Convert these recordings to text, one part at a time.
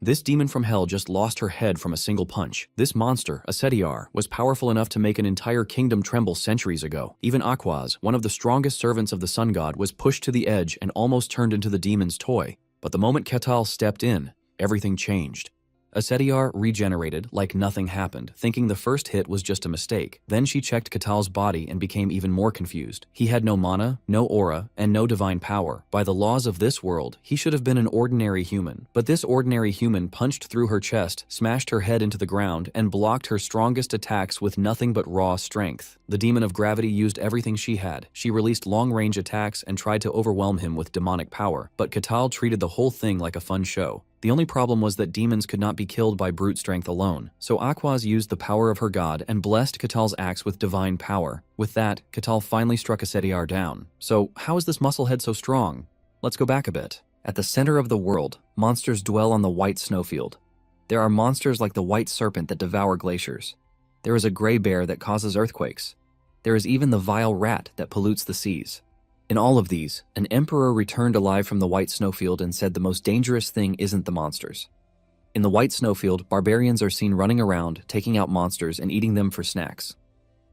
This demon from hell just lost her head from a single punch. This monster, Asetiar, was powerful enough to make an entire kingdom tremble centuries ago. Even Aquaz, one of the strongest servants of the sun god, was pushed to the edge and almost turned into the demon's toy. But the moment Ketal stepped in, everything changed. Asetiar regenerated like nothing happened, thinking the first hit was just a mistake. Then she checked Ketal's body and became even more confused. He had no mana, no aura, and no divine power. By the laws of this world, he should have been an ordinary human. But this ordinary human punched through her chest, smashed her head into the ground, and blocked her strongest attacks with nothing but raw strength. The demon of gravity used everything she had. She released long-range attacks and tried to overwhelm him with demonic power. But Ketal treated the whole thing like a fun show. The only problem was that demons could not be killed by brute strength alone, so Aquaz used the power of her god and blessed Ketal's axe with divine power. With that, Ketal finally struck Asetiar down. So how is this musclehead so strong? Let's go back a bit. At the center of the world, monsters dwell on the white snowfield. There are monsters like the white serpent that devour glaciers. There is a gray bear that causes earthquakes. There is even the vile rat that pollutes the seas. In all of these, an emperor returned alive from the white snowfield and said the most dangerous thing isn't the monsters. In the white snowfield, barbarians are seen running around, taking out monsters and eating them for snacks.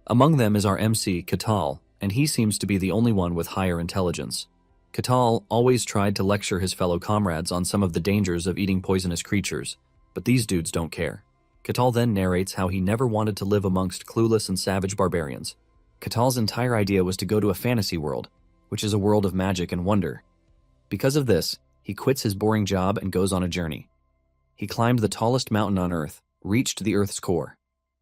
Among them is our MC, Ketal, and he seems to be the only one with higher intelligence. Ketal always tried to lecture his fellow comrades on some of the dangers of eating poisonous creatures, but these dudes don't care. Ketal then narrates how he never wanted to live amongst clueless and savage barbarians. Ketal's entire idea was to go to a fantasy world, which is a world of magic and wonder. Because of this, he quits his boring job and goes on a journey. He climbed the tallest mountain on Earth, reached the Earth's core.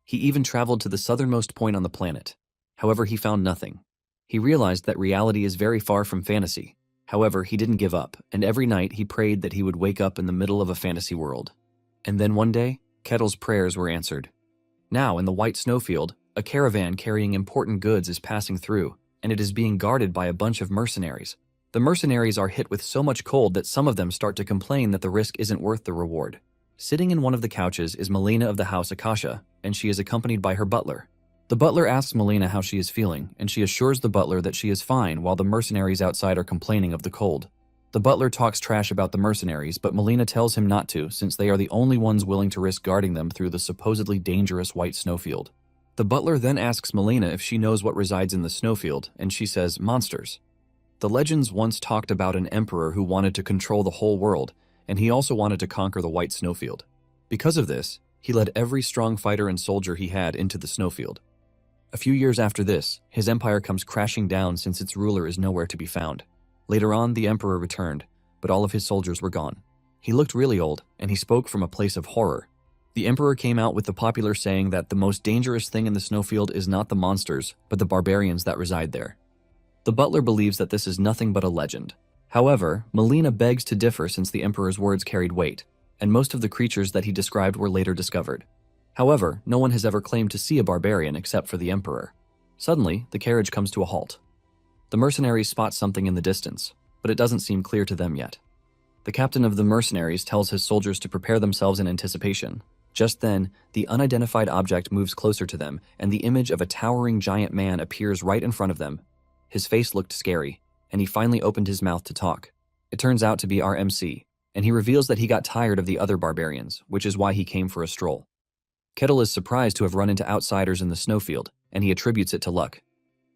He even traveled to the southernmost point on the planet. However, he found nothing. He realized that reality is very far from fantasy. However, he didn't give up, and every night he prayed that he would wake up in the middle of a fantasy world. And then one day, Ketal's prayers were answered. Now, in the white snowfield, a caravan carrying important goods is passing through, and it is being guarded by a bunch of mercenaries. The mercenaries are hit with so much cold that some of them start to complain that the risk isn't worth the reward. Sitting in one of the couches is Melina of the house Akasha, and she is accompanied by her butler. The butler asks Melina how she is feeling, and she assures the butler that she is fine while the mercenaries outside are complaining of the cold. The butler talks trash about the mercenaries, but Melina tells him not to since they are the only ones willing to risk guarding them through the supposedly dangerous white snowfield. The butler then asks Melina if she knows what resides in the snowfield, and she says monsters. The legends once talked about an emperor who wanted to control the whole world, and he also wanted to conquer the white snowfield. Because of this, he led every strong fighter and soldier he had into the snowfield. A few years after this, his empire comes crashing down since its ruler is nowhere to be found. Later on, the emperor returned, but all of his soldiers were gone. He looked really old, and he spoke from a place of horror. The emperor came out with the popular saying that the most dangerous thing in the snowfield is not the monsters, but the barbarians that reside there. The butler believes that this is nothing but a legend. However, Melina begs to differ since the emperor's words carried weight, and most of the creatures that he described were later discovered. However, no one has ever claimed to see a barbarian except for the emperor. Suddenly, the carriage comes to a halt. The mercenaries spot something in the distance, but it doesn't seem clear to them yet. The captain of the mercenaries tells his soldiers to prepare themselves in anticipation. Just then, the unidentified object moves closer to them, and the image of a towering giant man appears right in front of them. His face looked scary, and he finally opened his mouth to talk. It turns out to be our MC, and he reveals that he got tired of the other barbarians, which is why he came for a stroll. Ketal is surprised to have run into outsiders in the snowfield, and he attributes it to luck.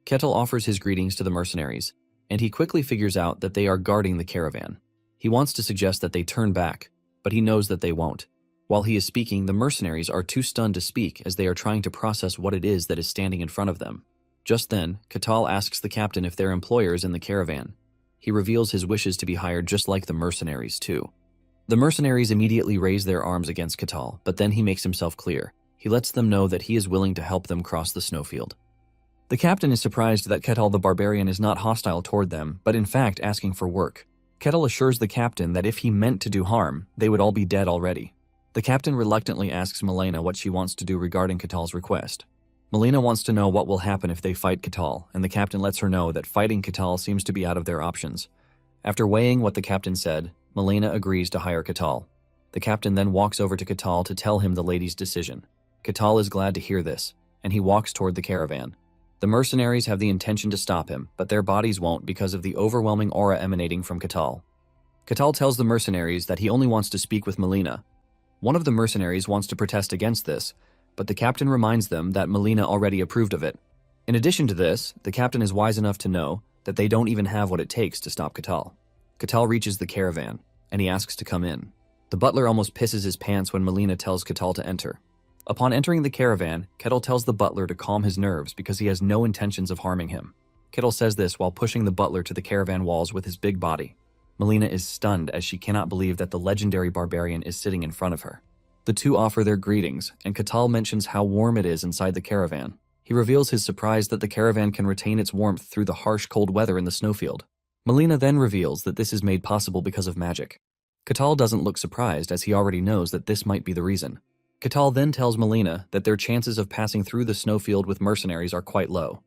Ketal offers his greetings to the mercenaries, and he quickly figures out that they are guarding the caravan. He wants to suggest that they turn back, but he knows that they won't. While he is speaking, the mercenaries are too stunned to speak as they are trying to process what it is that is standing in front of them. Just then, Ketal asks the captain if their employer is in the caravan. He reveals his wishes to be hired just like the mercenaries too. The mercenaries immediately raise their arms against Ketal, but then he makes himself clear. He lets them know that he is willing to help them cross the snowfield. The captain is surprised that Ketal the barbarian is not hostile toward them, but in fact asking for work. Ketal assures the captain that if he meant to do harm, they would all be dead already. The captain reluctantly asks Melina what she wants to do regarding Ketal's request. Melina wants to know what will happen if they fight Ketal, and the captain lets her know that fighting Ketal seems to be out of their options. After weighing what the captain said, Melina agrees to hire Ketal. The captain then walks over to Ketal to tell him the lady's decision. Ketal is glad to hear this, and he walks toward the caravan. The mercenaries have the intention to stop him, but their bodies won't because of the overwhelming aura emanating from Ketal. Ketal tells the mercenaries that he only wants to speak with Melina, One of the mercenaries wants to protest against this, but the captain reminds them that Melina already approved of it. In addition to this, the captain is wise enough to know that they don't even have what it takes to stop Catal. Catal reaches the caravan, and he asks to come in. The butler almost pisses his pants when Melina tells Catal to enter. Upon entering the caravan, Catal tells the butler to calm his nerves because he has no intentions of harming him. Catal says this while pushing the butler to the caravan walls with his big body. Melina is stunned as she cannot believe that the legendary barbarian is sitting in front of her. The two offer their greetings, and Catal mentions how warm it is inside the caravan. He reveals his surprise that the caravan can retain its warmth through the harsh cold weather in the snowfield. Melina then reveals that this is made possible because of magic. Catal doesn't look surprised as he already knows that this might be the reason. Catal then tells Melina that their chances of passing through the snowfield with mercenaries are quite low.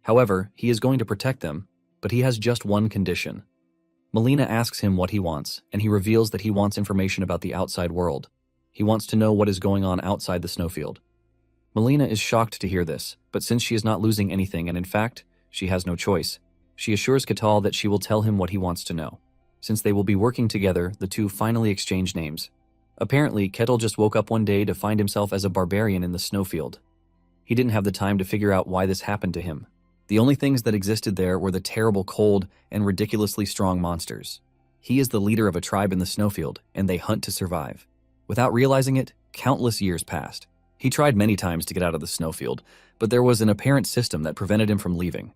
However, he is going to protect them, but he has just one condition. Melina asks him what he wants, and he reveals that he wants information about the outside world. He wants to know what is going on outside the snowfield. Melina is shocked to hear this, but since she is not losing anything and in fact, she has no choice, she assures Catal that she will tell him what he wants to know. Since they will be working together, the two finally exchange names. Apparently, Catal just woke up one day to find himself as a barbarian in the snowfield. He didn't have the time to figure out why this happened to him. The only things that existed there were the terrible cold and ridiculously strong monsters. He is the leader of a tribe in the snowfield, and they hunt to survive. Without realizing it, countless years passed. He tried many times to get out of the snowfield, but there was an apparent system that prevented him from leaving.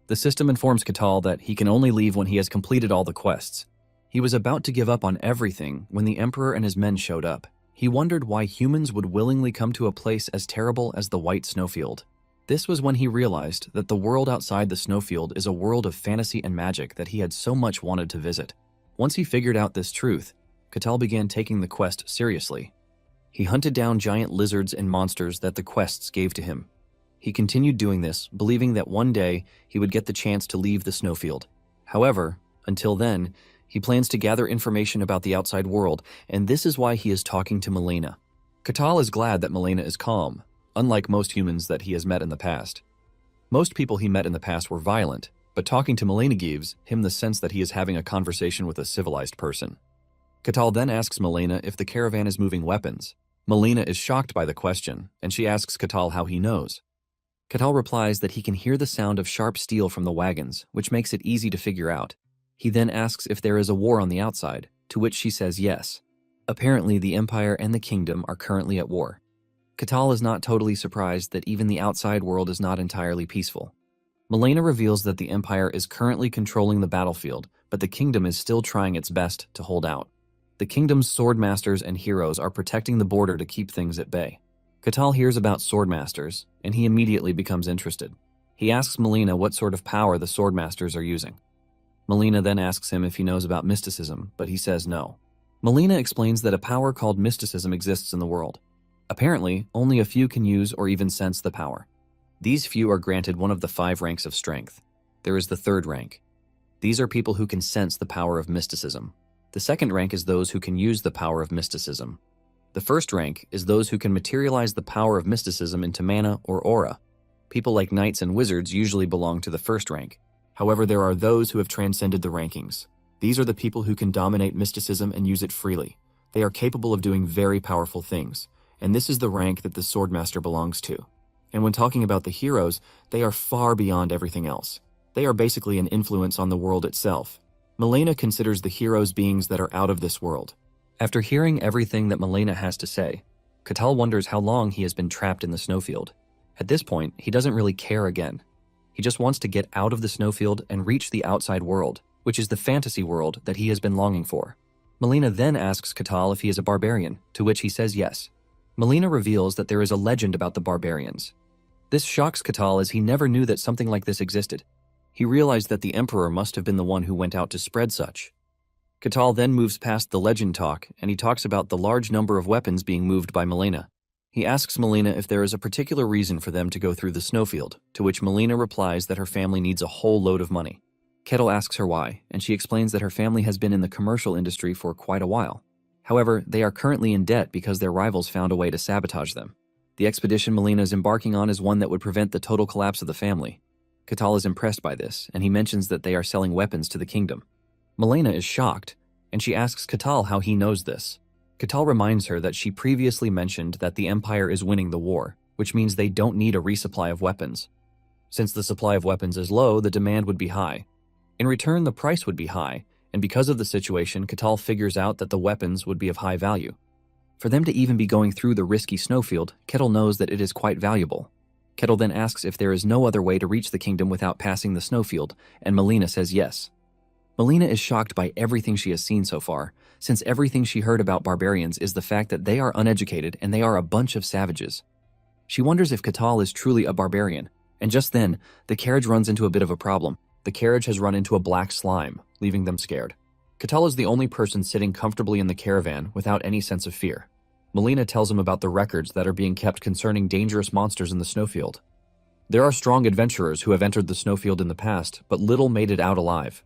The system informs Catal that he can only leave when he has completed all the quests. He was about to give up on everything when the Emperor and his men showed up. He wondered why humans would willingly come to a place as terrible as the White Snowfield. This was when he realized that the world outside the snowfield is a world of fantasy and magic that he had so much wanted to visit. Once he figured out this truth, Catal began taking the quest seriously. He hunted down giant lizards and monsters that the quests gave to him. He continued doing this, believing that one day he would get the chance to leave the snowfield. However, until then, he plans to gather information about the outside world, and this is why he is talking to Melina. Catal is glad that Melina is calm, unlike most humans that he has met in the past. Most people he met in the past were violent, but talking to Melina gives him the sense that he is having a conversation with a civilized person. Catal then asks Melina if the caravan is moving weapons. Melina is shocked by the question, and she asks Catal how he knows. Catal replies that he can hear the sound of sharp steel from the wagons, which makes it easy to figure out. He then asks if there is a war on the outside, to which she says yes. Apparently, the Empire and the Kingdom are currently at war. Catal is not totally surprised that even the outside world is not entirely peaceful. Melina reveals that the Empire is currently controlling the battlefield, but the Kingdom is still trying its best to hold out. The Kingdom's swordmasters and heroes are protecting the border to keep things at bay. Catal hears about swordmasters, and he immediately becomes interested. He asks Melina what sort of power the swordmasters are using. Melina then asks him if he knows about mysticism, but he says no. Melina explains that a power called mysticism exists in the world. Apparently, only a few can use or even sense the power. These few are granted one of the 5 ranks of strength. There is the 3rd rank. These are people who can sense the power of mysticism. The 2nd rank is those who can use the power of mysticism. The 1st rank is those who can materialize the power of mysticism into mana or aura. People like knights and wizards usually belong to the 1st rank. However, there are those who have transcended the rankings. These are the people who can dominate mysticism and use it freely. They are capable of doing very powerful things, and this is the rank that the Swordmaster belongs to. And when talking about the heroes, they are far beyond everything else. They are basically an influence on the world itself. Melina considers the heroes beings that are out of this world. After hearing everything that Melina has to say, Catal wonders how long he has been trapped in the snowfield. At this point, he doesn't really care again. He just wants to get out of the snowfield and reach the outside world, which is the fantasy world that he has been longing for. Melina then asks Catal if he is a barbarian, to which he says yes. Melina reveals that there is a legend about the barbarians. This shocks Catal as he never knew that something like this existed. He realized that the Emperor must have been the one who went out to spread such. Catal then moves past the legend talk, and he talks about the large number of weapons being moved by Melina. He asks Melina if there is a particular reason for them to go through the snowfield, to which Melina replies that her family needs a whole load of money. Catal asks her why, and she explains that her family has been in the commercial industry for quite a while. However, they are currently in debt because their rivals found a way to sabotage them. The expedition Melina is embarking on is one that would prevent the total collapse of the family. Catal is impressed by this, and he mentions that they are selling weapons to the kingdom. Melina is shocked, and she asks Catal how he knows this. Catal reminds her that she previously mentioned that the Empire is winning the war, which means they don't need a resupply of weapons. Since the supply of weapons is low, the demand would be high. In return, the price would be high, and because of the situation, Catal figures out that the weapons would be of high value. For them to even be going through the risky snowfield, Kettle knows that it is quite valuable. Kettle then asks if there is no other way to reach the kingdom without passing the snowfield, and Melina says yes. Melina is shocked by everything she has seen so far, since everything she heard about barbarians is the fact that they are uneducated and they are a bunch of savages. She wonders if Catal is truly a barbarian, and just then, the carriage runs into a bit of a problem. The carriage has run into a black slime, leaving them scared. Catal is the only person sitting comfortably in the caravan without any sense of fear. Melina tells him about the records that are being kept concerning dangerous monsters in the snowfield. There are strong adventurers who have entered the snowfield in the past, but little made it out alive.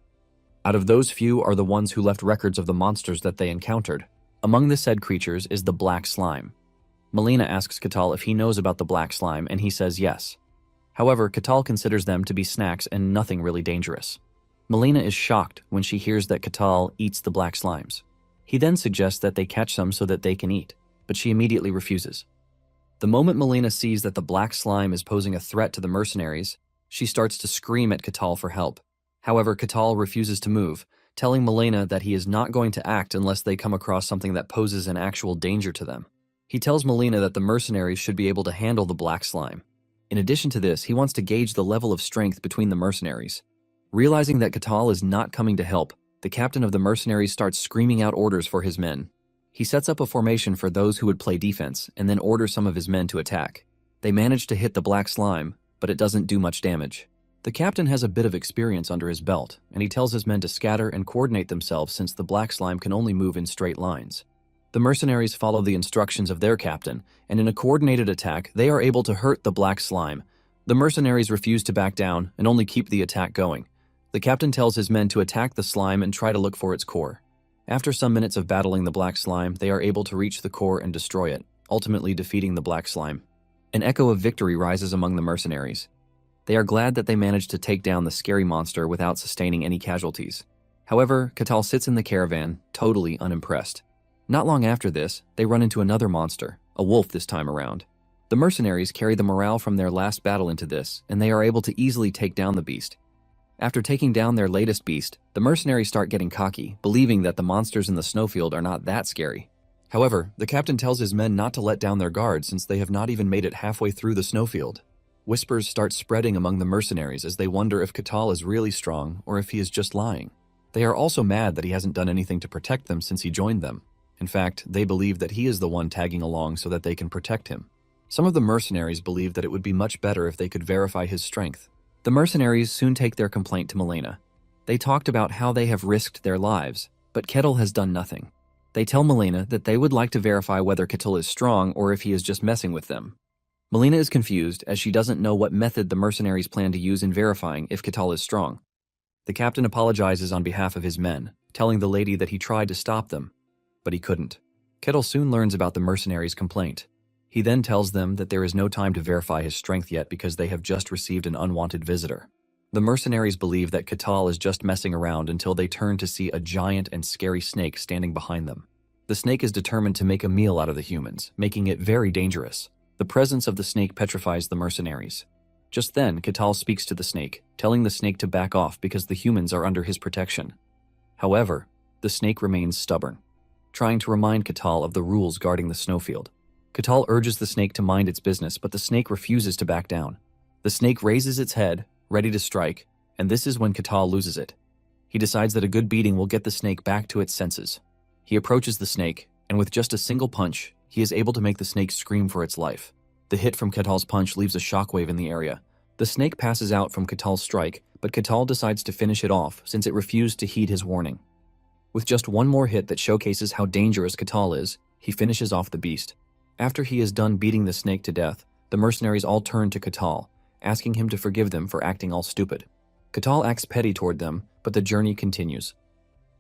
Out of those few are the ones who left records of the monsters that they encountered. Among the said creatures is the black slime. Melina asks Catal if he knows about the black slime, and he says yes. However, Catal considers them to be snacks and nothing really dangerous. Melina is shocked when she hears that Catal eats the black slimes. He then suggests that they catch some so that they can eat, but she immediately refuses. The moment Melina sees that the black slime is posing a threat to the mercenaries, she starts to scream at Catal for help. However, Catal refuses to move, telling Melina that he is not going to act unless they come across something that poses an actual danger to them. He tells Melina that the mercenaries should be able to handle the black slime. In addition to this, he wants to gauge the level of strength between the mercenaries. Realizing that Catal is not coming to help, the captain of the mercenaries starts screaming out orders for his men. He sets up a formation for those who would play defense and then orders some of his men to attack. They manage to hit the black slime, but it doesn't do much damage. The captain has a bit of experience under his belt, and he tells his men to scatter and coordinate themselves since the black slime can only move in straight lines. The mercenaries follow the instructions of their captain, and in a coordinated attack, they are able to hurt the black slime. The mercenaries refuse to back down and only keep the attack going. The captain tells his men to attack the slime and try to look for its core. After some minutes of battling the black slime, they are able to reach the core and destroy it, ultimately defeating the black slime. An echo of victory rises among the mercenaries. They are glad that they managed to take down the scary monster without sustaining any casualties. However, Catal sits in the caravan, totally unimpressed. Not long after this, they run into another monster, a wolf this time around. The mercenaries carry the morale from their last battle into this, and they are able to easily take down the beast. After taking down their latest beast, the mercenaries start getting cocky, believing that the monsters in the snowfield are not that scary. However, the captain tells his men not to let down their guard since they have not even made it halfway through the snowfield. Whispers start spreading among the mercenaries as they wonder if Catal is really strong or if he is just lying. They are also mad that he hasn't done anything to protect them since he joined them. In fact, they believe that he is the one tagging along so that they can protect him. Some of the mercenaries believe that it would be much better if they could verify his strength. The mercenaries soon take their complaint to Melina. They talked about how they have risked their lives, but Kettle has done nothing. They tell Melina that they would like to verify whether Kettle is strong or if he is just messing with them. Melina is confused as she doesn't know what method the mercenaries plan to use in verifying if Catal is strong. The captain apologizes on behalf of his men, telling the lady that he tried to stop them, but he couldn't. Kettle soon learns about the mercenaries' complaint. He then tells them that there is no time to verify his strength yet because they have just received an unwanted visitor. The mercenaries believe that Catal is just messing around until they turn to see a giant and scary snake standing behind them. The snake is determined to make a meal out of the humans, making it very dangerous. The presence of the snake petrifies the mercenaries. Just then, Catal speaks to the snake, telling the snake to back off because the humans are under his protection. However, the snake remains stubborn, trying to remind Catal of the rules guarding the snowfield. Catal urges the snake to mind its business, but the snake refuses to back down. The snake raises its head, ready to strike, and this is when Catal loses it. He decides that a good beating will get the snake back to its senses. He approaches the snake, and with just a single punch, he is able to make the snake scream for its life. The hit from Catal's punch leaves a shockwave in the area. The snake passes out from Catal's strike, but Catal decides to finish it off since it refused to heed his warning. With just one more hit that showcases how dangerous Catal is, he finishes off the beast. After he is done beating the snake to death, the mercenaries all turn to Catal, asking him to forgive them for acting all stupid. Catal acts petty toward them, but the journey continues.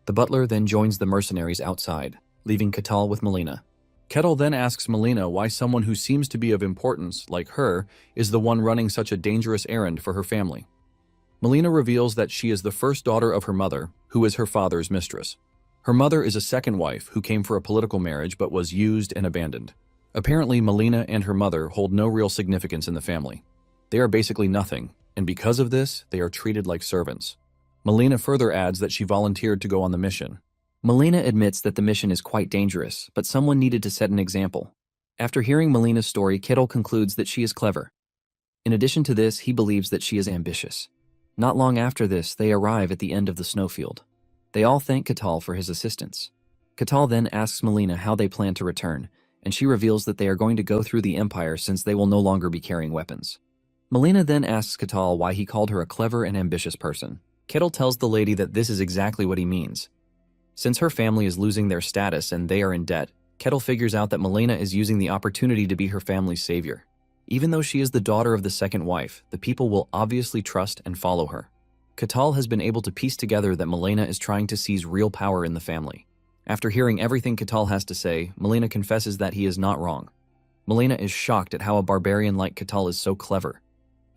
The butler then joins the mercenaries outside, leaving Catal with Melina. Kettle then asks Melina why someone who seems to be of importance, like her, is the one running such a dangerous errand for her family. Melina reveals that she is the first daughter of her mother, who is her father's mistress. Her mother is a second wife who came for a political marriage but was used and abandoned. Apparently, Melina and her mother hold no real significance in the family. They are basically nothing, and because of this, they are treated like servants. Melina further adds that she volunteered to go on the mission. Melina admits that the mission is quite dangerous, but someone needed to set an example. After hearing Melina's story, Kittle concludes that she is clever. In addition to this, he believes that she is ambitious. Not long after this, they arrive at the end of the snowfield. They all thank Kittle for his assistance. Kittle then asks Melina how they plan to return, and she reveals that they are going to go through the Empire since they will no longer be carrying weapons. Melina then asks Kittle why he called her a clever and ambitious person. Kittle tells the lady that this is exactly what he means. Since her family is losing their status and they are in debt, Kittle figures out that Melina is using the opportunity to be her family's savior. Even though she is the daughter of the second wife, the people will obviously trust and follow her. Kittle has been able to piece together that Melina is trying to seize real power in the family. After hearing everything Kittle has to say, Melina confesses that he is not wrong. Melina is shocked at how a barbarian like Kittle is so clever.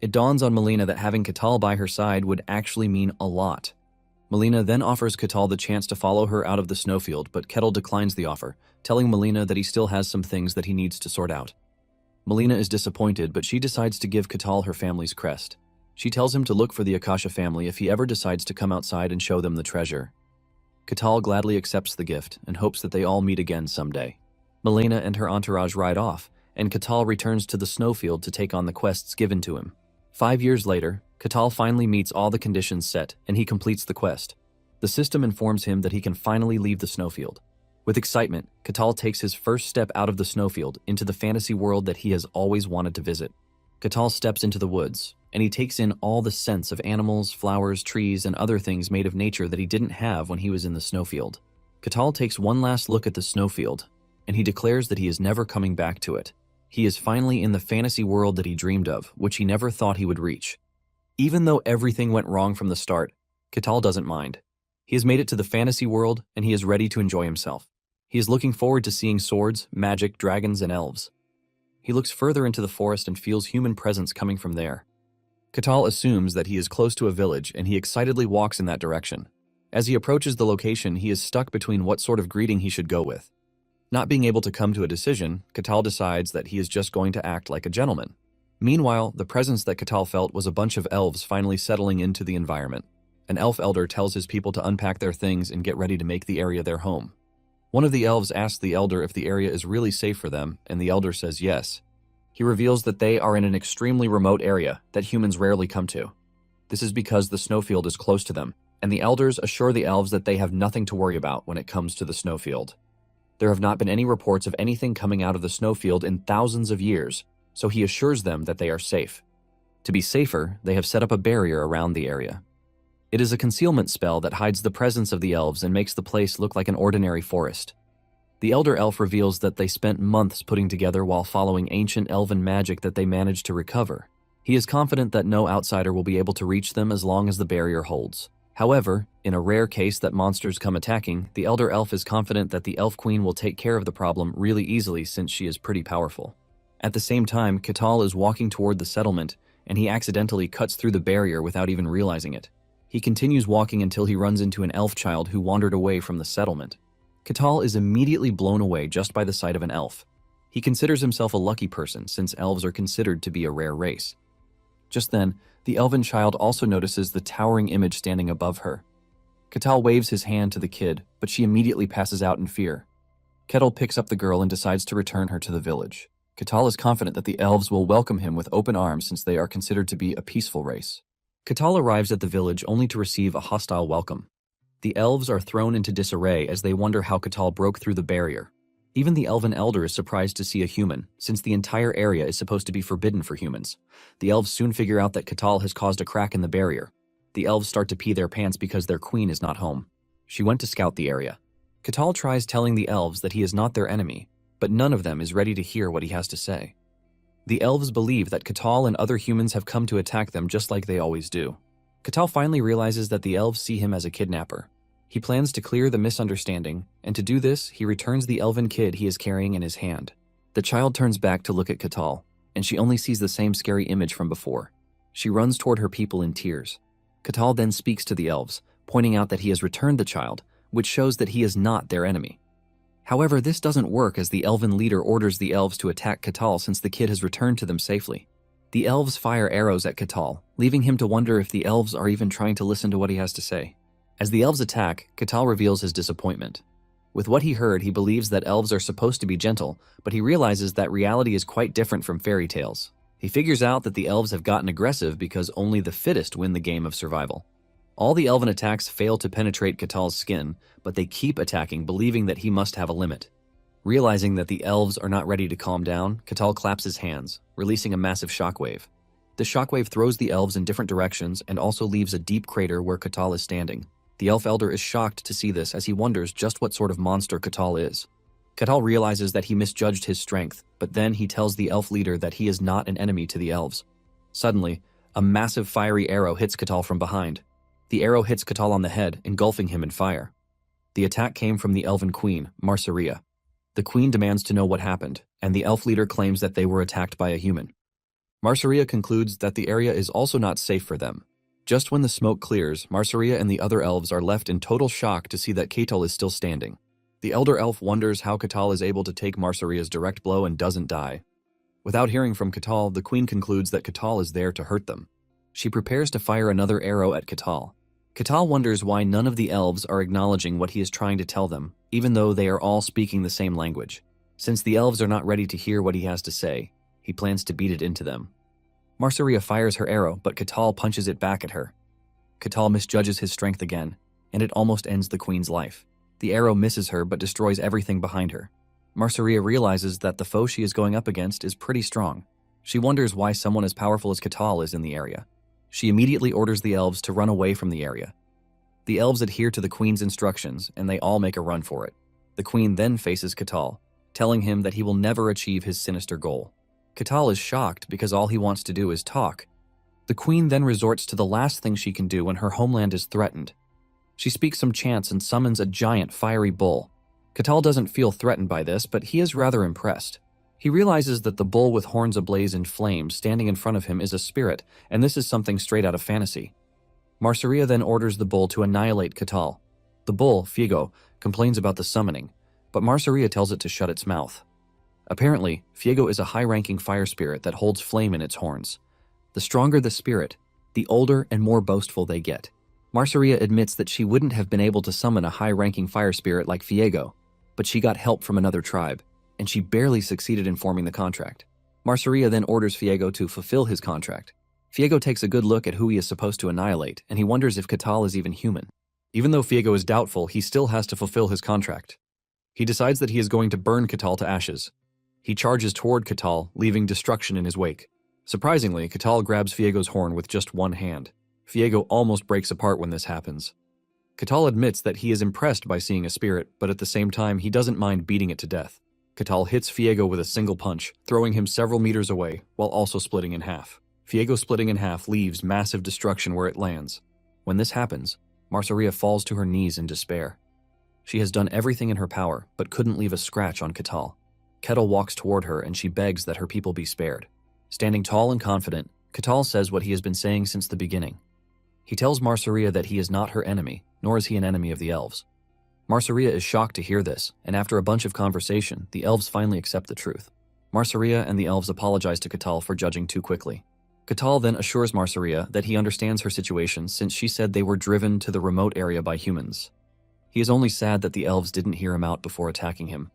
It dawns on Melina that having Kittle by her side would actually mean a lot. Melina then offers Kittle the chance to follow her out of the snowfield, but Kittle declines the offer, telling Melina that he still has some things that he needs to sort out. Melina is disappointed, but she decides to give Kittle her family's crest. She tells him to look for the Akasha family if he ever decides to come outside and show them the treasure. Kittle gladly accepts the gift and hopes that they all meet again someday. Melina and her entourage ride off, and Kittle returns to the snowfield to take on the quests given to him. 5 years later, Kittle finally meets all the conditions set, and he completes the quest. The system informs him that he can finally leave the snowfield. With excitement, Kittle takes his first step out of the snowfield into the fantasy world that he has always wanted to visit. Kittle steps into the woods, and he takes in all the scents of animals, flowers, trees, and other things made of nature that he didn't have when he was in the snowfield. Kittle takes one last look at the snowfield, and he declares that he is never coming back to it. He is finally in the fantasy world that he dreamed of, which he never thought he would reach. Even though everything went wrong from the start, Kittle doesn't mind. He has made it to the fantasy world, and he is ready to enjoy himself. He is looking forward to seeing swords, magic, dragons, and elves. He looks further into the forest and feels human presence coming from there. Kittle assumes that he is close to a village, and he excitedly walks in that direction. As he approaches the location, he is stuck between what sort of greeting he should go with. Not being able to come to a decision, Kittle decides that he is just going to act like a gentleman. Meanwhile, the presence that Kittle felt was a bunch of elves finally settling into the environment. An elf elder tells his people to unpack their things and get ready to make the area their home. One of the elves asks the elder if the area is really safe for them, and the elder says yes. He reveals that they are in an extremely remote area that humans rarely come to. This is because the snowfield is close to them, and the elders assure the elves that they have nothing to worry about when it comes to the snowfield. There have not been any reports of anything coming out of the snowfield in thousands of years, so he assures them that they are safe. To be safer, they have set up a barrier around the area. It is a concealment spell that hides the presence of the elves and makes the place look like an ordinary forest. The elder elf reveals that they spent months putting together while following ancient elven magic that they managed to recover. He is confident that no outsider will be able to reach them as long as the barrier holds. However, in a rare case that monsters come attacking, the elder elf is confident that the elf queen will take care of the problem really easily since she is pretty powerful. At the same time, Kittle is walking toward the settlement, and he accidentally cuts through the barrier without even realizing it. He continues walking until he runs into an elf child who wandered away from the settlement. Kittle is immediately blown away just by the sight of an elf. He considers himself a lucky person since elves are considered to be a rare race. Just then, the elven child also notices the towering image standing above her. Kittle waves his hand to the kid, but she immediately passes out in fear. Kittle picks up the girl and decides to return her to the village. Kittle is confident that the elves will welcome him with open arms since they are considered to be a peaceful race. Kittle arrives at the village only to receive a hostile welcome. The elves are thrown into disarray as they wonder how Kittle broke through the barrier. Even the elven elder is surprised to see a human, since the entire area is supposed to be forbidden for humans. The elves soon figure out that Kittle has caused a crack in the barrier. The elves start to pee their pants because their queen is not home. She went to scout the area. Kittle tries telling the elves that he is not their enemy, but none of them is ready to hear what he has to say. The elves believe that Kittle and other humans have come to attack them just like they always do. Kittle finally realizes that the elves see him as a kidnapper. He plans to clear the misunderstanding, and to do this, he returns the elven kid he is carrying in his hand. The child turns back to look at Kittle, and she only sees the same scary image from before. She runs toward her people in tears. Kittle then speaks to the elves, pointing out that he has returned the child, which shows that he is not their enemy. However, this doesn't work as the elven leader orders the elves to attack Catal since the kid has returned to them safely. The elves fire arrows at Catal, leaving him to wonder if the elves are even trying to listen to what he has to say. As the elves attack, Catal reveals his disappointment. With what he heard, he believes that elves are supposed to be gentle, but he realizes that reality is quite different from fairy tales. He figures out that the elves have gotten aggressive because only the fittest win the game of survival. All the elven attacks fail to penetrate Catal's skin, but they keep attacking, believing that he must have a limit. Realizing that the elves are not ready to calm down, Catal claps his hands, releasing a massive shockwave. The shockwave throws the elves in different directions and also leaves a deep crater where Catal is standing. The elf elder is shocked to see this as he wonders just what sort of monster Catal is. Catal realizes that he misjudged his strength, but then he tells the elf leader that he is not an enemy to the elves. Suddenly, a massive fiery arrow hits Catal from behind. The arrow hits Catal on the head, engulfing him in fire. The attack came from the elven queen, Marsaria. The queen demands to know what happened, and the elf leader claims that they were attacked by a human. Marsaria concludes that the area is also not safe for them. Just when the smoke clears, Marsaria and the other elves are left in total shock to see that Catal is still standing. The elder elf wonders how Catal is able to take Marsaria's direct blow and doesn't die. Without hearing from Catal, the queen concludes that Catal is there to hurt them. She prepares to fire another arrow at Catal. Catal wonders why none of the elves are acknowledging what he is trying to tell them, even though they are all speaking the same language. Since the elves are not ready to hear what he has to say, he plans to beat it into them. Marsaria fires her arrow, but Catal punches it back at her. Catal misjudges his strength again, and it almost ends the queen's life. The arrow misses her but destroys everything behind her. Marsaria realizes that the foe she is going up against is pretty strong. She wonders why someone as powerful as Catal is in the area. She immediately orders the elves to run away from the area. The elves adhere to the queen's instructions, and they all make a run for it. The queen then faces Catal, telling him that he will never achieve his sinister goal. Catal is shocked because all he wants to do is talk. The queen then resorts to the last thing she can do when her homeland is threatened. She speaks some chants and summons a giant fiery bull. Catal doesn't feel threatened by this, but he is rather impressed. He realizes that the bull with horns ablaze in flames standing in front of him is a spirit, and this is something straight out of fantasy. Marsaria then orders the bull to annihilate Catal. The bull, Fiego, complains about the summoning, but Marsaria tells it to shut its mouth. Apparently, Fiego is a high-ranking fire spirit that holds flame in its horns. The stronger the spirit, the older and more boastful they get. Marsaria admits that she wouldn't have been able to summon a high-ranking fire spirit like Fiego, but she got help from another tribe, and she barely succeeded in forming the contract. Marsaria then orders Fiego to fulfill his contract. Fiego takes a good look at who he is supposed to annihilate, and he wonders if Catal is even human. Even though Fiego is doubtful, he still has to fulfill his contract. He decides that he is going to burn Catal to ashes. He charges toward Catal, leaving destruction in his wake. Surprisingly, Catal grabs Fiego's horn with just one hand. Fiego almost breaks apart when this happens. Catal admits that he is impressed by seeing a spirit, but at the same time, he doesn't mind beating it to death. Catal hits Fiego with a single punch, throwing him several meters away, while also splitting in half. Fiego splitting in half leaves massive destruction where it lands. When this happens, Marsaria falls to her knees in despair. She has done everything in her power, but couldn't leave a scratch on Catal. Kettle walks toward her and she begs that her people be spared. Standing tall and confident, Catal says what he has been saying since the beginning. He tells Marsaria that he is not her enemy, nor is he an enemy of the elves. Marsaria is shocked to hear this, and after a bunch of conversation, the elves finally accept the truth. Marsaria and the elves apologize to Catal for judging too quickly. Catal then assures Marsaria that he understands her situation since she said they were driven to the remote area by humans. He is only sad that the elves didn't hear him out before attacking him.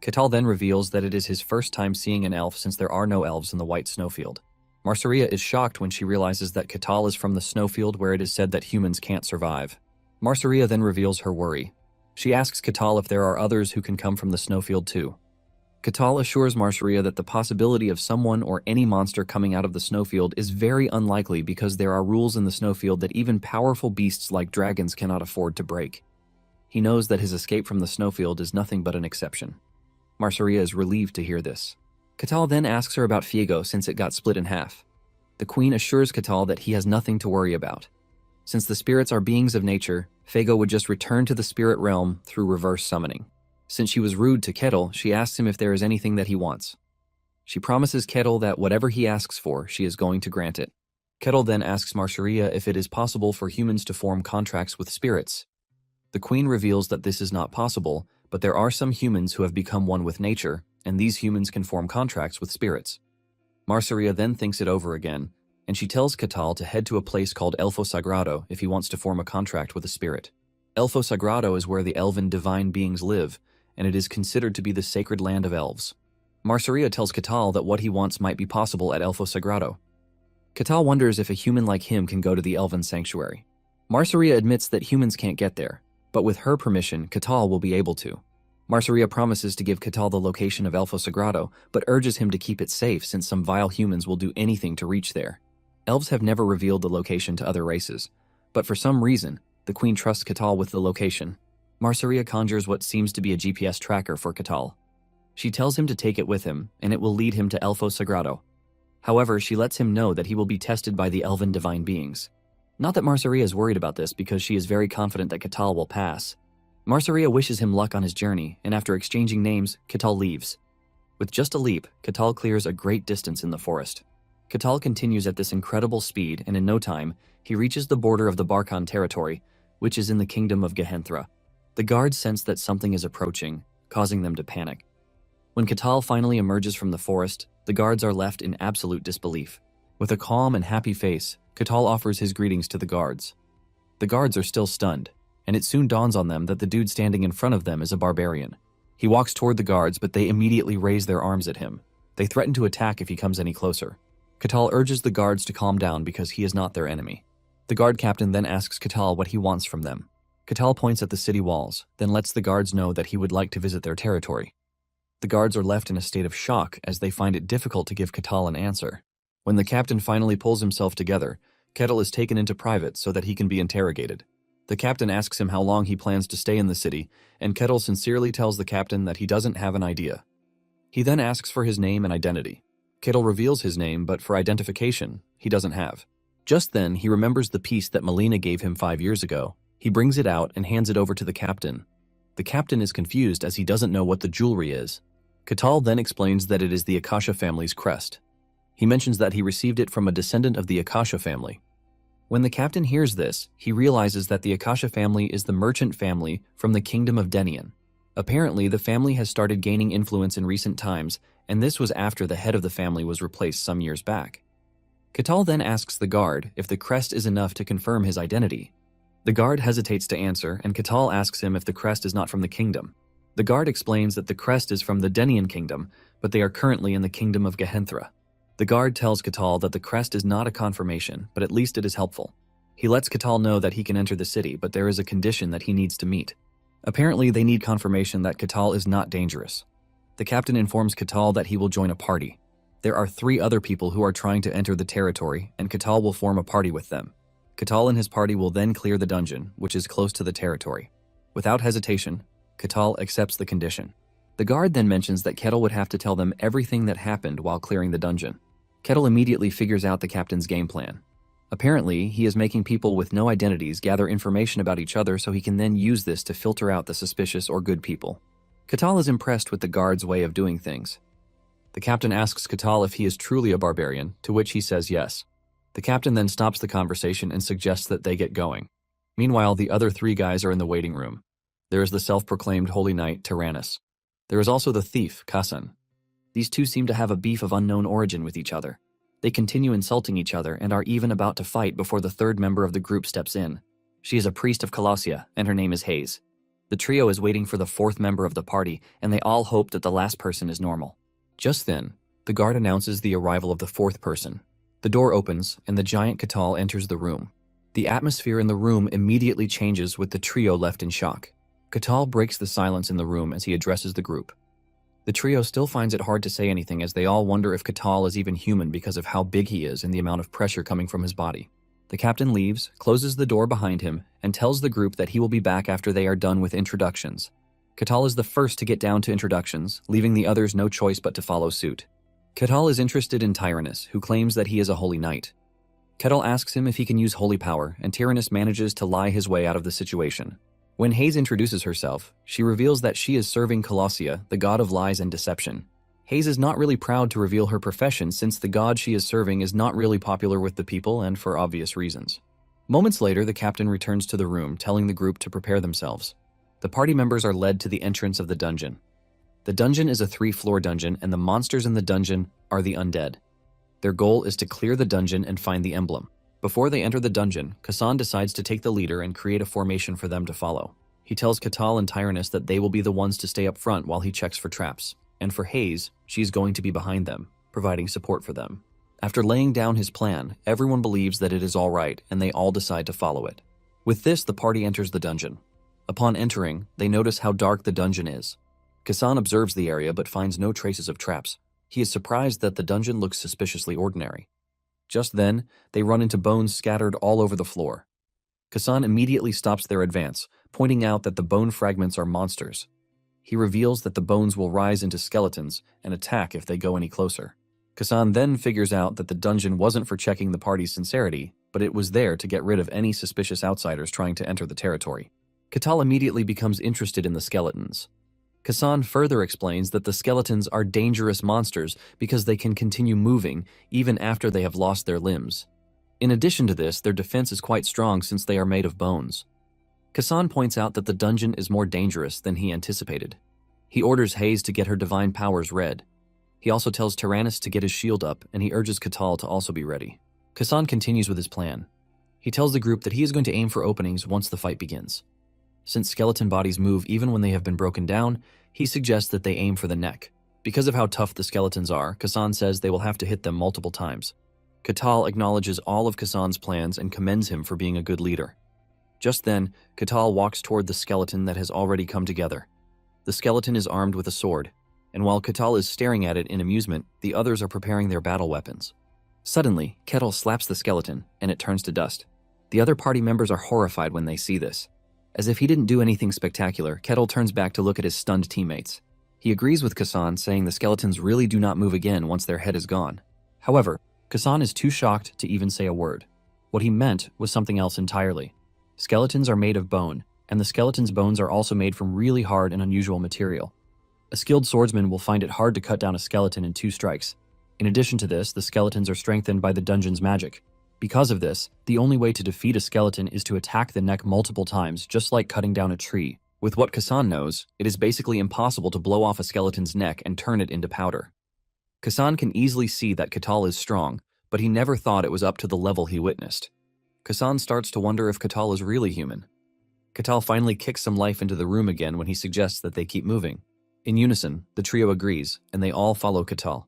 Catal then reveals that it is his first time seeing an elf since there are no elves in the white snowfield. Marsaria is shocked when she realizes that Catal is from the snowfield where it is said that humans can't survive. Marsaria then reveals her worry. She asks Catal if there are others who can come from the snowfield too. Catal assures Marsaria that the possibility of someone or any monster coming out of the snowfield is very unlikely because there are rules in the snowfield that even powerful beasts like dragons cannot afford to break. He knows that his escape from the snowfield is nothing but an exception. Marsaria is relieved to hear this. Catal then asks her about Fiego since it got split in half. The queen assures Catal that he has nothing to worry about. Since the spirits are beings of nature, Fiego would just return to the spirit realm through reverse summoning. Since she was rude to Kettle, she asks him if there is anything that he wants. She promises Kettle that whatever he asks for, she is going to grant it. Kettle then asks Marsaria if it is possible for humans to form contracts with spirits. The queen reveals that this is not possible, but there are some humans who have become one with nature, and these humans can form contracts with spirits. Marceria then thinks it over again, and she tells Catal to head to a place called Elfo Sagrado if he wants to form a contract with a spirit. Elfo Sagrado is where the elven divine beings live, and it is considered to be the sacred land of elves. Marceria tells Catal that what he wants might be possible at Elfo Sagrado. Catal wonders if a human like him can go to the elven sanctuary. Marceria admits that humans can't get there, but with her permission, Catal will be able to. Marceria promises to give Catal the location of Elfo Sagrado, but urges him to keep it safe since some vile humans will do anything to reach there. Elves have never revealed the location to other races, but for some reason, the queen trusts Catal with the location. Marceria conjures what seems to be a GPS tracker for Catal. She tells him to take it with him, and it will lead him to Elfo Sagrado. However, she lets him know that he will be tested by the elven divine beings. Not that Marceria is worried about this because she is very confident that Catal will pass. Marceria wishes him luck on his journey, and after exchanging names, Catal leaves. With just a leap, Catal clears a great distance in the forest. Catal continues at this incredible speed, and in no time, he reaches the border of the Barkhan territory, which is in the kingdom of Gehenthra. The guards sense that something is approaching, causing them to panic. When Catal finally emerges from the forest, the guards are left in absolute disbelief. With a calm and happy face, Catal offers his greetings to the guards. The guards are still stunned, and it soon dawns on them that the dude standing in front of them is a barbarian. He walks toward the guards, but they immediately raise their arms at him. They threaten to attack if he comes any closer. Catal urges the guards to calm down because he is not their enemy. The guard captain then asks Catal what he wants from them. Catal points at the city walls, then lets the guards know that he would like to visit their territory. The guards are left in a state of shock as they find it difficult to give Catal an answer. When the captain finally pulls himself together, Catal is taken into private so that he can be interrogated. The captain asks him how long he plans to stay in the city, and Catal sincerely tells the captain that he doesn't have an idea. He then asks for his name and identity. Catal reveals his name, but for identification, he doesn't have. Just then, he remembers the piece that Melina gave him 5 years ago. He brings it out and hands it over to the captain. The captain is confused as he doesn't know what the jewelry is. Catal then explains that it is the Akasha family's crest. He mentions that he received it from a descendant of the Akasha family. When the captain hears this, he realizes that the Akasha family is the merchant family from the kingdom of Denian. Apparently, the family has started gaining influence in recent times, and this was after the head of the family was replaced some years back. Catal then asks the guard if the crest is enough to confirm his identity. The guard hesitates to answer, and Catal asks him if the crest is not from the kingdom. The guard explains that the crest is from the Denian kingdom, but they are currently in the kingdom of Gehenthra. The guard tells Catal that the crest is not a confirmation, but at least it is helpful. He lets Catal know that he can enter the city, but there is a condition that he needs to meet. Apparently, they need confirmation that Catal is not dangerous. The captain informs Catal that he will join a party. There are 3 other people who are trying to enter the territory, and Catal will form a party with them. Catal and his party will then clear the dungeon, which is close to the territory. Without hesitation, Catal accepts the condition. The guard then mentions that Catal would have to tell them everything that happened while clearing the dungeon. Catal immediately figures out the captain's game plan. Apparently, he is making people with no identities gather information about each other so he can then use this to filter out the suspicious or good people. Catal is impressed with the guard's way of doing things. The captain asks Catal if he is truly a barbarian, to which he says yes. The captain then stops the conversation and suggests that they get going. Meanwhile, the other 3 guys are in the waiting room. There is the self-proclaimed holy knight, Tyrannus. There is also the thief, Kasan. These 2 seem to have a beef of unknown origin with each other. They continue insulting each other and are even about to fight before the 3rd member of the group steps in. She is a priest of Colossia, and her name is Hayes. The trio is waiting for the 4th member of the party, and they all hope that the last person is normal. Just then, the guard announces the arrival of the 4th person. The door opens, and the giant Catal enters the room. The atmosphere in the room immediately changes with the trio left in shock. Catal breaks the silence in the room as he addresses the group. The trio still finds it hard to say anything as they all wonder if Catal is even human because of how big he is and the amount of pressure coming from his body. The captain leaves, closes the door behind him, and tells the group that he will be back after they are done with introductions. Catal is the first to get down to introductions, leaving the others no choice but to follow suit. Catal is interested in Tyrannus, who claims that he is a holy knight. Catal asks him if he can use holy power, and Tyrannus manages to lie his way out of the situation. When Hayes introduces herself, she reveals that she is serving Colossia, the god of lies and deception. Hayes is not really proud to reveal her profession since the god she is serving is not really popular with the people and for obvious reasons. Moments later, the captain returns to the room, telling the group to prepare themselves. The party members are led to the entrance of the dungeon. The dungeon is a 3-floor dungeon, and the monsters in the dungeon are the undead. Their goal is to clear the dungeon and find the emblem. Before they enter the dungeon, Kasan decides to take the leader and create a formation for them to follow. He tells Katal and Tyrannus that they will be the ones to stay up front while he checks for traps. And for Hayes, she's going to be behind them, providing support for them. After laying down his plan, everyone believes that it is all right, and they all decide to follow it. With this, the party enters the dungeon. Upon entering, they notice how dark the dungeon is. Kasan observes the area but finds no traces of traps. He is surprised that the dungeon looks suspiciously ordinary. Just then, they run into bones scattered all over the floor. Kasan immediately stops their advance, pointing out that the bone fragments are monsters. He reveals that the bones will rise into skeletons and attack if they go any closer. Kasan then figures out that the dungeon wasn't for checking the party's sincerity, but it was there to get rid of any suspicious outsiders trying to enter the territory. Katal immediately becomes interested in the skeletons. Kasan further explains that the skeletons are dangerous monsters because they can continue moving even after they have lost their limbs. In addition to this, their defense is quite strong since they are made of bones. Kasan points out that the dungeon is more dangerous than he anticipated. He orders Hayes to get her divine powers read. He also tells Tyrannus to get his shield up, and he urges Katal to also be ready. Kasan continues with his plan. He tells the group that he is going to aim for openings once the fight begins. Since skeleton bodies move even when they have been broken down, he suggests that they aim for the neck. Because of how tough the skeletons are, Kasan says they will have to hit them multiple times. Katal acknowledges all of Kasan's plans and commends him for being a good leader. Just then, Katal walks toward the skeleton that has already come together. The skeleton is armed with a sword, and while Katal is staring at it in amusement, the others are preparing their battle weapons. Suddenly, Kettle slaps the skeleton, and it turns to dust. The other party members are horrified when they see this. As if he didn't do anything spectacular, Kettle turns back to look at his stunned teammates. He agrees with Kasan, saying the skeletons really do not move again once their head is gone. However, Kasan is too shocked to even say a word. What he meant was something else entirely. Skeletons are made of bone, and the skeleton's bones are also made from really hard and unusual material. A skilled swordsman will find it hard to cut down a skeleton in 2 strikes. In addition to this, the skeletons are strengthened by the dungeon's magic. Because of this, the only way to defeat a skeleton is to attack the neck multiple times, just like cutting down a tree. With what Kasan knows, it is basically impossible to blow off a skeleton's neck and turn it into powder. Kasan can easily see that Katal is strong, but he never thought it was up to the level he witnessed. Kasan starts to wonder if Katal is really human. Katal finally kicks some life into the room again when he suggests that they keep moving. In unison, the trio agrees, and they all follow Katal.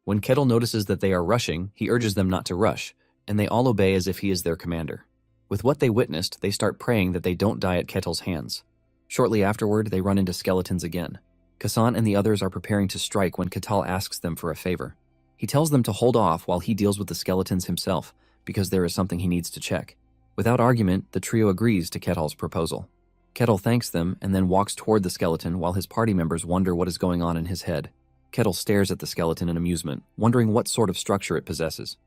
When Kettle notices that they are rushing, he urges them not to rush, and they all obey as if he is their commander. With what they witnessed, they start praying that they don't die at Kettle's hands. Shortly afterward, they run into skeletons again. Kasan and the others are preparing to strike when Katal asks them for a favor. He tells them to hold off while he deals with the skeletons himself, because there is something he needs to check. Without argument, the trio agrees to Kettle's proposal. Kettle thanks them and then walks toward the skeleton while his party members wonder what is going on in his head. Kettle stares at the skeleton in amusement, wondering what sort of structure it possesses.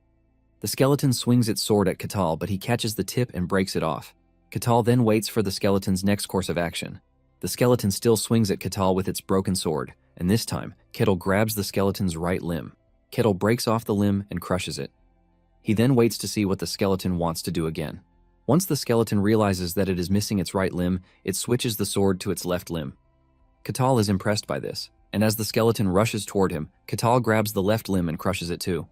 The skeleton swings its sword at Katal, but he catches the tip and breaks it off. Katal then waits for the skeleton's next course of action. The skeleton still swings at Katal with its broken sword, and this time, Kettle grabs the skeleton's right limb. Kettle breaks off the limb and crushes it. He then waits to see what the skeleton wants to do again. Once the skeleton realizes that it is missing its right limb, it switches the sword to its left limb. Katal is impressed by this, and as the skeleton rushes toward him, Katal grabs the left limb and crushes it too.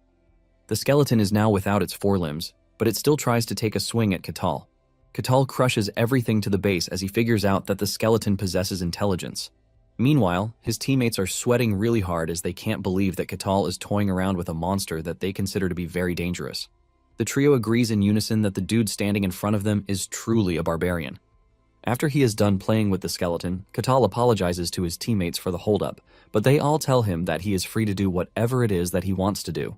The skeleton is now without its forelimbs, but it still tries to take a swing at Katal. Katal crushes everything to the base as he figures out that the skeleton possesses intelligence. Meanwhile, his teammates are sweating really hard as they can't believe that Katal is toying around with a monster that they consider to be very dangerous. The trio agrees in unison that the dude standing in front of them is truly a barbarian. After he is done playing with the skeleton, Katal apologizes to his teammates for the holdup, but they all tell him that he is free to do whatever it is that he wants to do.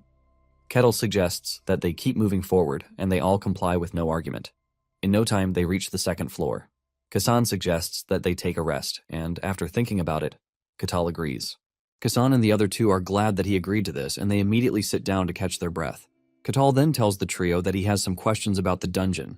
Kettle suggests that they keep moving forward, and they all comply with no argument. In no time, they reach the 2nd floor. Kasan suggests that they take a rest, and after thinking about it, Katal agrees. Kasan and the other two are glad that he agreed to this, and they immediately sit down to catch their breath. Katal then tells the trio that he has some questions about the dungeon.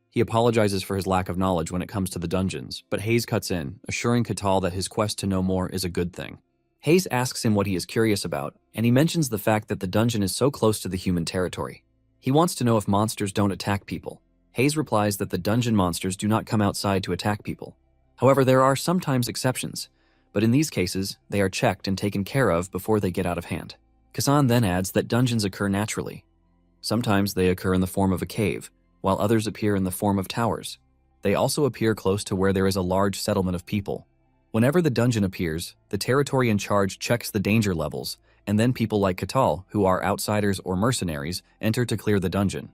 He apologizes for his lack of knowledge when it comes to the dungeons, but Hayes cuts in, assuring Katal that his quest to know more is a good thing. Hayes asks him what he is curious about, and he mentions the fact that the dungeon is so close to the human territory. He wants to know if monsters don't attack people. Hayes replies that the dungeon monsters do not come outside to attack people. However, there are sometimes exceptions, but in these cases, they are checked and taken care of before they get out of hand. Kasan then adds that dungeons occur naturally. Sometimes they occur in the form of a cave, while others appear in the form of towers. They also appear close to where there is a large settlement of people. Whenever the dungeon appears, the territory in charge checks the danger levels, and then people like Ketal, who are outsiders or mercenaries, enter to clear the dungeon.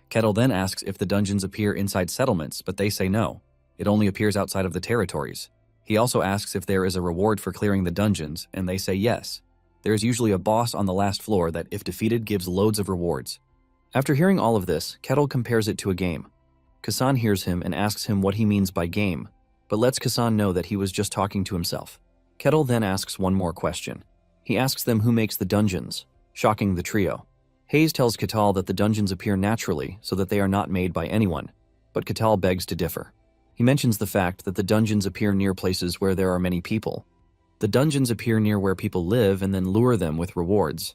Kettle then asks if the dungeons appear inside settlements, but they say no. It only appears outside of the territories. He also asks if there is a reward for clearing the dungeons, and they say yes. There is usually a boss on the last floor that, if defeated, gives loads of rewards. After hearing all of this, Kettle compares it to a game. Kasan hears him and asks him what he means by game, but lets Kasan know that he was just talking to himself. Kettle then asks one more question. He asks them who makes the dungeons, shocking the trio. Hayes tells Ketal that the dungeons appear naturally so that they are not made by anyone, but Ketal begs to differ. He mentions the fact that the dungeons appear near places where there are many people. The dungeons appear near where people live and then lure them with rewards.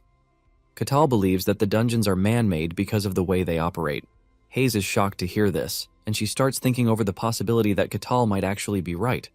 Ketal believes that the dungeons are man-made because of the way they operate. Hayes is shocked to hear this, and she starts thinking over the possibility that Ketal might actually be right.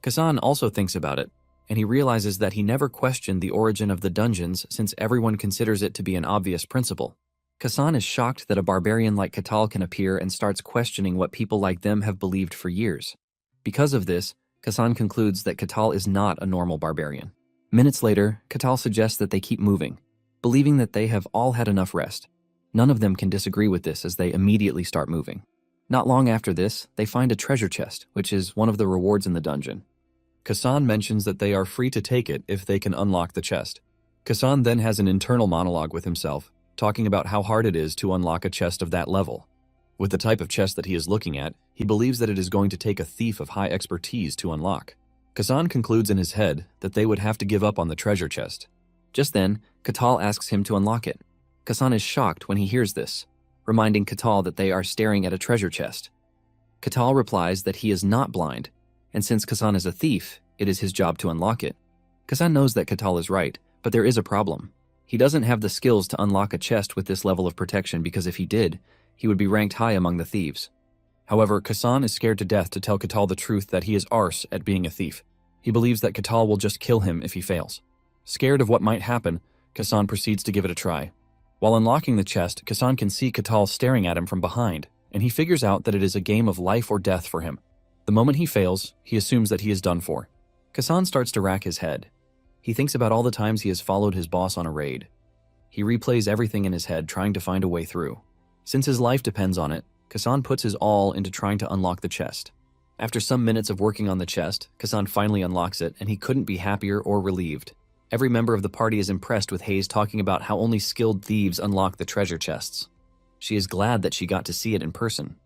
Kasan also thinks about it, and he realizes that he never questioned the origin of the dungeons since everyone considers it to be an obvious principle. Kasan is shocked that a barbarian like Ketal can appear and starts questioning what people like them have believed for years. Because of this, Kasan concludes that Ketal is not a normal barbarian. Minutes later, Ketal suggests that they keep moving, believing that they have all had enough rest. None of them can disagree with this as they immediately start moving. Not long after this, they find a treasure chest, which is one of the rewards in the dungeon. Kasan mentions that they are free to take it if they can unlock the chest. Kasan then has an internal monologue with himself, talking about how hard it is to unlock a chest of that level. With the type of chest that he is looking at, he believes that it is going to take a thief of high expertise to unlock. Kasan concludes in his head that they would have to give up on the treasure chest. Just then, Ketal asks him to unlock it. Kasan is shocked when he hears this, reminding Ketal that they are staring at a treasure chest. Ketal replies that he is not blind, and since Kasan is a thief, it is his job to unlock it. Kasan knows that Ketal is right, but there is a problem. He doesn't have the skills to unlock a chest with this level of protection because if he did, he would be ranked high among the thieves. However, Kasan is scared to death to tell Ketal the truth that he is arse at being a thief. He believes that Ketal will just kill him if he fails. Scared of what might happen, Kasan proceeds to give it a try. While unlocking the chest, Kasan can see Ketal staring at him from behind, and he figures out that it is a game of life or death for him. The moment he fails, he assumes that he is done for. Kasan starts to rack his head. He thinks about all the times he has followed his boss on a raid. He replays everything in his head, trying to find a way through. Since his life depends on it, Kasan puts his all into trying to unlock the chest. After some minutes of working on the chest, Kasan finally unlocks it, and he couldn't be happier or relieved. Every member of the party is impressed with Hayes talking about how only skilled thieves unlock the treasure chests. She is glad that she got to see it in person.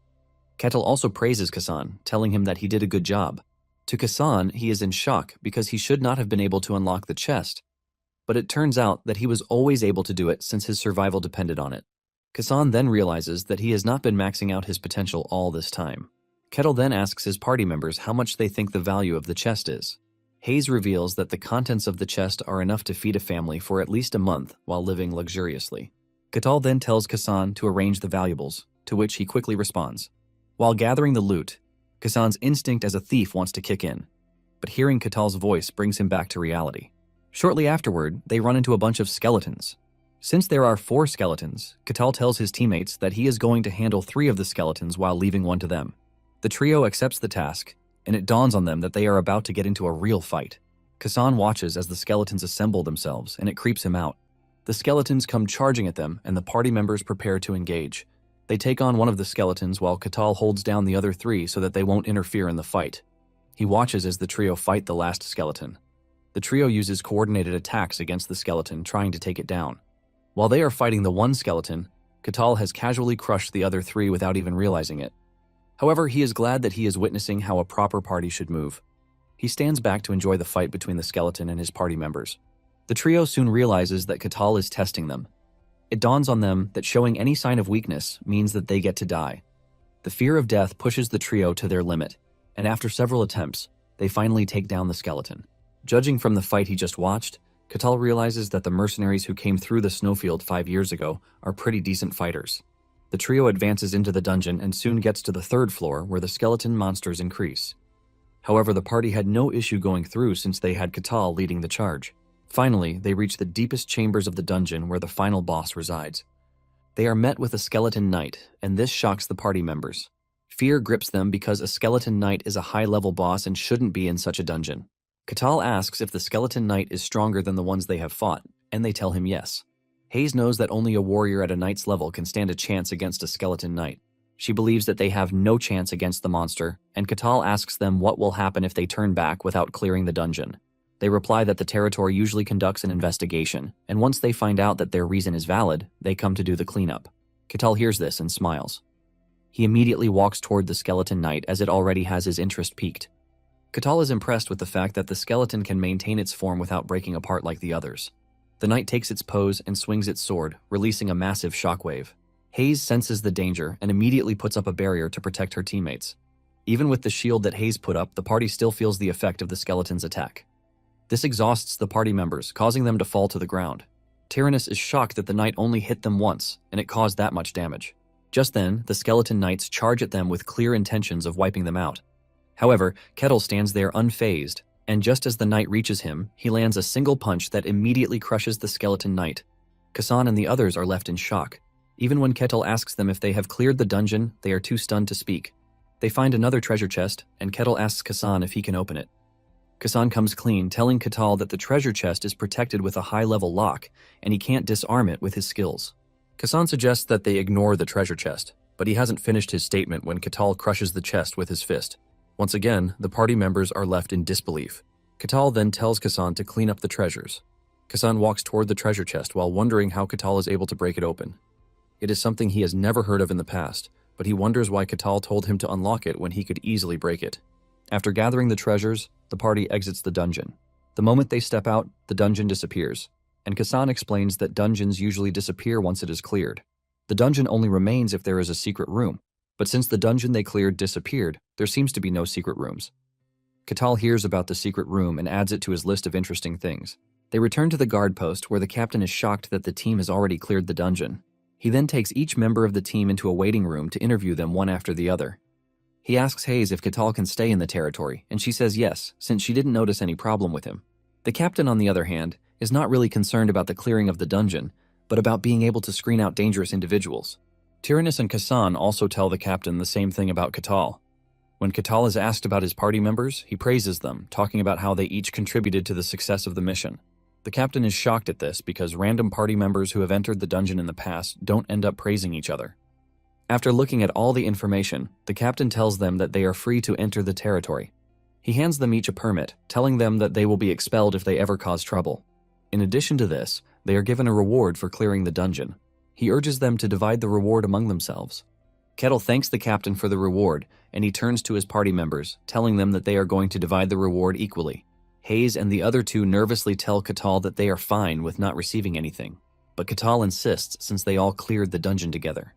Kettle also praises Kasan, telling him that he did a good job. To Kasan, he is in shock because he should not have been able to unlock the chest. But it turns out that he was always able to do it since his survival depended on it. Kasan then realizes that he has not been maxing out his potential all this time. Kettle then asks his party members how much they think the value of the chest is. Hayes reveals that the contents of the chest are enough to feed a family for at least a month while living luxuriously. Ketal then tells Kasan to arrange the valuables, to which he quickly responds. While gathering the loot, Kasan's instinct as a thief wants to kick in, but hearing Ketal's voice brings him back to reality. Shortly afterward, they run into a bunch of skeletons. Since there are 4 skeletons, Ketal tells his teammates that he is going to handle 3 of the skeletons while leaving one to them. The trio accepts the task, and it dawns on them that they are about to get into a real fight. Kasan watches as the skeletons assemble themselves, and it creeps him out. The skeletons come charging at them, and the party members prepare to engage. They take on one of the skeletons while Ketal holds down the other 3 so that they won't interfere in the fight. He watches as the trio fight the last skeleton. The trio uses coordinated attacks against the skeleton, trying to take it down. While they are fighting the one skeleton, Ketal has casually crushed the other 3 without even realizing it. However, he is glad that he is witnessing how a proper party should move. He stands back to enjoy the fight between the skeleton and his party members. The trio soon realizes that Ketal is testing them. It dawns on them that showing any sign of weakness means that they get to die. The fear of death pushes the trio to their limit, and after several attempts, they finally take down the skeleton. Judging from the fight he just watched, Ketal realizes that the mercenaries who came through the snowfield 5 years ago are pretty decent fighters. The trio advances into the dungeon and soon gets to the third floor where the skeleton monsters increase. However, the party had no issue going through since they had Katal leading the charge. Finally, they reach the deepest chambers of the dungeon where the final boss resides. They are met with a skeleton knight, and this shocks the party members. Fear grips them because a skeleton knight is a high-level boss and shouldn't be in such a dungeon. Katal asks if the skeleton knight is stronger than the ones they have fought, and they tell him yes. Hayes knows that only a warrior at a knight's level can stand a chance against a skeleton knight. She believes that they have no chance against the monster, and Katal asks them what will happen if they turn back without clearing the dungeon. They reply that the territory usually conducts an investigation, and once they find out that their reason is valid, they come to do the cleanup. Katal hears this and smiles. He immediately walks toward the skeleton knight as it already has his interest piqued. Katal is impressed with the fact that the skeleton can maintain its form without breaking apart like the others. The knight takes its pose and swings its sword, releasing a massive shockwave. Hayes senses the danger and immediately puts up a barrier to protect her teammates. Even with the shield that Hayes put up, the party still feels the effect of the skeleton's attack. This exhausts the party members, causing them to fall to the ground. Tyrannus is shocked that the knight only hit them once, and it caused that much damage. Just then, the skeleton knights charge at them with clear intentions of wiping them out. However, Kettle stands there unfazed, and just as the knight reaches him, he lands a single punch that immediately crushes the skeleton knight. Kasan and the others are left in shock. Even when Kettle asks them if they have cleared the dungeon, they are too stunned to speak. They find another treasure chest, and Kettle asks Kasan if he can open it. Kasan comes clean, telling Katal that the treasure chest is protected with a high-level lock, and he can't disarm it with his skills. Kasan suggests that they ignore the treasure chest, but he hasn't finished his statement when Katal crushes the chest with his fist. Once again, the party members are left in disbelief. Katal then tells Kasan to clean up the treasures. Kasan walks toward the treasure chest while wondering how Katal is able to break it open. It is something he has never heard of in the past, but he wonders why Katal told him to unlock it when he could easily break it. After gathering the treasures, the party exits the dungeon. The moment they step out, the dungeon disappears, and Kasan explains that dungeons usually disappear once it is cleared. The dungeon only remains if there is a secret room, but since the dungeon they cleared disappeared, there seems to be no secret rooms. Katal hears about the secret room and adds it to his list of interesting things. They return to the guard post where the captain is shocked that the team has already cleared the dungeon. He then takes each member of the team into a waiting room to interview them one after the other. He asks Hayes if Katal can stay in the territory, and she says yes, since she didn't notice any problem with him. The captain, on the other hand, is not really concerned about the clearing of the dungeon, but about being able to screen out dangerous individuals. Tyrannus and Kasan also tell the captain the same thing about Katal. When Katal is asked about his party members, he praises them, talking about how they each contributed to the success of the mission. The captain is shocked at this because random party members who have entered the dungeon in the past don't end up praising each other. After looking at all the information, the captain tells them that they are free to enter the territory. He hands them each a permit, telling them that they will be expelled if they ever cause trouble. In addition to this, they are given a reward for clearing the dungeon. He urges them to divide the reward among themselves. Kettle thanks the captain for the reward, and he turns to his party members, telling them that they are going to divide the reward equally. Hayes and the other two nervously tell Katal that they are fine with not receiving anything, but Katal insists since they all cleared the dungeon together.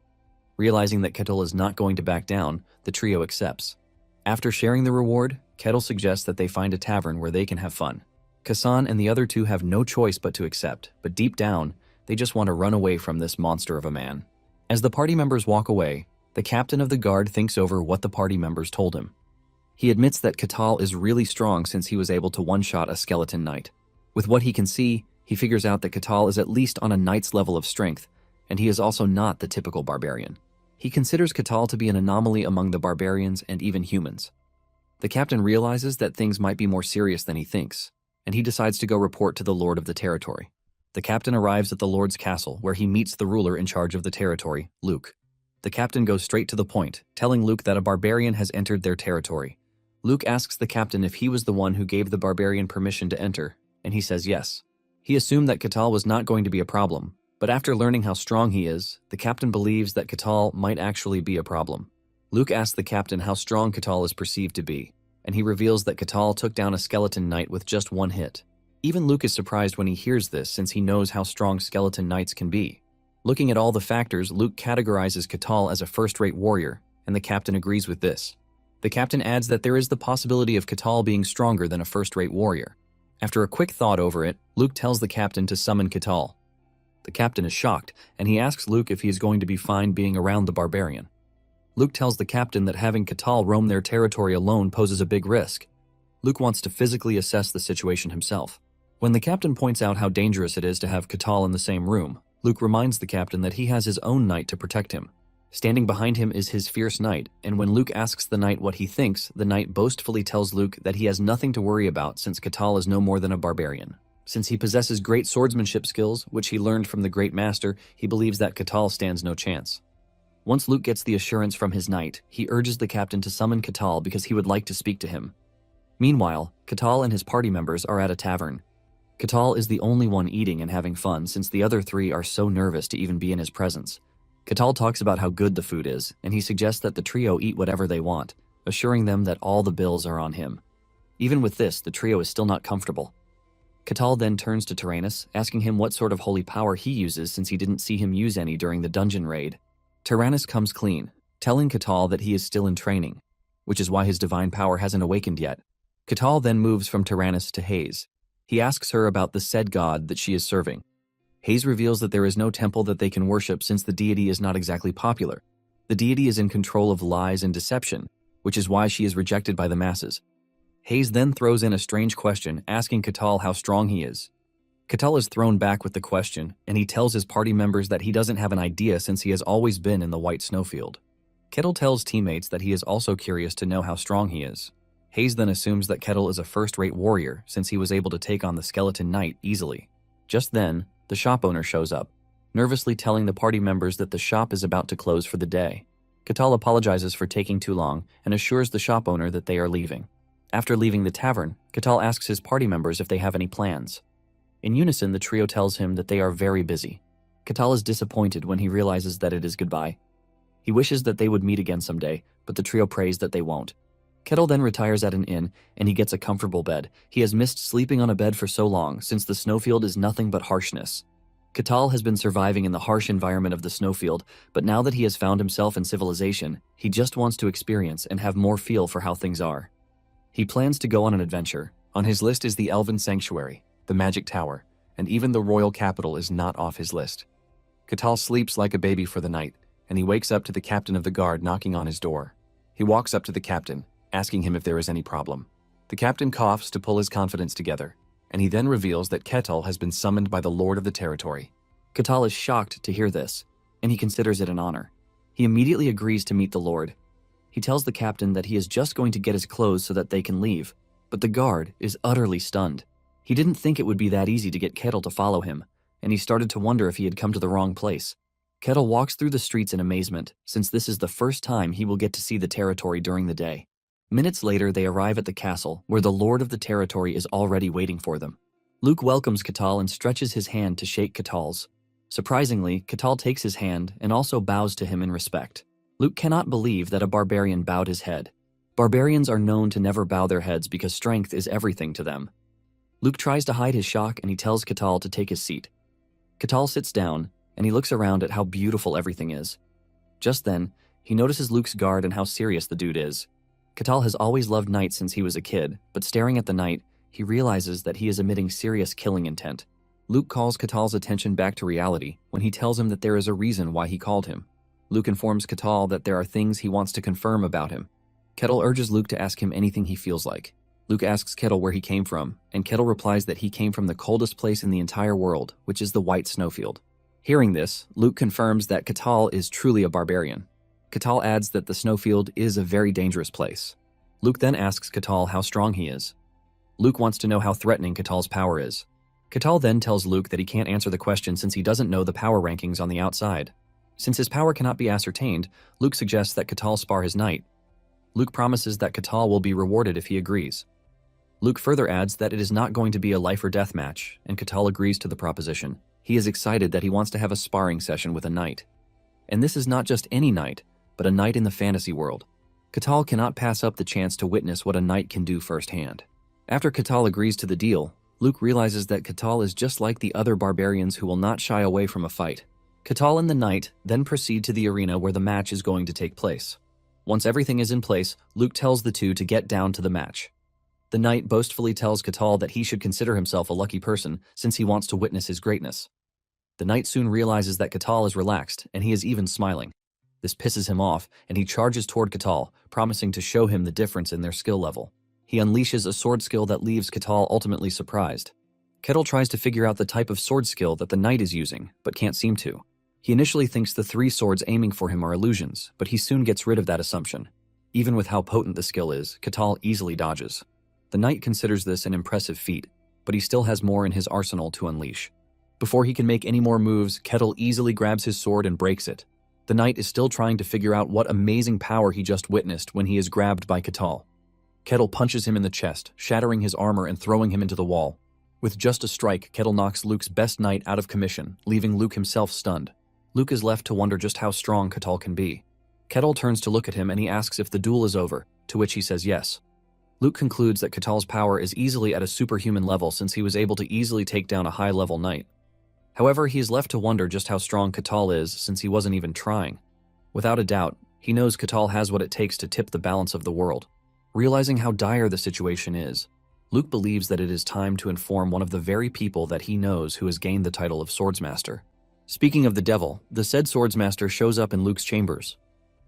Realizing that Kettle is not going to back down, the trio accepts. After sharing the reward, Kettle suggests that they find a tavern where they can have fun. Kasan and the other two have no choice but to accept, but deep down, they just want to run away from this monster of a man. As the party members walk away, the captain of the guard thinks over what the party members told him. He admits that Katal is really strong since he was able to one-shot a skeleton knight. With what he can see, he figures out that Katal is at least on a knight's level of strength, and he is also not the typical barbarian. He considers Katal to be an anomaly among the barbarians and even humans. The captain realizes that things might be more serious than he thinks, and he decides to go report to the lord of the territory. The captain arrives at the lord's castle, where he meets the ruler in charge of the territory, Luke. The captain goes straight to the point, telling Luke that a barbarian has entered their territory. Luke asks the captain if he was the one who gave the barbarian permission to enter, and he says yes. He assumed that Katal was not going to be a problem, but after learning how strong he is, the captain believes that Katal might actually be a problem. Luke asks the captain how strong Katal is perceived to be, and he reveals that Katal took down a skeleton knight with just one hit. Even Luke is surprised when he hears this since he knows how strong skeleton knights can be. Looking at all the factors, Luke categorizes Katal as a first-rate warrior, and the captain agrees with this. The captain adds that there is the possibility of Katal being stronger than a first-rate warrior. After a quick thought over it, Luke tells the captain to summon Katal. The captain is shocked, and he asks Luke if he is going to be fine being around the barbarian. Luke tells the captain that having Catal roam their territory alone poses a big risk. Luke wants to physically assess the situation himself. When the captain points out how dangerous it is to have Catal in the same room, Luke reminds the captain that he has his own knight to protect him. Standing behind him is his fierce knight, and when Luke asks the knight what he thinks, the knight boastfully tells Luke that he has nothing to worry about since Catal is no more than a barbarian. Since he possesses great swordsmanship skills, which he learned from the great master, he believes that Catal stands no chance. Once Luke gets the assurance from his knight, he urges the captain to summon Catal because he would like to speak to him. Meanwhile, Catal and his party members are at a tavern. Catal is the only one eating and having fun since the other three are so nervous to even be in his presence. Catal talks about how good the food is, and he suggests that the trio eat whatever they want, assuring them that all the bills are on him. Even with this, the trio is still not comfortable. Catal then turns to Tyrannus, asking him what sort of holy power he uses since he didn't see him use any during the dungeon raid. Tyrannus comes clean, telling Catal that he is still in training, which is why his divine power hasn't awakened yet. Catal then moves from Tyrannus to Hayes. He asks her about the said god that she is serving. Hayes reveals that there is no temple that they can worship since the deity is not exactly popular. The deity is in control of lies and deception, which is why she is rejected by the masses. Hayes then throws in a strange question, asking Catal how strong he is. Catal is thrown back with the question, and he tells his party members that he doesn't have an idea since he has always been in the white snowfield. Kettle tells teammates that he is also curious to know how strong he is. Hayes then assumes that Kettle is a first-rate warrior since he was able to take on the skeleton knight easily. Just then, the shop owner shows up, nervously telling the party members that the shop is about to close for the day. Catal apologizes for taking too long and assures the shop owner that they are leaving. After leaving the tavern, Catal asks his party members if they have any plans. In unison, the trio tells him that they are very busy. Catal is disappointed when he realizes that it is goodbye. He wishes that they would meet again someday, but the trio prays that they won't. Kettle then retires at an inn, and he gets a comfortable bed. He has missed sleeping on a bed for so long, since the snowfield is nothing but harshness. Catal has been surviving in the harsh environment of the snowfield, but now that he has found himself in civilization, he just wants to experience and have more feel for how things are. He plans to go on an adventure. On his list is the Elven Sanctuary, the Magic Tower, and even the Royal Capital is not off his list. Catal sleeps like a baby for the night, and he wakes up to the captain of the guard knocking on his door. He walks up to the captain, asking him if there is any problem. The captain coughs to pull his confidence together, and he then reveals that Catal has been summoned by the Lord of the territory. Catal is shocked to hear this, and he considers it an honor. He immediately agrees to meet the Lord. He tells the captain that he is just going to get his clothes so that they can leave, but the guard is utterly stunned. He didn't think it would be that easy to get Kettle to follow him, and he started to wonder if he had come to the wrong place. Kettle walks through the streets in amazement, since this is the first time he will get to see the territory during the day. Minutes later, they arrive at the castle, where the Lord of the territory is already waiting for them. Luke welcomes Catal and stretches his hand to shake Catal's. Surprisingly, Catal takes his hand and also bows to him in respect. Luke cannot believe that a barbarian bowed his head. Barbarians are known to never bow their heads because strength is everything to them. Luke tries to hide his shock and he tells Catal to take his seat. Catal sits down and he looks around at how beautiful everything is. Just then, he notices Luke's guard and how serious the dude is. Catal has always loved knights since he was a kid, but staring at the knight, he realizes that he is emitting serious killing intent. Luke calls Catal's attention back to reality when he tells him that there is a reason why he called him. Luke informs Catal that there are things he wants to confirm about him. Kettle urges Luke to ask him anything he feels like. Luke asks Kettle where he came from, and Kettle replies that he came from the coldest place in the entire world, which is the White Snowfield. Hearing this, Luke confirms that Catal is truly a barbarian. Catal adds that the Snowfield is a very dangerous place. Luke then asks Catal how strong he is. Luke wants to know how threatening Catal's power is. Catal then tells Luke that he can't answer the question since he doesn't know the power rankings on the outside. Since his power cannot be ascertained, Luke suggests that Catal spar his knight. Luke promises that Catal will be rewarded if he agrees. Luke further adds that it is not going to be a life or death match, and Catal agrees to the proposition. He is excited that he wants to have a sparring session with a knight. And this is not just any knight, but a knight in the fantasy world. Catal cannot pass up the chance to witness what a knight can do firsthand. After Catal agrees to the deal, Luke realizes that Catal is just like the other barbarians who will not shy away from a fight. Catal and the knight then proceed to the arena where the match is going to take place. Once everything is in place, Luke tells the two to get down to the match. The knight boastfully tells Catal that he should consider himself a lucky person since he wants to witness his greatness. The knight soon realizes that Ketal is relaxed, and he is even smiling. This pisses him off, and he charges toward Ketal, promising to show him the difference in their skill level. He unleashes a sword skill that leaves Ketal ultimately surprised. Ketal tries to figure out the type of sword skill that the knight is using, but can't seem to. He initially thinks the 3 swords aiming for him are illusions, but he soon gets rid of that assumption. Even with how potent the skill is, Ketal easily dodges. The knight considers this an impressive feat, but he still has more in his arsenal to unleash. Before he can make any more moves, Ketal easily grabs his sword and breaks it. The knight is still trying to figure out what amazing power he just witnessed when he is grabbed by Ketal. Ketal punches him in the chest, shattering his armor and throwing him into the wall. With just a strike, Ketal knocks Luke's best knight out of commission, leaving Luke himself stunned. Luke is left to wonder just how strong Ketal can be. Ketal turns to look at him and he asks if the duel is over, to which he says yes. Luke concludes that Ketal's power is easily at a superhuman level since he was able to easily take down a high-level knight. However, he is left to wonder just how strong Ketal is since he wasn't even trying. Without a doubt, he knows Ketal has what it takes to tip the balance of the world. Realizing how dire the situation is, Luke believes that it is time to inform one of the very people that he knows who has gained the title of Swordsmaster. Speaking of the devil, the said Swordsmaster shows up in Luke's chambers.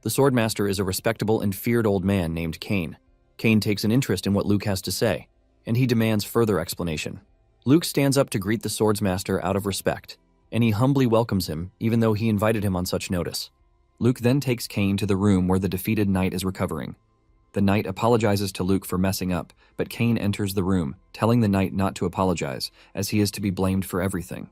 The Swordmaster is a respectable and feared old man named Cain. Cain takes an interest in what Luke has to say, and he demands further explanation. Luke stands up to greet the Swordsmaster out of respect, and he humbly welcomes him, even though he invited him on such notice. Luke then takes Cain to the room where the defeated knight is recovering. The knight apologizes to Luke for messing up, but Cain enters the room, telling the knight not to apologize, as he is to be blamed for everything.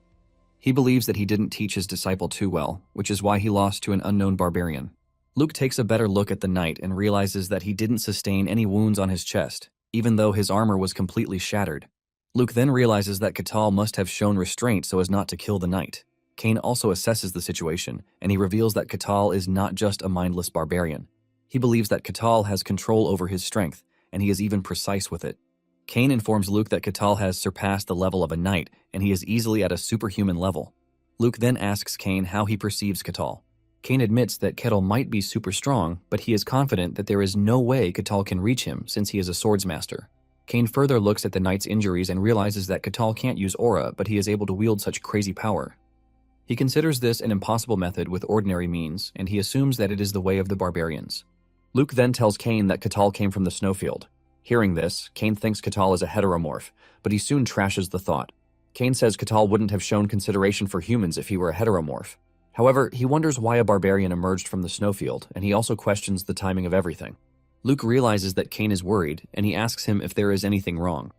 He believes that he didn't teach his disciple too well, which is why he lost to an unknown barbarian. Luke takes a better look at the knight and realizes that he didn't sustain any wounds on his chest, even though his armor was completely shattered. Luke then realizes that Ketal must have shown restraint so as not to kill the knight. Cain also assesses the situation, and he reveals that Ketal is not just a mindless barbarian. He believes that Ketal has control over his strength, and he is even precise with it. Cain informs Luke that Ketal has surpassed the level of a knight, and he is easily at a superhuman level. Luke then asks Cain how he perceives Ketal. Cain admits that Ketal might be super strong, but he is confident that there is no way Ketal can reach him since he is a swordsmaster. Cain further looks at the knight's injuries and realizes that Ketal can't use aura, but he is able to wield such crazy power. He considers this an impossible method with ordinary means, and he assumes that it is the way of the barbarians. Luke then tells Cain that Ketal came from the snowfield. Hearing this, Cain thinks Ketal is a heteromorph, but he soon trashes the thought. Cain says Ketal wouldn't have shown consideration for humans if he were a heteromorph. However, he wonders why a barbarian emerged from the snowfield, and he also questions the timing of everything. Luke realizes that Cain is worried, and he asks him if there is anything wrong.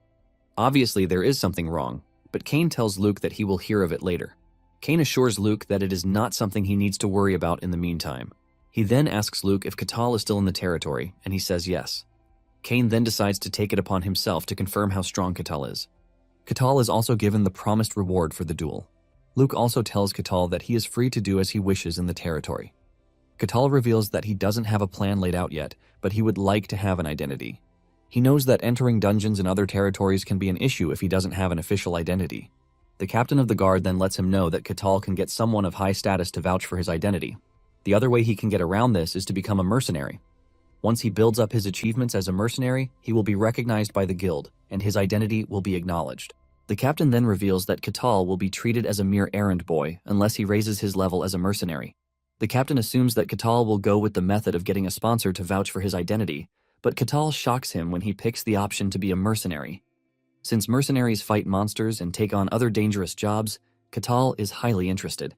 Obviously, there is something wrong, but Cain tells Luke that he will hear of it later. Cain assures Luke that it is not something he needs to worry about in the meantime. He then asks Luke if Ketal is still in the territory, and he says yes. Cain then decides to take it upon himself to confirm how strong Ketal is. Ketal is also given the promised reward for the duel. Luke also tells Ketal that he is free to do as he wishes in the territory. Ketal reveals that he doesn't have a plan laid out yet, but he would like to have an identity. He knows that entering dungeons in other territories can be an issue if he doesn't have an official identity. The captain of the guard then lets him know that Ketal can get someone of high status to vouch for his identity. The other way he can get around this is to become a mercenary. Once he builds up his achievements as a mercenary, he will be recognized by the guild, and his identity will be acknowledged. The captain then reveals that Ketal will be treated as a mere errand boy unless he raises his level as a mercenary. The captain assumes that Ketal will go with the method of getting a sponsor to vouch for his identity, but Ketal shocks him when he picks the option to be a mercenary. Since mercenaries fight monsters and take on other dangerous jobs, Ketal is highly interested.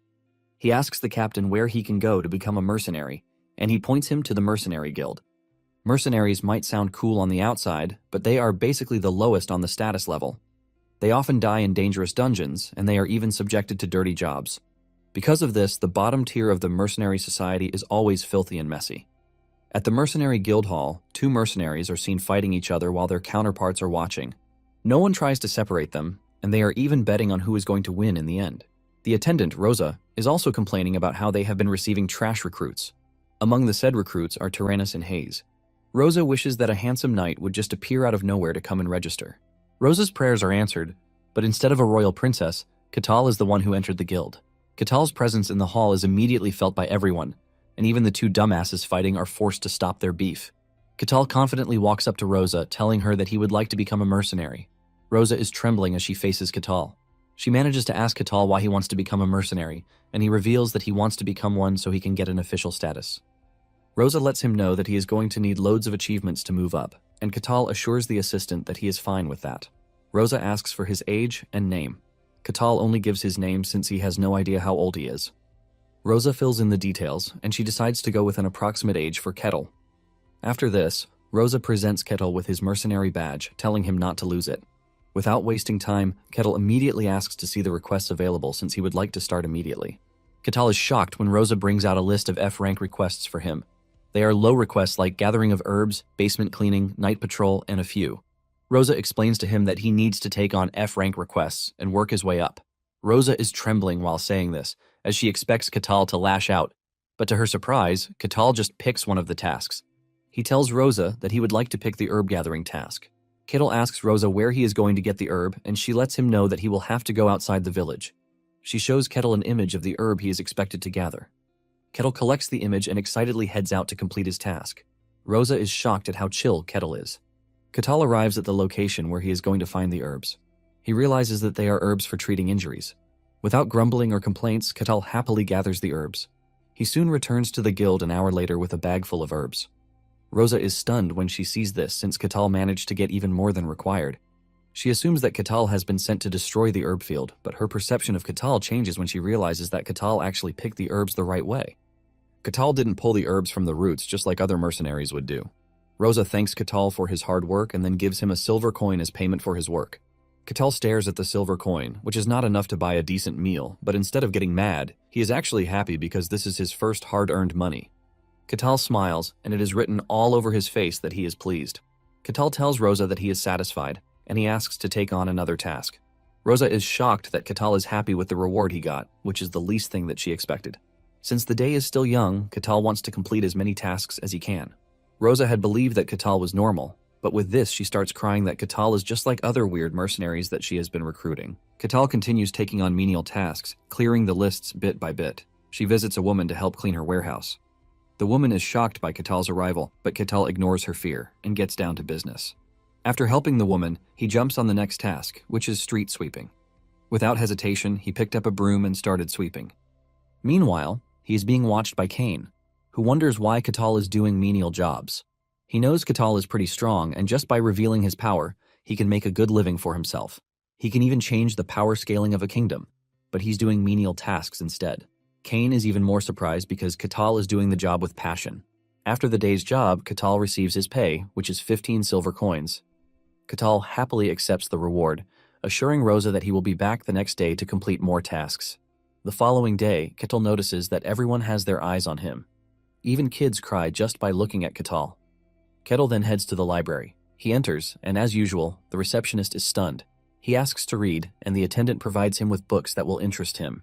He asks the captain where he can go to become a mercenary, and he points him to the mercenary guild. Mercenaries might sound cool on the outside, but they are basically the lowest on the status level. They often die in dangerous dungeons, and they are even subjected to dirty jobs. Because of this, the bottom tier of the mercenary society is always filthy and messy. At the mercenary guild hall, 2 mercenaries are seen fighting each other while their counterparts are watching. No one tries to separate them, and they are even betting on who is going to win in the end. The attendant, Rosa, is also complaining about how they have been receiving trash recruits. Among the said recruits are Tyrannus and Hayes. Rosa wishes that a handsome knight would just appear out of nowhere to come and register. Rosa's prayers are answered, but instead of a royal princess, Ketal is the one who entered the guild. Ketal's presence in the hall is immediately felt by everyone, and even the 2 dumbasses fighting are forced to stop their beef. Ketal confidently walks up to Rosa, telling her that he would like to become a mercenary. Rosa is trembling as she faces Ketal. She manages to ask Catal why he wants to become a mercenary, and he reveals that he wants to become one so he can get an official status. Rosa lets him know that he is going to need loads of achievements to move up, and Catal assures the assistant that he is fine with that. Rosa asks for his age and name. Catal only gives his name since he has no idea how old he is. Rosa fills in the details, and she decides to go with an approximate age for Kettle. After this, Rosa presents Kettle with his mercenary badge, telling him not to lose it. Without wasting time, Kettle immediately asks to see the requests available since he would like to start immediately. Catal is shocked when Rosa brings out a list of F-rank requests for him. They are low requests like gathering of herbs, basement cleaning, night patrol, and a few. Rosa explains to him that he needs to take on F-rank requests and work his way up. Rosa is trembling while saying this, as she expects Catal to lash out, but to her surprise, Catal just picks one of the tasks. He tells Rosa that he would like to pick the herb gathering task. Kettle asks Rosa where he is going to get the herb, and she lets him know that he will have to go outside the village. She shows Kettle an image of the herb he is expected to gather. Kettle collects the image and excitedly heads out to complete his task. Rosa is shocked at how chill Kettle is. Catal arrives at the location where he is going to find the herbs. He realizes that they are herbs for treating injuries. Without grumbling or complaints, Catal happily gathers the herbs. He soon returns to the guild an hour later with a bag full of herbs. Rosa is stunned when she sees this since Catal managed to get even more than required. She assumes that Catal has been sent to destroy the herb field, but her perception of Catal changes when she realizes that Catal actually picked the herbs the right way. Catal didn't pull the herbs from the roots just like other mercenaries would do. Rosa thanks Catal for his hard work and then gives him a silver coin as payment for his work. Catal stares at the silver coin, which is not enough to buy a decent meal, but instead of getting mad, he is actually happy because this is his first hard-earned money. Catal smiles, and it is written all over his face that he is pleased. Catal tells Rosa that he is satisfied, and he asks to take on another task. Rosa is shocked that Catal is happy with the reward he got, which is the least thing that she expected. Since the day is still young, Catal wants to complete as many tasks as he can. Rosa had believed that Catal was normal, but with this she starts crying that Catal is just like other weird mercenaries that she has been recruiting. Catal continues taking on menial tasks, clearing the lists bit by bit. She visits a woman to help clean her warehouse. The woman is shocked by Catal's arrival, but Catal ignores her fear and gets down to business. After helping the woman, he jumps on the next task, which is street sweeping. Without hesitation, he picked up a broom and started sweeping. Meanwhile, he is being watched by Kane, who wonders why Catal is doing menial jobs. He knows Catal is pretty strong, and just by revealing his power, he can make a good living for himself. He can even change the power scaling of a kingdom, but he's doing menial tasks instead. Kane is even more surprised because Catal is doing the job with passion. After the day's job, Catal receives his pay, which is 15 silver coins. Catal happily accepts the reward, assuring Rosa that he will be back the next day to complete more tasks. The following day, Catal notices that everyone has their eyes on him. Even kids cry just by looking at Catal. Kettle then heads to the library. He enters, and as usual, the receptionist is stunned. He asks to read, and the attendant provides him with books that will interest him.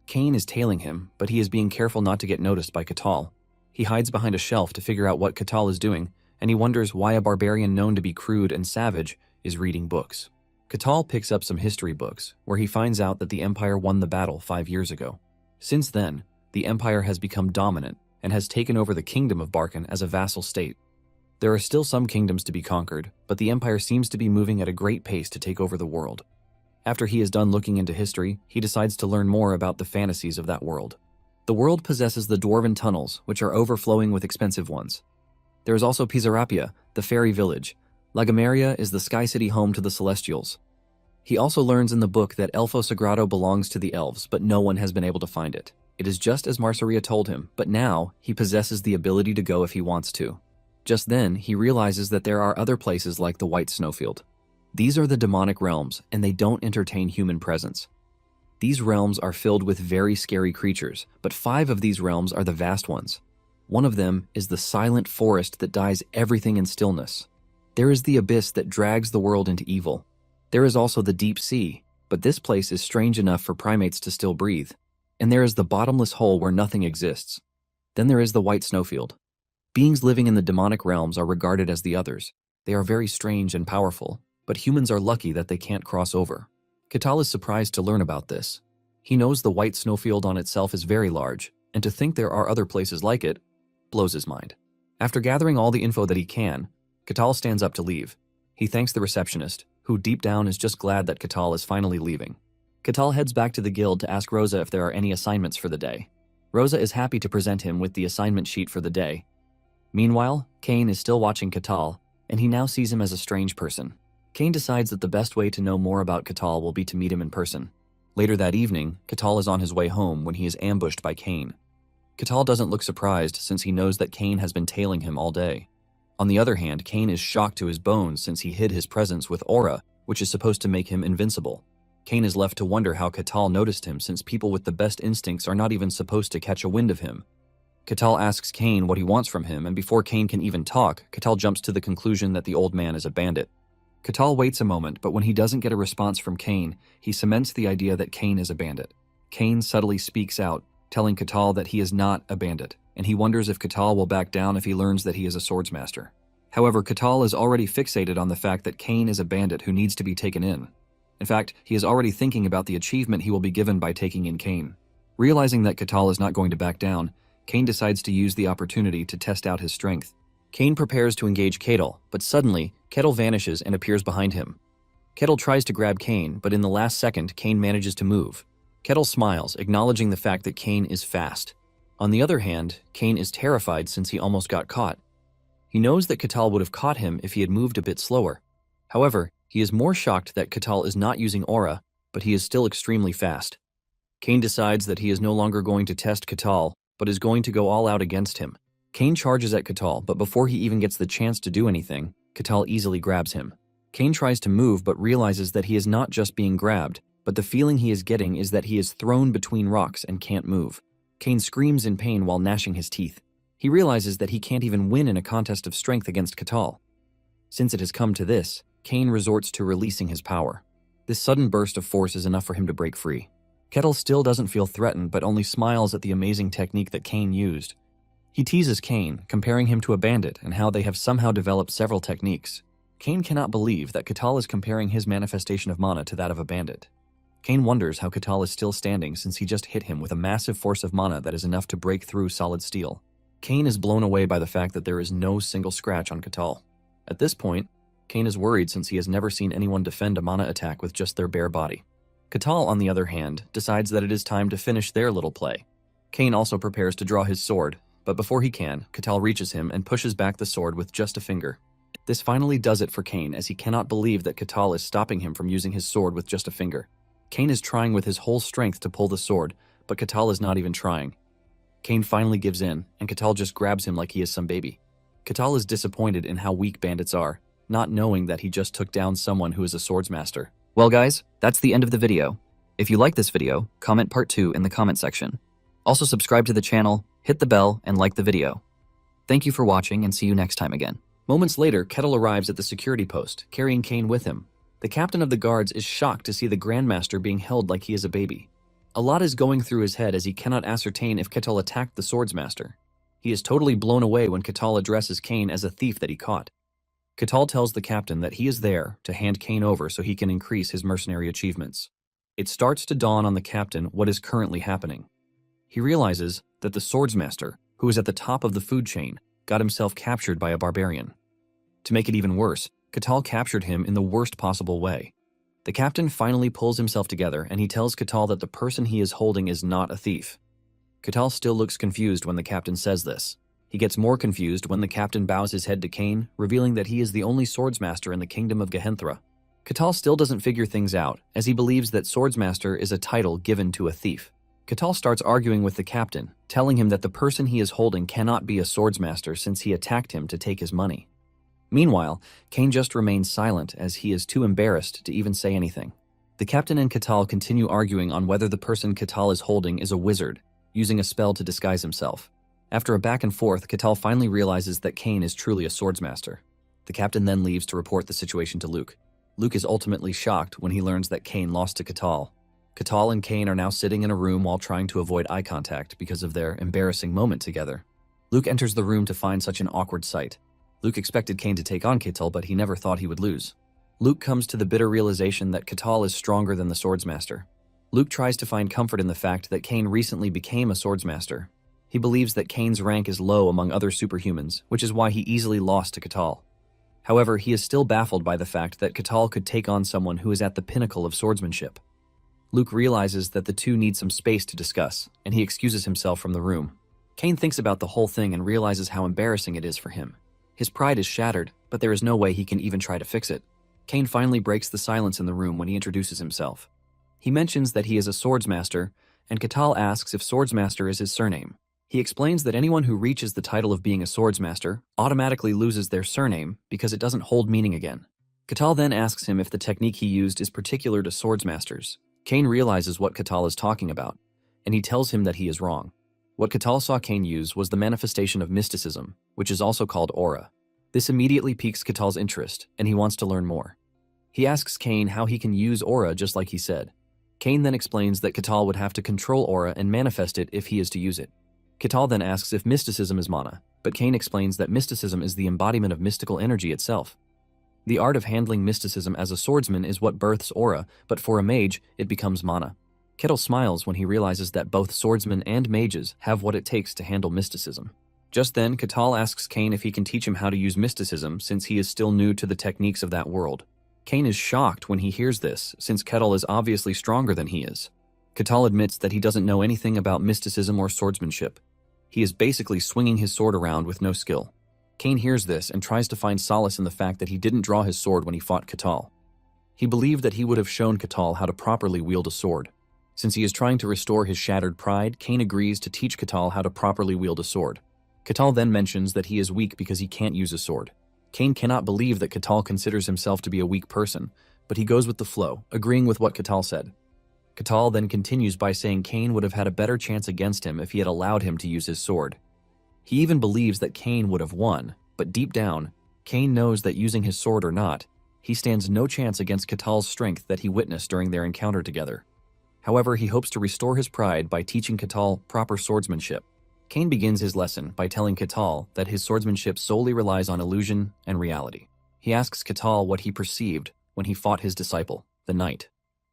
Kane is tailing him, but he is being careful not to get noticed by Catal. He hides behind a shelf to figure out what Catal is doing, and he wonders why a barbarian known to be crude and savage is reading books. Catal picks up some history books, where he finds out that the Empire won the battle 5 years ago. Since then, the Empire has become dominant and has taken over the kingdom of Barkan as a vassal state. There are still some kingdoms to be conquered, but the Empire seems to be moving at a great pace to take over the world. After he is done looking into history, he decides to learn more about the fantasies of that world. The world possesses the dwarven tunnels, which are overflowing with expensive ones. There is also Pisarapia, the fairy village. Lagameria is the sky city home to the Celestials. He also learns in the book that Elfo Sagrado belongs to the elves, but no one has been able to find it. It is just as Marceria told him, but now he possesses the ability to go if he wants to. Just then, he realizes that there are other places like the White Snowfield. These are the demonic realms, and they don't entertain human presence. These realms are filled with very scary creatures, but 5 of these realms are the vast ones. One of them is the silent forest that dyes everything in stillness. There is the abyss that drags the world into evil. There is also the deep sea, but this place is strange enough for primates to still breathe. And there is the bottomless hole where nothing exists. Then there is the White Snowfield. Beings living in the demonic realms are regarded as the others. They are very strange and powerful, but humans are lucky that they can't cross over. Catal is surprised to learn about this. He knows the White Snowfield on itself is very large, and to think there are other places like it blows his mind. After gathering all the info that he can, Catal stands up to leave. He thanks the receptionist, who deep down is just glad that Catal is finally leaving. Catal heads back to the guild to ask Rosa if there are any assignments for the day. Rosa is happy to present him with the assignment sheet for the day. Meanwhile, Kane is still watching Catal, and he now sees him as a strange person. Kane decides that the best way to know more about Catal will be to meet him in person. Later that evening, Catal is on his way home when he is ambushed by Kane. Catal doesn't look surprised since he knows that Kane has been tailing him all day. On the other hand, Kane is shocked to his bones since he hid his presence with aura, which is supposed to make him invincible. Kane is left to wonder how Catal noticed him since people with the best instincts are not even supposed to catch a wind of him. Catal asks Kane what he wants from him, and before Kane can even talk, Catal jumps to the conclusion that the old man is a bandit. Catal waits a moment, but when he doesn't get a response from Kane, he cements the idea that Kane is a bandit. Kane subtly speaks out, telling Catal that he is not a bandit, and he wonders if Catal will back down if he learns that he is a swordsmaster. However, Catal is already fixated on the fact that Kane is a bandit who needs to be taken in. In fact, he is already thinking about the achievement he will be given by taking in Kane. Realizing that Catal is not going to back down, Kane decides to use the opportunity to test out his strength. Kane prepares to engage Kettle, but suddenly, Kettle vanishes and appears behind him. Kettle tries to grab Kane, but in the last second, Kane manages to move. Kettle smiles, acknowledging the fact that Kane is fast. On the other hand, Kane is terrified since he almost got caught. He knows that Catal would have caught him if he had moved a bit slower. However, he is more shocked that Catal is not using aura, but he is still extremely fast. Kane decides that he is no longer going to test Catal, but is going to go all out against him. Kane charges at Catal, but before he even gets the chance to do anything, Catal easily grabs him. Kane tries to move but realizes that he is not just being grabbed, but the feeling he is getting is that he is thrown between rocks and can't move. Kane screams in pain while gnashing his teeth. He realizes that he can't even win in a contest of strength against Catal. Since it has come to this, Kane resorts to releasing his power. This sudden burst of force is enough for him to break free. Kettle still doesn't feel threatened but only smiles at the amazing technique that Kane used. He teases Kane, comparing him to a bandit and how they have somehow developed several techniques. Kane cannot believe that Catal is comparing his manifestation of mana to that of a bandit. Kane wonders how Catal is still standing since he just hit him with a massive force of mana that is enough to break through solid steel. Kane is blown away by the fact that there is no single scratch on Catal. At this point, Kane is worried since he has never seen anyone defend a mana attack with just their bare body. Catal, on the other hand, decides that it is time to finish their little play. Kane also prepares to draw his sword, but before he can, Catal reaches him and pushes back the sword with just a finger. This finally does it for Kane, as he cannot believe that Catal is stopping him from using his sword with just a finger. Kane is trying with his whole strength to pull the sword, but Catal is not even trying. Kane finally gives in, and Catal just grabs him like he is some baby. Catal is disappointed in how weak bandits are, not knowing that he just took down someone who is a swordsmaster. Well guys, that's the end of the video. If you like this video, comment part 2 in the comment section. Also subscribe to the channel, hit the bell, and like the video. Thank you for watching and see you next time again. Moments later, Kettle arrives at the security post, carrying Kane with him. The captain of the guards is shocked to see the Grandmaster being held like he is a baby. A lot is going through his head as he cannot ascertain if Kettle attacked the swordsmaster. He is totally blown away when Catal addresses Kane as a thief that he caught. Catal tells the captain that he is there to hand Kane over so he can increase his mercenary achievements. It starts to dawn on the captain what is currently happening. He realizes that the swordsmaster, who is at the top of the food chain, got himself captured by a barbarian. To make it even worse, Catal captured him in the worst possible way. The captain finally pulls himself together and he tells Catal that the person he is holding is not a thief. Catal still looks confused when the captain says this. He gets more confused when the captain bows his head to Kane, revealing that he is the only swordsmaster in the kingdom of Gehenthra. Catal still doesn't figure things out, as he believes that swordsmaster is a title given to a thief. Catal starts arguing with the captain, telling him that the person he is holding cannot be a swordsmaster since he attacked him to take his money. Meanwhile, Kane just remains silent as he is too embarrassed to even say anything. The captain and Catal continue arguing on whether the person Catal is holding is a wizard, using a spell to disguise himself. After a back and forth, Catal finally realizes that Kane is truly a swordsmaster. The captain then leaves to report the situation to Luke. Luke is ultimately shocked when he learns that Kane lost to Catal. Catal and Kane are now sitting in a room while trying to avoid eye contact because of their embarrassing moment together. Luke enters the room to find such an awkward sight. Luke expected Kane to take on Catal, but he never thought he would lose. Luke comes to the bitter realization that Catal is stronger than the swordsmaster. Luke tries to find comfort in the fact that Kane recently became a swordsmaster. He believes that Kane's rank is low among other superhumans, which is why he easily lost to Catal. However, he is still baffled by the fact that Catal could take on someone who is at the pinnacle of swordsmanship. Luke realizes that the two need some space to discuss, and he excuses himself from the room. Cain thinks about the whole thing and realizes how embarrassing it is for him. His pride is shattered, but there is no way he can even try to fix it. Cain finally breaks the silence in the room when he introduces himself. He mentions that he is a swordsmaster, and Catal asks if swordsmaster is his surname. He explains that anyone who reaches the title of being a swordsmaster automatically loses their surname because it doesn't hold meaning again. Catal then asks him if the technique he used is particular to swordsmasters. Cain realizes what Catal is talking about, and he tells him that he is wrong. What Catal saw Cain use was the manifestation of mysticism, which is also called aura. This immediately piques Catal's interest, and he wants to learn more. He asks Cain how he can use aura just like he said. Cain then explains that Catal would have to control aura and manifest it if he is to use it. Catal then asks if mysticism is mana, but Cain explains that mysticism is the embodiment of mystical energy itself. The art of handling mysticism as a swordsman is what births aura, but for a mage, it becomes mana. Kettle smiles when he realizes that both swordsmen and mages have what it takes to handle mysticism. Just then, Catal asks Cain if he can teach him how to use mysticism since he is still new to the techniques of that world. Cain is shocked when he hears this, since Kettle is obviously stronger than he is. Catal admits that he doesn't know anything about mysticism or swordsmanship. He is basically swinging his sword around with no skill. Cain hears this and tries to find solace in the fact that he didn't draw his sword when he fought Catal. He believed that he would have shown Catal how to properly wield a sword. Since he is trying to restore his shattered pride, Cain agrees to teach Catal how to properly wield a sword. Catal then mentions that he is weak because he can't use a sword. Cain cannot believe that Catal considers himself to be a weak person, but he goes with the flow, agreeing with what Catal said. Catal then continues by saying Cain would have had a better chance against him if he had allowed him to use his sword. He even believes that Cain would have won, but deep down, Cain knows that using his sword or not, he stands no chance against Catal's strength that he witnessed during their encounter together. However, he hopes to restore his pride by teaching Catal proper swordsmanship. Cain begins his lesson by telling Catal that his swordsmanship solely relies on illusion and reality. He asks Catal what he perceived when he fought his disciple, the knight.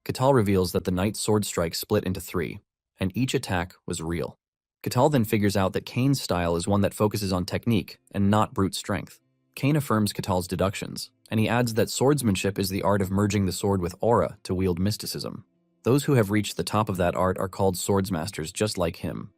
Catal reveals that the knight's sword strike split into 3, and each attack was real. Catal then figures out that Cain's style is one that focuses on technique and not brute strength. Cain affirms Catal's deductions, and he adds that swordsmanship is the art of merging the sword with aura to wield mysticism. Those who have reached the top of that art are called swordsmasters just like him.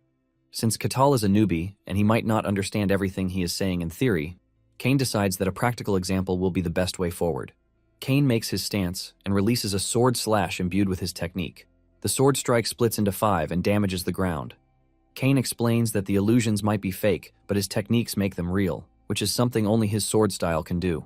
Since Catal is a newbie, and he might not understand everything he is saying in theory, Cain decides that a practical example will be the best way forward. Cain makes his stance and releases a sword slash imbued with his technique. The sword strike splits into 5 and damages the ground. Cain explains that the illusions might be fake, but his techniques make them real, which is something only his sword style can do.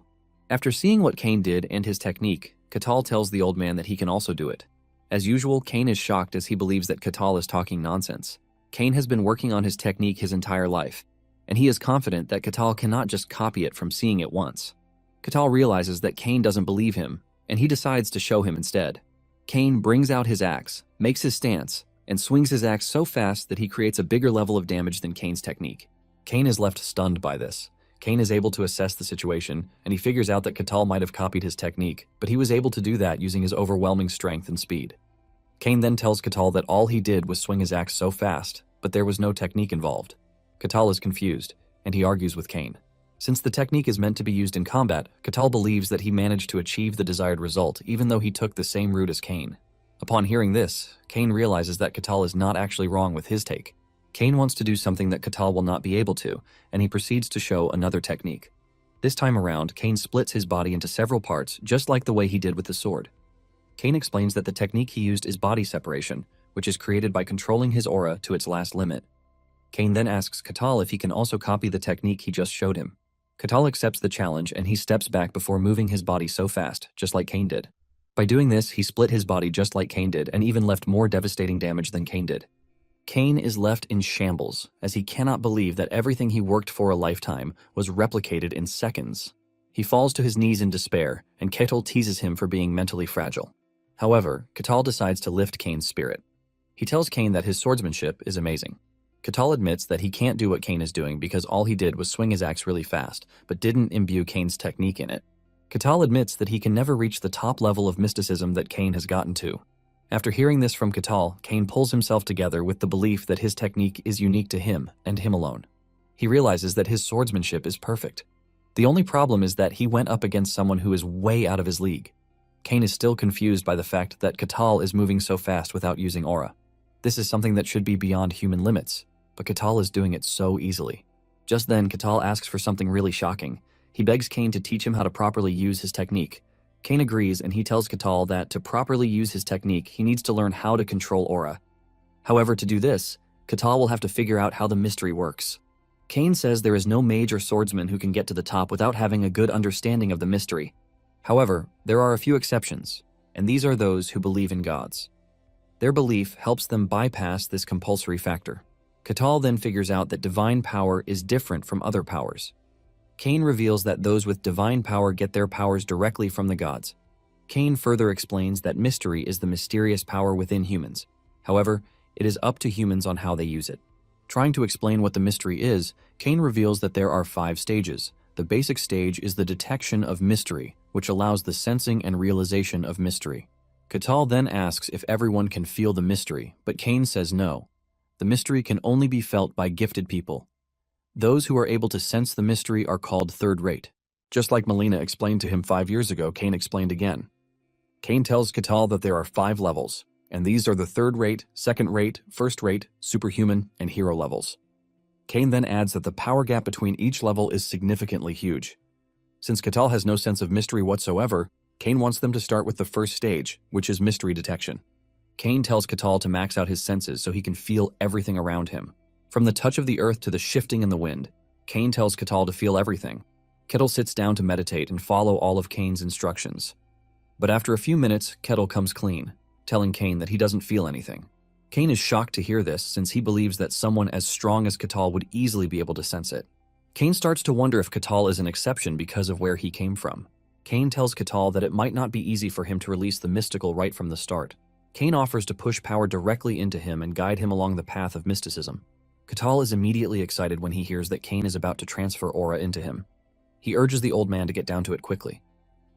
After seeing what Cain did and his technique, Catal tells the old man that he can also do it. As usual, Cain is shocked as he believes that Catal is talking nonsense. Cain has been working on his technique his entire life, and he is confident that Catal cannot just copy it from seeing it once. Catal realizes that Cain doesn't believe him, and he decides to show him instead. Cain brings out his axe, makes his stance, and swings his axe so fast that he creates a bigger level of damage than Cain's technique. Cain is left stunned by this. Cain is able to assess the situation, and he figures out that Catal might have copied his technique, but he was able to do that using his overwhelming strength and speed. Cain then tells Catal that all he did was swing his axe so fast, but there was no technique involved. Catal is confused, and he argues with Cain. Since the technique is meant to be used in combat, Catal believes that he managed to achieve the desired result even though he took the same route as Cain. Upon hearing this, Cain realizes that Catal is not actually wrong with his take. Cain wants to do something that Catal will not be able to, and he proceeds to show another technique. This time around, Cain splits his body into several parts, just like the way he did with the sword. Cain explains that the technique he used is body separation, which is created by controlling his aura to its last limit. Cain then asks Catal if he can also copy the technique he just showed him. Catal accepts the challenge and he steps back before moving his body so fast, just like Cain did. By doing this, he split his body just like Cain did and even left more devastating damage than Cain did. Cain is left in shambles, as he cannot believe that everything he worked for a lifetime was replicated in seconds. He falls to his knees in despair, and Catal teases him for being mentally fragile. However, Catal decides to lift Cain's spirit. He tells Cain that his swordsmanship is amazing. Catal admits that he can't do what Cain is doing because all he did was swing his axe really fast, but didn't imbue Cain's technique in it. Catal admits that he can never reach the top level of mysticism that Cain has gotten to. After hearing this from Catal, Cain pulls himself together with the belief that his technique is unique to him and him alone. He realizes that his swordsmanship is perfect. The only problem is that he went up against someone who is way out of his league. Kane is still confused by the fact that Catal is moving so fast without using aura. This is something that should be beyond human limits, but Catal is doing it so easily. Just then, Catal asks for something really shocking. He begs Kane to teach him how to properly use his technique. Kane agrees, and he tells Catal that to properly use his technique, he needs to learn how to control aura. However, to do this, Catal will have to figure out how the mystery works. Kane says there is no mage or swordsman who can get to the top without having a good understanding of the mystery. However, there are a few exceptions, and these are those who believe in gods. Their belief helps them bypass this compulsory factor. Catal then figures out that divine power is different from other powers. Kane reveals that those with divine power get their powers directly from the gods. Kane further explains that mystery is the mysterious power within humans. However, it is up to humans on how they use it. Trying to explain what the mystery is, Kane reveals that there are 5 stages. The basic stage is the detection of mystery, which allows the sensing and realization of mystery. Catal then asks if everyone can feel the mystery, but Kane says no. The mystery can only be felt by gifted people. Those who are able to sense the mystery are called third-rate. Just like Melina explained to him 5 years ago, Kane explained again. Kane tells Catal that there are 5 levels, and these are the third-rate, second-rate, first-rate, superhuman, and hero levels. Kane then adds that the power gap between each level is significantly huge. Since Catal has no sense of mystery whatsoever, Kane wants them to start with the first stage, which is mystery detection. Kane tells Catal to max out his senses so he can feel everything around him. From the touch of the earth to the shifting in the wind, Kane tells Catal to feel everything. Catal sits down to meditate and follow all of Kane's instructions. But after a few minutes, Catal comes clean, telling Kane that he doesn't feel anything. Kane is shocked to hear this since he believes that someone as strong as Catal would easily be able to sense it. Kane starts to wonder if Catal is an exception because of where he came from. Kane tells Catal that it might not be easy for him to release the mystical right from the start. Kane offers to push power directly into him and guide him along the path of mysticism. Catal is immediately excited when he hears that Kane is about to transfer aura into him. He urges the old man to get down to it quickly.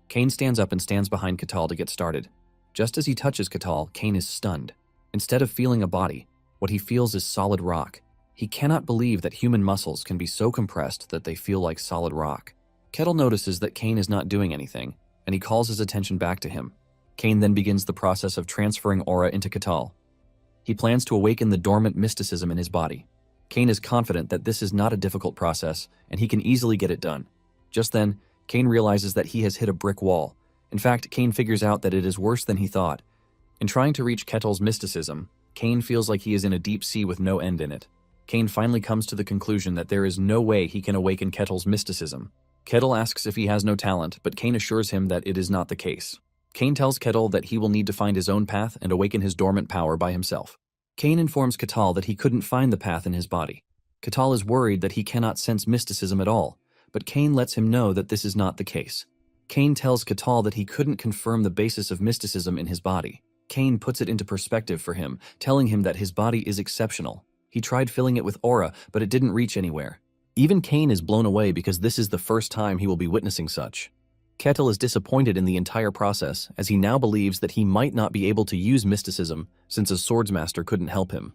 Kane stands up and stands behind Catal to get started. Just as he touches Catal, Kane is stunned. Instead of feeling a body, what he feels is solid rock. He cannot believe that human muscles can be so compressed that they feel like solid rock. Catal notices that Kane is not doing anything, and he calls his attention back to him. Kane then begins the process of transferring aura into Catal. He plans to awaken the dormant mysticism in his body. Kane is confident that this is not a difficult process, and he can easily get it done. Just then, Kane realizes that he has hit a brick wall. In fact, Kane figures out that it is worse than he thought. In trying to reach Catal's mysticism, Kane feels like he is in a deep sea with no end in it. Kane finally comes to the conclusion that there is no way he can awaken Catal's mysticism. Catal asks if he has no talent, but Kane assures him that it is not the case. Kane tells Catal that he will need to find his own path and awaken his dormant power by himself. Kane informs Catal that he couldn't find the path in his body. Catal is worried that he cannot sense mysticism at all, but Kane lets him know that this is not the case. Kane tells Catal that he couldn't confirm the basis of mysticism in his body. Kane puts it into perspective for him, telling him that his body is exceptional. He tried filling it with aura, but it didn't reach anywhere. Even Kane is blown away because this is the first time he will be witnessing such. Catal is disappointed in the entire process, as he now believes that he might not be able to use mysticism since a swordsmaster couldn't help him.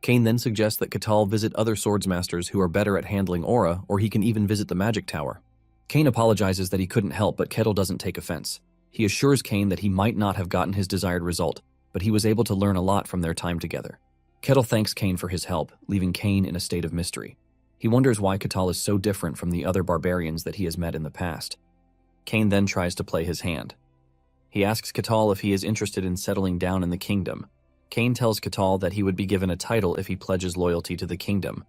Kane then suggests that Catal visit other swordsmasters who are better at handling aura, or he can even visit the magic tower. Kane apologizes that he couldn't help, but Catal doesn't take offense. He assures Kane that he might not have gotten his desired result, but he was able to learn a lot from their time together. Catal thanks Kane for his help, leaving Kane in a state of mystery. He wonders why Catal is so different from the other barbarians that he has met in the past. Kane then tries to play his hand. He asks Catal if he is interested in settling down in the kingdom. Kane tells Catal that he would be given a title if he pledges loyalty to the kingdom.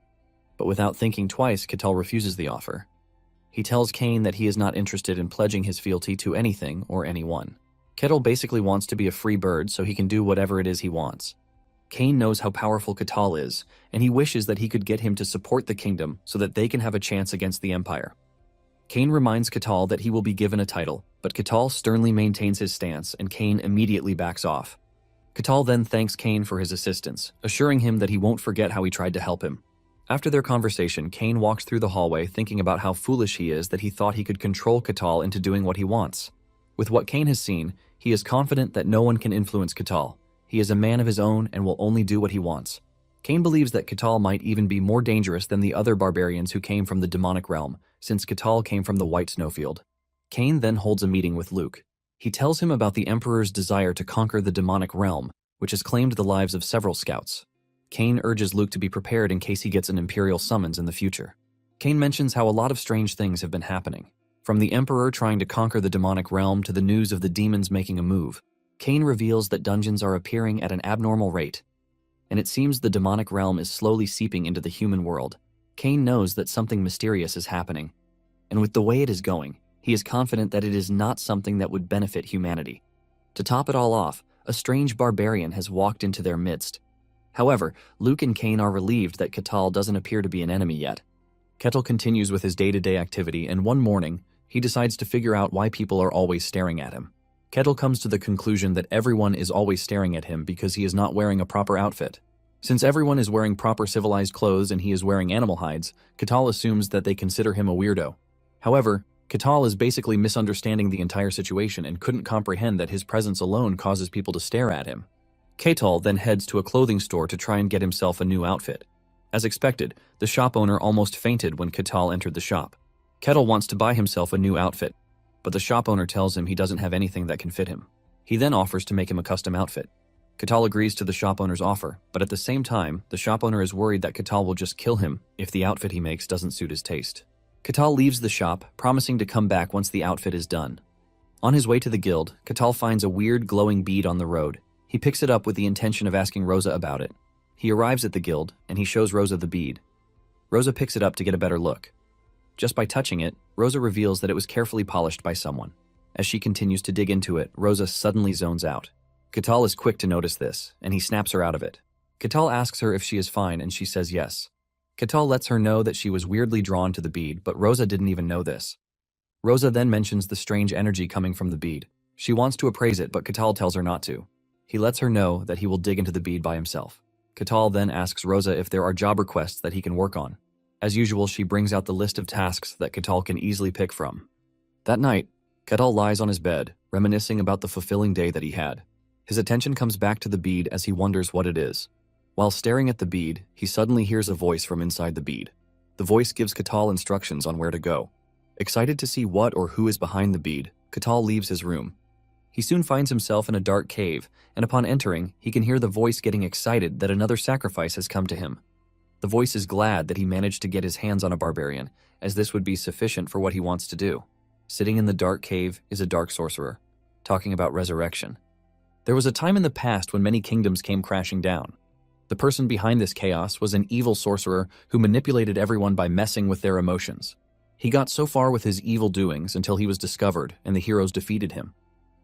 But without thinking twice, Catal refuses the offer. He tells Kane that he is not interested in pledging his fealty to anything or anyone. Catal basically wants to be a free bird so he can do whatever it is he wants. Kane knows how powerful Catal is, and he wishes that he could get him to support the kingdom so that they can have a chance against the Empire. Kane reminds Catal that he will be given a title, but Catal sternly maintains his stance and Kane immediately backs off. Catal then thanks Kane for his assistance, assuring him that he won't forget how he tried to help him. After their conversation, Kane walks through the hallway thinking about how foolish he is that he thought he could control Catal into doing what he wants. With what Kane has seen, he is confident that no one can influence Catal. He is a man of his own and will only do what he wants. Kane believes that Catal might even be more dangerous than the other barbarians who came from the demonic realm, since Catal came from the White Snowfield. Kane then holds a meeting with Luke. He tells him about the Emperor's desire to conquer the demonic realm, which has claimed the lives of several scouts. Kane urges Luke to be prepared in case he gets an Imperial summons in the future. Kane mentions how a lot of strange things have been happening. From the Emperor trying to conquer the demonic realm to the news of the demons making a move, Kane reveals that dungeons are appearing at an abnormal rate. And it seems the demonic realm is slowly seeping into the human world. Kane knows that something mysterious is happening. And with the way it is going, he is confident that it is not something that would benefit humanity. To top it all off, a strange barbarian has walked into their midst. However, Luke and Kane are relieved that Catal doesn't appear to be an enemy yet. Ketal continues with his day-to-day activity, and one morning, he decides to figure out why people are always staring at him. Ketal comes to the conclusion that everyone is always staring at him because he is not wearing a proper outfit. Since everyone is wearing proper civilized clothes and he is wearing animal hides, Ketal assumes that they consider him a weirdo. However, Ketal is basically misunderstanding the entire situation and couldn't comprehend that his presence alone causes people to stare at him. Ketal then heads to a clothing store to try and get himself a new outfit. As expected, the shop owner almost fainted when Ketal entered the shop. Ketal wants to buy himself a new outfit, but the shop owner tells him he doesn't have anything that can fit him. He then offers to make him a custom outfit. Ketal agrees to the shop owner's offer, but at the same time, the shop owner is worried that Ketal will just kill him if the outfit he makes doesn't suit his taste. Ketal leaves the shop, promising to come back once the outfit is done. On his way to the guild, Ketal finds a weird glowing bead on the road. He picks it up with the intention of asking Rosa about it. He arrives at the guild, and he shows Rosa the bead. Rosa picks it up to get a better look. Just by touching it, Rosa reveals that it was carefully polished by someone. As she continues to dig into it, Rosa suddenly zones out. Ketal is quick to notice this, and he snaps her out of it. Ketal asks her if she is fine, and she says yes. Ketal lets her know that she was weirdly drawn to the bead, but Rosa didn't even know this. Rosa then mentions the strange energy coming from the bead. She wants to appraise it, but Ketal tells her not to. He lets her know that he will dig into the bead by himself. Ketal then asks Rosa if there are job requests that he can work on. As usual, she brings out the list of tasks that Ketal can easily pick from. That night, Ketal lies on his bed, reminiscing about the fulfilling day that he had. His attention comes back to the bead as he wonders what it is. While staring at the bead, he suddenly hears a voice from inside the bead. The voice gives Ketal instructions on where to go. Excited to see what or who is behind the bead, Ketal leaves his room. He soon finds himself in a dark cave, and upon entering, he can hear the voice getting excited that another sacrifice has come to him. The voice is glad that he managed to get his hands on a barbarian, as this would be sufficient for what he wants to do. Sitting in the dark cave is a dark sorcerer, talking about resurrection. There was a time in the past when many kingdoms came crashing down. The person behind this chaos was an evil sorcerer who manipulated everyone by messing with their emotions. He got so far with his evil doings until he was discovered and the heroes defeated him.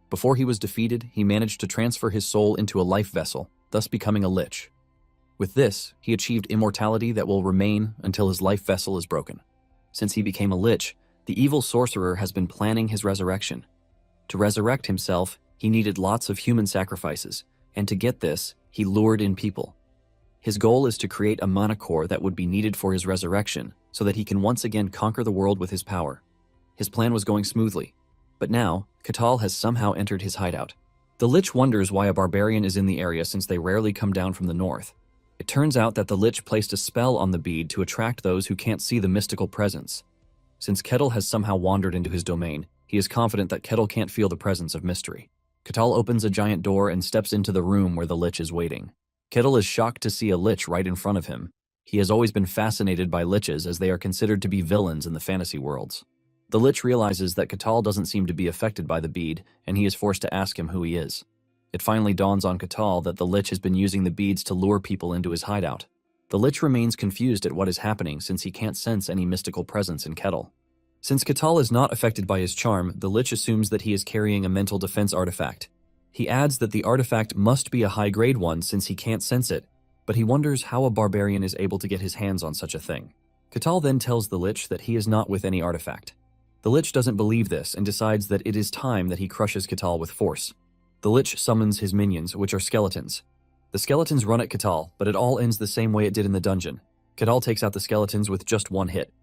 Before he was defeated, he managed to transfer his soul into a life vessel, thus becoming a lich. With this, he achieved immortality that will remain until his life vessel is broken. Since he became a lich, the evil sorcerer has been planning his resurrection. To resurrect himself, he needed lots of human sacrifices, and to get this, he lured in people. His goal is to create a mana core that would be needed for his resurrection, so that he can once again conquer the world with his power. His plan was going smoothly, but now, Ketal has somehow entered his hideout. The Lich wonders why a barbarian is in the area since they rarely come down from the north. It turns out that the Lich placed a spell on the bead to attract those who can't see the mystical presence. Since Ketal has somehow wandered into his domain, he is confident that Ketal can't feel the presence of mystery. Ketal opens a giant door and steps into the room where the Lich is waiting. Ketal is shocked to see a Lich right in front of him. He has always been fascinated by Liches as they are considered to be villains in the fantasy worlds. The Lich realizes that Ketal doesn't seem to be affected by the bead, and he is forced to ask him who he is. It finally dawns on Ketal that the Lich has been using the beads to lure people into his hideout. The Lich remains confused at what is happening since he can't sense any mystical presence in Ketal. Since Ketal is not affected by his charm, the Lich assumes that he is carrying a mental defense artifact. He adds that the artifact must be a high-grade one since he can't sense it, but he wonders how a barbarian is able to get his hands on such a thing. Ketal then tells the Lich that he is not with any artifact. The Lich doesn't believe this and decides that it is time that he crushes Ketal with force. The Lich summons his minions, which are skeletons. The skeletons run at Ketal, but it all ends the same way it did in the dungeon. Ketal takes out the skeletons with just one hit.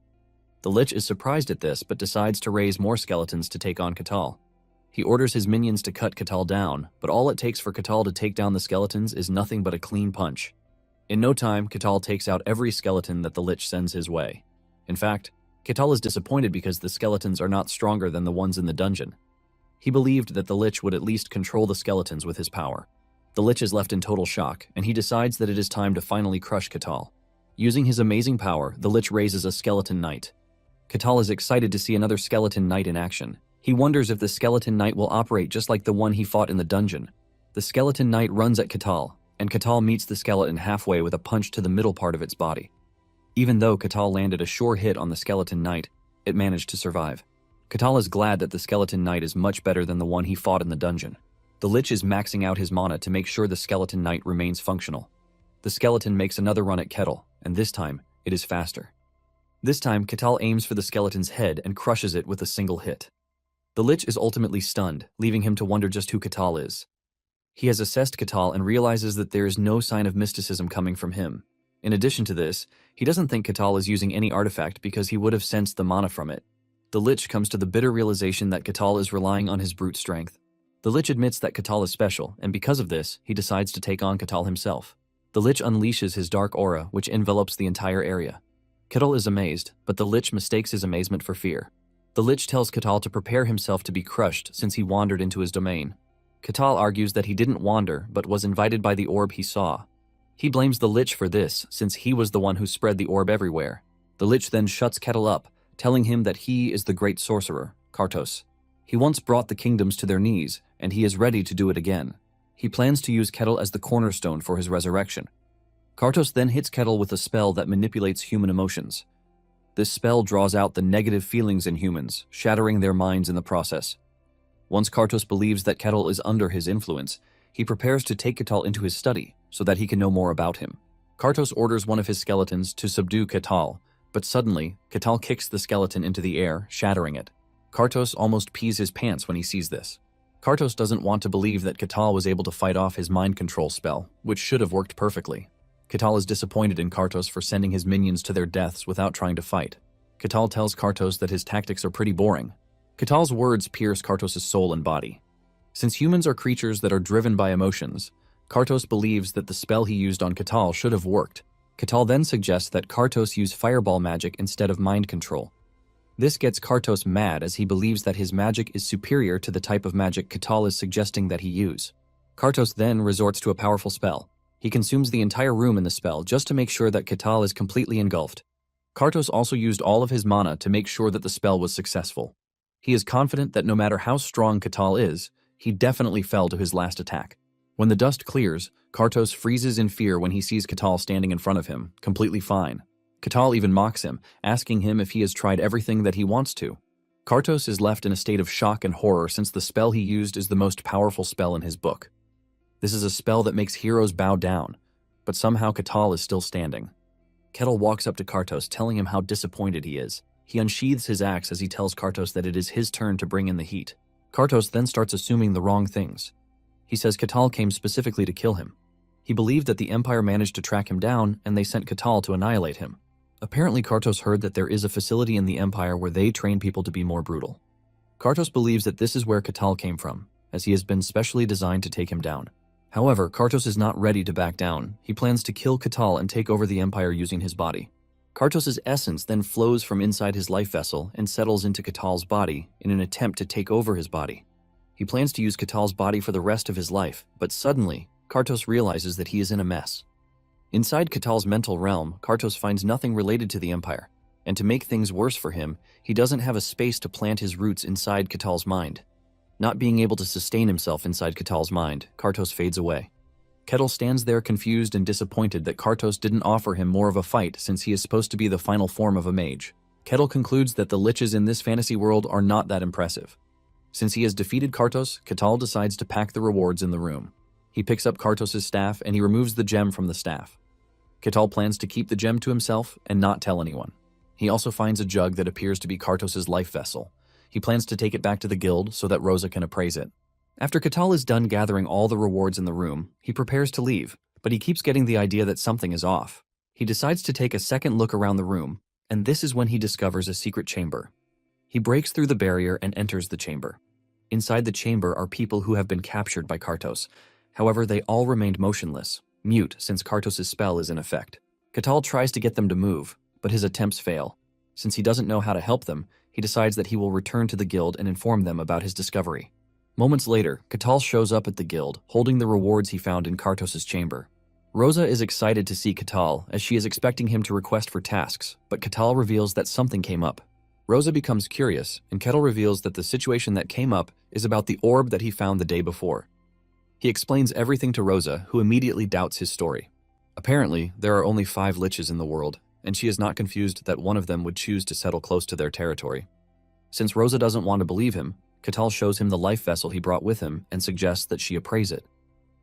The Lich is surprised at this, but decides to raise more skeletons to take on Ketal. He orders his minions to cut Ketal down, but all it takes for Ketal to take down the skeletons is nothing but a clean punch. In no time, Ketal takes out every skeleton that the Lich sends his way. In fact, Ketal is disappointed because the skeletons are not stronger than the ones in the dungeon. He believed that the Lich would at least control the skeletons with his power. The Lich is left in total shock, and he decides that it is time to finally crush Catal. Using his amazing power, the Lich raises a skeleton knight. Catal is excited to see another skeleton knight in action. He wonders if the skeleton knight will operate just like the one he fought in the dungeon. The skeleton knight runs at Catal, and Catal meets the skeleton halfway with a punch to the middle part of its body. Even though Catal landed a sure hit on the skeleton knight, it managed to survive. Catal is glad that the skeleton knight is much better than the one he fought in the dungeon. The Lich is maxing out his mana to make sure the skeleton knight remains functional. The skeleton makes another run at Kettle, and this time, it is faster. This time, Catal aims for the skeleton's head and crushes it with a single hit. The Lich is ultimately stunned, leaving him to wonder just who Catal is. He has assessed Catal and realizes that there is no sign of mysticism coming from him. In addition to this, he doesn't think Catal is using any artifact because he would have sensed the mana from it. The Lich comes to the bitter realization that Catal is relying on his brute strength. The Lich admits that Catal is special, and because of this, he decides to take on Catal himself. The Lich unleashes his dark aura, which envelops the entire area. Catal is amazed, but the Lich mistakes his amazement for fear. The Lich tells Catal to prepare himself to be crushed since he wandered into his domain. Catal argues that he didn't wander, but was invited by the orb he saw. He blames the Lich for this, since he was the one who spread the orb everywhere. The Lich then shuts Catal up, telling him that he is the great sorcerer, Kartos. He once brought the kingdoms to their knees, and he is ready to do it again. He plans to use Catal as the cornerstone for his resurrection. Kartos then hits Catal with a spell that manipulates human emotions. This spell draws out the negative feelings in humans, shattering their minds in the process. Once Kartos believes that Catal is under his influence, he prepares to take Catal into his study so that he can know more about him. Kartos orders one of his skeletons to subdue Catal, but suddenly, Catal kicks the skeleton into the air, shattering it. Kartos almost pees his pants when he sees this. Kartos doesn't want to believe that Catal was able to fight off his mind control spell, which should have worked perfectly. Catal is disappointed in Kartos for sending his minions to their deaths without trying to fight. Catal tells Kartos that his tactics are pretty boring. Catal's words pierce Kartos' soul and body. Since humans are creatures that are driven by emotions, Kartos believes that the spell he used on Catal should have worked. Catal then suggests that Kartos use fireball magic instead of mind control. This gets Kartos mad as he believes that his magic is superior to the type of magic Catal is suggesting that he use. Kartos then resorts to a powerful spell. He consumes the entire room in the spell just to make sure that Catal is completely engulfed. Kartos also used all of his mana to make sure that the spell was successful. He is confident that no matter how strong Catal is, he definitely fell to his last attack. When the dust clears, Kartos freezes in fear when he sees Catal standing in front of him, completely fine. Catal even mocks him, asking him if he has tried everything that he wants to. Kartos is left in a state of shock and horror since the spell he used is the most powerful spell in his book. This is a spell that makes heroes bow down, but somehow Catal is still standing. Catal walks up to Kartos, telling him how disappointed he is. He unsheathes his axe as he tells Kartos that it is his turn to bring in the heat. Kartos then starts assuming the wrong things. He says Catal came specifically to kill him. He believed that the Empire managed to track him down and they sent Catal to annihilate him. Apparently Kartos heard that there is a facility in the Empire where they train people to be more brutal. Kartos believes that this is where Catal came from, as he has been specially designed to take him down. However, Kartos is not ready to back down. He plans to kill Catal and take over the Empire using his body. Kartos' essence then flows from inside his life vessel and settles into Catal's body in an attempt to take over his body. He plans to use Catal's body for the rest of his life, but suddenly, Kartos realizes that he is in a mess. Inside Catal's mental realm, Kartos finds nothing related to the Empire, and to make things worse for him, he doesn't have a space to plant his roots inside Catal's mind. Not being able to sustain himself inside Catal's mind, Kartos fades away. Catal stands there confused and disappointed that Kartos didn't offer him more of a fight since he is supposed to be the final form of a mage. Catal concludes that the liches in this fantasy world are not that impressive. Since he has defeated Kartos, Catal decides to pack the rewards in the room. He picks up Kartos' staff and he removes the gem from the staff. Catal plans to keep the gem to himself and not tell anyone. He also finds a jug that appears to be Kartos' life vessel. He plans to take it back to the guild so that Rosa can appraise it. After Catal is done gathering all the rewards in the room, he prepares to leave, but he keeps getting the idea that something is off. He decides to take a second look around the room, and this is when he discovers a secret chamber. He breaks through the barrier and enters the chamber. Inside the chamber are people who have been captured by Kartos. However, they all remained motionless, mute since Kartos' spell is in effect. Catal tries to get them to move, but his attempts fail. Since he doesn't know how to help them, he decides that he will return to the guild and inform them about his discovery. Moments later, Catal shows up at the guild, holding the rewards he found in Kartos' chamber. Rosa is excited to see Catal, as she is expecting him to request for tasks, but Catal reveals that something came up. Rosa becomes curious, and Catal reveals that the situation that came up is about the orb that he found the day before. He explains everything to Rosa, who immediately doubts his story. Apparently, there are only 5 liches in the world, and she is not confused that one of them would choose to settle close to their territory. Since Rosa doesn't want to believe him, Catal shows him the life vessel he brought with him and suggests that she appraise it.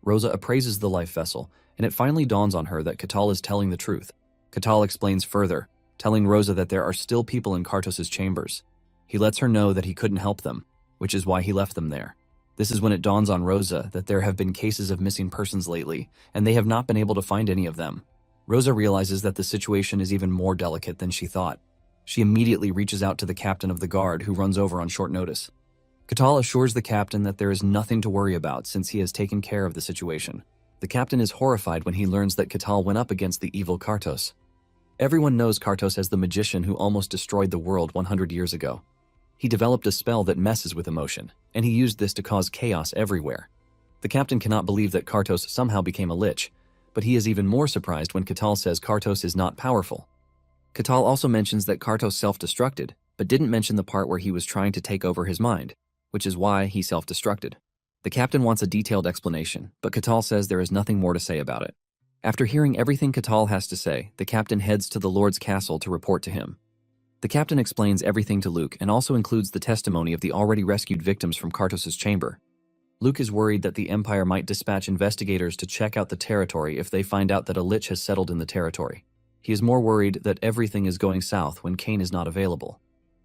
Rosa appraises the life vessel, and it finally dawns on her that Catal is telling the truth. Catal explains further, telling Rosa that there are still people in Kartos' chambers. He lets her know that he couldn't help them, which is why he left them there. This is when it dawns on Rosa that there have been cases of missing persons lately, and they have not been able to find any of them. Rosa realizes that the situation is even more delicate than she thought. She immediately reaches out to the captain of the guard, who runs over on short notice. Catal assures the captain that there is nothing to worry about since he has taken care of the situation. The captain is horrified when he learns that Catal went up against the evil Kartos. Everyone knows Kartos as the magician who almost destroyed the world 100 years ago. He developed a spell that messes with emotion, and he used this to cause chaos everywhere. The captain cannot believe that Kartos somehow became a lich, but he is even more surprised when Catal says Kartos is not powerful. Catal also mentions that Kartos self-destructed, but didn't mention the part where he was trying to take over his mind, which is why he self-destructed. The captain wants a detailed explanation, but Catal says there is nothing more to say about it. After hearing everything Catal has to say, the captain heads to the Lord's castle to report to him. The captain explains everything to Luke and also includes the testimony of the already rescued victims from Kartos' chamber. Luke is worried that the Empire might dispatch investigators to check out the territory if they find out that a lich has settled in the territory. He is more worried that everything is going south when Cain is not available.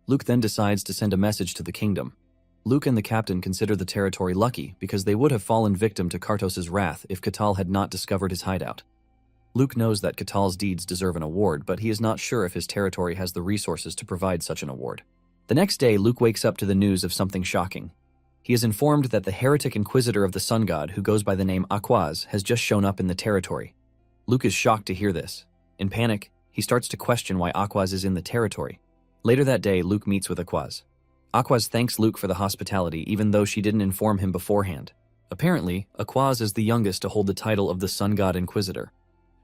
Luke then decides to send a message to the kingdom. Luke and the captain consider the territory lucky because they would have fallen victim to Kartos' wrath if Catal had not discovered his hideout. Luke knows that Catal's deeds deserve an award, but he is not sure if his territory has the resources to provide such an award. The next day, Luke wakes up to the news of something shocking. He is informed that the heretic inquisitor of the sun god, who goes by the name Aquaz, has just shown up in the territory. Luke is shocked to hear this. In panic, he starts to question why Aquaz is in the territory. Later that day, Luke meets with Aquaz. Aquaz thanks Luke for the hospitality, even though she didn't inform him beforehand. Apparently, Aquaz is the youngest to hold the title of the Sun God Inquisitor.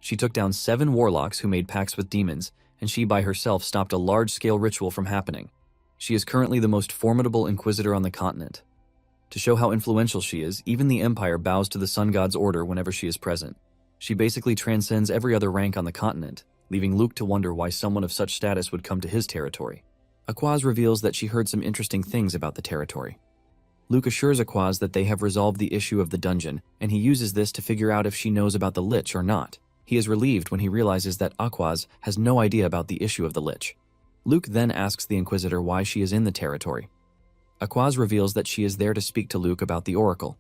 She took down 7 warlocks who made pacts with demons, and she by herself stopped a large-scale ritual from happening. She is currently the most formidable inquisitor on the continent. To show how influential she is, even the Empire bows to the Sun God's order whenever she is present. She basically transcends every other rank on the continent, leaving Luke to wonder why someone of such status would come to his territory. Aquaz reveals that she heard some interesting things about the territory. Luke assures Aquaz that they have resolved the issue of the dungeon, and he uses this to figure out if she knows about the lich or not. He is relieved when he realizes that Aquaz has no idea about the issue of the lich. Luke then asks the Inquisitor why she is in the territory. Aquaz reveals that she is there to speak to Luke about the Oracle.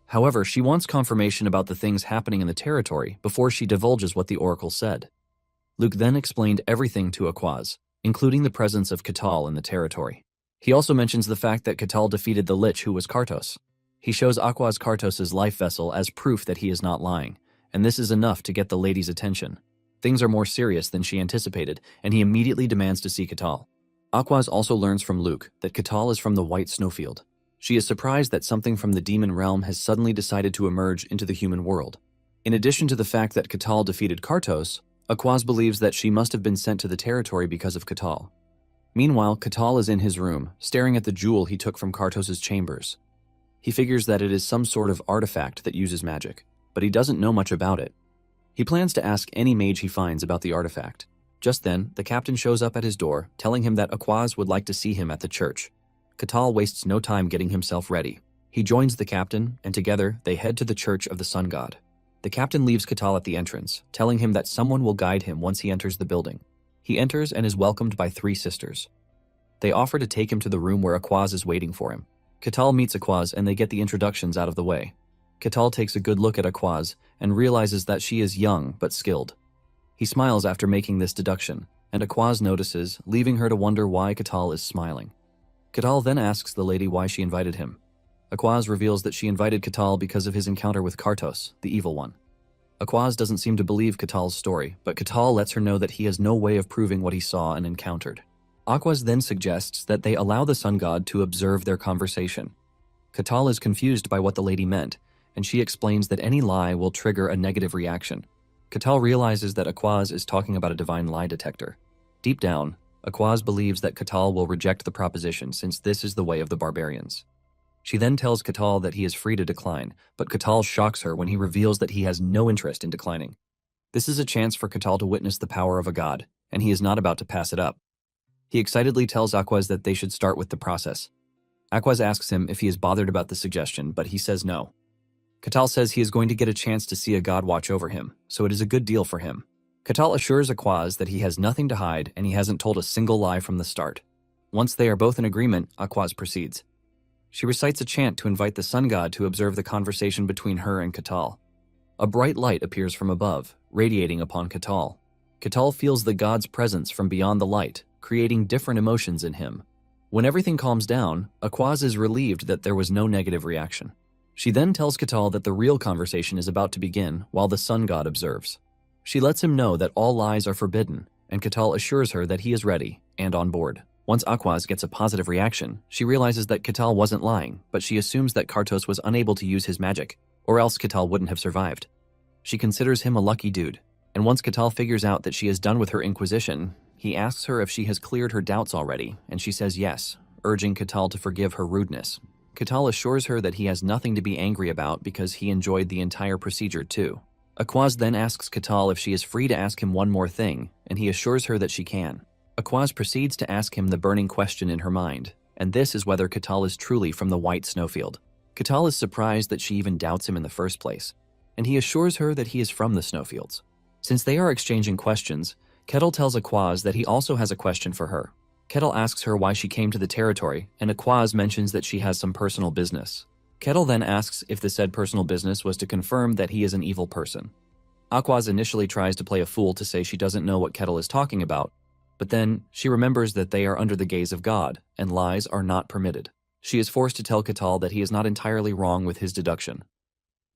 However, she wants confirmation about the things happening in the territory before she divulges what the Oracle said. Luke then explained everything to Aquaz, including the presence of Catal in the territory. He also mentions the fact that Catal defeated the lich who was Kartos. He shows Aquaz Kartos' life vessel as proof that he is not lying, and this is enough to get the lady's attention. Things are more serious than she anticipated, and he immediately demands to see Catal. Aquaz also learns from Luke that Catal is from the White Snowfield. She is surprised that something from the demon realm has suddenly decided to emerge into the human world. In addition to the fact that Catal defeated Kartos, Aquaz believes that she must have been sent to the territory because of Catal. Meanwhile, Catal is in his room, staring at the jewel he took from Kartos' chambers. He figures that it is some sort of artifact that uses magic, but he doesn't know much about it. He plans to ask any mage he finds about the artifact. Just then, the captain shows up at his door, telling him that Aquaz would like to see him at the church. Catal wastes no time getting himself ready. He joins the captain, and together they head to the church of the sun god. The captain leaves Catal at the entrance, telling him that someone will guide him once he enters the building. He enters and is welcomed by 3 sisters. They offer to take him to the room where Aquaz is waiting for him. Catal meets Aquaz and they get the introductions out of the way. Catal takes a good look at Aquaz and realizes that she is young but skilled. He smiles after making this deduction, and Aquaz notices, leaving her to wonder why Catal is smiling. Catal then asks the lady why she invited him. Aquaz reveals that she invited Catal because of his encounter with Kartos, the evil one. Aquaz doesn't seem to believe Catal's story, but Catal lets her know that he has no way of proving what he saw and encountered. Aquaz then suggests that they allow the sun god to observe their conversation. Ketal is confused by what the lady meant, and she explains that any lie will trigger a negative reaction. Ketal realizes that Aquaz is talking about a divine lie detector. Deep down, Aquaz believes that Ketal will reject the proposition since this is the way of the barbarians. She then tells Ketal that he is free to decline, but Ketal shocks her when he reveals that he has no interest in declining. This is a chance for Ketal to witness the power of a god, and he is not about to pass it up. He excitedly tells Aquaz that they should start with the process. Aquaz asks him if he is bothered about the suggestion, but he says no. Ketal says he is going to get a chance to see a god watch over him, so it is a good deal for him. Ketal assures Aquaz that he has nothing to hide and he hasn't told a single lie from the start. Once they are both in agreement, Aquaz proceeds. She recites a chant to invite the sun god to observe the conversation between her and Ketal. A bright light appears from above, radiating upon Ketal. Ketal feels the god's presence from beyond the light, creating different emotions in him. When everything calms down, Aquaz is relieved that there was no negative reaction. She then tells Ketal that the real conversation is about to begin while the sun god observes. She lets him know that all lies are forbidden, and Ketal assures her that he is ready and on board. Once Aquaz gets a positive reaction, she realizes that Ketal wasn't lying, but she assumes that Kartos was unable to use his magic, or else Ketal wouldn't have survived. She considers him a lucky dude, and once Ketal figures out that she is done with her inquisition, he asks her if she has cleared her doubts already, and she says yes, urging Ketal to forgive her rudeness. Ketal assures her that he has nothing to be angry about because he enjoyed the entire procedure too. Aquaz then asks Ketal if she is free to ask him one more thing, and he assures her that she can. Aquaz proceeds to ask him the burning question in her mind, and this is whether Ketal is truly from the White Snowfield. Ketal is surprised that she even doubts him in the first place, and he assures her that he is from the Snowfields. Since they are exchanging questions, Ketal tells Aquaz that he also has a question for her. Ketal asks her why she came to the territory, and Aquaz mentions that she has some personal business. Ketal then asks if the said personal business was to confirm that he is an evil person. Aquaz initially tries to play a fool to say she doesn't know what Ketal is talking about, but then she remembers that they are under the gaze of God, and lies are not permitted. She is forced to tell Ketal that he is not entirely wrong with his deduction.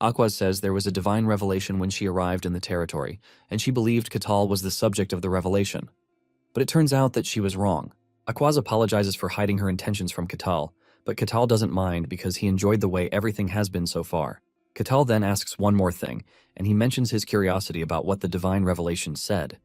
Aquaz says there was a divine revelation when she arrived in the territory, and she believed Ketal was the subject of the revelation. But it turns out that she was wrong. Aquaz apologizes for hiding her intentions from Ketal, but Ketal doesn't mind because he enjoyed the way everything has been so far. Ketal then asks one more thing, and he mentions his curiosity about what the divine revelation said.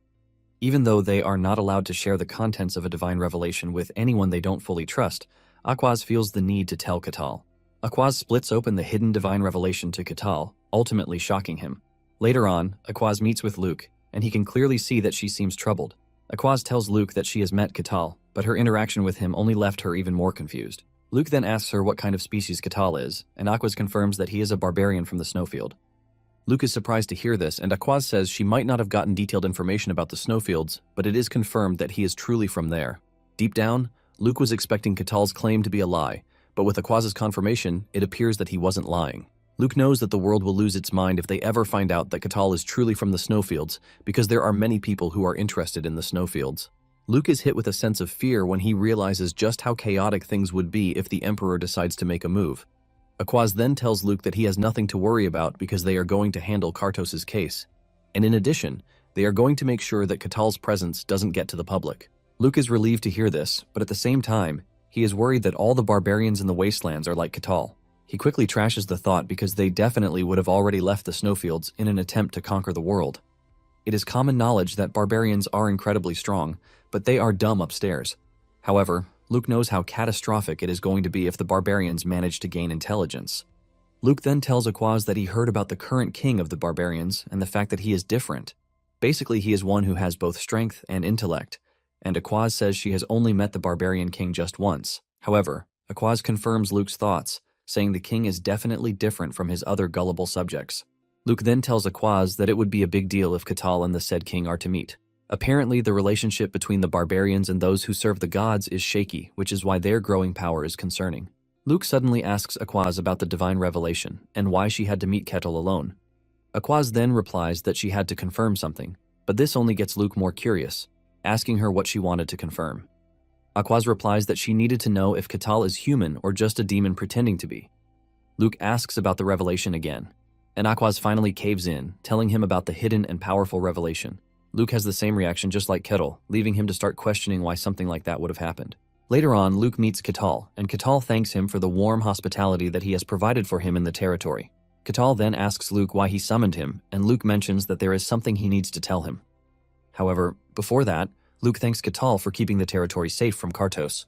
Even though they are not allowed to share the contents of a divine revelation with anyone they don't fully trust, Aquaz feels the need to tell Ketal. Aquaz splits open the hidden divine revelation to Ketal, ultimately shocking him. Later on, Aquaz meets with Luke, and he can clearly see that she seems troubled. Aquaz tells Luke that she has met Ketal, but her interaction with him only left her even more confused. Luke then asks her what kind of species Ketal is, and Aquaz confirms that he is a barbarian from the Snowfield. Luke is surprised to hear this, and Aquaz says she might not have gotten detailed information about the Snowfields, but it is confirmed that he is truly from there. Deep down, Luke was expecting Ketal's claim to be a lie, but with Aquaz's confirmation, it appears that he wasn't lying. Luke knows that the world will lose its mind if they ever find out that Ketal is truly from the Snowfields, because there are many people who are interested in the Snowfields. Luke is hit with a sense of fear when he realizes just how chaotic things would be if the Emperor decides to make a move. Aquaz then tells Luke that he has nothing to worry about because they are going to handle Kartos' case. And in addition, they are going to make sure that Ketal's presence doesn't get to the public. Luke is relieved to hear this, but at the same time, he is worried that all the barbarians in the wastelands are like Ketal. He quickly trashes the thought because they definitely would have already left the Snowfields in an attempt to conquer the world. It is common knowledge that barbarians are incredibly strong, but they are dumb upstairs. However, Luke knows how catastrophic it is going to be if the barbarians manage to gain intelligence. Luke then tells Aquaz that he heard about the current king of the barbarians and the fact that he is different. Basically, he is one who has both strength and intellect, and Aquaz says she has only met the barbarian king just once. However, Aquaz confirms Luke's thoughts, saying the king is definitely different from his other gullible subjects. Luke then tells Aquaz that it would be a big deal if Ketal and the said king are to meet. Apparently, the relationship between the barbarians and those who serve the gods is shaky, which is why their growing power is concerning. Luke suddenly asks Aquaz about the divine revelation and why she had to meet Ketal alone. Aquaz then replies that she had to confirm something, but this only gets Luke more curious, asking her what she wanted to confirm. Aquaz replies that she needed to know if Ketal is human or just a demon pretending to be. Luke asks about the revelation again, and Aquaz finally caves in, telling him about the hidden and powerful revelation. Luke has the same reaction just like Ketal, leaving him to start questioning why something like that would have happened. Later on, Luke meets Catal, and Catal thanks him for the warm hospitality that he has provided for him in the territory. Catal then asks Luke why he summoned him, and Luke mentions that there is something he needs to tell him. However, before that, Luke thanks Catal for keeping the territory safe from Kartos.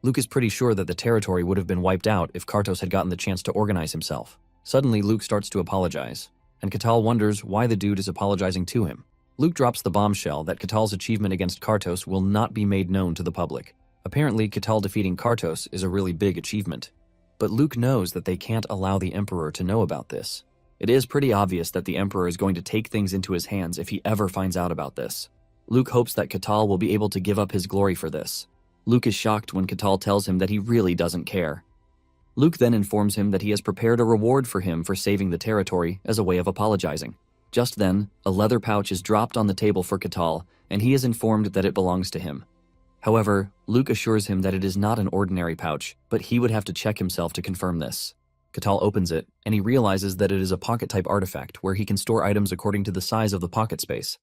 Luke is pretty sure that the territory would have been wiped out if Kartos had gotten the chance to organize himself. Suddenly, Luke starts to apologize, and Catal wonders why the dude is apologizing to him. Luke drops the bombshell that Catal's achievement against Kartos will not be made known to the public. Apparently, Catal defeating Kartos is a really big achievement. But Luke knows that they can't allow the Emperor to know about this. It is pretty obvious that the Emperor is going to take things into his hands if he ever finds out about this. Luke hopes that Catal will be able to give up his glory for this. Luke is shocked when Catal tells him that he really doesn't care. Luke then informs him that he has prepared a reward for him for saving the territory as a way of apologizing. Just then, a leather pouch is dropped on the table for Catal, and he is informed that it belongs to him. However, Luke assures him that it is not an ordinary pouch, but he would have to check himself to confirm this. Catal opens it, and he realizes that it is a pocket-type artifact where he can store items according to the size of the pocket space.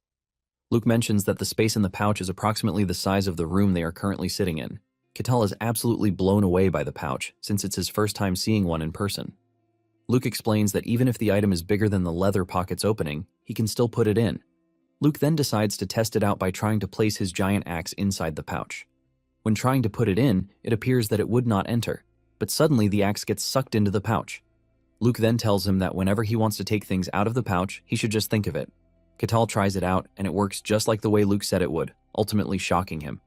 Luke mentions that the space in the pouch is approximately the size of the room they are currently sitting in. Catal is absolutely blown away by the pouch, since it's his first time seeing one in person. Luke explains that even if the item is bigger than the leather pocket's opening, he can still put it in. Luke then decides to test it out by trying to place his giant axe inside the pouch. When trying to put it in, it appears that it would not enter, but suddenly the axe gets sucked into the pouch. Luke then tells him that whenever he wants to take things out of the pouch, he should just think of it. Catal tries it out, and it works just like the way Luke said it would, ultimately shocking him.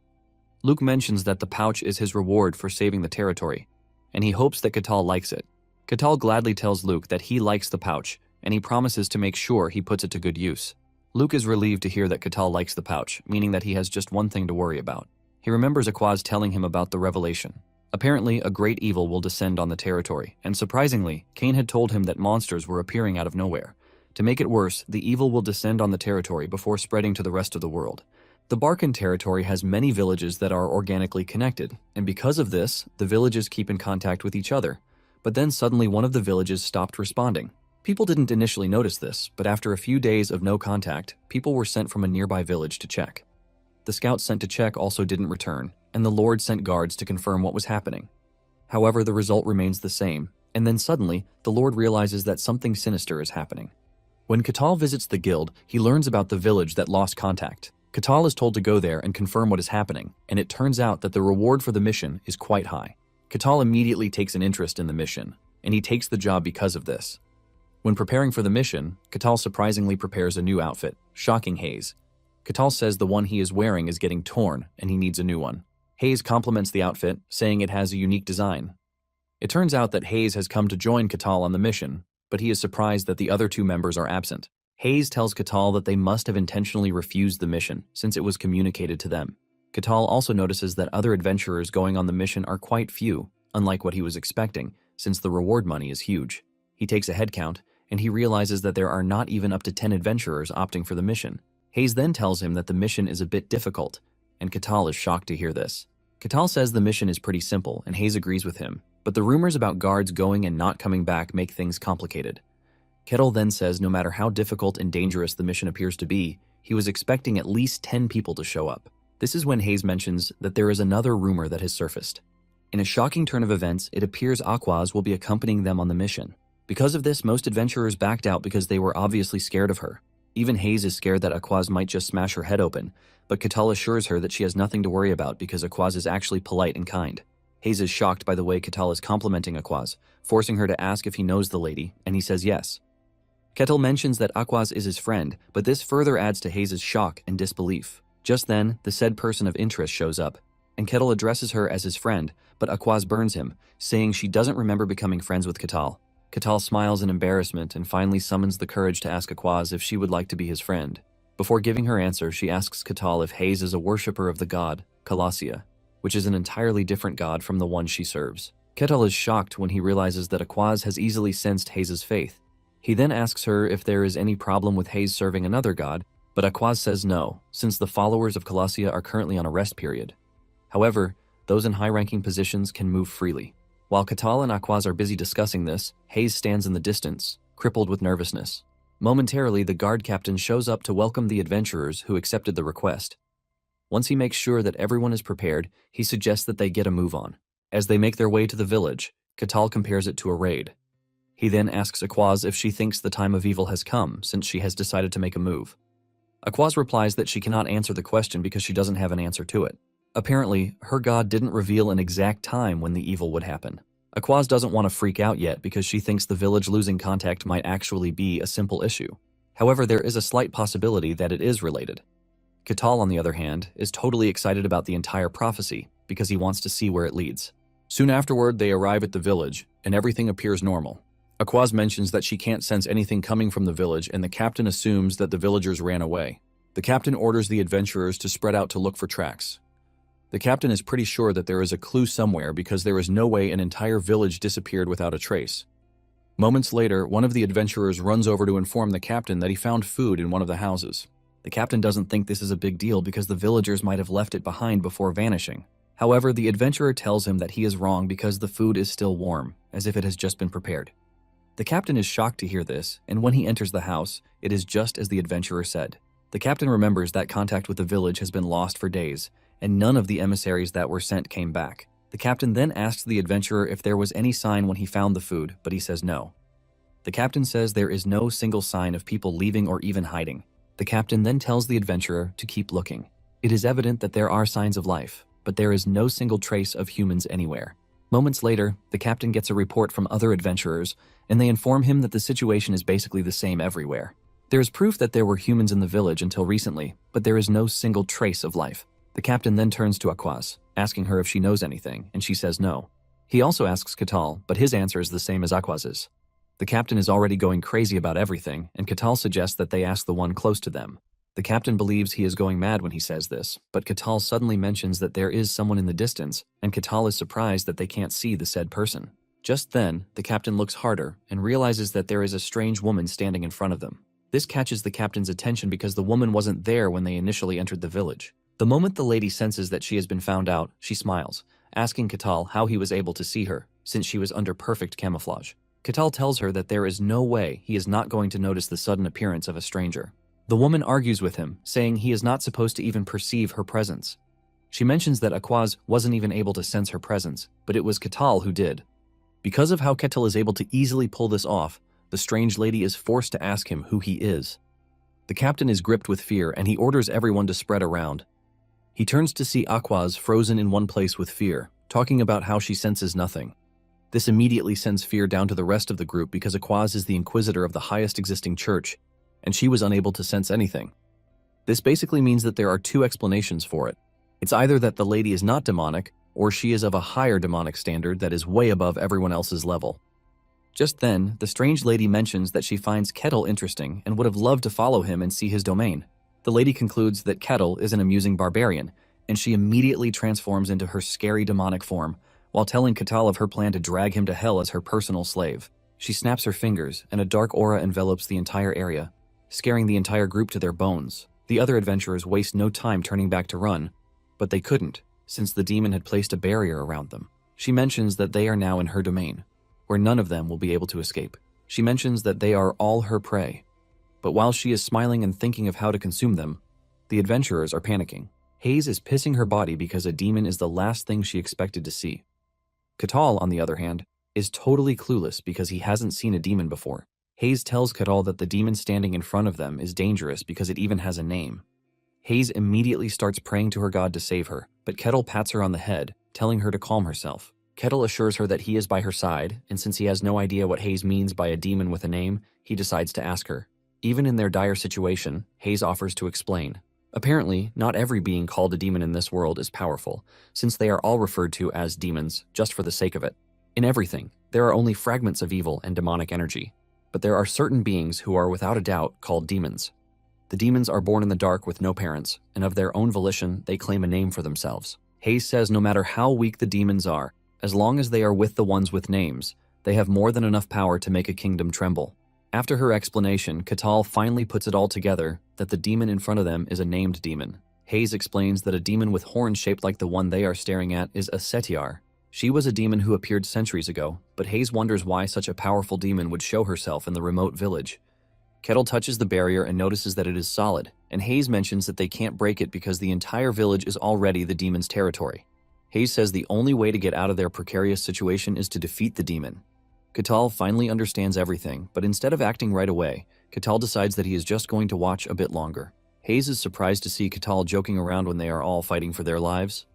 Luke mentions that the pouch is his reward for saving the territory, and he hopes that Catal likes it. Catal gladly tells Luke that he likes the pouch, and he promises to make sure he puts it to good use. Luke is relieved to hear that Catal likes the pouch, meaning that he has just one thing to worry about. He remembers Aquaz telling him about the revelation. Apparently, a great evil will descend on the territory, and surprisingly, Cain had told him that monsters were appearing out of nowhere. To make it worse, the evil will descend on the territory before spreading to the rest of the world. The Barkan territory has many villages that are organically connected, and because of this, the villages keep in contact with each other. But then suddenly one of the villages stopped responding. People didn't initially notice this, but after a few days of no contact, people were sent from a nearby village to check. The scouts sent to check also didn't return, and the Lord sent guards to confirm what was happening. However, the result remains the same, and then suddenly, the Lord realizes that something sinister is happening. When Catal visits the guild, he learns about the village that lost contact. Catal is told to go there and confirm what is happening, and it turns out that the reward for the mission is quite high. Catal immediately takes an interest in the mission, and he takes the job because of this. When preparing for the mission, Catal surprisingly prepares a new outfit, shocking Hayes. Catal says the one he is wearing is getting torn, and he needs a new one. Hayes compliments the outfit, saying it has a unique design. It turns out that Hayes has come to join Catal on the mission, but he is surprised that the other two members are absent. Hayes tells Catal that they must have intentionally refused the mission, since it was communicated to them. Catal also notices that other adventurers going on the mission are quite few, unlike what he was expecting, since the reward money is huge. He takes a head count, and he realizes that there are not even up to 10 adventurers opting for the mission. Hayes then tells him that the mission is a bit difficult, and Catal is shocked to hear this. Catal says the mission is pretty simple, and Hayes agrees with him, but the rumors about guards going and not coming back make things complicated. Catal then says no matter how difficult and dangerous the mission appears to be, he was expecting at least 10 people to show up. This is when Hayes mentions that there is another rumor that has surfaced. In a shocking turn of events, it appears Aquaz will be accompanying them on the mission. Because of this, most adventurers backed out because they were obviously scared of her. Even Hayes is scared that Aquaz might just smash her head open, but Catal assures her that she has nothing to worry about because Aquaz is actually polite and kind. Hayes is shocked by the way Catal is complimenting Aquaz, forcing her to ask if he knows the lady, and he says yes. Catal mentions that Aquaz is his friend, but this further adds to Hayes' shock and disbelief. Just then, the said person of interest shows up, and Catal addresses her as his friend, but Aquaz burns him, saying she doesn't remember becoming friends with Catal. Catal smiles in embarrassment and finally summons the courage to ask Aquaz if she would like to be his friend. Before giving her answer, she asks Catal if Hayes is a worshipper of the god, Colossia, which is an entirely different god from the one she serves. Catal is shocked when he realizes that Aquaz has easily sensed Hayes' faith. He then asks her if there is any problem with Hayes serving another god, but Aquaz says no, since the followers of Colossia are currently on a rest period. However, those in high-ranking positions can move freely. While Catal and Aquaz are busy discussing this, Hayes stands in the distance, crippled with nervousness. Momentarily, the guard captain shows up to welcome the adventurers who accepted the request. Once he makes sure that everyone is prepared, he suggests that they get a move on. As they make their way to the village, Catal compares it to a raid. He then asks Aquaz if she thinks the time of evil has come, since she has decided to make a move. Aquaz replies that she cannot answer the question because she doesn't have an answer to it. Apparently, her god didn't reveal an exact time when the evil would happen. Aquaz doesn't want to freak out yet because she thinks the village losing contact might actually be a simple issue. However, there is a slight possibility that it is related. Catal, on the other hand, is totally excited about the entire prophecy because he wants to see where it leads. Soon afterward, they arrive at the village, and everything appears normal. Aquaz mentions that she can't sense anything coming from the village, and the captain assumes that the villagers ran away. The captain orders the adventurers to spread out to look for tracks. The captain is pretty sure that there is a clue somewhere because there is no way an entire village disappeared without a trace. Moments later, one of the adventurers runs over to inform the captain that he found food in one of the houses. The captain doesn't think this is a big deal because the villagers might have left it behind before vanishing. However, the adventurer tells him that he is wrong because the food is still warm, as if it has just been prepared. The captain is shocked to hear this, and when he enters the house, it is just as the adventurer said. The captain remembers that contact with the village has been lost for days, and none of the emissaries that were sent came back. The captain then asks the adventurer if there was any sign when he found the food, but he says no. The captain says there is no single sign of people leaving or even hiding. The captain then tells the adventurer to keep looking. It is evident that there are signs of life, but there is no single trace of humans anywhere. Moments later, the captain gets a report from other adventurers, and they inform him that the situation is basically the same everywhere. There is proof that there were humans in the village until recently, but there is no single trace of life. The captain then turns to Aquaz, asking her if she knows anything, and she says no. He also asks Catal, but his answer is the same as Aquaz's. The captain is already going crazy about everything, and Catal suggests that they ask the one close to them. The captain believes he is going mad when he says this, but Catal suddenly mentions that there is someone in the distance, and Catal is surprised that they can't see the said person. Just then, the captain looks harder and realizes that there is a strange woman standing in front of them. This catches the captain's attention because the woman wasn't there when they initially entered the village. The moment the lady senses that she has been found out, she smiles, asking Catal how he was able to see her, since she was under perfect camouflage. Catal tells her that there is no way he is not going to notice the sudden appearance of a stranger. The woman argues with him, saying he is not supposed to even perceive her presence. She mentions that Aquaz wasn't even able to sense her presence, but it was Catal who did. Because of how Catal is able to easily pull this off, the strange lady is forced to ask him who he is. The captain is gripped with fear, and he orders everyone to spread around. He turns to see Aquaz frozen in one place with fear, talking about how she senses nothing. This immediately sends fear down to the rest of the group because Aquaz is the inquisitor of the highest existing church, and she was unable to sense anything. This basically means that there are two explanations for it. It's either that the lady is not demonic, or she is of a higher demonic standard that is way above everyone else's level. Just then, the strange lady mentions that she finds Kettle interesting and would have loved to follow him and see his domain. The lady concludes that Kettle is an amusing barbarian, and she immediately transforms into her scary demonic form, while telling Catal of her plan to drag him to hell as her personal slave. She snaps her fingers, and a dark aura envelops the entire area, scaring the entire group to their bones. The other adventurers waste no time turning back to run, but they couldn't, since the demon had placed a barrier around them. She mentions that they are now in her domain, where none of them will be able to escape. She mentions that they are all her prey, but while she is smiling and thinking of how to consume them, the adventurers are panicking. Hayes is pissing her body because a demon is the last thing she expected to see. Catal, on the other hand, is totally clueless because he hasn't seen a demon before. Hayes tells Catal that the demon standing in front of them is dangerous because it even has a name. Hayes immediately starts praying to her god to save her, but Kettle pats her on the head, telling her to calm herself. Kettle assures her that he is by her side, and since he has no idea what Hayes means by a demon with a name, he decides to ask her. Even in their dire situation, Hayes offers to explain. Apparently, not every being called a demon in this world is powerful, since they are all referred to as demons just for the sake of it. In everything, there are only fragments of evil and demonic energy, but there are certain beings who are without a doubt called demons. The demons are born in the dark with no parents, and of their own volition, they claim a name for themselves. Hayes says no matter how weak the demons are, as long as they are with the ones with names, they have more than enough power to make a kingdom tremble. After her explanation, Catal finally puts it all together that the demon in front of them is a named demon. Hayes explains that a demon with horns shaped like the one they are staring at is a Setiar. She was a demon who appeared centuries ago, but Hayes wonders why such a powerful demon would show herself in the remote village. Kettle touches the barrier and notices that it is solid, and Hayes mentions that they can't break it because the entire village is already the demon's territory. Hayes says the only way to get out of their precarious situation is to defeat the demon. Ketal finally understands everything, but instead of acting right away, Ketal decides that he is just going to watch a bit longer. Hayes is surprised to see Ketal joking around when they are all fighting for their lives.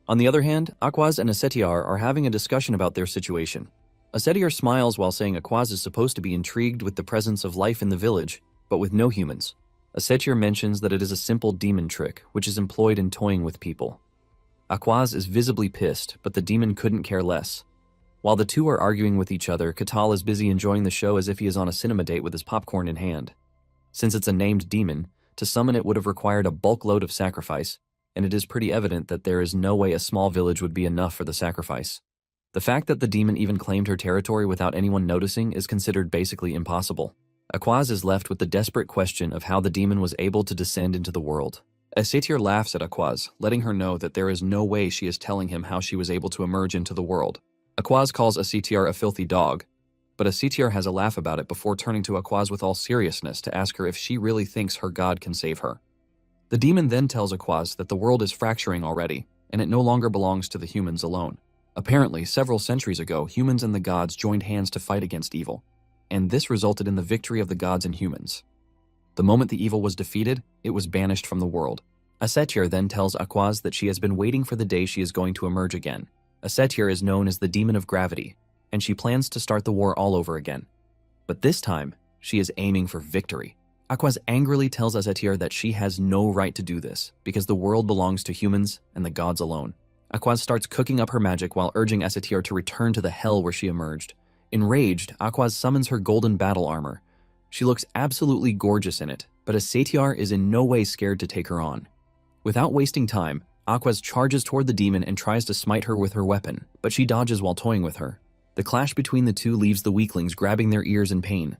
On the other hand, Aquaz and Asetiar are having a discussion about their situation. Asetiar smiles while saying Aquaz is supposed to be intrigued with the presence of life in the village, but with no humans. Asetiar mentions that it is a simple demon trick, which is employed in toying with people. Aquaz is visibly pissed, but the demon couldn't care less. While the two are arguing with each other, Ketal is busy enjoying the show as if he is on a cinema date with his popcorn in hand. Since it's a named demon, to summon it would have required a bulk load of sacrifice, and it is pretty evident that there is no way a small village would be enough for the sacrifice. The fact that the demon even claimed her territory without anyone noticing is considered basically impossible. Aquaz is left with the desperate question of how the demon was able to descend into the world. Asetiar laughs at Aquaz, letting her know that there is no way she is telling him how she was able to emerge into the world. Aquaz calls Asetiar a filthy dog, but Asetiar has a laugh about it before turning to Aquaz with all seriousness to ask her if she really thinks her god can save her. The demon then tells Aquaz that the world is fracturing already, and it no longer belongs to the humans alone. Apparently, several centuries ago, humans and the gods joined hands to fight against evil, and this resulted in the victory of the gods and humans. The moment the evil was defeated, it was banished from the world. Asetiar then tells Aquaz that she has been waiting for the day she is going to emerge again. Asetiar is known as the demon of gravity, and she plans to start the war all over again. But this time, she is aiming for victory. Aquaz angrily tells Asetiar that she has no right to do this, because the world belongs to humans and the gods alone. Aquaz starts cooking up her magic while urging Asetiar to return to the hell where she emerged. Enraged, Aquaz summons her golden battle armor. She looks absolutely gorgeous in it, but Asetiar is in no way scared to take her on. Without wasting time, Aquaz charges toward the demon and tries to smite her with her weapon, but she dodges while toying with her. The clash between the two leaves the weaklings grabbing their ears in pain.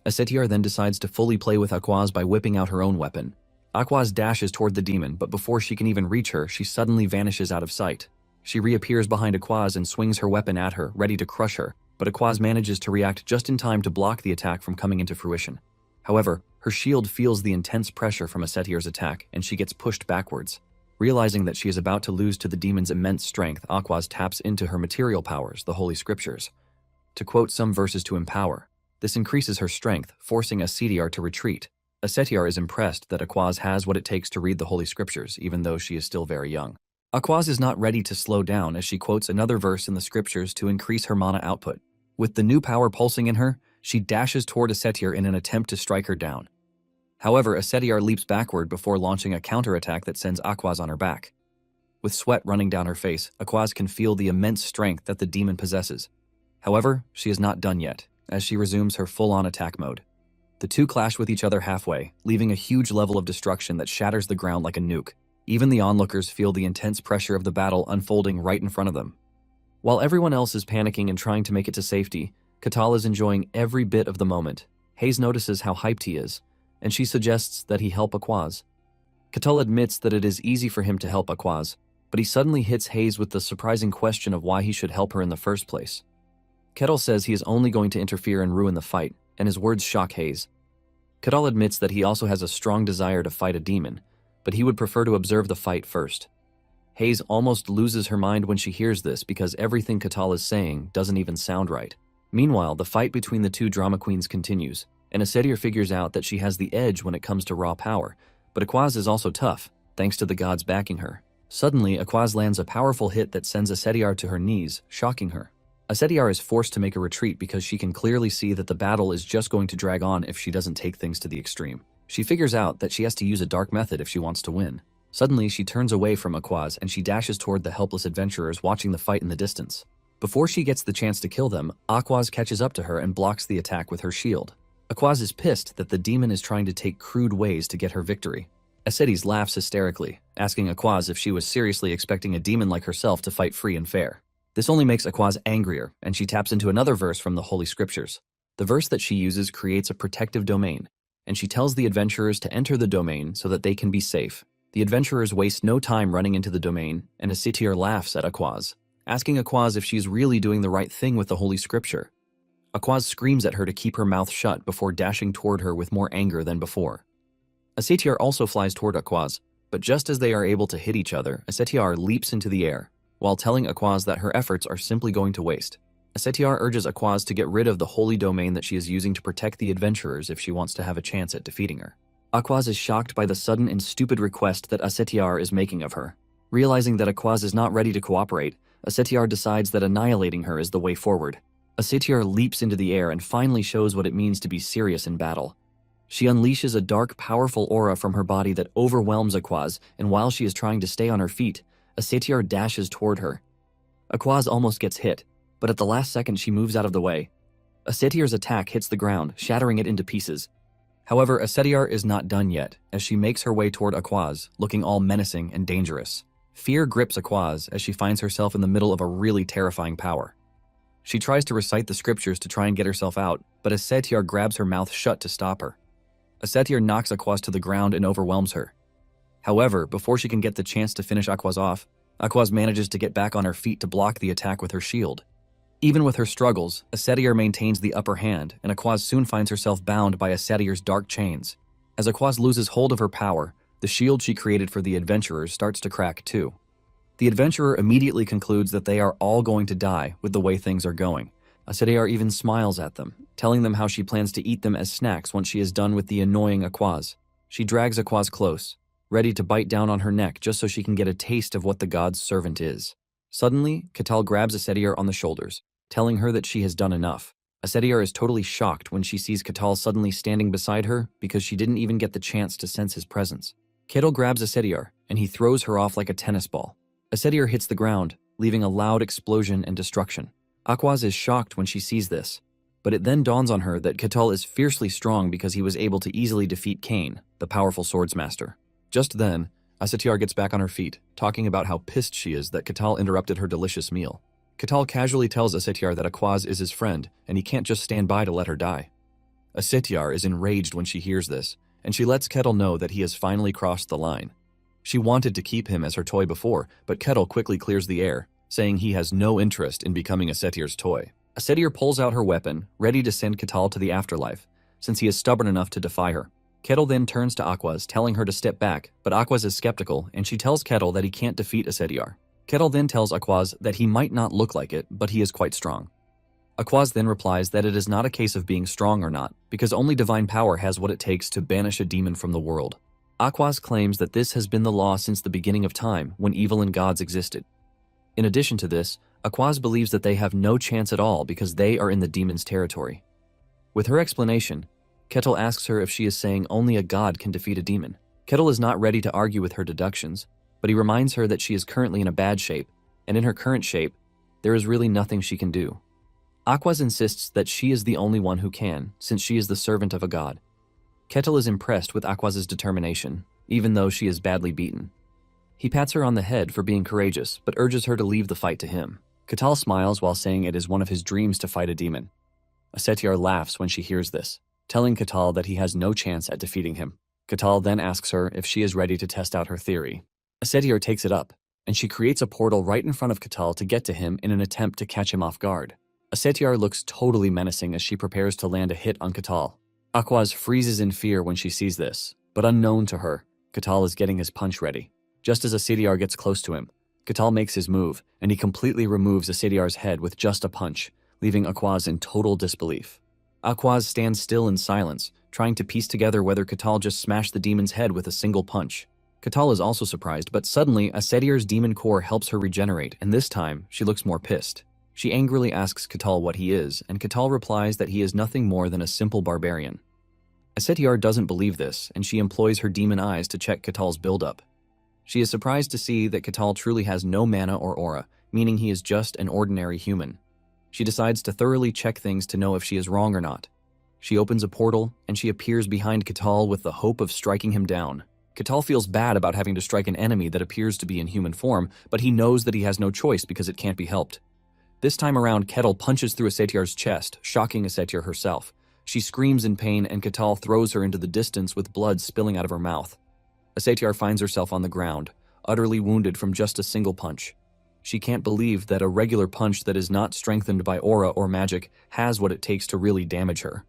Asetiar then decides to fully play with Aquaz by whipping out her own weapon. Aquaz dashes toward the demon, but before she can even reach her, she suddenly vanishes out of sight. She reappears behind Aquaz and swings her weapon at her, ready to crush her, but Aquaz manages to react just in time to block the attack from coming into fruition. However, her shield feels the intense pressure from Asetiar's attack, and she gets pushed backwards. Realizing that she is about to lose to the demon's immense strength, Aquaz taps into her material powers, the Holy Scriptures, to quote some verses to empower. This increases her strength, forcing Asetiar to retreat. Asetiar is impressed that Aquaz has what it takes to read the Holy Scriptures, even though she is still very young. Aquaz is not ready to slow down as she quotes another verse in the Scriptures to increase her mana output. With the new power pulsing in her, she dashes toward Asetiar in an attempt to strike her down. However, Asetiar leaps backward before launching a counterattack that sends Aquaz on her back. With sweat running down her face, Aquaz can feel the immense strength that the demon possesses. However, she is not done yet, as she resumes her full-on attack mode. The two clash with each other halfway, leaving a huge level of destruction that shatters the ground like a nuke. Even the onlookers feel the intense pressure of the battle unfolding right in front of them. While everyone else is panicking and trying to make it to safety, Ketal is enjoying every bit of the moment. Hayes notices how hyped he is, and she suggests that he help Aquaz. Ketal admits that it is easy for him to help Aquaz, but he suddenly hits Hayes with the surprising question of why he should help her in the first place. Ketal says he is only going to interfere and ruin the fight, and his words shock Hayes. Ketal admits that he also has a strong desire to fight a demon, but he would prefer to observe the fight first. Hayes almost loses her mind when she hears this because everything Ketal is saying doesn't even sound right. Meanwhile, the fight between the two drama queens continues, and Asetiar figures out that she has the edge when it comes to raw power, but Aquaz is also tough, thanks to the gods backing her. Suddenly, Aquaz lands a powerful hit that sends Asetiar to her knees, shocking her. Asetiar is forced to make a retreat because she can clearly see that the battle is just going to drag on if she doesn't take things to the extreme. She figures out that she has to use a dark method if she wants to win. Suddenly, she turns away from Aquaz and she dashes toward the helpless adventurers watching the fight in the distance. Before she gets the chance to kill them, Aquaz catches up to her and blocks the attack with her shield. Aquaz is pissed that the demon is trying to take crude ways to get her victory. Asetiar laughs hysterically, asking Aquaz if she was seriously expecting a demon like herself to fight free and fair. This only makes Aquaz angrier, and she taps into another verse from the Holy Scriptures. The verse that she uses creates a protective domain, and she tells the adventurers to enter the domain so that they can be safe. The adventurers waste no time running into the domain, and Asetiar laughs at Aquaz, asking Aquaz if she's really doing the right thing with the Holy Scripture. Aquaz screams at her to keep her mouth shut before dashing toward her with more anger than before. Asetiar also flies toward Aquaz, but just as they are able to hit each other, Asetiar leaps into the air, while telling Aquaz that her efforts are simply going to waste. Asetiar urges Aquaz to get rid of the holy domain that she is using to protect the adventurers if she wants to have a chance at defeating her. Aquaz is shocked by the sudden and stupid request that Asetiar is making of her. Realizing that Aquaz is not ready to cooperate, Asetiar decides that annihilating her is the way forward. Asetiar leaps into the air and finally shows what it means to be serious in battle. She unleashes a dark, powerful aura from her body that overwhelms Aquaz, and while she is trying to stay on her feet, Asetiar dashes toward her. Aquaz almost gets hit, but at the last second she moves out of the way. Asetiar's attack hits the ground, shattering it into pieces. However, Asetiar is not done yet, as she makes her way toward Aquaz, looking all menacing and dangerous. Fear grips Aquaz as she finds herself in the middle of a really terrifying power. She tries to recite the scriptures to try and get herself out, but Asetiar grabs her mouth shut to stop her. Asetiar knocks Aquaz to the ground and overwhelms her. However, before she can get the chance to finish Aquaz off, Aquaz manages to get back on her feet to block the attack with her shield. Even with her struggles, Asetiar maintains the upper hand, and Aquaz soon finds herself bound by Asetiar's dark chains. As Aquaz loses hold of her power, the shield she created for the adventurers starts to crack too. The adventurer immediately concludes that they are all going to die with the way things are going. Asetiar even smiles at them, telling them how she plans to eat them as snacks once she is done with the annoying Aquaz. She drags Aquaz close, ready to bite down on her neck just so she can get a taste of what the god's servant is. Suddenly, Catal grabs Asetiar on the shoulders, telling her that she has done enough. Asetiar is totally shocked when she sees Catal suddenly standing beside her because she didn't even get the chance to sense his presence. Catal grabs Asetiar, and he throws her off like a tennis ball. Asetiar hits the ground, leaving a loud explosion and destruction. Aquaz is shocked when she sees this, but it then dawns on her that Catal is fiercely strong because he was able to easily defeat Cain, the powerful swordsmaster. Just then, Asetiar gets back on her feet, talking about how pissed she is that Catal interrupted her delicious meal. Catal casually tells Asetiar that Aquaz is his friend, and he can't just stand by to let her die. Asetiar is enraged when she hears this, and she lets Catal know that he has finally crossed the line. She wanted to keep him as her toy before, but Catal quickly clears the air, saying he has no interest in becoming Asetiar's toy. Asetiar pulls out her weapon, ready to send Catal to the afterlife, since he is stubborn enough to defy her. Catal then turns to Aquaz, telling her to step back, but Aquaz is skeptical, and she tells Catal that he can't defeat Asetiar. Catal then tells Aquaz that he might not look like it, but he is quite strong. Aquaz then replies that it is not a case of being strong or not, because only divine power has what it takes to banish a demon from the world. Aquaz claims that this has been the law since the beginning of time, when evil and gods existed. In addition to this, Aquaz believes that they have no chance at all because they are in the demon's territory. With her explanation, Catal asks her if she is saying only a god can defeat a demon. Catal is not ready to argue with her deductions, but he reminds her that she is currently in a bad shape, and in her current shape, there is really nothing she can do. Aquaz insists that she is the only one who can, since she is the servant of a god. Catal is impressed with Aquaz's determination, even though she is badly beaten. He pats her on the head for being courageous, but urges her to leave the fight to him. Catal smiles while saying it is one of his dreams to fight a demon. Asetiar laughs when she hears this, telling Catal that he has no chance at defeating him. Catal then asks her if she is ready to test out her theory. Asetiar takes it up, and she creates a portal right in front of Catal to get to him in an attempt to catch him off guard. Asetiar looks totally menacing as she prepares to land a hit on Catal. Aquaz freezes in fear when she sees this, but unknown to her, Catal is getting his punch ready. Just as Asetiar gets close to him, Catal makes his move, and he completely removes Asetiar's head with just a punch, leaving Aquaz in total disbelief. Aquaz stands still in silence, trying to piece together whether Catal just smashed the demon's head with a single punch. Catal is also surprised, but suddenly Asetiar's demon core helps her regenerate, and this time, she looks more pissed. She angrily asks Catal what he is, and Catal replies that he is nothing more than a simple barbarian. Asetiar doesn't believe this, and she employs her demon eyes to check Catal's buildup. She is surprised to see that Catal truly has no mana or aura, meaning he is just an ordinary human. She decides to thoroughly check things to know if she is wrong or not. She opens a portal, and she appears behind Catal with the hope of striking him down. Catal feels bad about having to strike an enemy that appears to be in human form, but he knows that he has no choice because it can't be helped. This time around, Catal punches through Asetiar's chest, shocking Asetiar herself. She screams in pain, and Catal throws her into the distance with blood spilling out of her mouth. Asetiar finds herself on the ground, utterly wounded from just a single punch. She can't believe that a regular punch that is not strengthened by aura or magic has what it takes to really damage her.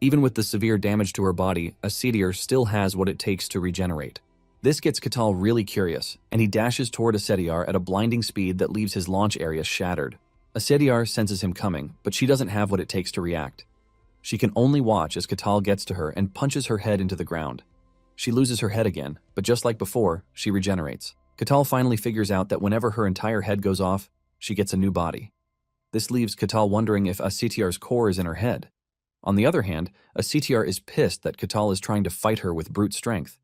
Even with the severe damage to her body, Asura still has what it takes to regenerate. This gets Catal really curious, and he dashes toward Asura at a blinding speed that leaves his launch area shattered. Asura senses him coming, but she doesn't have what it takes to react. She can only watch as Catal gets to her and punches her head into the ground. She loses her head again, but just like before, she regenerates. Catal finally figures out that whenever her entire head goes off, she gets a new body. This leaves Catal wondering if Asura's core is in her head. On the other hand, Asura is pissed that Catal is trying to fight her with brute strength.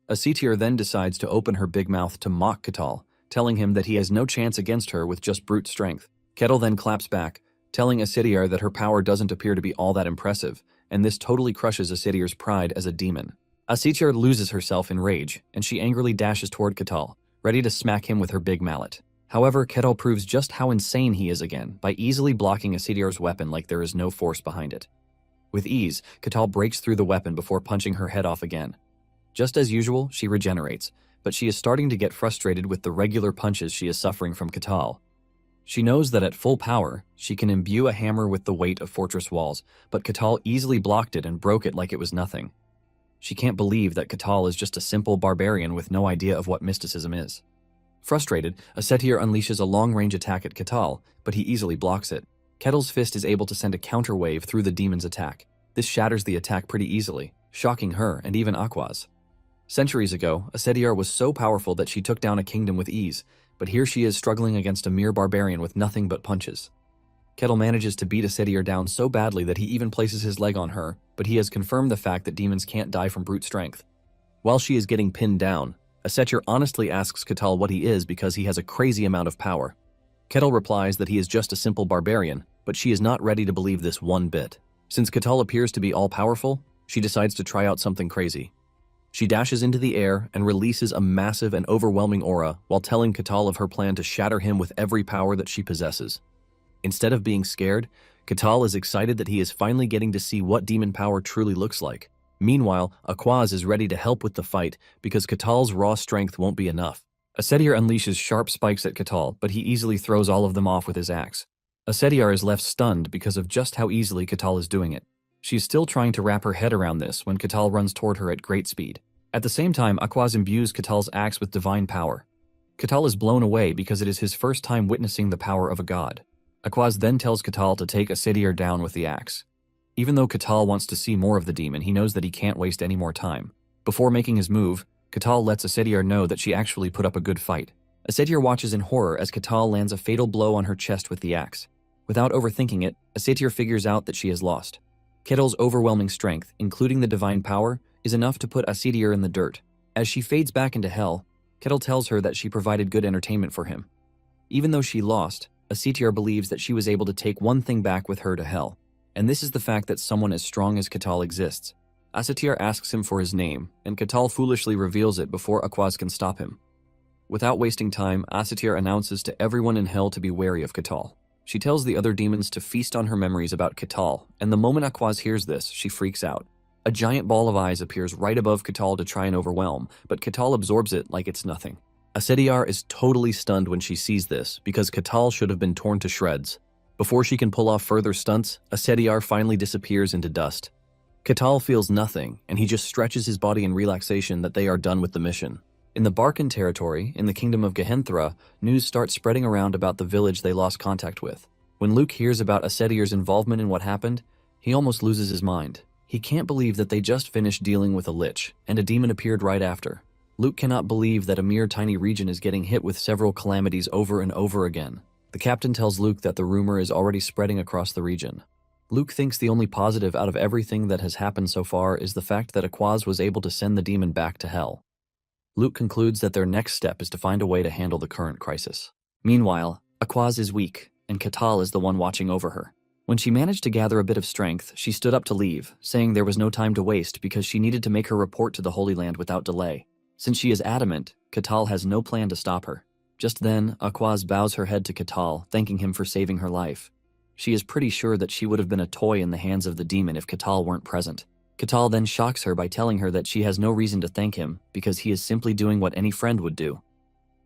Asura then decides to open her big mouth to mock Catal, telling him that he has no chance against her with just brute strength. Catal then claps back, telling Asura that her power doesn't appear to be all that impressive, and this totally crushes Asura's pride as a demon. Asura loses herself in rage, and she angrily dashes toward Catal, ready to smack him with her big mallet. However, Catal proves just how insane he is again by easily blocking Asura's weapon like there is no force behind it. With ease, Catal breaks through the weapon before punching her head off again. Just as usual, she regenerates, but she is starting to get frustrated with the regular punches she is suffering from Catal. She knows that at full power, she can imbue a hammer with the weight of fortress walls, but Catal easily blocked it and broke it like it was nothing. She can't believe that Catal is just a simple barbarian with no idea of what mysticism is. Frustrated, Asura unleashes a long-range attack at Catal, but he easily blocks it. Kettle's fist is able to send a counter-wave through the demon's attack. This shatters the attack pretty easily, shocking her and even Aquaz. Centuries ago, Asura was so powerful that she took down a kingdom with ease, but here she is struggling against a mere barbarian with nothing but punches. Kettle manages to beat Asura down so badly that he even places his leg on her, but he has confirmed the fact that demons can't die from brute strength. While she is getting pinned down, Asura honestly asks Catal what he is because he has a crazy amount of power. Kettle replies that he is just a simple barbarian, but she is not ready to believe this one bit. Since Catal appears to be all-powerful, she decides to try out something crazy. She dashes into the air and releases a massive and overwhelming aura while telling Catal of her plan to shatter him with every power that she possesses. Instead of being scared, Catal is excited that he is finally getting to see what demon power truly looks like. Meanwhile, Aquaz is ready to help with the fight because Catal's raw strength won't be enough. Asura unleashes sharp spikes at Catal, but he easily throws all of them off with his axe. Asura is left stunned because of just how easily Catal is doing it. She's still trying to wrap her head around this when Catal runs toward her at great speed. At the same time, Aquaz imbues Catal's axe with divine power. Catal is blown away because it is his first time witnessing the power of a god. Aquaz then tells Catal to take Asura down with the axe. Even though Catal wants to see more of the demon, he knows that he can't waste any more time. Before making his move, Catal lets Asura know that she actually put up a good fight. Asura watches in horror as Catal lands a fatal blow on her chest with the axe. Without overthinking it, Asura figures out that she has lost. Kettle's overwhelming strength, including the divine power, is enough to put Asura in the dirt. As she fades back into hell, Kettle tells her that she provided good entertainment for him. Even though she lost, Asura believes that she was able to take one thing back with her to hell, and this is the fact that someone as strong as Catal exists. Asura asks him for his name, and Catal foolishly reveals it before Aquaz can stop him. Without wasting time, Asura announces to everyone in hell to be wary of Catal. She tells the other demons to feast on her memories about Catal, and the moment Aquaz hears this, she freaks out. A giant ball of eyes appears right above Catal to try and overwhelm, but Catal absorbs it like it's nothing. Asura is totally stunned when she sees this, because Catal should have been torn to shreds. Before she can pull off further stunts, Asura finally disappears into dust. Catal feels nothing, and he just stretches his body in relaxation that they are done with the mission. In the Barkan territory, in the kingdom of Gehenthra, news starts spreading around about the village they lost contact with. When Luke hears about Asura's involvement in what happened, he almost loses his mind. He can't believe that they just finished dealing with a lich, and a demon appeared right after. Luke cannot believe that a mere tiny region is getting hit with several calamities over and over again. The captain tells Luke that the rumor is already spreading across the region. Luke thinks the only positive out of everything that has happened so far is the fact that Aquaz was able to send the demon back to hell. Luke concludes that their next step is to find a way to handle the current crisis. Meanwhile, Aquaz is weak, and Catal is the one watching over her. When she managed to gather a bit of strength, she stood up to leave, saying there was no time to waste because she needed to make her report to the Holy Land without delay. Since she is adamant, Catal has no plan to stop her. Just then, Aquaz bows her head to Catal, thanking him for saving her life. She is pretty sure that she would have been a toy in the hands of the demon if Catal weren't present. Catal then shocks her by telling her that she has no reason to thank him because he is simply doing what any friend would do.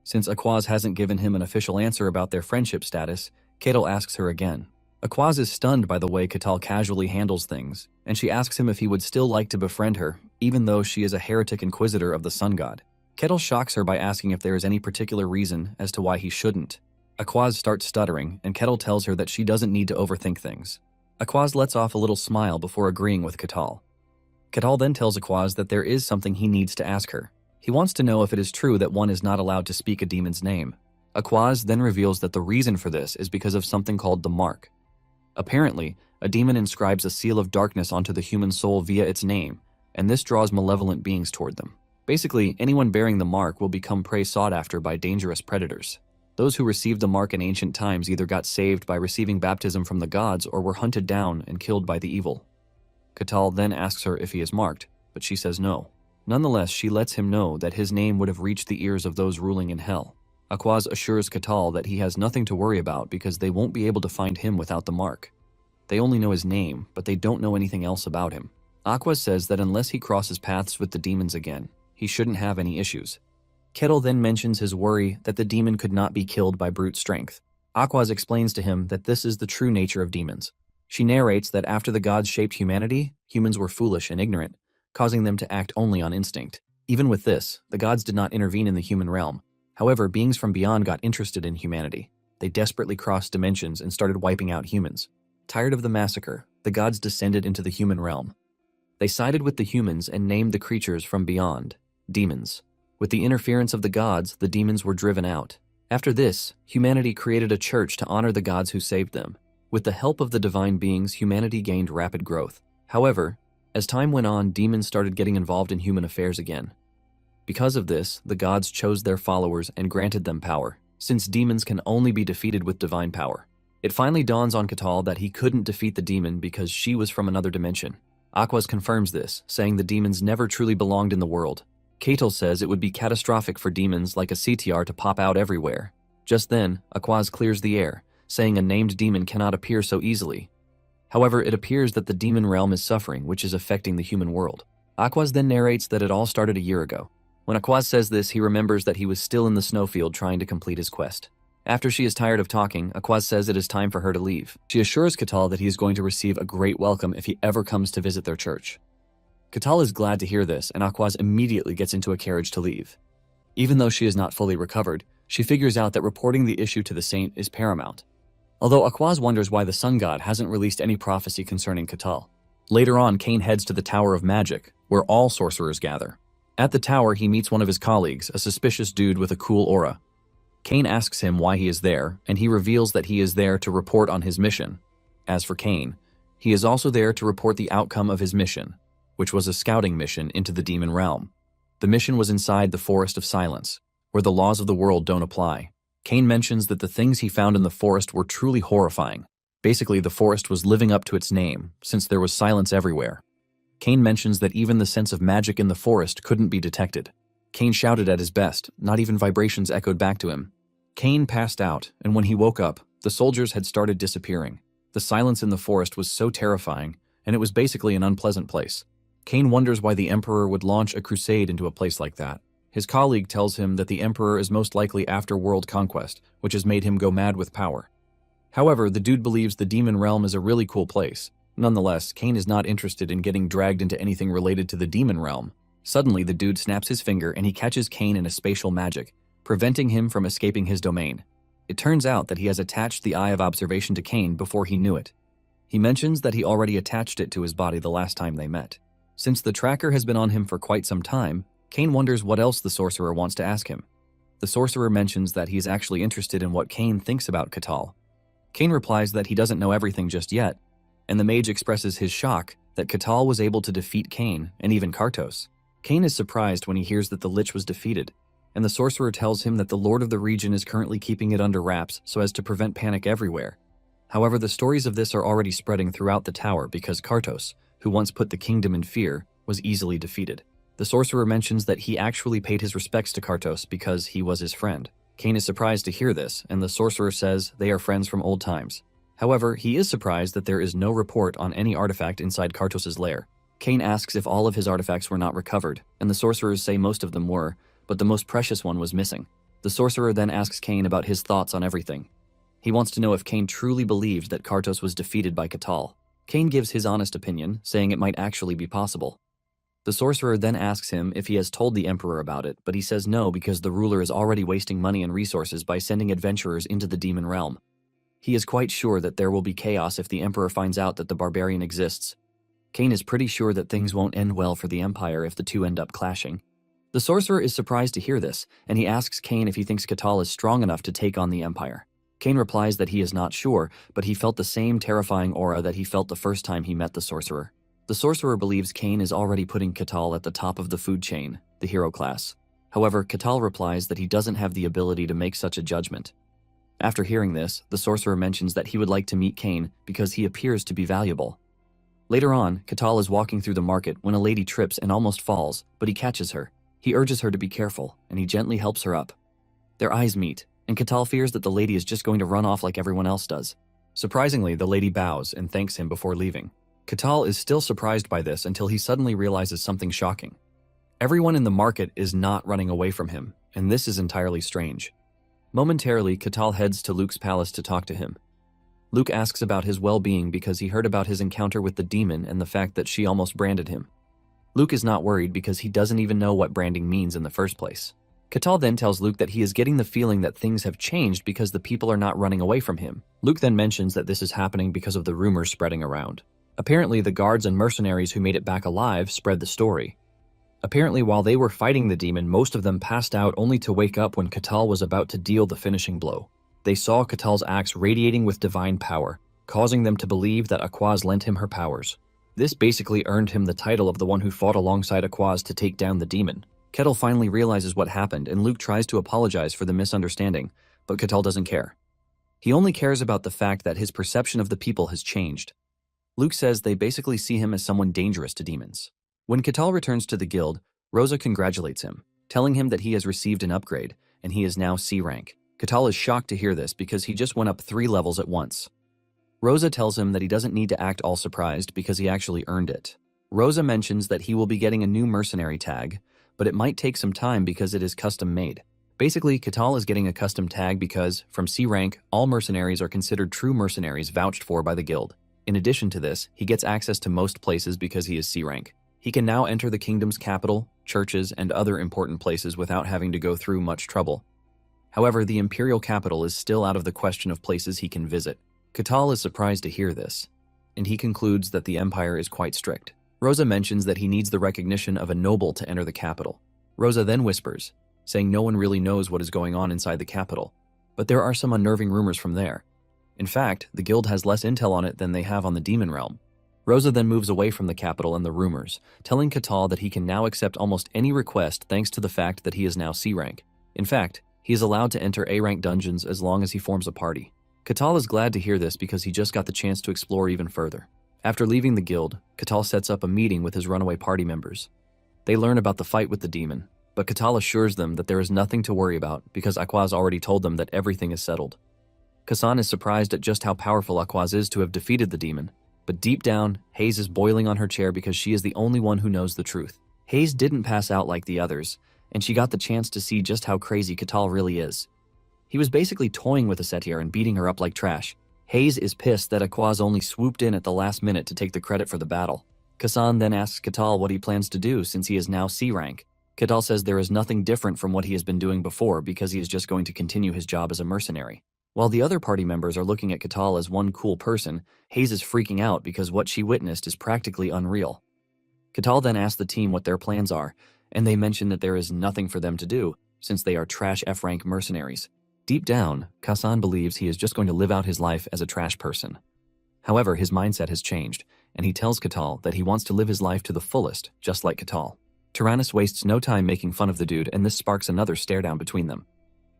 Since Aquaz hasn't given him an official answer about their friendship status, Ketil asks her again. Aquaz is stunned by the way Ketil casually handles things, and she asks him if he would still like to befriend her, even though she is a heretic inquisitor of the sun god. Ketil shocks her by asking if there is any particular reason as to why he shouldn't. Aquaz starts stuttering, and Ketil tells her that she doesn't need to overthink things. Aquaz lets off a little smile before agreeing with Ketil. Ketil then tells Aquaz that there is something he needs to ask her. He wants to know if it is true that one is not allowed to speak a demon's name. Aquaz then reveals that the reason for this is because of something called the mark. Apparently, a demon inscribes a seal of darkness onto the human soul via its name, and this draws malevolent beings toward them. Basically, anyone bearing the mark will become prey sought after by dangerous predators. Those who received the mark in ancient times either got saved by receiving baptism from the gods or were hunted down and killed by the evil. Ketil then asks her if he is marked, but she says no. Nonetheless, she lets him know that his name would have reached the ears of those ruling in hell. Aquaz assures Ketil that he has nothing to worry about because they won't be able to find him without the mark. They only know his name, but they don't know anything else about him. Aquaz says that unless he crosses paths with the demons again, he shouldn't have any issues. Ketil then mentions his worry that the demon could not be killed by brute strength. Aquaz explains to him that this is the true nature of demons. She narrates that after the gods shaped humanity, humans were foolish and ignorant, causing them to act only on instinct. Even with this, the gods did not intervene in the human realm. However, beings from beyond got interested in humanity. They desperately crossed dimensions and started wiping out humans. Tired of the massacre, the gods descended into the human realm. They sided with the humans and named the creatures from beyond demons. With the interference of the gods, the demons were driven out. After this, humanity created a church to honor the gods who saved them. With the help of the divine beings, humanity gained rapid growth. However, as time went on, demons started getting involved in human affairs again. Because of this, the gods chose their followers and granted them power, since demons can only be defeated with divine power. It finally dawns on Ketil that he couldn't defeat the demon because she was from another dimension. Aquaz confirms this, saying the demons never truly belonged in the world. Ketil says it would be catastrophic for demons like a CTR to pop out everywhere. Just then, Aquaz clears the air, saying a named demon cannot appear so easily. However, it appears that the demon realm is suffering, which is affecting the human world. Aquaz then narrates that it all started a year ago. When Aquaz says this, he remembers that he was still in the snowfield trying to complete his quest. After she is tired of talking, Aquaz says it is time for her to leave. She assures Ketil that he is going to receive a great welcome if he ever comes to visit their church. Ketil is glad to hear this, and Aquaz immediately gets into a carriage to leave. Even though she is not fully recovered, she figures out that reporting the issue to the saint is paramount. Although Aquaz wonders why the sun god hasn't released any prophecy concerning Ketil. Later on, Cain heads to the Tower of Magic, where all sorcerers gather. At the tower, he meets one of his colleagues, a suspicious dude with a cool aura. Cain asks him why he is there, and he reveals that he is there to report on his mission. As for Cain, he is also there to report the outcome of his mission, which was a scouting mission into the demon realm. The mission was inside the Forest of Silence, where the laws of the world don't apply. Cain mentions that the things he found in the forest were truly horrifying. Basically, the forest was living up to its name, since there was silence everywhere. Cain mentions that even the sense of magic in the forest couldn't be detected. Cain shouted at his best, not even vibrations echoed back to him. Cain passed out, and when he woke up, the soldiers had started disappearing. The silence in the forest was so terrifying, and it was basically an unpleasant place. Cain wonders why the Emperor would launch a crusade into a place like that. His colleague tells him that the Emperor is most likely after world conquest, which has made him go mad with power. However, the dude believes the demon realm is a really cool place. Nonetheless, Cain is not interested in getting dragged into anything related to the demon realm. Suddenly, the dude snaps his finger and he catches Cain in a spatial magic, preventing him from escaping his domain. It turns out that he has attached the Eye of Observation to Cain before he knew it. He mentions that he already attached it to his body the last time they met. Since the tracker has been on him for quite some time, Cain wonders what else the sorcerer wants to ask him. The sorcerer mentions that he is actually interested in what Cain thinks about Ketil. Cain replies that he doesn't know everything just yet, and the mage expresses his shock that Ketil was able to defeat Cain and even Kartos. Cain is surprised when he hears that the Lich was defeated, and the sorcerer tells him that the Lord of the region is currently keeping it under wraps so as to prevent panic everywhere. However, the stories of this are already spreading throughout the tower because Kartos, who once put the kingdom in fear, was easily defeated. The sorcerer mentions that he actually paid his respects to Kartos because he was his friend. Cain is surprised to hear this, and the sorcerer says they are friends from old times. However, he is surprised that there is no report on any artifact inside Kartos' lair. Cain asks if all of his artifacts were not recovered, and the sorcerers say most of them were, but the most precious one was missing. The sorcerer then asks Cain about his thoughts on everything. He wants to know if Cain truly believed that Kartos was defeated by Catal. Cain gives his honest opinion, saying it might actually be possible. The sorcerer then asks him if he has told the emperor about it, but he says no because the ruler is already wasting money and resources by sending adventurers into the demon realm. He is quite sure that there will be chaos if the emperor finds out that the barbarian exists. Cain is pretty sure that things won't end well for the empire if the two end up clashing. The sorcerer is surprised to hear this, and he asks Cain if he thinks Catal is strong enough to take on the empire. Cain replies that he is not sure, but he felt the same terrifying aura that he felt the first time he met the sorcerer. The sorcerer believes Cain is already putting Catal at the top of the food chain, the hero class. However, Catal replies that he doesn't have the ability to make such a judgment. After hearing this, the sorcerer mentions that he would like to meet Cain because he appears to be valuable. Later on, Catal is walking through the market when a lady trips and almost falls, but he catches her. He urges her to be careful, and he gently helps her up. Their eyes meet, and Catal fears that the lady is just going to run off like everyone else does. Surprisingly, the lady bows and thanks him before leaving. Catal is still surprised by this until he suddenly realizes something shocking. Everyone in the market is not running away from him, and this is entirely strange. Momentarily, Catal heads to Luke's palace to talk to him. Luke asks about his well-being because he heard about his encounter with the demon and the fact that she almost branded him. Luke is not worried because he doesn't even know what branding means in the first place. Catal then tells Luke that he is getting the feeling that things have changed because the people are not running away from him. Luke then mentions that this is happening because of the rumors spreading around. Apparently, the guards and mercenaries who made it back alive spread the story. Apparently, while they were fighting the demon, most of them passed out only to wake up when Catal was about to deal the finishing blow. They saw Catal's axe radiating with divine power, causing them to believe that Aquaz lent him her powers. This basically earned him the title of the one who fought alongside Aquaz to take down the demon. Catal finally realizes what happened, and Luke tries to apologize for the misunderstanding, but Catal doesn't care. He only cares about the fact that his perception of the people has changed. Luke says they basically see him as someone dangerous to demons. When Catal returns to the guild, Rosa congratulates him, telling him that he has received an upgrade, and he is now C rank. Catal is shocked to hear this because he just went up 3 levels at once. Rosa tells him that he doesn't need to act all surprised because he actually earned it. Rosa mentions that he will be getting a new mercenary tag, but it might take some time because it is custom made. Basically, Catal is getting a custom tag because, from C rank, all mercenaries are considered true mercenaries vouched for by the guild. In addition to this, he gets access to most places because he is C rank. He can now enter the kingdom's capital, churches, and other important places without having to go through much trouble. However, the imperial capital is still out of the question of places he can visit. Catal is surprised to hear this, and he concludes that the empire is quite strict. Rosa mentions that he needs the recognition of a noble to enter the capital. Rosa then whispers, saying no one really knows what is going on inside the capital, but there are some unnerving rumors from there. In fact, the guild has less intel on it than they have on the demon realm. Rosa then moves away from the capital and the rumors, telling Catal that he can now accept almost any request thanks to the fact that he is now C rank. In fact, he is allowed to enter A rank dungeons as long as he forms a party. Catal is glad to hear this because he just got the chance to explore even further. After leaving the guild, Catal sets up a meeting with his runaway party members. They learn about the fight with the demon, but Catal assures them that there is nothing to worry about because Aquaz already told them that everything is settled. Kassan is surprised at just how powerful Aquaz is to have defeated the demon, but deep down, Hayes is boiling on her chair because she is the only one who knows the truth. Hayes didn't pass out like the others, and she got the chance to see just how crazy Catal really is. He was basically toying with a satyr and beating her up like trash. Hayes is pissed that Aquaz only swooped in at the last minute to take the credit for the battle. Kassan then asks Catal what he plans to do since he is now C rank. Catal says there is nothing different from what he has been doing before because he is just going to continue his job as a mercenary. While the other party members are looking at Catal as one cool person, Hayes is freaking out because what she witnessed is practically unreal. Catal then asks the team what their plans are, and they mention that there is nothing for them to do since they are trash F-rank mercenaries. Deep down, Kassan believes he is just going to live out his life as a trash person. However, his mindset has changed, and he tells Catal that he wants to live his life to the fullest, just like Catal. Tyrannus wastes no time making fun of the dude, and this sparks another stare-down between them.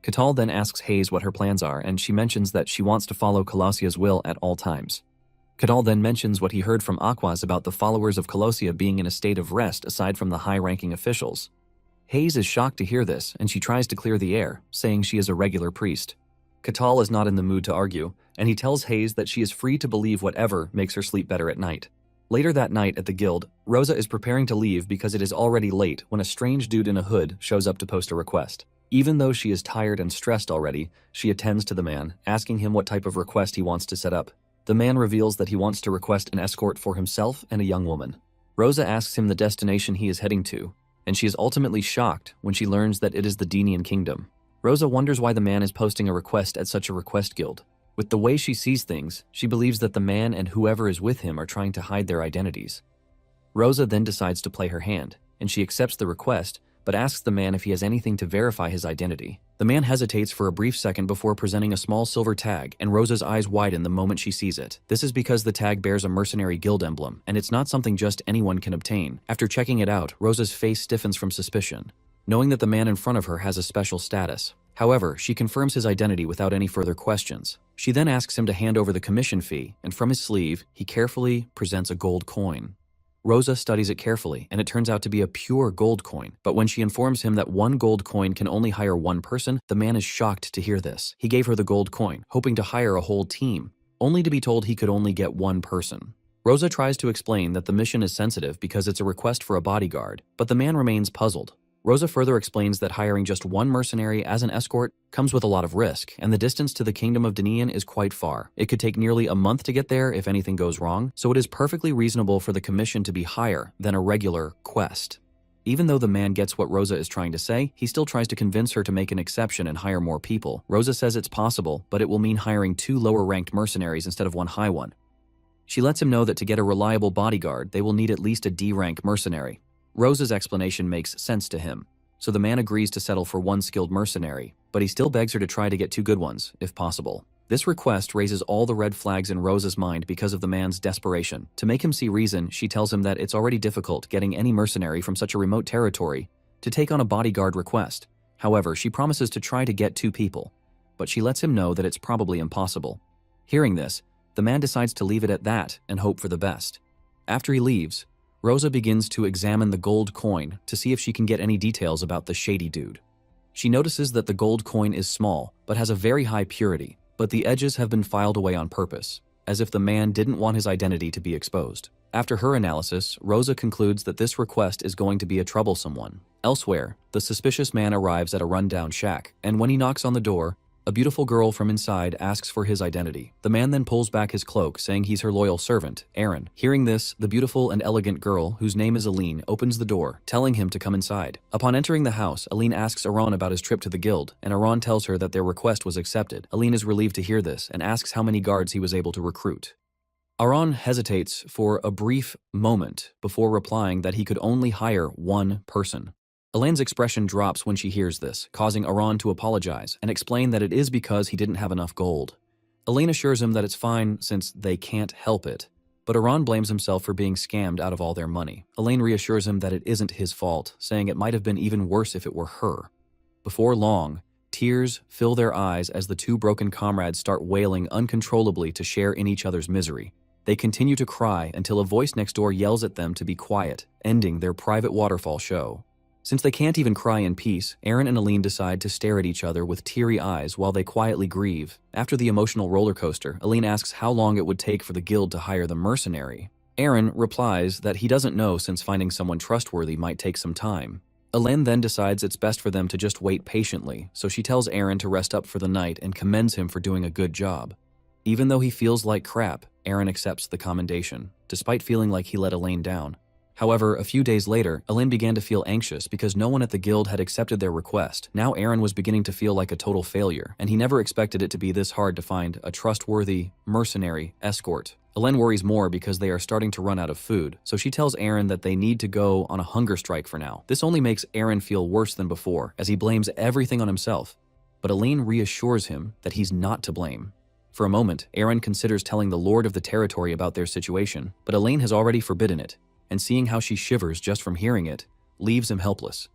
Catal then asks Hayes what her plans are, and she mentions that she wants to follow Colossia's will at all times. Catal then mentions what he heard from Aquaz about the followers of Colossia being in a state of rest aside from the high-ranking officials. Hayes is shocked to hear this, and she tries to clear the air, saying she is a regular priest. Catal is not in the mood to argue, and he tells Hayes that she is free to believe whatever makes her sleep better at night. Later that night at the guild, Rosa is preparing to leave because it is already late when a strange dude in a hood shows up to post a request. Even though she is tired and stressed already, she attends to the man, asking him what type of request he wants to set up. The man reveals that he wants to request an escort for himself and a young woman. Rosa asks him the destination he is heading to, and she is ultimately shocked when she learns that it is the Denian kingdom. Rosa wonders why the man is posting a request at such a request guild. With the way she sees things, she believes that the man and whoever is with him are trying to hide their identities. Rosa then decides to play her hand, and she accepts the request, but asks the man if he has anything to verify his identity. The man hesitates for a brief second before presenting a small silver tag, and Rosa's eyes widen the moment she sees it. This is because the tag bears a mercenary guild emblem, and it's not something just anyone can obtain. After checking it out, Rosa's face stiffens from suspicion, knowing that the man in front of her has a special status. However, she confirms his identity without any further questions. She then asks him to hand over the commission fee, and from his sleeve, he carefully presents a gold coin. Rosa studies it carefully, and it turns out to be a pure gold coin. But when she informs him that one gold coin can only hire one person, the man is shocked to hear this. He gave her the gold coin, hoping to hire a whole team, only to be told he could only get one person. Rosa tries to explain that the mission is sensitive because it's a request for a bodyguard, but the man remains puzzled. Rosa further explains that hiring just one mercenary as an escort comes with a lot of risk, and the distance to the kingdom of Denian is quite far. It could take nearly a month to get there if anything goes wrong, so it is perfectly reasonable for the commission to be higher than a regular quest. Even though the man gets what Rosa is trying to say, he still tries to convince her to make an exception and hire more people. Rosa says it's possible, but it will mean hiring 2 lower-ranked mercenaries instead of one high one. She lets him know that to get a reliable bodyguard, they will need at least a D-rank mercenary. Rosa's explanation makes sense to him, so the man agrees to settle for one skilled mercenary, but he still begs her to try to get 2 good ones, if possible. This request raises all the red flags in Rosa's mind because of the man's desperation. To make him see reason, she tells him that it's already difficult getting any mercenary from such a remote territory to take on a bodyguard request. However, she promises to try to get 2 people, but she lets him know that it's probably impossible. Hearing this, the man decides to leave it at that and hope for the best. After he leaves, Rosa begins to examine the gold coin to see if she can get any details about the shady dude. She notices that the gold coin is small, but has a very high purity, but the edges have been filed away on purpose, as if the man didn't want his identity to be exposed. After her analysis, Rosa concludes that this request is going to be a troublesome one. Elsewhere, the suspicious man arrives at a rundown shack, and when he knocks on the door, a beautiful girl from inside asks for his identity. The man then pulls back his cloak, saying he's her loyal servant, Aaron. Hearing this, the beautiful and elegant girl, whose name is Aline, opens the door, telling him to come inside. Upon entering the house, Aline asks Aaron about his trip to the guild, and Aaron tells her that their request was accepted. Aline is relieved to hear this, and asks how many guards he was able to recruit. Aaron hesitates for a brief moment before replying that he could only hire one person. Elaine's expression drops when she hears this, causing Aaron to apologize and explain that it is because he didn't have enough gold. Elaine assures him that it's fine since they can't help it, but Aaron blames himself for being scammed out of all their money. Elaine reassures him that it isn't his fault, saying it might have been even worse if it were her. Before long, tears fill their eyes as the 2 broken comrades start wailing uncontrollably to share in each other's misery. They continue to cry until a voice next door yells at them to be quiet, ending their private waterfall show. Since they can't even cry in peace, Aaron and Aline decide to stare at each other with teary eyes while they quietly grieve. After the emotional roller coaster, Aline asks how long it would take for the guild to hire the mercenary. Aaron replies that he doesn't know since finding someone trustworthy might take some time. Aline then decides it's best for them to just wait patiently, so she tells Aaron to rest up for the night and commends him for doing a good job. Even though he feels like crap, Aaron accepts the commendation, despite feeling like he let Aline down. However, a few days later, Aline began to feel anxious because no one at the guild had accepted their request. Now Aaron was beginning to feel like a total failure, and he never expected it to be this hard to find a trustworthy, mercenary escort. Aline worries more because they are starting to run out of food, so she tells Aaron that they need to go on a hunger strike for now. This only makes Aaron feel worse than before, as he blames everything on himself. But Aline reassures him that he's not to blame. For a moment, Aaron considers telling the lord of the territory about their situation, but Aline has already forbidden it, and seeing how she shivers just from hearing it, leaves him helpless.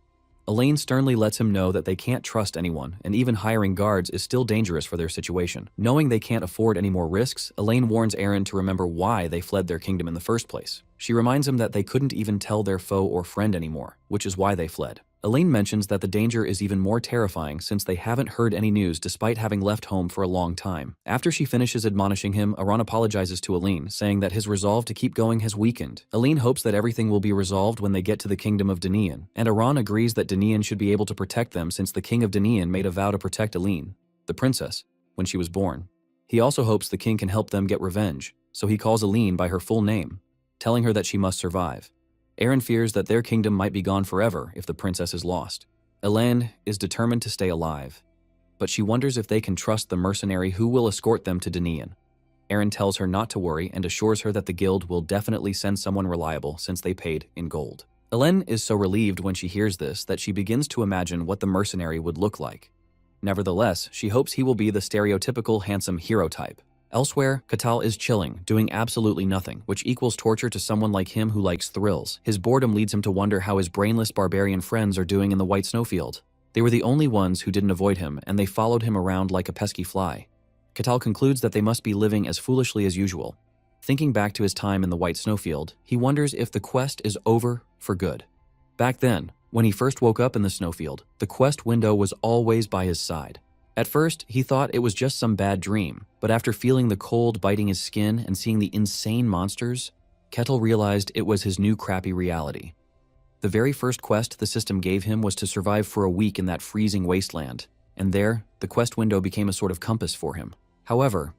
Aline sternly lets him know that they can't trust anyone, and even hiring guards is still dangerous for their situation. Knowing they can't afford any more risks, Aline warns Aaron to remember why they fled their kingdom in the first place. She reminds him that they couldn't even tell their foe or friend anymore, which is why they fled. Elaine mentions that the danger is even more terrifying since they haven't heard any news despite having left home for a long time. After she finishes admonishing him, Aran apologizes to Elaine, saying that his resolve to keep going has weakened. Elaine hopes that everything will be resolved when they get to the kingdom of Danian, and Aran agrees that Danian should be able to protect them since the king of Danian made a vow to protect Elaine, the princess, when she was born. He also hopes the king can help them get revenge, so he calls Elaine by her full name, telling her that she must survive. Aaron fears that their kingdom might be gone forever if the princess is lost. Elaine is determined to stay alive, but she wonders if they can trust the mercenary who will escort them to Danian. Aaron tells her not to worry and assures her that the guild will definitely send someone reliable since they paid in gold. Elaine is so relieved when she hears this that she begins to imagine what the mercenary would look like. Nevertheless, she hopes he will be the stereotypical handsome hero type. Elsewhere, Catal is chilling, doing absolutely nothing, which equals torture to someone like him who likes thrills. His boredom leads him to wonder how his brainless barbarian friends are doing in the white snowfield. They were the only ones who didn't avoid him, and they followed him around like a pesky fly. Catal concludes that they must be living as foolishly as usual. Thinking back to his time in the white snowfield, he wonders if the quest is over for good. Back then, when he first woke up in the snowfield, the quest window was always by his side. At first, he thought it was just some bad dream, but after feeling the cold biting his skin and seeing the insane monsters, Kettle realized it was his new crappy reality. The very first quest the system gave him was to survive for a week in that freezing wasteland, and there, the quest window became a sort of compass for him. However,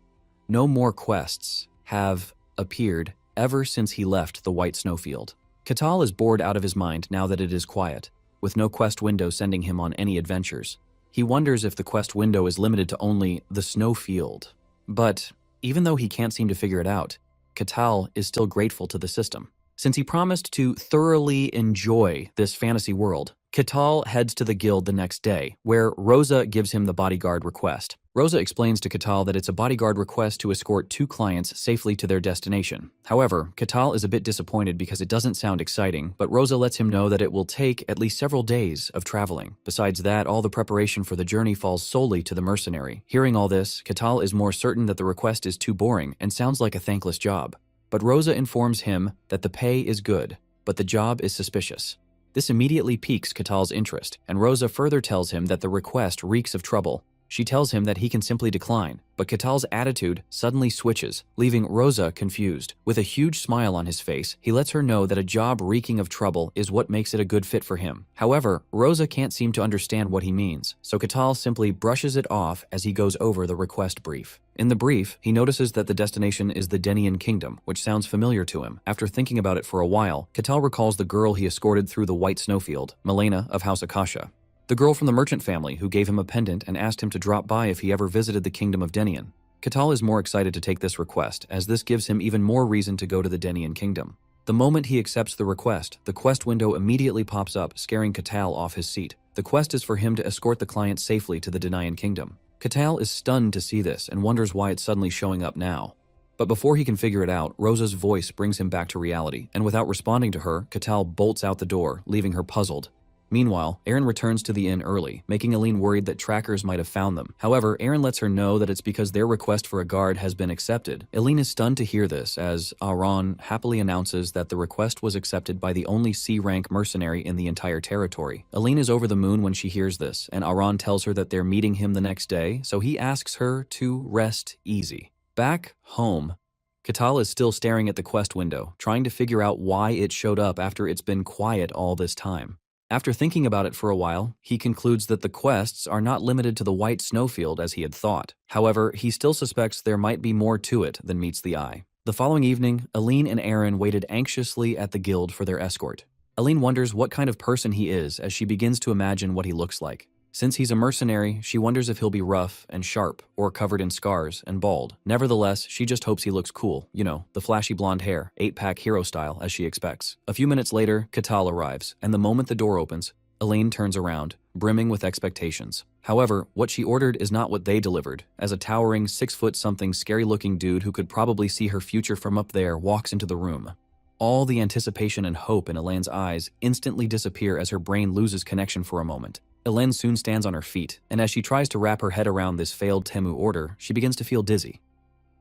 no more quests have appeared ever since he left the white snowfield. Catal is bored out of his mind now that it is quiet, with no quest window sending him on any adventures. He wonders if the quest window is limited to only the snowfield. But even though he can't seem to figure it out, Catal is still grateful to the system. Since he promised to thoroughly enjoy this fantasy world, Catal heads to the guild the next day, where Rosa gives him the bodyguard request. Rosa explains to Catal that it's a bodyguard request to escort 2 clients safely to their destination. However, Catal is a bit disappointed because it doesn't sound exciting, but Rosa lets him know that it will take at least several days of traveling. Besides that, all the preparation for the journey falls solely to the mercenary. Hearing all this, Catal is more certain that the request is too boring and sounds like a thankless job. But Rosa informs him that the pay is good, but the job is suspicious. This immediately piques Catal's interest, and Rosa further tells him that the request reeks of trouble. She tells him that he can simply decline, but Catal's attitude suddenly switches, leaving Rosa confused. With a huge smile on his face, he lets her know that a job reeking of trouble is what makes it a good fit for him. However, Rosa can't seem to understand what he means, so Catal simply brushes it off as he goes over the request brief. In the brief, he notices that the destination is the Denian Kingdom, which sounds familiar to him. After thinking about it for a while, Catal recalls the girl he escorted through the white snowfield, Milena of House Akasha. The girl from the merchant family who gave him a pendant and asked him to drop by if he ever visited the kingdom of Denian. Catal is more excited to take this request, as this gives him even more reason to go to the Denian kingdom. The moment he accepts the request, the quest window immediately pops up, scaring Catal off his seat. The quest is for him to escort the client safely to the Denian kingdom. Catal is stunned to see this and wonders why it's suddenly showing up now. But before he can figure it out, Rosa's voice brings him back to reality, and without responding to her, Catal bolts out the door, leaving her puzzled. Meanwhile, Aaron returns to the inn early, making Aline worried that trackers might have found them. However, Aaron lets her know that it's because their request for a guard has been accepted. Aline is stunned to hear this, as Aaron happily announces that the request was accepted by the only C-rank mercenary in the entire territory. Aline is over the moon when she hears this, and Aaron tells her that they're meeting him the next day, so he asks her to rest easy. Back home, Catal is still staring at the quest window, trying to figure out why it showed up after it's been quiet all this time. After thinking about it for a while, he concludes that the quests are not limited to the white snowfield as he had thought. However, he still suspects there might be more to it than meets the eye. The following evening, Aline and Aaron waited anxiously at the guild for their escort. Aline wonders what kind of person he is as she begins to imagine what he looks like. Since he's a mercenary, she wonders if he'll be rough and sharp or covered in scars and bald. Nevertheless, she just hopes he looks cool, you know, the flashy blonde hair, 8-pack hero style as she expects. A few minutes later, Catal arrives, and the moment the door opens, Elaine turns around, brimming with expectations. However, what she ordered is not what they delivered, as a towering 6-foot-something scary-looking dude who could probably see her future from up there walks into the room. All the anticipation and hope in Elaine's eyes instantly disappear as her brain loses connection for a moment. Elaine soon stands on her feet, and as she tries to wrap her head around this failed Temu order, she begins to feel dizzy.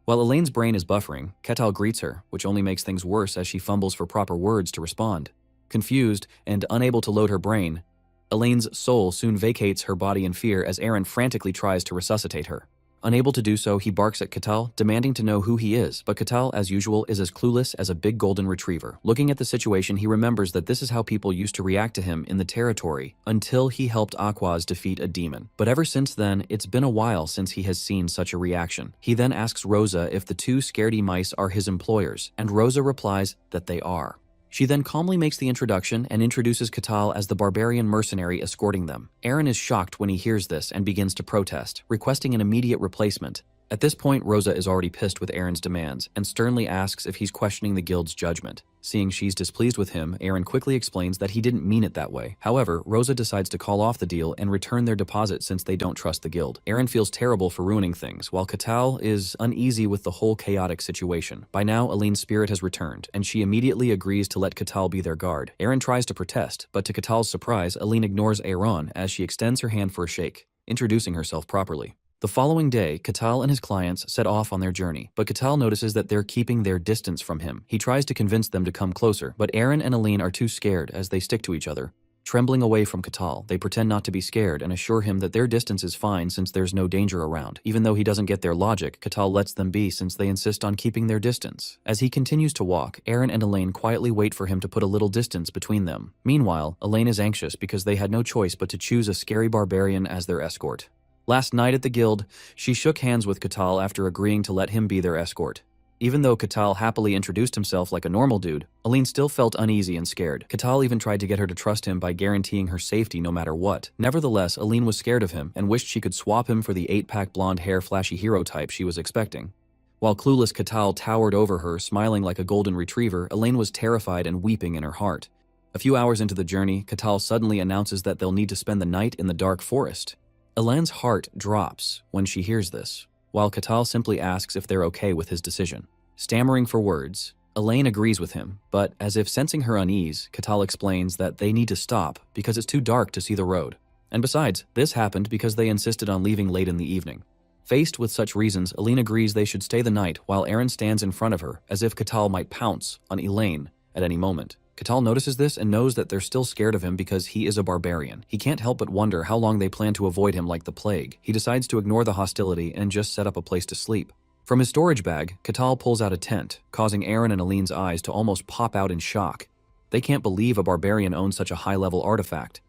While Elaine's brain is buffering, Catal greets her, which only makes things worse as she fumbles for proper words to respond. Confused and unable to load her brain, Elaine's soul soon vacates her body in fear as Aaron frantically tries to resuscitate her. Unable to do so, he barks at Catal, demanding to know who he is, but Catal, as usual, is as clueless as a big golden retriever. Looking at the situation, he remembers that this is how people used to react to him in the territory until he helped Aquaz defeat a demon. But ever since then, it's been a while since he has seen such a reaction. He then asks Rosa if the two scaredy mice are his employers, and Rosa replies that they are. She then calmly makes the introduction and introduces Catal as the barbarian mercenary escorting them. Aaron is shocked when he hears this and begins to protest, requesting an immediate replacement. At this point, Rosa is already pissed with Aaron's demands and sternly asks if he's questioning the guild's judgment. Seeing she's displeased with him, Aaron quickly explains that he didn't mean it that way. However, Rosa decides to call off the deal and return their deposit since they don't trust the guild. Aaron feels terrible for ruining things, while Catal is uneasy with the whole chaotic situation. By now, Elaine's spirit has returned, and she immediately agrees to let Catal be their guard. Aaron tries to protest, but to Catal's surprise, Elaine ignores Aaron as she extends her hand for a shake, introducing herself properly. The following day, Catal and his clients set off on their journey, but Catal notices that they're keeping their distance from him. He tries to convince them to come closer, but Aaron and Elaine are too scared as they stick to each other. Trembling away from Catal, they pretend not to be scared and assure him that their distance is fine since there's no danger around. Even though he doesn't get their logic, Catal lets them be since they insist on keeping their distance. As he continues to walk, Aaron and Elaine quietly wait for him to put a little distance between them. Meanwhile, Elaine is anxious because they had no choice but to choose a scary barbarian as their escort. Last night at the guild, she shook hands with Catal after agreeing to let him be their escort. Even though Catal happily introduced himself like a normal dude, Elaine still felt uneasy and scared. Catal even tried to get her to trust him by guaranteeing her safety no matter what. Nevertheless, Elaine was scared of him and wished she could swap him for the 8-pack blonde hair flashy hero type she was expecting. While clueless Catal towered over her, smiling like a golden retriever, Elaine was terrified and weeping in her heart. A few hours into the journey, Catal suddenly announces that they'll need to spend the night in the dark forest. Elaine's heart drops when she hears this, while Catal simply asks if they're okay with his decision. Stammering for words, Elaine agrees with him, but as if sensing her unease, Catal explains that they need to stop because it's too dark to see the road. And besides, this happened because they insisted on leaving late in the evening. Faced with such reasons, Elaine agrees they should stay the night while Aaron stands in front of her, as if Catal might pounce on Elaine at any moment. Catal notices this and knows that they're still scared of him because he is a barbarian. He can't help but wonder how long they plan to avoid him like the plague. He decides to ignore the hostility and just set up a place to sleep. From his storage bag, Catal pulls out a tent, causing Aaron and Elaine's eyes to almost pop out in shock. They can't believe a barbarian owns such a high-level artifact.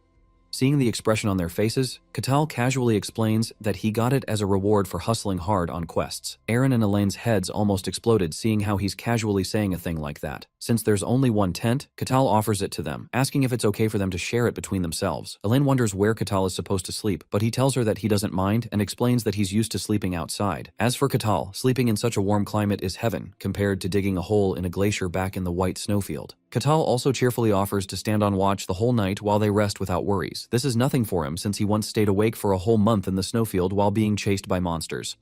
Seeing the expression on their faces, Catal casually explains that he got it as a reward for hustling hard on quests. Aaron and Elaine's heads almost exploded seeing how he's casually saying a thing like that. Since there's only one tent, Catal offers it to them, asking if it's okay for them to share it between themselves. Elaine wonders where Catal is supposed to sleep, but he tells her that he doesn't mind and explains that he's used to sleeping outside. As for Catal, sleeping in such a warm climate is heaven, compared to digging a hole in a glacier back in the white snowfield. Catal also cheerfully offers to stand on watch the whole night while they rest without worries. This is nothing for him since he once stayed awake for a whole month in the snowfield while being chased by monsters.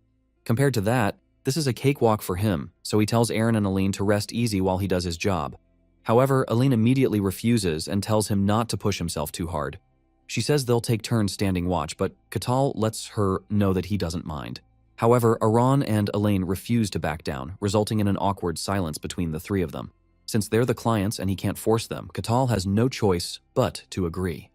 Compared to that, this is a cakewalk for him, so he tells Aaron and Elaine to rest easy while he does his job. However, Elaine immediately refuses and tells him not to push himself too hard. She says they'll take turns standing watch, but Catal lets her know that he doesn't mind. However, Aaron and Elaine refuse to back down, resulting in an awkward silence between the three of them. Since they're the clients and he can't force them, Catal has no choice but to agree.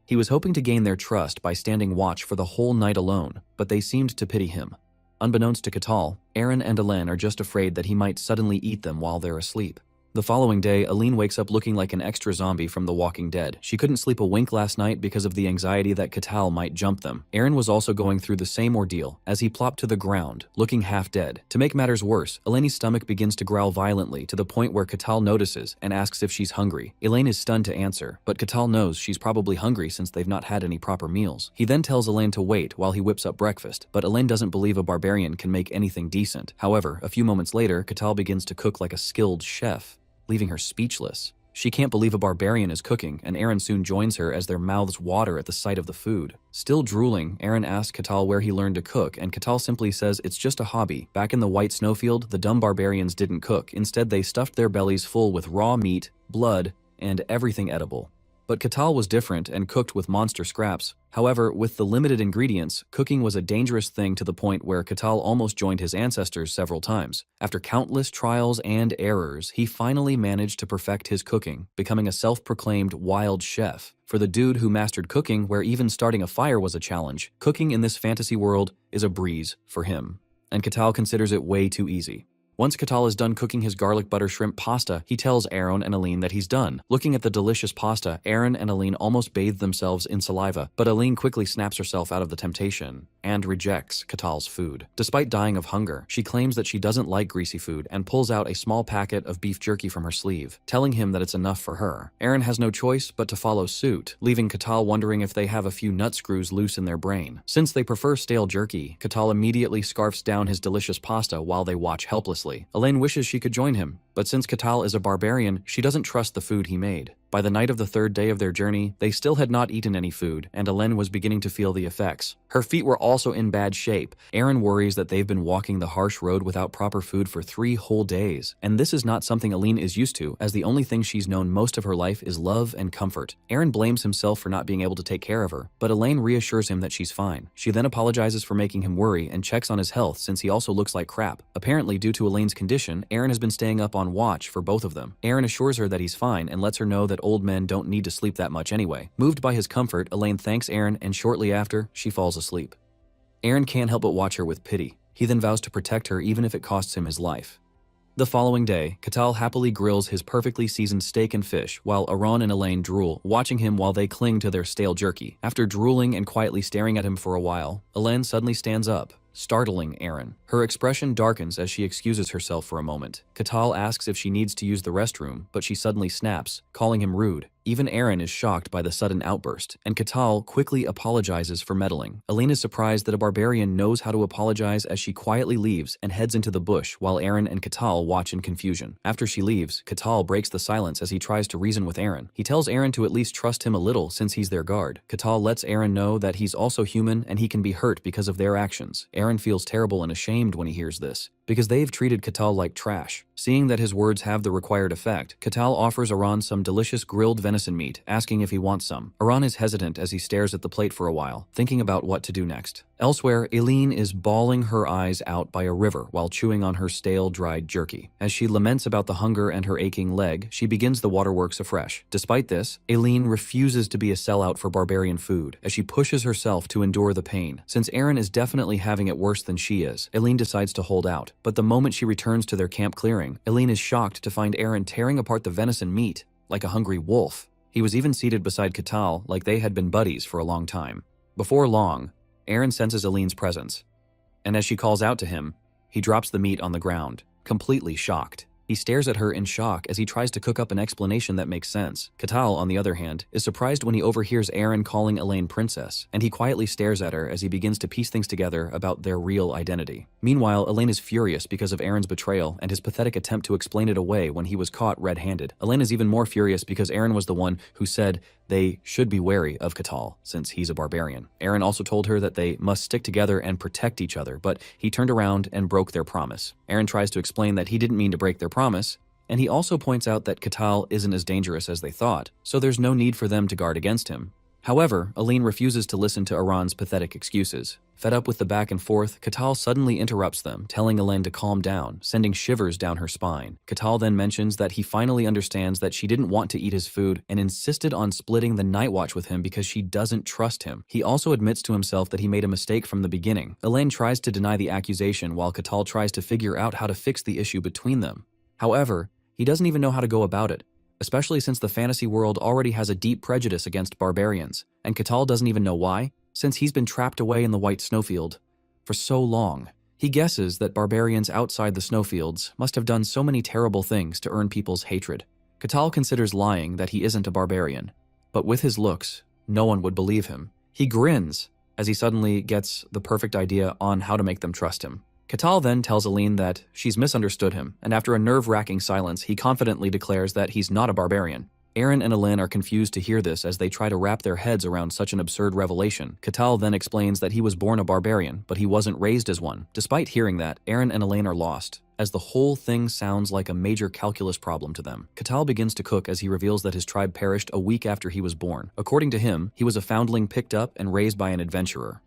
He was hoping to gain their trust by standing watch for the whole night alone, but they seemed to pity him. Unbeknownst to Catal, Aaron and Elaine are just afraid that he might suddenly eat them while they're asleep. The following day, Elaine wakes up looking like an extra zombie from The Walking Dead. She couldn't sleep a wink last night because of the anxiety that Catal might jump them. Aaron was also going through the same ordeal as he plopped to the ground, looking half dead. To make matters worse, Elaine's stomach begins to growl violently to the point where Catal notices and asks if she's hungry. Elaine is stunned to answer, but Catal knows she's probably hungry since they've not had any proper meals. He then tells Elaine to wait while he whips up breakfast, but Elaine doesn't believe a barbarian can make anything decent. However, a few moments later, Catal begins to cook like a skilled chef, leaving her speechless. She can't believe a barbarian is cooking, and Aaron soon joins her as their mouths water at the sight of the food. Still drooling, Aaron asks Catal where he learned to cook, and Catal simply says it's just a hobby. Back in the white snowfield, the dumb barbarians didn't cook. Instead, they stuffed their bellies full with raw meat, blood, and everything edible. But Catal was different and cooked with monster scraps. However, with the limited ingredients, cooking was a dangerous thing to the point where Catal almost joined his ancestors several times. After countless trials and errors, he finally managed to perfect his cooking, becoming a self-proclaimed wild chef. For the dude who mastered cooking where even starting a fire was a challenge, cooking in this fantasy world is a breeze for him. And Catal considers it way too easy. Once Catal is done cooking his garlic butter shrimp pasta, he tells Aaron and Aline that he's done. Looking at the delicious pasta, Aaron and Aline almost bathe themselves in saliva, but Aline quickly snaps herself out of the temptation and rejects Catal's food. Despite dying of hunger, she claims that she doesn't like greasy food and pulls out a small packet of beef jerky from her sleeve, telling him that it's enough for her. Aaron has no choice but to follow suit, leaving Catal wondering if they have a few nut screws loose in their brain. Since they prefer stale jerky, Catal immediately scarfs down his delicious pasta while they watch helplessly. Elaine wishes she could join him, but since Catal is a barbarian, she doesn't trust the food he made. By the night of the third day of their journey, they still had not eaten any food, and Elaine was beginning to feel the effects. Her feet were also in bad shape. Aaron worries that they've been walking the harsh road without proper food for 3 whole days, and this is not something Aline is used to, as the only thing she's known most of her life is love and comfort. Aaron blames himself for not being able to take care of her, but Elaine reassures him that she's fine. She then apologizes for making him worry and checks on his health since he also looks like crap. Apparently, due to Elaine's condition, Aaron has been staying up on watch for both of them. Aaron assures her that he's fine and lets her know that old men don't need to sleep that much anyway. Moved by his comfort, Elaine thanks Aaron, and shortly after, she falls asleep. Aaron can't help but watch her with pity. He then vows to protect her even if it costs him his life. The following day, Catal happily grills his perfectly seasoned steak and fish, while Aaron and Elaine drool, watching him while they cling to their stale jerky. After drooling and quietly staring at him for a while, Elaine suddenly stands up, startling Aaron. Her expression darkens as she excuses herself for a moment. Catal asks if she needs to use the restroom, but she suddenly snaps, calling him rude. Even Aaron is shocked by the sudden outburst, and Catal quickly apologizes for meddling. Elaine is surprised that a barbarian knows how to apologize as she quietly leaves and heads into the bush while Aaron and Catal watch in confusion. After she leaves, Catal breaks the silence as he tries to reason with Aaron. He tells Aaron to at least trust him a little since he's their guard. Catal lets Aaron know that he's also human and he can be hurt because of their actions. Aaron feels terrible and ashamed when he hears this, because they've treated Catal like trash. Seeing that his words have the required effect, Catal offers Aaron some delicious grilled venison meat, asking if he wants some. Aaron is hesitant as he stares at the plate for a while, thinking about what to do next. Elsewhere, Aline is bawling her eyes out by a river while chewing on her stale, dried jerky. As she laments about the hunger and her aching leg, she begins the waterworks afresh. Despite this, Aline refuses to be a sellout for barbarian food, as she pushes herself to endure the pain. Since Aaron is definitely having it worse than she is, Aline decides to hold out. But the moment she returns to their camp clearing, Aline is shocked to find Aaron tearing apart the venison meat like a hungry wolf. He was even seated beside Catal like they had been buddies for a long time. Before long, Aaron senses Aline's presence, and as she calls out to him, he drops the meat on the ground, completely shocked. He stares at her in shock as he tries to cook up an explanation that makes sense. Catal, on the other hand, is surprised when he overhears Aaron calling Elaine princess, and he quietly stares at her as he begins to piece things together about their real identity. Meanwhile, Elaine is furious because of Aaron's betrayal and his pathetic attempt to explain it away when he was caught red-handed. Elaine is even more furious because Aaron was the one who said they should be wary of Catal, since he's a barbarian. Aaron also told her that they must stick together and protect each other, but he turned around and broke their promise. Aaron tries to explain that he didn't mean to break their promise, and he also points out that Catal isn't as dangerous as they thought, so there's no need for them to guard against him. However, Aline refuses to listen to Aaron's pathetic excuses. Fed up with the back and forth, Catal suddenly interrupts them, telling Elaine to calm down, sending shivers down her spine. Catal then mentions that he finally understands that she didn't want to eat his food and insisted on splitting the night watch with him because she doesn't trust him. He also admits to himself that he made a mistake from the beginning. Elaine tries to deny the accusation while Catal tries to figure out how to fix the issue between them. However, he doesn't even know how to go about it, especially since the fantasy world already has a deep prejudice against barbarians, and Catal doesn't even know why, since he's been trapped away in the white snowfield for so long. He guesses that barbarians outside the snowfields must have done so many terrible things to earn people's hatred. Catal considers lying that he isn't a barbarian, but with his looks, no one would believe him. He grins as he suddenly gets the perfect idea on how to make them trust him. Catal then tells Aline that she's misunderstood him, and after a nerve-wracking silence, he confidently declares that he's not a barbarian. Aaron and Aline are confused to hear this as they try to wrap their heads around such an absurd revelation. Catal then explains that he was born a barbarian, but he wasn't raised as one. Despite hearing that, Aaron and Aline are lost, as the whole thing sounds like a major calculus problem to them. Catal begins to cook as he reveals that his tribe perished a week after he was born. According to him, he was a foundling picked up and raised by an adventurer.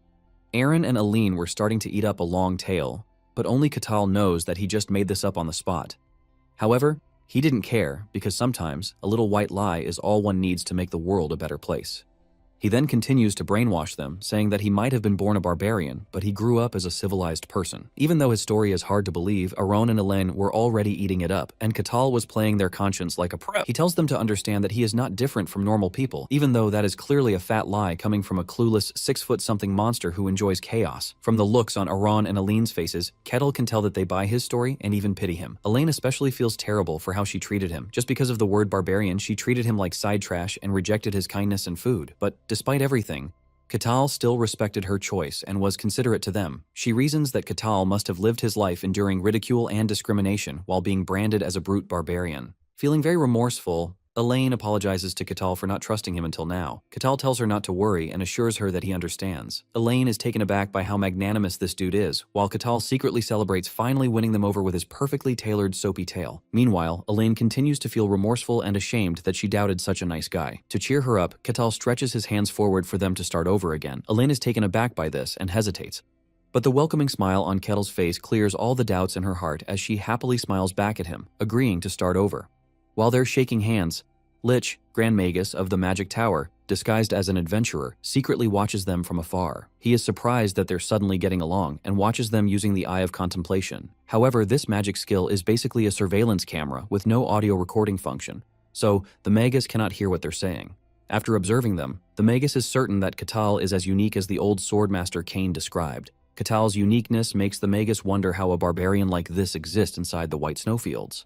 Aaron and Aline were starting to eat up a long tale, but only Catal knows that he just made this up on the spot. However, he didn't care because sometimes a little white lie is all one needs to make the world a better place. He then continues to brainwash them, saying that he might have been born a barbarian, but he grew up as a civilized person. Even though his story is hard to believe, Aaron and Elaine were already eating it up, and Catal was playing their conscience like a pro. He tells them to understand that he is not different from normal people, even though that is clearly a fat lie coming from a clueless 6-foot-something monster who enjoys chaos. From the looks on Aaron and Elaine's faces, Kettle can tell that they buy his story and even pity him. Elaine especially feels terrible for how she treated him. Just because of the word barbarian, she treated him like side trash and rejected his kindness and food. But despite everything, Catal still respected her choice and was considerate to them. She reasons that Catal must have lived his life enduring ridicule and discrimination while being branded as a brute barbarian. Feeling very remorseful, Elaine apologizes to Catal for not trusting him until now. Catal tells her not to worry and assures her that he understands. Elaine is taken aback by how magnanimous this dude is, while Catal secretly celebrates finally winning them over with his perfectly tailored soapy tale. Meanwhile, Elaine continues to feel remorseful and ashamed that she doubted such a nice guy. To cheer her up, Catal stretches his hands forward for them to start over again. Elaine is taken aback by this and hesitates. But the welcoming smile on Kettle's face clears all the doubts in her heart as she happily smiles back at him, agreeing to start over. While they're shaking hands, Lich, Grand Magus of the Magic Tower, disguised as an adventurer, secretly watches them from afar. He is surprised that they're suddenly getting along and watches them using the Eye of Contemplation. However, this magic skill is basically a surveillance camera with no audio recording function, so the Magus cannot hear what they're saying. After observing them, the Magus is certain that Catal is as unique as the old swordmaster Cain described. Catal's uniqueness makes the Magus wonder how a barbarian like this exists inside the White Snowfields.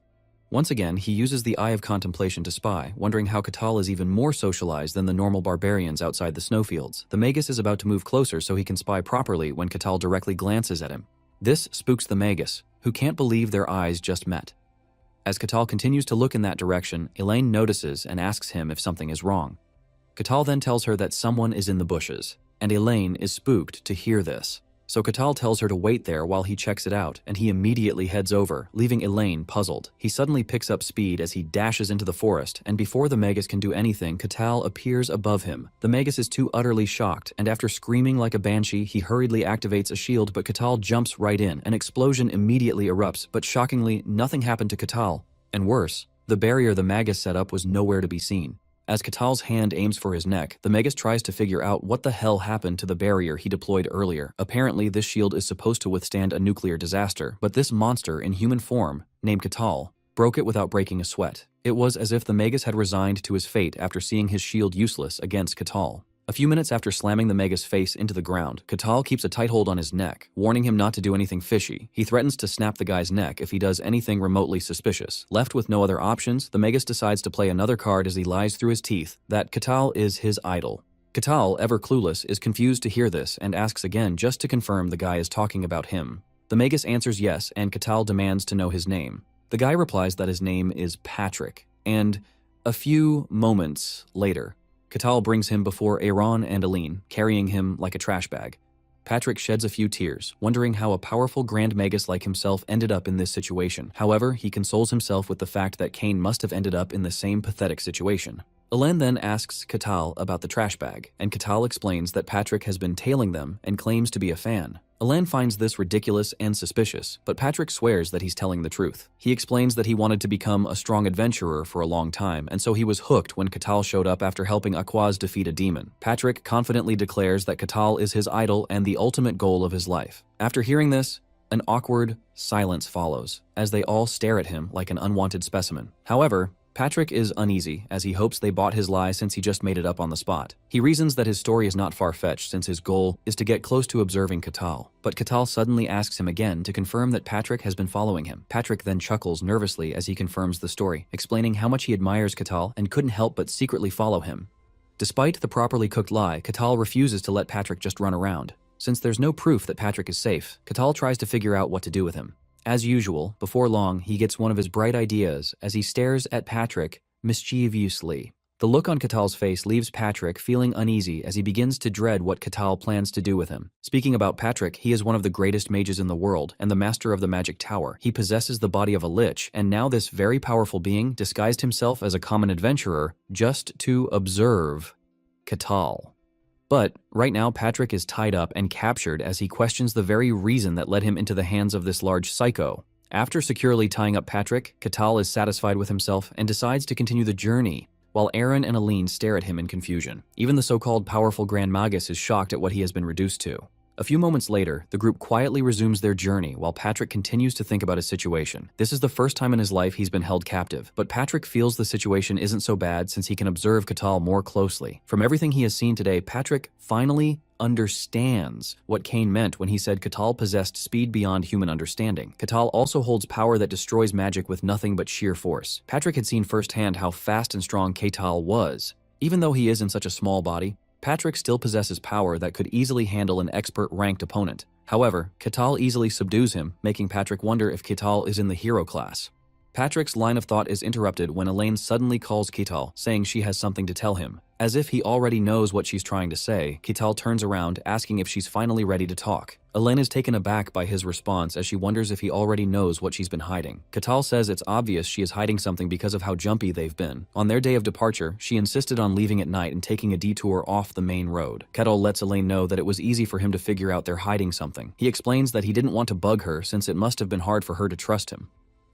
Once again, he uses the Eye of Contemplation to spy, wondering how Catal is even more socialized than the normal barbarians outside the snowfields. The Magus is about to move closer so he can spy properly when Catal directly glances at him. This spooks the Magus, who can't believe their eyes just met. As Catal continues to look in that direction, Elaine notices and asks him if something is wrong. Catal then tells her that someone is in the bushes, and Elaine is spooked to hear this. So Catal tells her to wait there while he checks it out, and he immediately heads over, leaving Elaine puzzled. He suddenly picks up speed as he dashes into the forest, and before the Magus can do anything, Catal appears above him. The Magus is too utterly shocked, and after screaming like a banshee, he hurriedly activates a shield, but Catal jumps right in. An explosion immediately erupts, but shockingly, nothing happened to Catal. And worse, the barrier the Magus set up was nowhere to be seen. As Catal's hand aims for his neck, the Magus tries to figure out what the hell happened to the barrier he deployed earlier. Apparently, this shield is supposed to withstand a nuclear disaster, but this monster in human form, named Catal, broke it without breaking a sweat. It was as if the Magus had resigned to his fate after seeing his shield useless against Catal. A few minutes after slamming the Magus face into the ground, Catal keeps a tight hold on his neck, warning him not to do anything fishy. He threatens to snap the guy's neck if he does anything remotely suspicious. Left with no other options, the Magus decides to play another card as he lies through his teeth that Catal is his idol. Catal, ever clueless, is confused to hear this and asks again just to confirm the guy is talking about him. The Magus answers yes, and Catal demands to know his name. The guy replies that his name is Patrick, and a few moments later, Catal brings him before Aaron and Aline, carrying him like a trash bag. Patrick sheds a few tears, wondering how a powerful Grand Magus like himself ended up in this situation. However, he consoles himself with the fact that Cain must have ended up in the same pathetic situation. Elaine then asks Catal about the trash bag, and Catal explains that Patrick has been tailing them and claims to be a fan. Elaine finds this ridiculous and suspicious, but Patrick swears that he's telling the truth. He explains that he wanted to become a strong adventurer for a long time, and so he was hooked when Catal showed up after helping Aquaz defeat a demon. Patrick confidently declares that Catal is his idol and the ultimate goal of his life. After hearing this, an awkward silence follows, as they all stare at him like an unwanted specimen. However, Patrick is uneasy, as he hopes they bought his lie since he just made it up on the spot. He reasons that his story is not far-fetched since his goal is to get close to observing Catal. But Catal suddenly asks him again to confirm that Patrick has been following him. Patrick then chuckles nervously as he confirms the story, explaining how much he admires Catal and couldn't help but secretly follow him. Despite the properly cooked lie, Catal refuses to let Patrick just run around. Since there's no proof that Patrick is safe, Catal tries to figure out what to do with him. As usual, before long, he gets one of his bright ideas as he stares at Patrick mischievously. The look on Katal's face leaves Patrick feeling uneasy as he begins to dread what Katal plans to do with him. Speaking about Patrick, he is one of the greatest mages in the world and the master of the magic tower. He possesses the body of a lich, and now this very powerful being disguised himself as a common adventurer just to observe Katal. But right now, Patrick is tied up and captured as he questions the very reason that led him into the hands of this large psycho. After securely tying up Patrick, Katal is satisfied with himself and decides to continue the journey, while Aaron and Aline stare at him in confusion. Even the so-called powerful Grand Magus is shocked at what he has been reduced to. A few moments later, the group quietly resumes their journey while Patrick continues to think about his situation. This is the first time in his life he's been held captive, but Patrick feels the situation isn't so bad since he can observe Katal more closely. From everything he has seen today, Patrick finally understands what Kane meant when he said Katal possessed speed beyond human understanding. Katal also holds power that destroys magic with nothing but sheer force. Patrick had seen firsthand how fast and strong Katal was. Even though he is in such a small body, Patrick still possesses power that could easily handle an expert-ranked opponent. However, Katal easily subdues him, making Patrick wonder if Katal is in the hero class. Patrick's line of thought is interrupted when Elaine suddenly calls Katal, saying she has something to tell him. As if he already knows what she's trying to say, Katal turns around, asking if she's finally ready to talk. Elaine is taken aback by his response as she wonders if he already knows what she's been hiding. Katal says it's obvious she is hiding something because of how jumpy they've been. On their day of departure, she insisted on leaving at night and taking a detour off the main road. Katal lets Elaine know that it was easy for him to figure out they're hiding something. He explains that he didn't want to bug her since it must have been hard for her to trust him.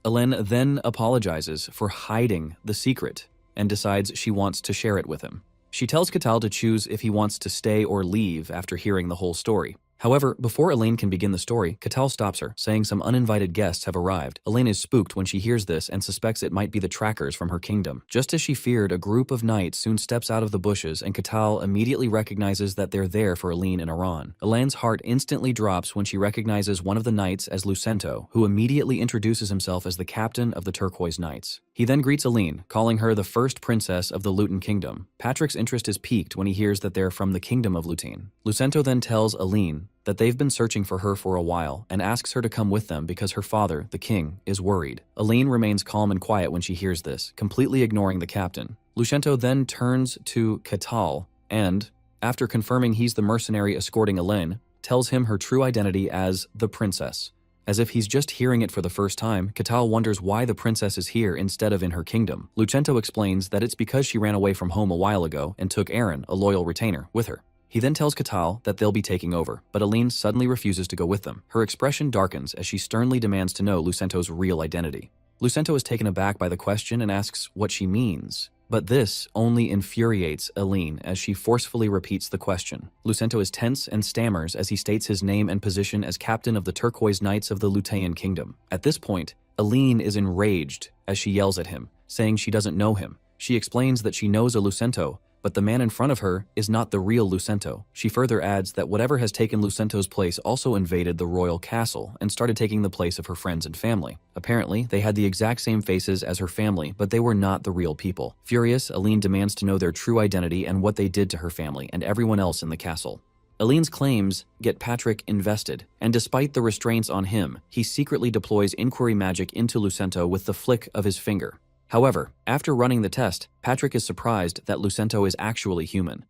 Elaine then apologizes for hiding the secret and decides she wants to share it with him. She tells Katal to choose if he wants to stay or leave after hearing the whole story. However, before Elaine can begin the story, Katal stops her, saying some uninvited guests have arrived. Elaine is spooked when she hears this and suspects it might be the trackers from her kingdom. Just as she feared, a group of knights soon steps out of the bushes, and Katal immediately recognizes that they're there for Elaine and Iran. Elaine's heart instantly drops when she recognizes one of the knights as Lucento, who immediately introduces himself as the captain of the Turquoise Knights. He then greets Elaine, calling her the first princess of the Lutin Kingdom. Patrick's interest is piqued when he hears that they're from the kingdom of Lutin. Lucento then tells Elaine that they've been searching for her for a while and asks her to come with them because her father, the king, is worried. Elaine remains calm and quiet when she hears this, completely ignoring the captain. Lucento then turns to Katal and, after confirming he's the mercenary escorting Elaine, tells him her true identity as the princess. As if he's just hearing it for the first time, Katal wonders why the princess is here instead of in her kingdom. Lucento explains that it's because she ran away from home a while ago and took Aaron, a loyal retainer, with her. He then tells Katal that they'll be taking over, but Elaine suddenly refuses to go with them. Her expression darkens as she sternly demands to know Lucento's real identity. Lucento is taken aback by the question and asks what she means. But this only infuriates Elaine as she forcefully repeats the question. Lucento is tense and stammers as he states his name and position as captain of the Turquoise Knights of the Lutean Kingdom. At this point, Elaine is enraged as she yells at him, saying she doesn't know him. She explains that she knows a Lucento, but the man in front of her is not the real Lucento. She further adds that whatever has taken Lucento's place also invaded the royal castle and started taking the place of her friends and family. Apparently, they had the exact same faces as her family, but they were not the real people. Furious, Elaine demands to know their true identity and what they did to her family and everyone else in the castle. Elaine's claims get Patrick invested, and despite the restraints on him, he secretly deploys inquiry magic into Lucento with the flick of his finger. However, after running the test, Patrick is surprised that Lucento is actually human.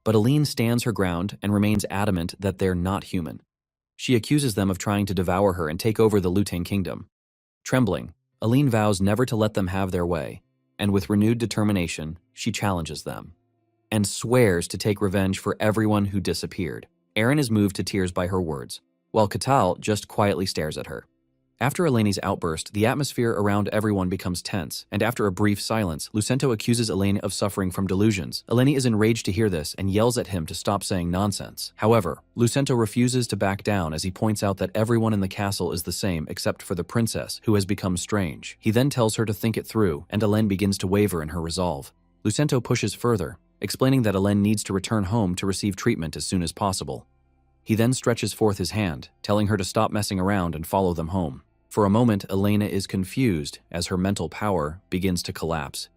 But Elaine stands her ground and remains adamant that they're not human. She accuses them of trying to devour her and take over the Lutein Kingdom. Trembling, Elaine vows never to let them have their way, and with renewed determination, she challenges them, and swears to take revenge for everyone who disappeared. Aaron is moved to tears by her words, while Katal just quietly stares at her. After Elaine's outburst, the atmosphere around everyone becomes tense, and after a brief silence, Lucento accuses Elaine of suffering from delusions. Elaine is enraged to hear this and yells at him to stop saying nonsense. However, Lucento refuses to back down as he points out that everyone in the castle is the same except for the princess, who has become strange. He then tells her to think it through, and Elaine begins to waver in her resolve. Lucento pushes further, explaining that Elaine needs to return home to receive treatment as soon as possible. He then stretches forth his hand, telling her to stop messing around and follow them home. For a moment, Elena is confused as her mental power begins to collapse.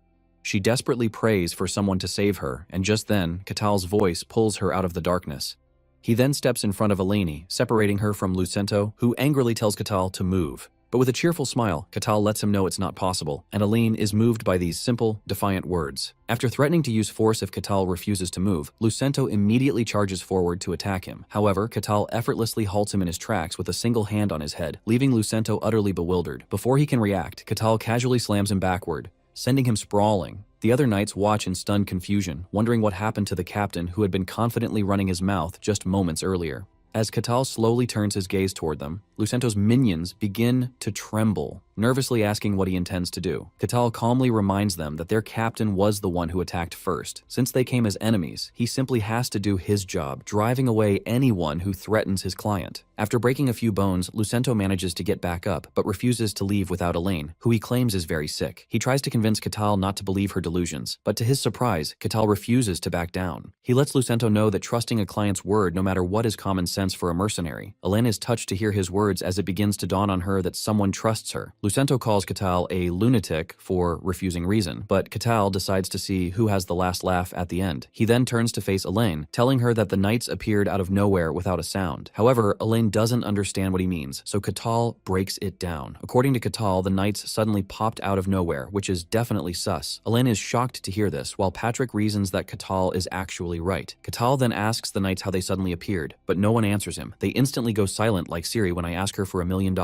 She desperately prays for someone to save her, and just then, Katal's voice pulls her out of the darkness. He then steps in front of Eleni, separating her from Lucento, who angrily tells Katal to move. But with a cheerful smile, Catal lets him know it's not possible, and Aline is moved by these simple, defiant words. After threatening to use force if Catal refuses to move, Lucento immediately charges forward to attack him. However, Catal effortlessly halts him in his tracks with a single hand on his head, leaving Lucento utterly bewildered. Before he can react, Catal casually slams him backward, sending him sprawling. The other knights watch in stunned confusion, wondering what happened to the captain who had been confidently running his mouth just moments earlier. As Catal slowly turns his gaze toward them, Lucento's minions begin to tremble, nervously asking what he intends to do. Catal calmly reminds them that their captain was the one who attacked first. Since they came as enemies, he simply has to do his job, driving away anyone who threatens his client. After breaking a few bones, Lucento manages to get back up, but refuses to leave without Elaine, who he claims is very sick. He tries to convince Catal not to believe her delusions, but to his surprise, Catal refuses to back down. He lets Lucento know that trusting a client's word, no matter what, is common sense for a mercenary. Elaine is touched to hear his words as it begins to dawn on her that someone trusts her. Lucento calls Catal a lunatic for refusing reason, but Catal decides to see who has the last laugh at the end. He then turns to face Elaine, telling her that the knights appeared out of nowhere without a sound. However, Elaine doesn't understand what he means, so Catal breaks it down. According to Catal, the knights suddenly popped out of nowhere, which is definitely sus. Elaine is shocked to hear this, while Patrick reasons that Catal is actually right. Catal then asks the knights how they suddenly appeared, but no one answers him. They instantly go silent like Siri when I ask her for $1 million.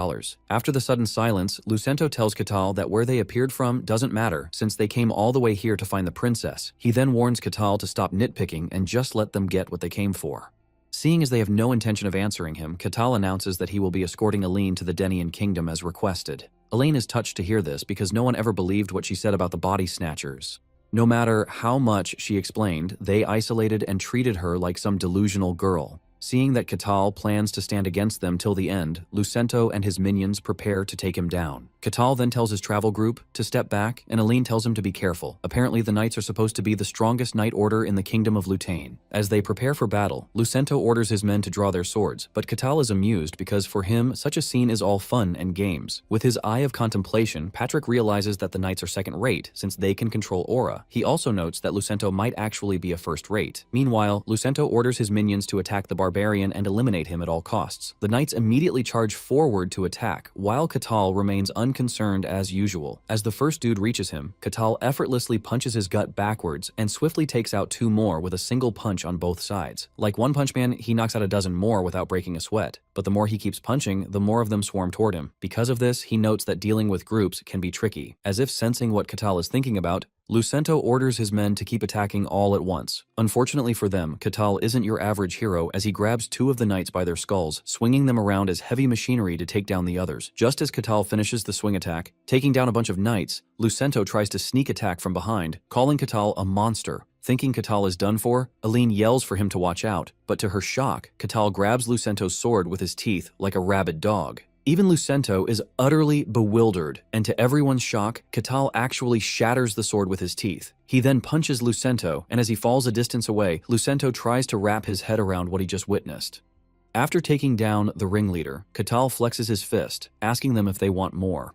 After the sudden silence, Lucento tells Catal that where they appeared from doesn't matter, since they came all the way here to find the princess. He then warns Catal to stop nitpicking and just let them get what they came for. Seeing as they have no intention of answering him, Catal announces that he will be escorting Aline to the Denian kingdom as requested. Elaine is touched to hear this because no one ever believed what she said about the body snatchers. No matter how much she explained, they isolated and treated her like some delusional girl. Seeing that Catal plans to stand against them till the end, Lucento and his minions prepare to take him down. Catal then tells his travel group to step back, and Aline tells him to be careful. Apparently, the knights are supposed to be the strongest knight order in the kingdom of Lutane. As they prepare for battle, Lucento orders his men to draw their swords, but Catal is amused because for him, such a scene is all fun and games. With his eye of contemplation, Patrick realizes that the knights are second-rate, since they can control aura. He also notes that Lucento might actually be a first-rate. Meanwhile, Lucento orders his minions to attack the barbarian and eliminate him at all costs. The knights immediately charge forward to attack, while Catal remains unconcerned as usual. As the first dude reaches him, Catal effortlessly punches his gut backwards and swiftly takes out 2 more with a single punch on both sides. Like One Punch Man, he knocks out a dozen more without breaking a sweat. But the more he keeps punching, the more of them swarm toward him. Because of this, he notes that dealing with groups can be tricky. As if sensing what Catal is thinking about, Lucento orders his men to keep attacking all at once. Unfortunately for them, Catal isn't your average hero as he grabs 2 of the knights by their skulls, swinging them around as heavy machinery to take down the others. Just as Catal finishes the swing attack, taking down a bunch of knights, Lucento tries to sneak attack from behind, calling Catal a monster. Thinking Catal is done for, Aline yells for him to watch out, but to her shock, Catal grabs Lucento's sword with his teeth like a rabid dog. Even Lucento is utterly bewildered, and to everyone's shock, Catal actually shatters the sword with his teeth. He then punches Lucento, and as he falls a distance away, Lucento tries to wrap his head around what he just witnessed. After taking down the ringleader, Catal flexes his fist, asking them if they want more.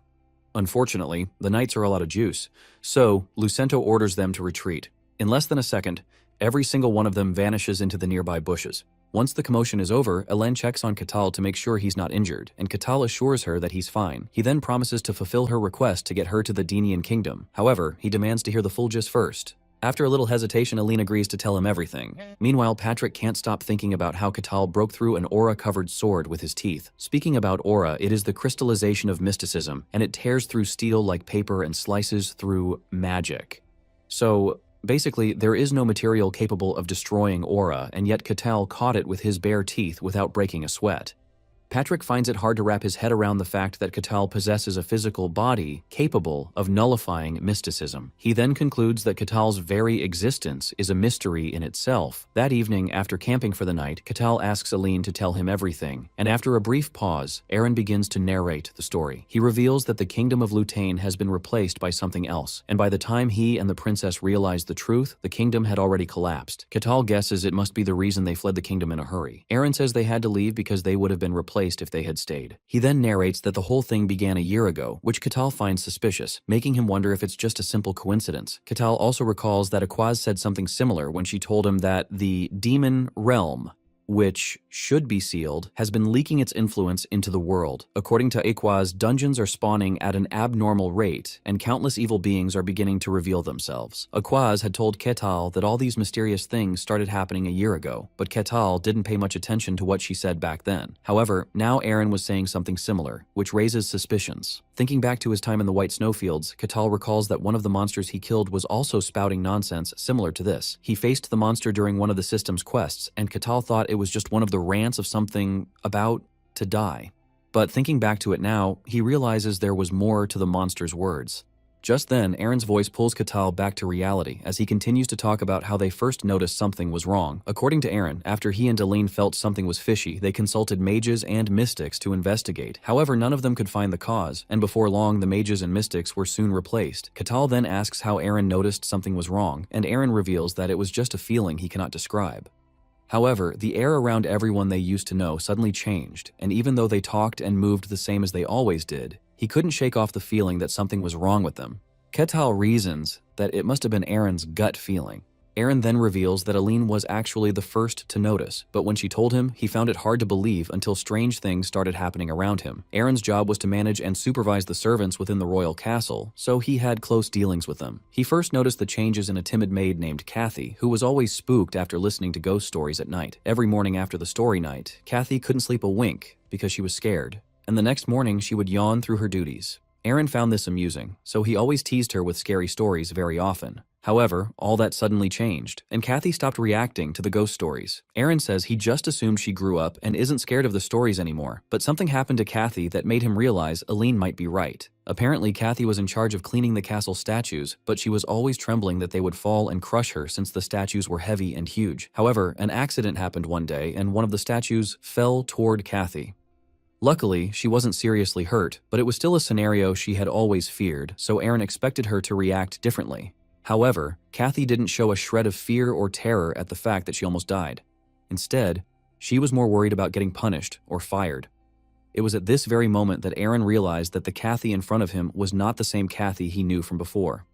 Unfortunately, the knights are all out of juice, so Lucento orders them to retreat. In less than a second, every single one of them vanishes into the nearby bushes. Once the commotion is over, Elen checks on Catal to make sure he's not injured, and Catal assures her that he's fine. He then promises to fulfill her request to get her to the Denian kingdom. However, he demands to hear the full gist first. After a little hesitation, Aline agrees to tell him everything. Meanwhile, Patrick can't stop thinking about how Catal broke through an aura-covered sword with his teeth. Speaking about aura, it is the crystallization of mysticism, and it tears through steel like paper and slices through magic. So, basically, there is no material capable of destroying aura, and yet Catal caught it with his bare teeth without breaking a sweat. Patrick finds it hard to wrap his head around the fact that Catal possesses a physical body capable of nullifying mysticism. He then concludes that Catal's very existence is a mystery in itself. That evening, after camping for the night, Catal asks Aline to tell him everything, and after a brief pause, Aaron begins to narrate the story. He reveals that the kingdom of Lutane has been replaced by something else, and by the time he and the princess realize the truth, the kingdom had already collapsed. Catal guesses it must be the reason they fled the kingdom in a hurry. Aaron says they had to leave because they would have been replaced if they had stayed. He then narrates that the whole thing began a year ago, which Catal finds suspicious, making him wonder if it's just a simple coincidence. Catal also recalls that Aquaz said something similar when she told him that the demon realm which should be sealed, has been leaking its influence into the world. According to Aquaz, dungeons are spawning at an abnormal rate, and countless evil beings are beginning to reveal themselves. Aquaz had told Ketal that all these mysterious things started happening a year ago, but Ketal didn't pay much attention to what she said back then. However, now Aaron was saying something similar, which raises suspicions. Thinking back to his time in the White Snowfields, Ketal recalls that one of the monsters he killed was also spouting nonsense similar to this. He faced the monster during one of the system's quests, and Ketal thought it was just one of the rants of something about to die. But thinking back to it now, he realizes there was more to the monster's words. Just then, Aaron's voice pulls Ketal back to reality as he continues to talk about how they first noticed something was wrong. According to Aaron, after he and Aline felt something was fishy, they consulted mages and mystics to investigate. However, none of them could find the cause, and before long, the mages and mystics were soon replaced. Ketal then asks how Aaron noticed something was wrong, and Aaron reveals that it was just a feeling he cannot describe. However, the air around everyone they used to know suddenly changed, and even though they talked and moved the same as they always did, he couldn't shake off the feeling that something was wrong with them. Ketal reasons that it must have been Aaron's gut feeling. Aaron then reveals that Aline was actually the first to notice, but when she told him, he found it hard to believe until strange things started happening around him. Aaron's job was to manage and supervise the servants within the royal castle, so he had close dealings with them. He first noticed the changes in a timid maid named Kathy, who was always spooked after listening to ghost stories at night. Every morning after the story night, Kathy couldn't sleep a wink because she was scared, and the next morning she would yawn through her duties. Aaron found this amusing, so he always teased her with scary stories very often. However, all that suddenly changed, and Kathy stopped reacting to the ghost stories. Aaron says he just assumed she grew up and isn't scared of the stories anymore, but something happened to Kathy that made him realize Aline might be right. Apparently, Kathy was in charge of cleaning the castle statues, but she was always trembling that they would fall and crush her since the statues were heavy and huge. However, an accident happened one day, and one of the statues fell toward Kathy. Luckily, she wasn't seriously hurt, but it was still a scenario she had always feared, so Aaron expected her to react differently. However, Kathy didn't show a shred of fear or terror at the fact that she almost died. Instead, she was more worried about getting punished or fired. It was at this very moment that Aaron realized that the Kathy in front of him was not the same Kathy he knew from before.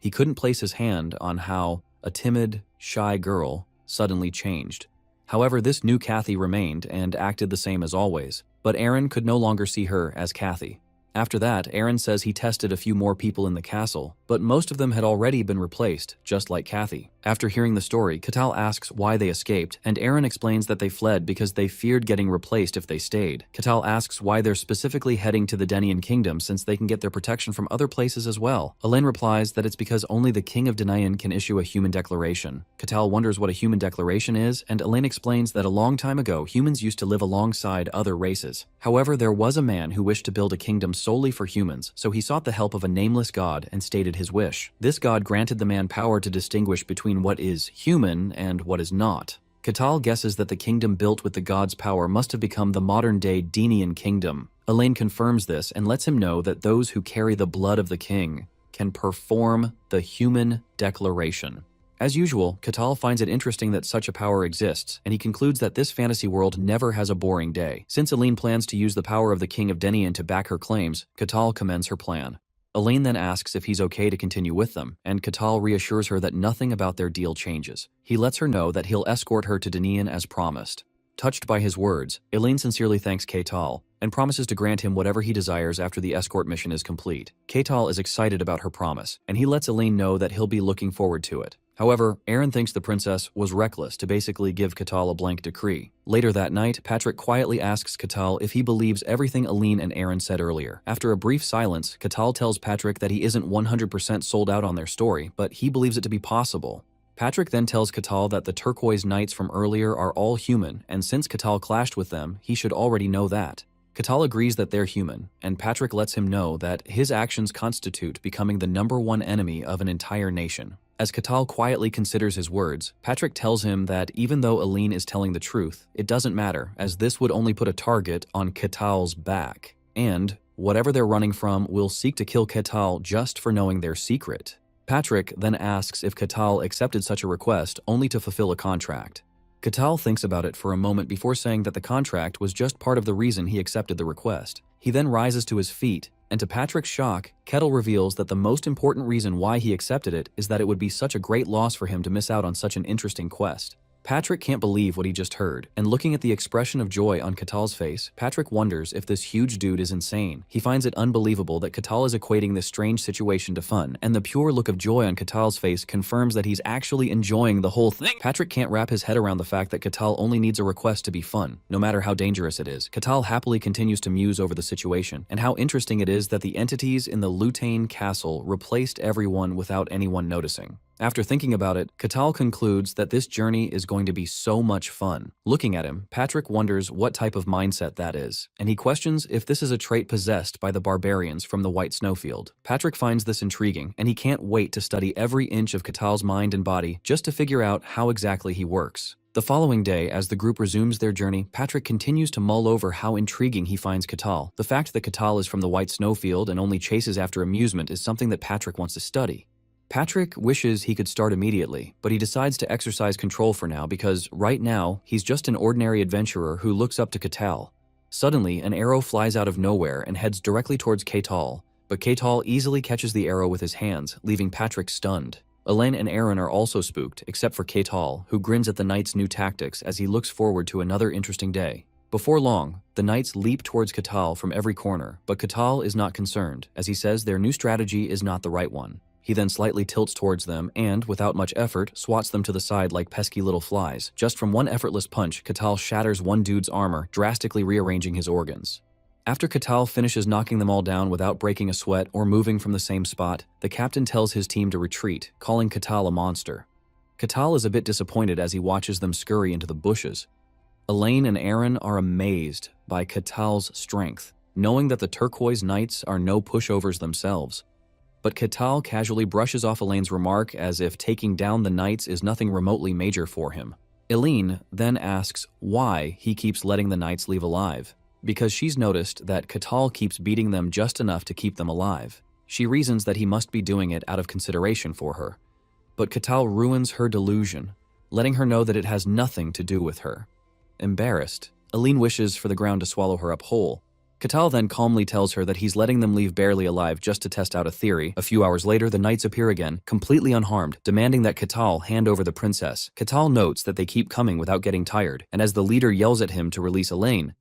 He couldn't place his hand on how a timid, shy girl suddenly changed. However, this new Kathy remained and acted the same as always, but Aaron could no longer see her as Kathy. After that, Aaron says he tested a few more people in the castle, but most of them had already been replaced, just like Kathy. After hearing the story, Ketal asks why they escaped, and Aaron explains that they fled because they feared getting replaced if they stayed. Ketal asks why they're specifically heading to the Denian Kingdom since they can get their protection from other places as well. Aline replies that it's because only the King of Denian can issue a human declaration. Ketal wonders what a human declaration is, and Aline explains that a long time ago, humans used to live alongside other races. However, there was a man who wished to build a kingdom solely for humans, so he sought the help of a nameless god and stated his wish. This god granted the man power to distinguish between what is human and what is not. Ketal guesses that the kingdom built with the god's power must have become the modern-day Denian kingdom. Aline confirms this and lets him know that those who carry the blood of the king can perform the human declaration. As usual, Ketal finds it interesting that such a power exists, and he concludes that this fantasy world never has a boring day. Since Aline plans to use the power of the King of Denian to back her claims, Ketal commends her plan. Aline then asks if he's okay to continue with them, and Ketal reassures her that nothing about their deal changes. He lets her know that he'll escort her to Denian as promised. Touched by his words, Aline sincerely thanks Ketal and promises to grant him whatever he desires after the escort mission is complete. Ketal is excited about her promise, and he lets Aline know that he'll be looking forward to it. However, Aaron thinks the princess was reckless to basically give Ketal a blank decree. Later that night, Patrick quietly asks Ketal if he believes everything Aline and Aaron said earlier. After a brief silence, Ketal tells Patrick that he isn't 100% sold out on their story, but he believes it to be possible. Patrick then tells Ketal that the turquoise knights from earlier are all human, and since Ketal clashed with them, he should already know that. Ketal agrees that they're human, and Patrick lets him know that his actions constitute becoming the #1 enemy of an entire nation. As Ketal quietly considers his words, Patrick tells him that even though Aline is telling the truth, it doesn't matter, as this would only put a target on Ketal's back. And whatever they're running from will seek to kill Ketal just for knowing their secret. Patrick then asks if Ketal accepted such a request only to fulfill a contract. Ketal thinks about it for a moment before saying that the contract was just part of the reason he accepted the request. He then rises to his feet, and to Patrick's shock, Ketal reveals that the most important reason why he accepted it is that it would be such a great loss for him to miss out on such an interesting quest. Patrick can't believe what he just heard, and looking at the expression of joy on Katal's face, Patrick wonders if this huge dude is insane. He finds it unbelievable that Katal is equating this strange situation to fun, and the pure look of joy on Katal's face confirms that he's actually enjoying the whole thing. Patrick can't wrap his head around the fact that Katal only needs a request to be fun, no matter how dangerous it is. Katal happily continues to muse over the situation, and how interesting it is that the entities in the Lutain castle replaced everyone without anyone noticing. After thinking about it, Katal concludes that this journey is going to be so much fun. Looking at him, Patrick wonders what type of mindset that is, and he questions if this is a trait possessed by the barbarians from the White Snowfield. Patrick finds this intriguing, and he can't wait to study every inch of Katal's mind and body just to figure out how exactly he works. The following day, as the group resumes their journey, Patrick continues to mull over how intriguing he finds Katal. The fact that Katal is from the White Snowfield and only chases after amusement is something that Patrick wants to study. Patrick wishes he could start immediately, but he decides to exercise control for now because, right now, he's just an ordinary adventurer who looks up to Katal. Suddenly, an arrow flies out of nowhere and heads directly towards Katal, but Katal easily catches the arrow with his hands, leaving Patrick stunned. Elaine and Aaron are also spooked, except for Katal, who grins at the knight's new tactics as he looks forward to another interesting day. Before long, the knights leap towards Katal from every corner, but Katal is not concerned, as he says their new strategy is not the right one. He then slightly tilts towards them and, without much effort, swats them to the side like pesky little flies. Just from one effortless punch, Katal shatters one dude's armor, drastically rearranging his organs. After Katal finishes knocking them all down without breaking a sweat or moving from the same spot, the captain tells his team to retreat, calling Katal a monster. Katal is a bit disappointed as he watches them scurry into the bushes. Elaine and Aaron are amazed by Katal's strength, knowing that the turquoise knights are no pushovers themselves. But Katal casually brushes off Elaine's remark as if taking down the knights is nothing remotely major for him. Elaine then asks why he keeps letting the knights leave alive, because she's noticed that Katal keeps beating them just enough to keep them alive. She reasons that he must be doing it out of consideration for her. But Katal ruins her delusion, letting her know that it has nothing to do with her. Embarrassed, Elaine wishes for the ground to swallow her up whole. Katal then calmly tells her that he's letting them leave barely alive just to test out a theory. A few hours later, the knights appear again, completely unharmed, demanding that Katal hand over the princess. Katal notes that they keep coming without getting tired, and as the leader yells at him to release Elaine,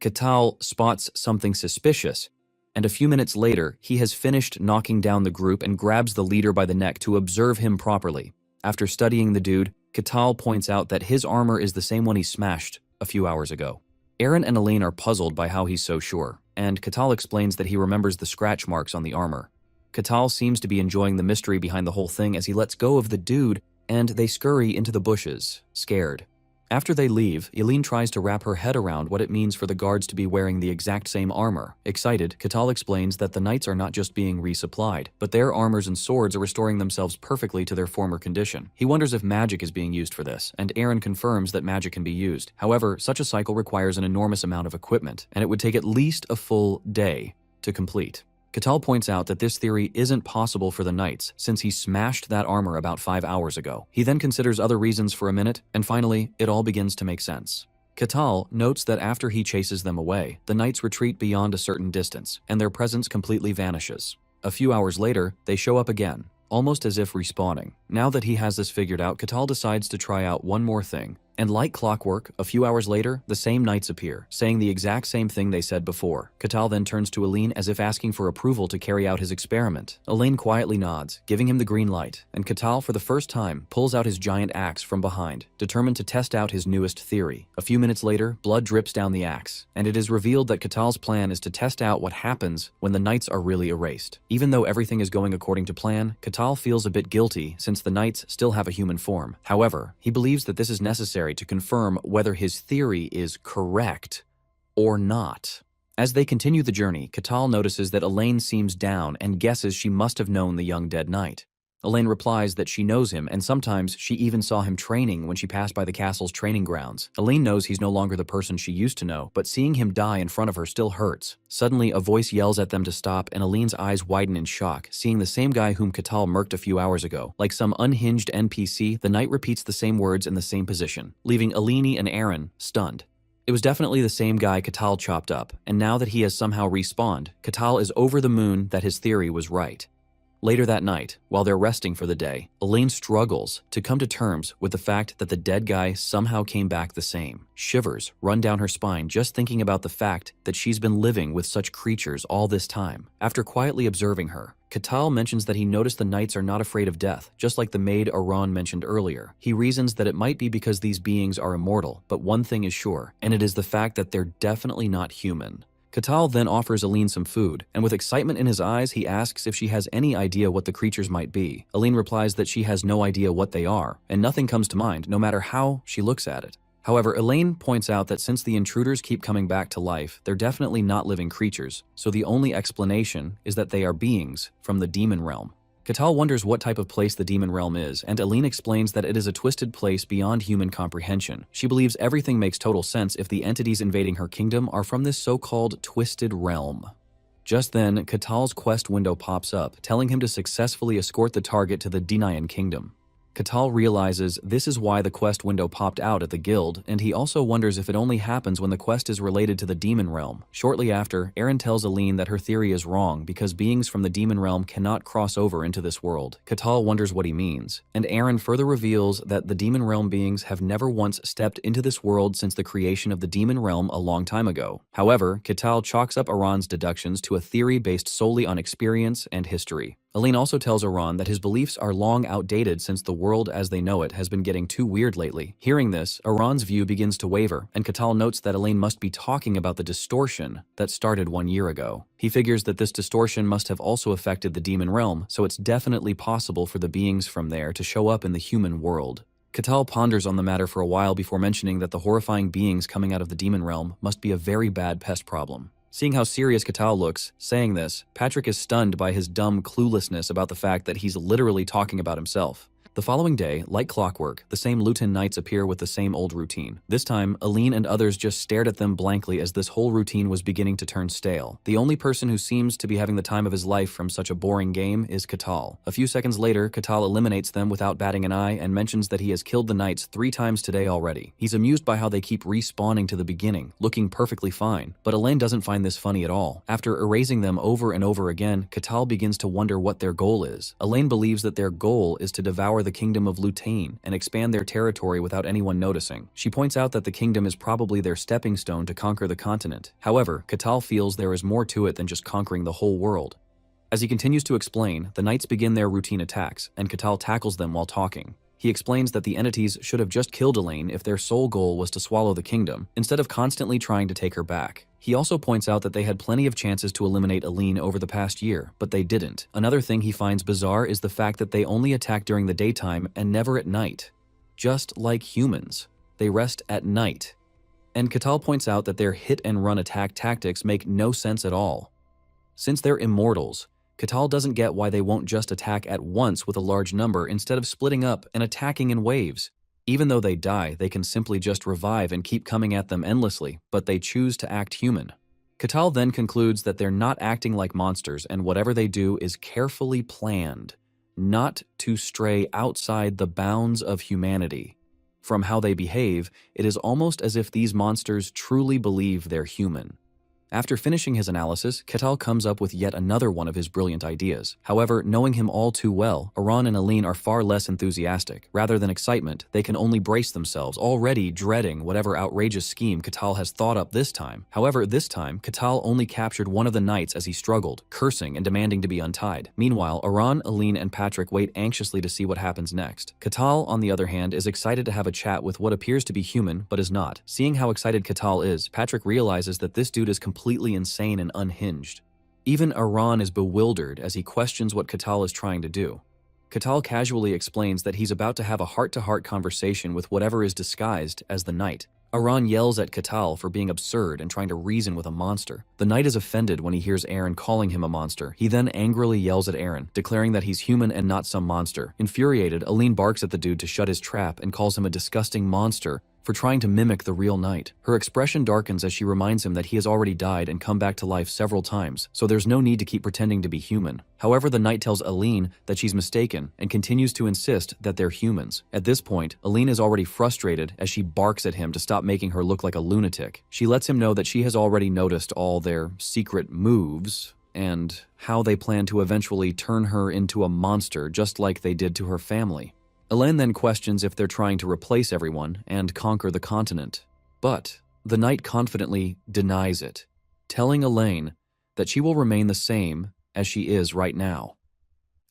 Katal spots something suspicious, and a few minutes later, he has finished knocking down the group and grabs the leader by the neck to observe him properly. After studying the dude, Katal points out that his armor is the same one he smashed a few hours ago. Aaron and Elaine are puzzled by how he's so sure, and Katal explains that he remembers the scratch marks on the armor. Katal seems to be enjoying the mystery behind the whole thing as he lets go of the dude, and they scurry into the bushes, scared. After they leave, Elaine tries to wrap her head around what it means for the guards to be wearing the exact same armor. Excited, Katal explains that the knights are not just being resupplied, but their armors and swords are restoring themselves perfectly to their former condition. He wonders if magic is being used for this, and Aaron confirms that magic can be used. However, such a cycle requires an enormous amount of equipment, and it would take at least a full day to complete. Katal points out that this theory isn't possible for the knights, since he smashed that armor about 5 hours ago. He then considers other reasons for a minute, and finally, it all begins to make sense. Katal notes that after he chases them away, the knights retreat beyond a certain distance, and their presence completely vanishes. A few hours later, they show up again, almost as if respawning. Now that he has this figured out, Katal decides to try out one more thing. And like clockwork, a few hours later, the same knights appear, saying the exact same thing they said before. Katal then turns to Elaine as if asking for approval to carry out his experiment. Elaine quietly nods, giving him the green light, and Katal, for the first time, pulls out his giant axe from behind, determined to test out his newest theory. A few minutes later, blood drips down the axe, and it is revealed that Katal's plan is to test out what happens when the knights are really erased. Even though everything is going according to plan, Katal feels a bit guilty since the knights still have a human form. However, he believes that this is necessary to confirm whether his theory is correct or not. As they continue the journey, Katal notices that Elaine seems down and guesses she must have known the young dead knight. Elaine replies that she knows him, and sometimes she even saw him training when she passed by the castle's training grounds. Elaine knows he's no longer the person she used to know, but seeing him die in front of her still hurts. Suddenly, a voice yells at them to stop, and Elaine's eyes widen in shock, seeing the same guy whom Katal murked a few hours ago. Like some unhinged NPC, the knight repeats the same words in the same position, leaving Elaine and Aaron stunned. It was definitely the same guy Katal chopped up, and now that he has somehow respawned, Katal is over the moon that his theory was right. Later that night, while they're resting for the day, Elaine struggles to come to terms with the fact that the dead guy somehow came back the same. Shivers run down her spine just thinking about the fact that she's been living with such creatures all this time. After quietly observing her, Catal mentions that he noticed the knights are not afraid of death, just like the maid Aran mentioned earlier. He reasons that it might be because these beings are immortal, but one thing is sure, and it is the fact that they're definitely not human. Catal then offers Aline some food, and with excitement in his eyes, he asks if she has any idea what the creatures might be. Aline replies that she has no idea what they are, and nothing comes to mind, no matter how she looks at it. However, Elaine points out that since the intruders keep coming back to life, they're definitely not living creatures, so the only explanation is that they are beings from the demon realm. Catal wonders what type of place the demon realm is, and Aline explains that it is a twisted place beyond human comprehension. She believes everything makes total sense if the entities invading her kingdom are from this so-called twisted realm. Just then, Catal's quest window pops up, telling him to successfully escort the target to the Denayan kingdom. Catal realizes this is why the quest window popped out at the guild, and he also wonders if it only happens when the quest is related to the demon realm. Shortly after, Aaron tells Aline that her theory is wrong because beings from the demon realm cannot cross over into this world. Catal wonders what he means, and Aaron further reveals that the demon realm beings have never once stepped into this world since the creation of the demon realm a long time ago. However, Catal chalks up Aran's deductions to a theory based solely on experience and history. Aline also tells Aran that his beliefs are long outdated since the world as they know it has been getting too weird lately. Hearing this, Aran's view begins to waver, and Catal notes that Aline must be talking about the distortion that started 1 year ago. He figures that this distortion must have also affected the demon realm, so it's definitely possible for the beings from there to show up in the human world. Catal ponders on the matter for a while before mentioning that the horrifying beings coming out of the demon realm must be a very bad pest problem. Seeing how serious Catal looks, saying this, Patrick is stunned by his dumb cluelessness about the fact that he's literally talking about himself. The following day, like clockwork, the same Luton Knights appear with the same old routine. This time, Aline and others just stared at them blankly as this whole routine was beginning to turn stale. The only person who seems to be having the time of his life from such a boring game is Catal. A few seconds later, Catal eliminates them without batting an eye and mentions that he has killed the Knights 3 times today already. He's amused by how they keep respawning to the beginning, looking perfectly fine, but Elaine doesn't find this funny at all. After erasing them over and over again, Catal begins to wonder what their goal is. Elaine believes that their goal is to devour the kingdom of Lutain and expand their territory without anyone noticing. She points out that the kingdom is probably their stepping stone to conquer the continent. However, Catal feels there is more to it than just conquering the whole world. As he continues to explain, the knights begin their routine attacks, and Catal tackles them while talking. He explains that the entities should have just killed Elaine if their sole goal was to swallow the kingdom, instead of constantly trying to take her back. He also points out that they had plenty of chances to eliminate Aline over the past year, but they didn't. Another thing he finds bizarre is the fact that they only attack during the daytime and never at night. Just like humans, they rest at night. And Catal points out that their hit-and-run attack tactics make no sense at all. Since they're immortals, Catal doesn't get why they won't just attack at once with a large number instead of splitting up and attacking in waves. Even though they die, they can simply just revive and keep coming at them endlessly, but they choose to act human. Catal then concludes that they're not acting like monsters and whatever they do is carefully planned, not to stray outside the bounds of humanity. From how they behave, it is almost as if these monsters truly believe they're human. After finishing his analysis, Catal comes up with yet another one of his brilliant ideas. However, knowing him all too well, Aran and Aline are far less enthusiastic. Rather than excitement, they can only brace themselves, already dreading whatever outrageous scheme Catal has thought up this time. However, this time, Catal only captured one of the knights as he struggled, cursing and demanding to be untied. Meanwhile, Aran, Aline, and Patrick wait anxiously to see what happens next. Catal, on the other hand, is excited to have a chat with what appears to be human, but is not. Seeing how excited Catal is, Patrick realizes that this dude is completely insane and unhinged. Even Aran is bewildered as he questions what Catal is trying to do. Catal casually explains that he's about to have a heart-to-heart conversation with whatever is disguised as the knight. Aran yells at Catal for being absurd and trying to reason with a monster. The knight is offended when he hears Aaron calling him a monster. He then angrily yells at Aaron, declaring that he's human and not some monster. Infuriated, Aline barks at the dude to shut his trap and calls him a disgusting monster for trying to mimic the real knight. Her expression darkens as she reminds him that he has already died and come back to life several times, so there's no need to keep pretending to be human. However, the knight tells Aline that she's mistaken and continues to insist that they're humans. At this point, Aline is already frustrated as she barks at him to stop making her look like a lunatic. She lets him know that she has already noticed all their secret moves, and how they plan to eventually turn her into a monster just like they did to her family. Elaine then questions if they're trying to replace everyone and conquer the continent. But the knight confidently denies it, telling Elaine that she will remain the same as she is right now.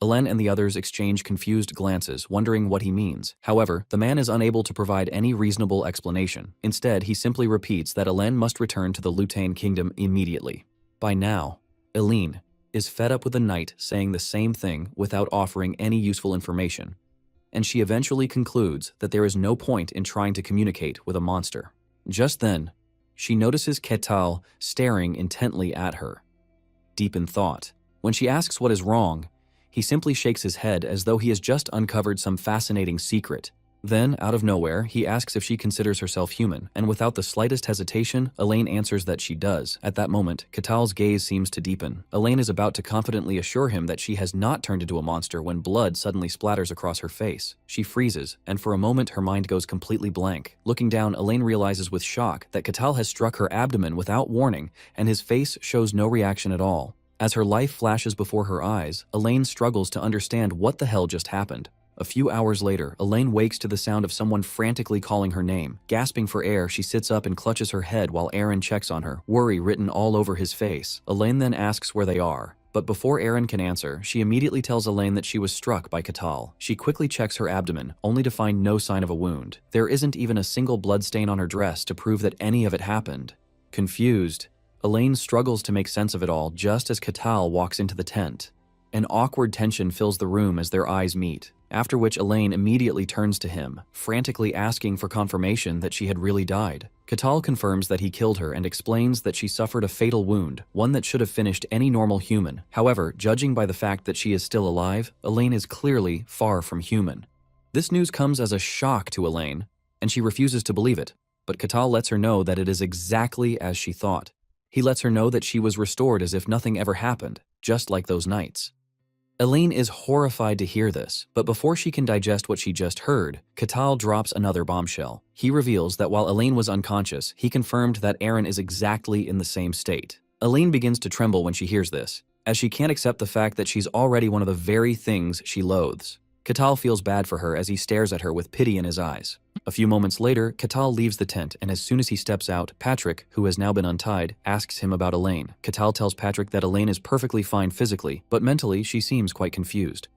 Elaine and the others exchange confused glances, wondering what he means. However, the man is unable to provide any reasonable explanation. Instead, he simply repeats that Elaine must return to the Lutain kingdom immediately. By now, Elaine is fed up with the knight saying the same thing without offering any useful information, and she eventually concludes that there is no point in trying to communicate with a monster. Just then, she notices Ketal staring intently at her, deep in thought. When she asks what is wrong, he simply shakes his head as though he has just uncovered some fascinating secret. Then, out of nowhere, he asks if she considers herself human, and without the slightest hesitation, Elaine answers that she does. At that moment, Ketal's gaze seems to deepen. Elaine is about to confidently assure him that she has not turned into a monster when blood suddenly splatters across her face. She freezes, and for a moment her mind goes completely blank. Looking down, Elaine realizes with shock that Ketal has struck her abdomen without warning, and his face shows no reaction at all. As her life flashes before her eyes, Elaine struggles to understand what the hell just happened. A few hours later, Elaine wakes to the sound of someone frantically calling her name. Gasping for air, she sits up and clutches her head while Aaron checks on her, worry written all over his face. Elaine then asks where they are, but before Aaron can answer, she immediately tells Elaine that she was struck by Ketal. She quickly checks her abdomen, only to find no sign of a wound. There isn't even a single bloodstain on her dress to prove that any of it happened. Confused, Elaine struggles to make sense of it all just as Ketal walks into the tent. An awkward tension fills the room as their eyes meet, after which Elaine immediately turns to him, frantically asking for confirmation that she had really died. Ketal confirms that he killed her and explains that she suffered a fatal wound, one that should have finished any normal human. However, judging by the fact that she is still alive, Elaine is clearly far from human. This news comes as a shock to Elaine, and she refuses to believe it, but Ketal lets her know that it is exactly as she thought. He lets her know that she was restored as if nothing ever happened, just like those nights. Elaine is horrified to hear this, but before she can digest what she just heard, Ketal drops another bombshell. He reveals that while Elaine was unconscious, he confirmed that Aaron is exactly in the same state. Elaine begins to tremble when she hears this, as she can't accept the fact that she's already one of the very things she loathes. Ketal feels bad for her as he stares at her with pity in his eyes. A few moments later, Ketal leaves the tent, and as soon as he steps out, Patrick, who has now been untied, asks him about Elaine. Ketal tells Patrick that Elaine is perfectly fine physically, but mentally she seems quite confused.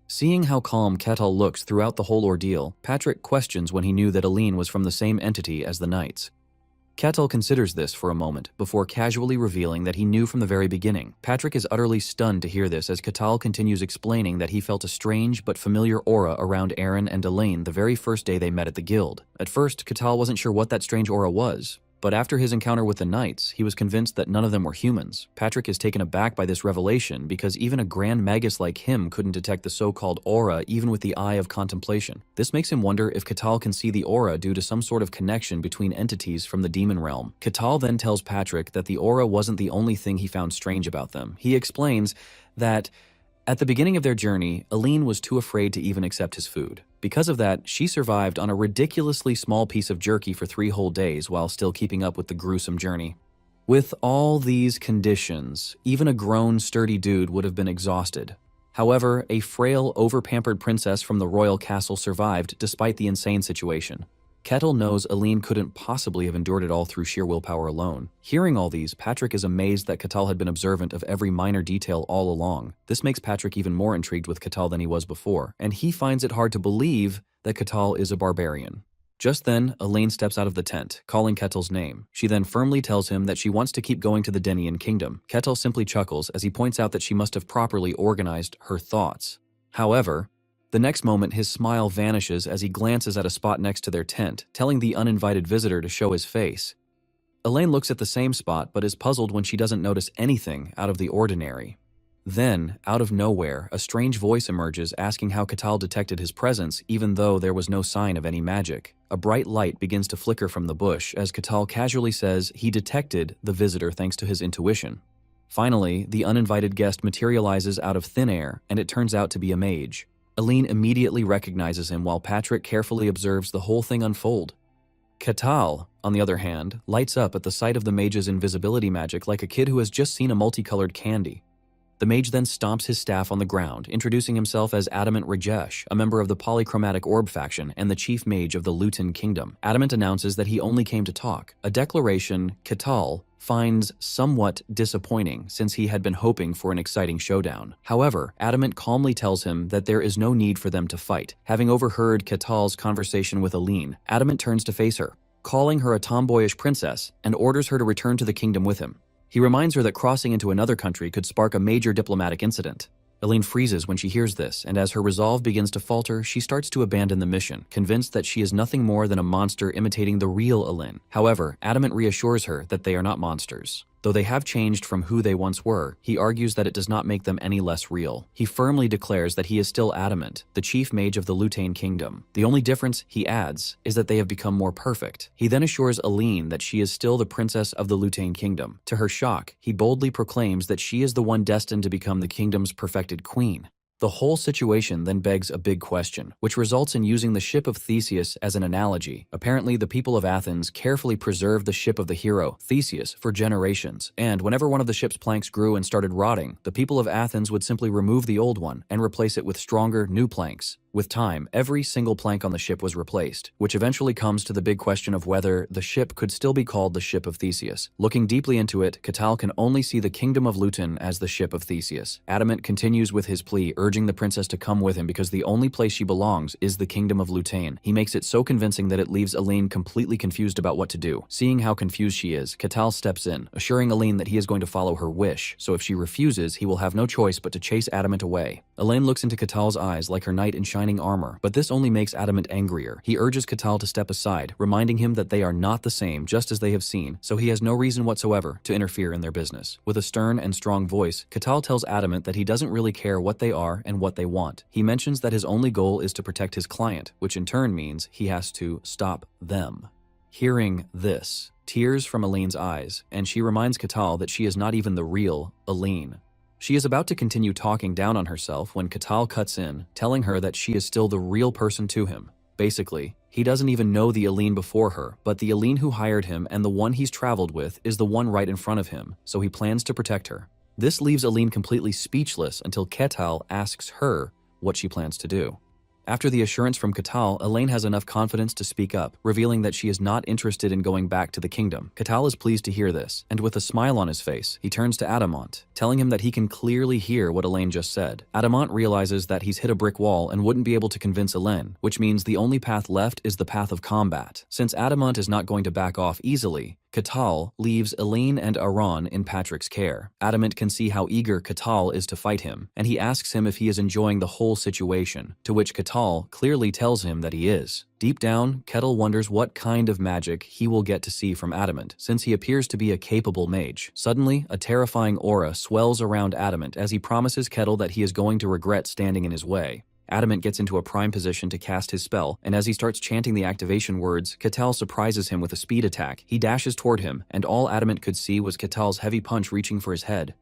Seeing how calm Ketal looks throughout the whole ordeal, Patrick questions when he knew that Elaine was from the same entity as the Knights. Ketal considers this for a moment before casually revealing that he knew from the very beginning. Patrick is utterly stunned to hear this as Ketal continues explaining that he felt a strange but familiar aura around Aaron and Elaine the very first day they met at the guild. At first, Ketal wasn't sure what that strange aura was, but after his encounter with the Knights, he was convinced that none of them were humans. Patrick is taken aback by this revelation because even a grand magus like him couldn't detect the so-called aura even with the eye of contemplation. This makes him wonder if Ketal can see the aura due to some sort of connection between entities from the demon realm. Ketal then tells Patrick that the aura wasn't the only thing he found strange about them. He explains that at the beginning of their journey, Elaine was too afraid to even accept his food. Because of that, she survived on a ridiculously small piece of jerky for 3 whole days while still keeping up with the gruesome journey. With all these conditions, even a grown, sturdy dude would have been exhausted. However, a frail, over-pampered princess from the royal castle survived despite the insane situation. Ketal knows Elaine couldn't possibly have endured it all through sheer willpower alone. Hearing all these, Patrick is amazed that Ketal had been observant of every minor detail all along. This makes Patrick even more intrigued with Ketal than he was before, and he finds it hard to believe that Ketal is a barbarian. Just then, Elaine steps out of the tent, calling Ketal's name. She then firmly tells him that she wants to keep going to the Denian kingdom. Ketal simply chuckles as he points out that she must have properly organized her thoughts. However, the next moment, his smile vanishes as he glances at a spot next to their tent, telling the uninvited visitor to show his face. Elaine looks at the same spot but is puzzled when she doesn't notice anything out of the ordinary. Then, out of nowhere, a strange voice emerges asking how Ketal detected his presence even though there was no sign of any magic. A bright light begins to flicker from the bush as Ketal casually says he detected the visitor thanks to his intuition. Finally, the uninvited guest materializes out of thin air, and it turns out to be a mage. Elaine immediately recognizes him while Patrick carefully observes the whole thing unfold. Catal, on the other hand, lights up at the sight of the mage's invisibility magic like a kid who has just seen a multicolored candy. The mage then stomps his staff on the ground, introducing himself as Adamant Rajesh, a member of the Polychromatic Orb faction and the chief mage of the Lutin Kingdom. Adamant announces that he only came to talk, a declaration Catal finds somewhat disappointing since he had been hoping for an exciting showdown. However, Adamant calmly tells him that there is no need for them to fight. Having overheard Catal's conversation with Aline, Adamant turns to face her, calling her a tomboyish princess, and orders her to return to the kingdom with him. He reminds her that crossing into another country could spark a major diplomatic incident. Aline freezes when she hears this, and as her resolve begins to falter, she starts to abandon the mission, convinced that she is nothing more than a monster imitating the real Aline. However, Adamant reassures her that they are not monsters. Though they have changed from who they once were, he argues that it does not make them any less real. He firmly declares that he is still Adamant, the chief mage of the Lutain Kingdom. The only difference, he adds, is that they have become more perfect. He then assures Aline that she is still the princess of the Lutain Kingdom. To her shock, he boldly proclaims that she is the one destined to become the kingdom's perfected queen. The whole situation then begs a big question, which results in using the ship of Theseus as an analogy. Apparently, the people of Athens carefully preserved the ship of the hero, Theseus, for generations, and whenever one of the ship's planks grew and started rotting, the people of Athens would simply remove the old one and replace it with stronger, new planks. With time, every single plank on the ship was replaced, which eventually comes to the big question of whether the ship could still be called the ship of Theseus. Looking deeply into it, Catal can only see the kingdom of Lutin as the ship of Theseus. Adamant continues with his plea, urging the princess to come with him because the only place she belongs is the kingdom of Lutain. He makes it so convincing that it leaves Aline completely confused about what to do. Seeing how confused she is, Catal steps in, assuring Aline that he is going to follow her wish, so if she refuses, he will have no choice but to chase Adamant away. Aline looks into Catal's eyes like her knight in shining armor, but this only makes Adamant angrier. He urges Catal to step aside, reminding him that they are not the same just as they have seen, so he has no reason whatsoever to interfere in their business. With a stern and strong voice, Catal tells Adamant that he doesn't really care what they are and what they want. He mentions that his only goal is to protect his client, which in turn means he has to stop them. Hearing this, tears from Aline's eyes, and she reminds Catal that she is not even the real Aline. She is about to continue talking down on herself when Catal cuts in, telling her that she is still the real person to him. Basically, he doesn't even know the Aline before her, but the Aline who hired him and the one he's traveled with is the one right in front of him, so he plans to protect her. This leaves Aline completely speechless until Catal asks her what she plans to do. After the assurance from Catal, Aline has enough confidence to speak up, revealing that she is not interested in going back to the kingdom. Catal is pleased to hear this, and with a smile on his face, he turns to Adamant, telling him that he can clearly hear what Aline just said. Adamant realizes that he's hit a brick wall and wouldn't be able to convince Aline, which means the only path left is the path of combat. Since Adamant is not going to back off easily, Catal leaves Aline and Aran in Patrick's care. Adamant can see how eager Catal is to fight him, and he asks him if he is enjoying the whole situation, to which Catal clearly tells him that he is. Deep down, Kettle wonders what kind of magic he will get to see from Adamant, since he appears to be a capable mage. Suddenly, a terrifying aura swells around Adamant as he promises Kettle that he is going to regret standing in his way. Adamant gets into a prime position to cast his spell, and as he starts chanting the activation words, Catal surprises him with a speed attack. He dashes toward him, and all Adamant could see was Catal's heavy punch reaching for his head.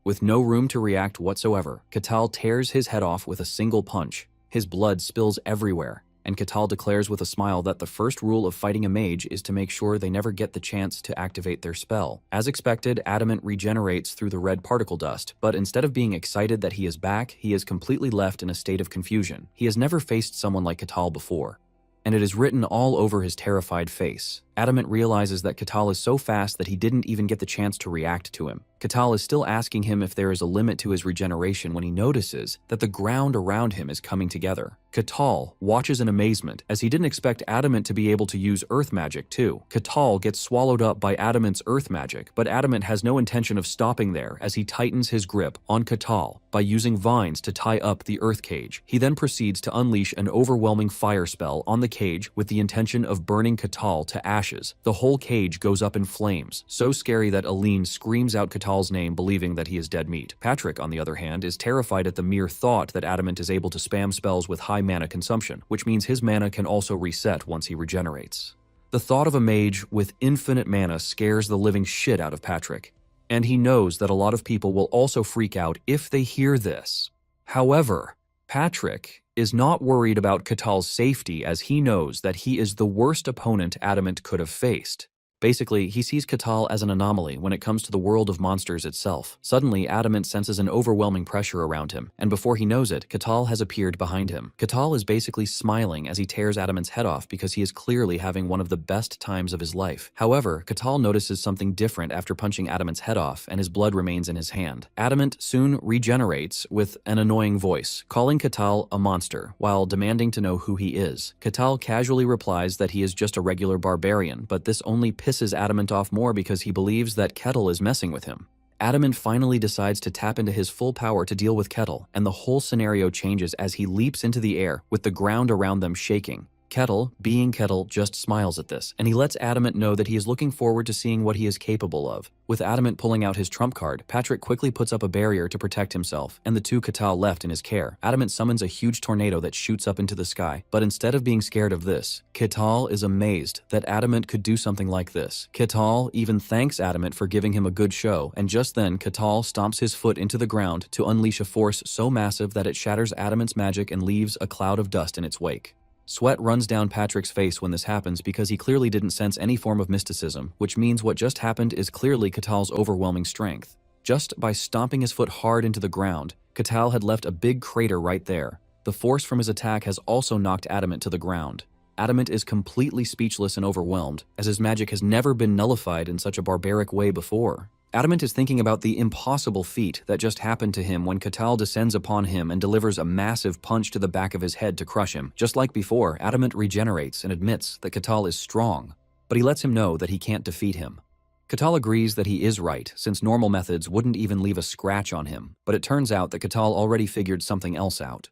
With no room to react whatsoever, Catal tears his head off with a single punch. His blood spills everywhere, and Catal declares with a smile that the first rule of fighting a mage is to make sure they never get the chance to activate their spell. As expected, Adamant regenerates through the red particle dust, but instead of being excited that he is back, he is completely left in a state of confusion. He has never faced someone like Catal before, and it is written all over his terrified face. Adamant realizes that Catal is so fast that he didn't even get the chance to react to him. Catal is still asking him if there is a limit to his regeneration when he notices that the ground around him is coming together. Catal watches in amazement as he didn't expect Adamant to be able to use earth magic too. Catal gets swallowed up by Adamant's earth magic, but Adamant has no intention of stopping there as he tightens his grip on Catal by using vines to tie up the earth cage. He then proceeds to unleash an overwhelming fire spell on the cage with the intention of burning Catal to ashes. The whole cage goes up in flames, so scary that Aline screams out Catal's name, believing that he is dead meat. Patrick, on the other hand, is terrified at the mere thought that Adamant is able to spam spells with high mana consumption, which means his mana can also reset once he regenerates. The thought of a mage with infinite mana scares the living shit out of Patrick, and he knows that a lot of people will also freak out if they hear this. However, Patrick is not worried about Katal's safety as he knows that he is the worst opponent Adamant could have faced. Basically, he sees Katal as an anomaly when it comes to the world of monsters itself. Suddenly, Adamant senses an overwhelming pressure around him, and before he knows it, Katal has appeared behind him. Katal is basically smiling as he tears Adamant's head off because he is clearly having one of the best times of his life. However, Katal notices something different after punching Adamant's head off, and his blood remains in his hand. Adamant soon regenerates with an annoying voice, calling Katal a monster, while demanding to know who he is. Katal casually replies that he is just a regular barbarian, but this only pisses Adamant off more because he believes that Kettle is messing with him. Adamant finally decides to tap into his full power to deal with Kettle, and the whole scenario changes as he leaps into the air, with the ground around them shaking. Kettle, being Kettle, just smiles at this, and he lets Adamant know that he is looking forward to seeing what he is capable of. With Adamant pulling out his trump card, Patrick quickly puts up a barrier to protect himself, and the two Katal left in his care. Adamant summons a huge tornado that shoots up into the sky, but instead of being scared of this, Katal is amazed that Adamant could do something like this. Katal even thanks Adamant for giving him a good show, and just then Katal stomps his foot into the ground to unleash a force so massive that it shatters Adamant's magic and leaves a cloud of dust in its wake. Sweat runs down Patrick's face when this happens because he clearly didn't sense any form of mysticism, which means what just happened is clearly Katal's overwhelming strength. Just by stomping his foot hard into the ground, Katal had left a big crater right there. The force from his attack has also knocked Adamant to the ground. Adamant is completely speechless and overwhelmed, as his magic has never been nullified in such a barbaric way before. Adamant is thinking about the impossible feat that just happened to him when Katal descends upon him and delivers a massive punch to the back of his head to crush him. Just like before, Adamant regenerates and admits that Katal is strong, but he lets him know that he can't defeat him. Katal agrees that he is right, since normal methods wouldn't even leave a scratch on him, but it turns out that Katal already figured something else out.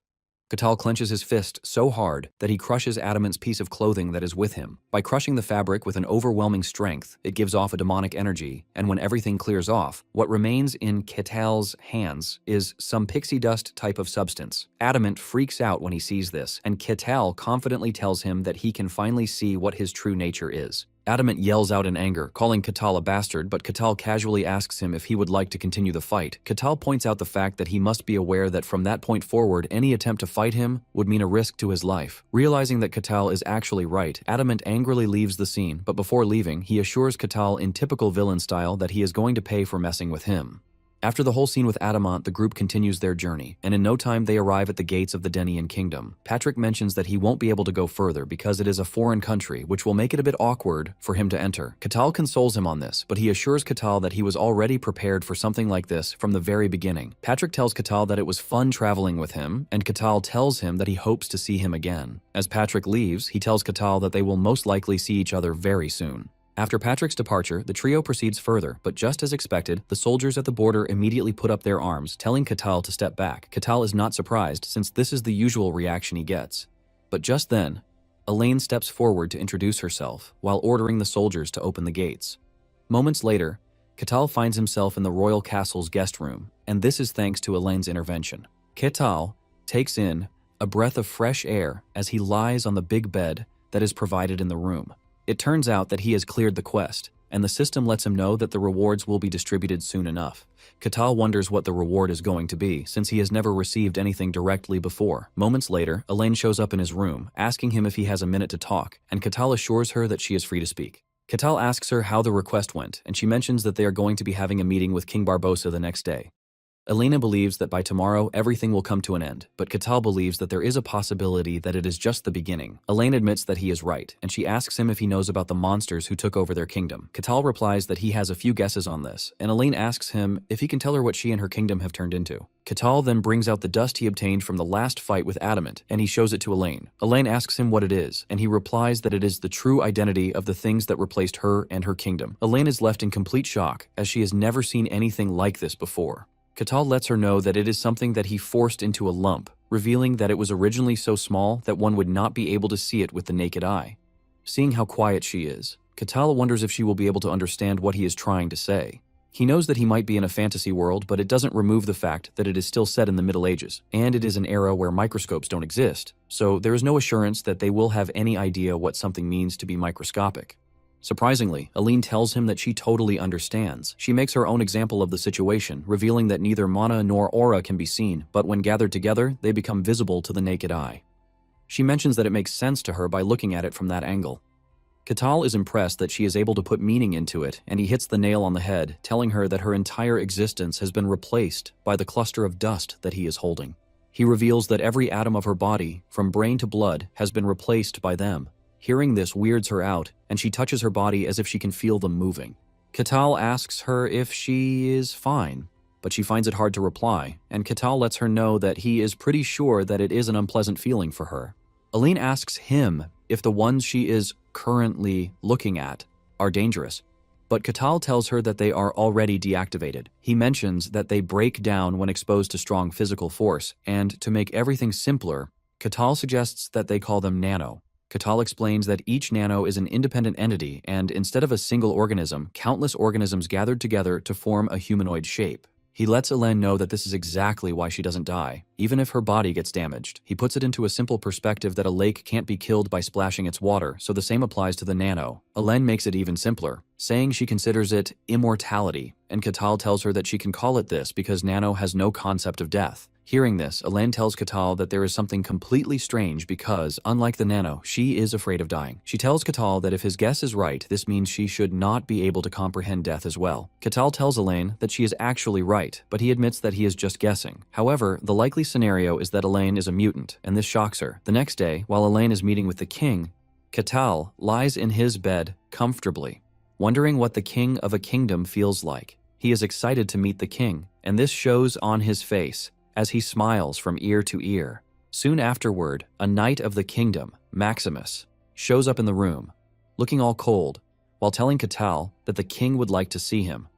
Katal clenches his fist so hard that he crushes Adamant's piece of clothing that is with him. By crushing the fabric with an overwhelming strength, it gives off a demonic energy, and when everything clears off, what remains in Katal's hands is some pixie dust type of substance. Adamant freaks out when he sees this, and Katal confidently tells him that he can finally see what his true nature is. Adamant yells out in anger, calling Katal a bastard, but Katal casually asks him if he would like to continue the fight. Katal points out the fact that he must be aware that from that point forward, any attempt to fight him would mean a risk to his life. Realizing that Katal is actually right, Adamant angrily leaves the scene, but before leaving, he assures Katal in typical villain style that he is going to pay for messing with him. After the whole scene with Adamant, the group continues their journey, and in no time they arrive at the gates of the Denian kingdom. Patrick mentions that he won't be able to go further because it is a foreign country, which will make it a bit awkward for him to enter. Katal consoles him on this, but he assures Katal that he was already prepared for something like this from the very beginning. Patrick tells Katal that it was fun traveling with him, and Katal tells him that he hopes to see him again. As Patrick leaves, he tells Katal that they will most likely see each other very soon. After Patrick's departure, the trio proceeds further, but just as expected, the soldiers at the border immediately put up their arms, telling Katal to step back. Katal is not surprised, since this is the usual reaction he gets. But just then, Elaine steps forward to introduce herself, while ordering the soldiers to open the gates. Moments later, Katal finds himself in the royal castle's guest room, and this is thanks to Elaine's intervention. Katal takes in a breath of fresh air as he lies on the big bed that is provided in the room. It turns out that he has cleared the quest, and the system lets him know that the rewards will be distributed soon enough. Katal wonders what the reward is going to be, since he has never received anything directly before. Moments later, Elaine shows up in his room, asking him if he has a minute to talk, and Katal assures her that she is free to speak. Katal asks her how the request went, and she mentions that they are going to be having a meeting with King Barbossa the next day. Elena believes that by tomorrow, everything will come to an end, but Katal believes that there is a possibility that it is just the beginning. Elaine admits that he is right, and she asks him if he knows about the monsters who took over their kingdom. Katal replies that he has a few guesses on this, and Elaine asks him if he can tell her what she and her kingdom have turned into. Katal then brings out the dust he obtained from the last fight with Adamant, and he shows it to Elaine. Elaine asks him what it is, and he replies that it is the true identity of the things that replaced her and her kingdom. Elaine is left in complete shock, as she has never seen anything like this before. Katal lets her know that it is something that he forced into a lump, revealing that it was originally so small that one would not be able to see it with the naked eye. Seeing how quiet she is, Katal wonders if she will be able to understand what he is trying to say. He knows that he might be in a fantasy world, but it doesn't remove the fact that it is still set in the Middle Ages, and it is an era where microscopes don't exist, so there is no assurance that they will have any idea what something means to be microscopic. Surprisingly, Aline tells him that she totally understands. She makes her own example of the situation, revealing that neither mana nor aura can be seen, but when gathered together, they become visible to the naked eye. She mentions that it makes sense to her by looking at it from that angle. Catal is impressed that she is able to put meaning into it, and he hits the nail on the head, telling her that her entire existence has been replaced by the cluster of dust that he is holding. He reveals that every atom of her body, from brain to blood, has been replaced by them. Hearing this weirds her out, and she touches her body as if she can feel them moving. Catal asks her if she is fine, but she finds it hard to reply, and Catal lets her know that he is pretty sure that it is an unpleasant feeling for her. Aline asks him if the ones she is currently looking at are dangerous, but Catal tells her that they are already deactivated. He mentions that they break down when exposed to strong physical force, and to make everything simpler, Catal suggests that they call them nano. Catal explains that each nano is an independent entity, and instead of a single organism, countless organisms gathered together to form a humanoid shape. He lets Hélène know that this is exactly why she doesn't die, even if her body gets damaged. He puts it into a simple perspective that a lake can't be killed by splashing its water, so the same applies to the nano. Hélène makes it even simpler, saying she considers it immortality, and Catal tells her that she can call it this because nano has no concept of death. Hearing this, Hélène tells Catal that there is something completely strange because, unlike the nano, she is afraid of dying. She tells Catal that if his guess is right, this means she should not be able to comprehend death as well. Catal tells Hélène that she is actually right, but he admits that he is just guessing. However, the likely scenario is that Hélène is a mutant, and this shocks her. The next day, while Hélène is meeting with the king, Catal lies in his bed comfortably, wondering what the king of a kingdom feels like. He is excited to meet the king, and this shows on his face as he smiles from ear to ear. Soon afterward, a knight of the kingdom, Maximus, shows up in the room, looking all cold, while telling Catal that the king would like to see him.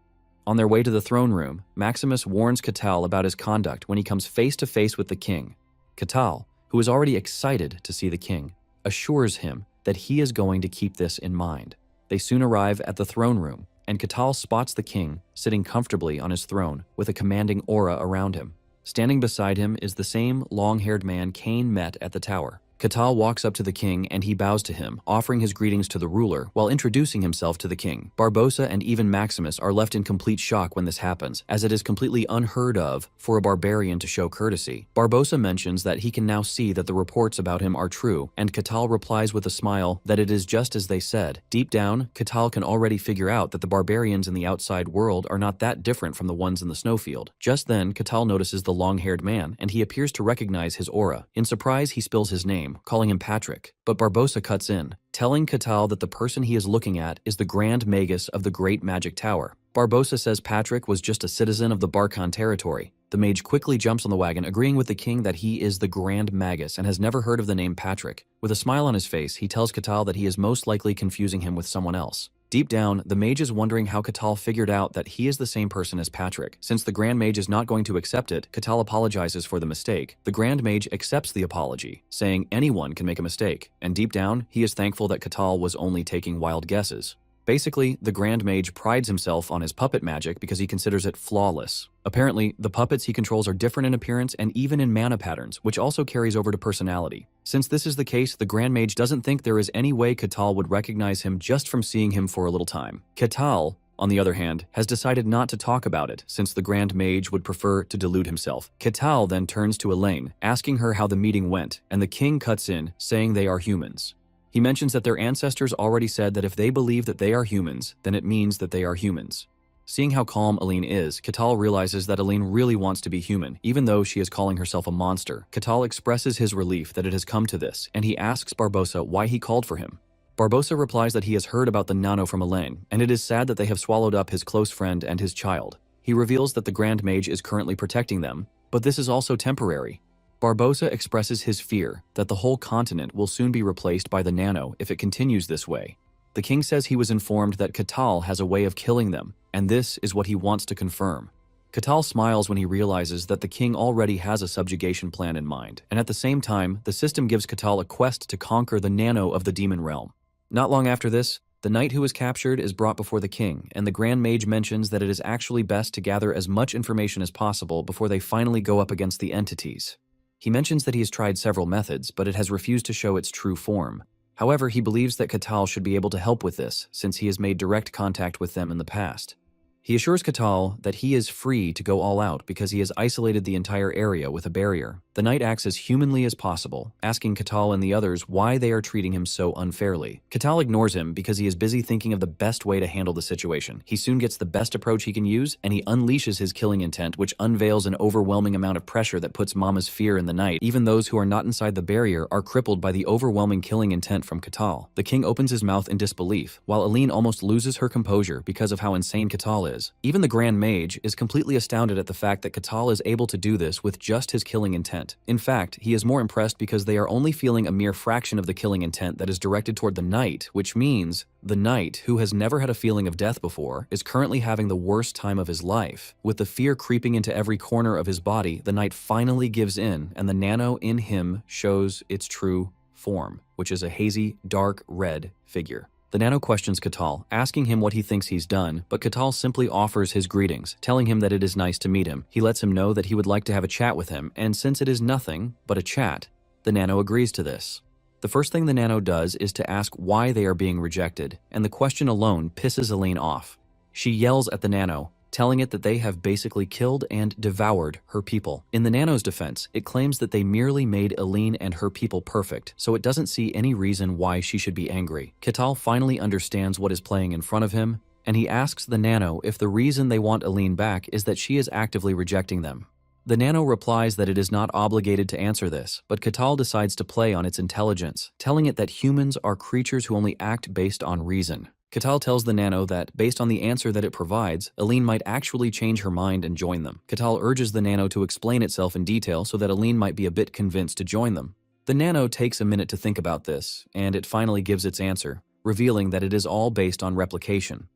On their way to the throne room, Maximus warns Catal about his conduct when he comes face to face with the king. Catal, who is already excited to see the king, assures him that he is going to keep this in mind. They soon arrive at the throne room, and Catal spots the king sitting comfortably on his throne with a commanding aura around him. Standing beside him is the same long-haired man Cain met at the tower. Catal walks up to the king and he bows to him, offering his greetings to the ruler while introducing himself to the king. Barbossa and even Maximus are left in complete shock when this happens, as it is completely unheard of for a barbarian to show courtesy. Barbossa mentions that he can now see that the reports about him are true, and Catal replies with a smile that it is just as they said. Deep down, Catal can already figure out that the barbarians in the outside world are not that different from the ones in the snowfield. Just then, Catal notices the long-haired man, and he appears to recognize his aura. In surprise, he spills his name, calling him Patrick, but Barbossa cuts in, telling Catal that the person he is looking at is the Grand Magus of the Great Magic Tower. Barbossa says Patrick was just a citizen of the Barkhan territory. The mage quickly jumps on the wagon, agreeing with the king that he is the Grand Magus and has never heard of the name Patrick. With a smile on his face, he tells Catal that he is most likely confusing him with someone else. Deep down, the mage is wondering how Catal figured out that he is the same person as Patrick. Since the Grand Mage is not going to accept it, Catal apologizes for the mistake. The Grand Mage accepts the apology, saying anyone can make a mistake, and deep down, he is thankful that Catal was only taking wild guesses. Basically, the Grand Mage prides himself on his puppet magic because he considers it flawless. Apparently, the puppets he controls are different in appearance and even in mana patterns, which also carries over to personality. Since this is the case, the Grand Mage doesn't think there is any way Catal would recognize him just from seeing him for a little time. Catal, on the other hand, has decided not to talk about it, since the Grand Mage would prefer to delude himself. Catal then turns to Hélène, asking her how the meeting went, and the king cuts in, saying they are humans. He mentions that their ancestors already said that if they believe that they are humans, then it means that they are humans. Seeing how calm Hélène is, Catal realizes that Hélène really wants to be human, even though she is calling herself a monster. Catal expresses his relief that it has come to this, and he asks Barbossa why he called for him. Barbossa replies that he has heard about the nano from Hélène, and it is sad that they have swallowed up his close friend and his child. He reveals that the Grand Mage is currently protecting them, but this is also temporary. Barbossa expresses his fear that the whole continent will soon be replaced by the nano if it continues this way. The king says he was informed that Catal has a way of killing them, and this is what he wants to confirm. Catal smiles when he realizes that the king already has a subjugation plan in mind, and at the same time, the system gives Catal a quest to conquer the nano of the demon realm. Not long after this, the knight who was captured is brought before the king, and the Grand Mage mentions that it is actually best to gather as much information as possible before they finally go up against the entities. He mentions that he has tried several methods, but it has refused to show its true form. However, he believes that Catal should be able to help with this, since he has made direct contact with them in the past. He assures Catal that he is free to go all out because he has isolated the entire area with a barrier. The knight acts as humanly as possible, asking Catal and the others why they are treating him so unfairly. Catal ignores him because he is busy thinking of the best way to handle the situation. He soon gets the best approach he can use, and he unleashes his killing intent, which unveils an overwhelming amount of pressure that puts Mama's fear in the knight. Even those who are not inside the barrier are crippled by the overwhelming killing intent from Catal. The king opens his mouth in disbelief, while Aline almost loses her composure because of how insane Catal is. Even the Grand Mage is completely astounded at the fact that Catal is able to do this with just his killing intent. In fact, he is more impressed because they are only feeling a mere fraction of the killing intent that is directed toward the knight, which means the knight, who has never had a feeling of death before, is currently having the worst time of his life. With the fear creeping into every corner of his body, the knight finally gives in, and the nano in him shows its true form, which is a hazy, dark red figure. The nano questions Catal, asking him what he thinks he's done, but Catal simply offers his greetings, telling him that it is nice to meet him. He lets him know that he would like to have a chat with him, and since it is nothing but a chat, the nano agrees to this. The first thing the nano does is to ask why they are being rejected, and the question alone pisses Aline off. She yells at the nano, telling it that they have basically killed and devoured her people. In the nano's defense, it claims that they merely made Aline and her people perfect, so it doesn't see any reason why she should be angry. Catal finally understands what is playing in front of him, and he asks the nano if the reason they want Aline back is that she is actively rejecting them. The nano replies that it is not obligated to answer this, but Catal decides to play on its intelligence, telling it that humans are creatures who only act based on reason. Catal tells the nano that, based on the answer that it provides, Aline might actually change her mind and join them. Catal urges the nano to explain itself in detail so that Aline might be a bit convinced to join them. The nano takes a minute to think about this, and it finally gives its answer, revealing that it is all based on replication.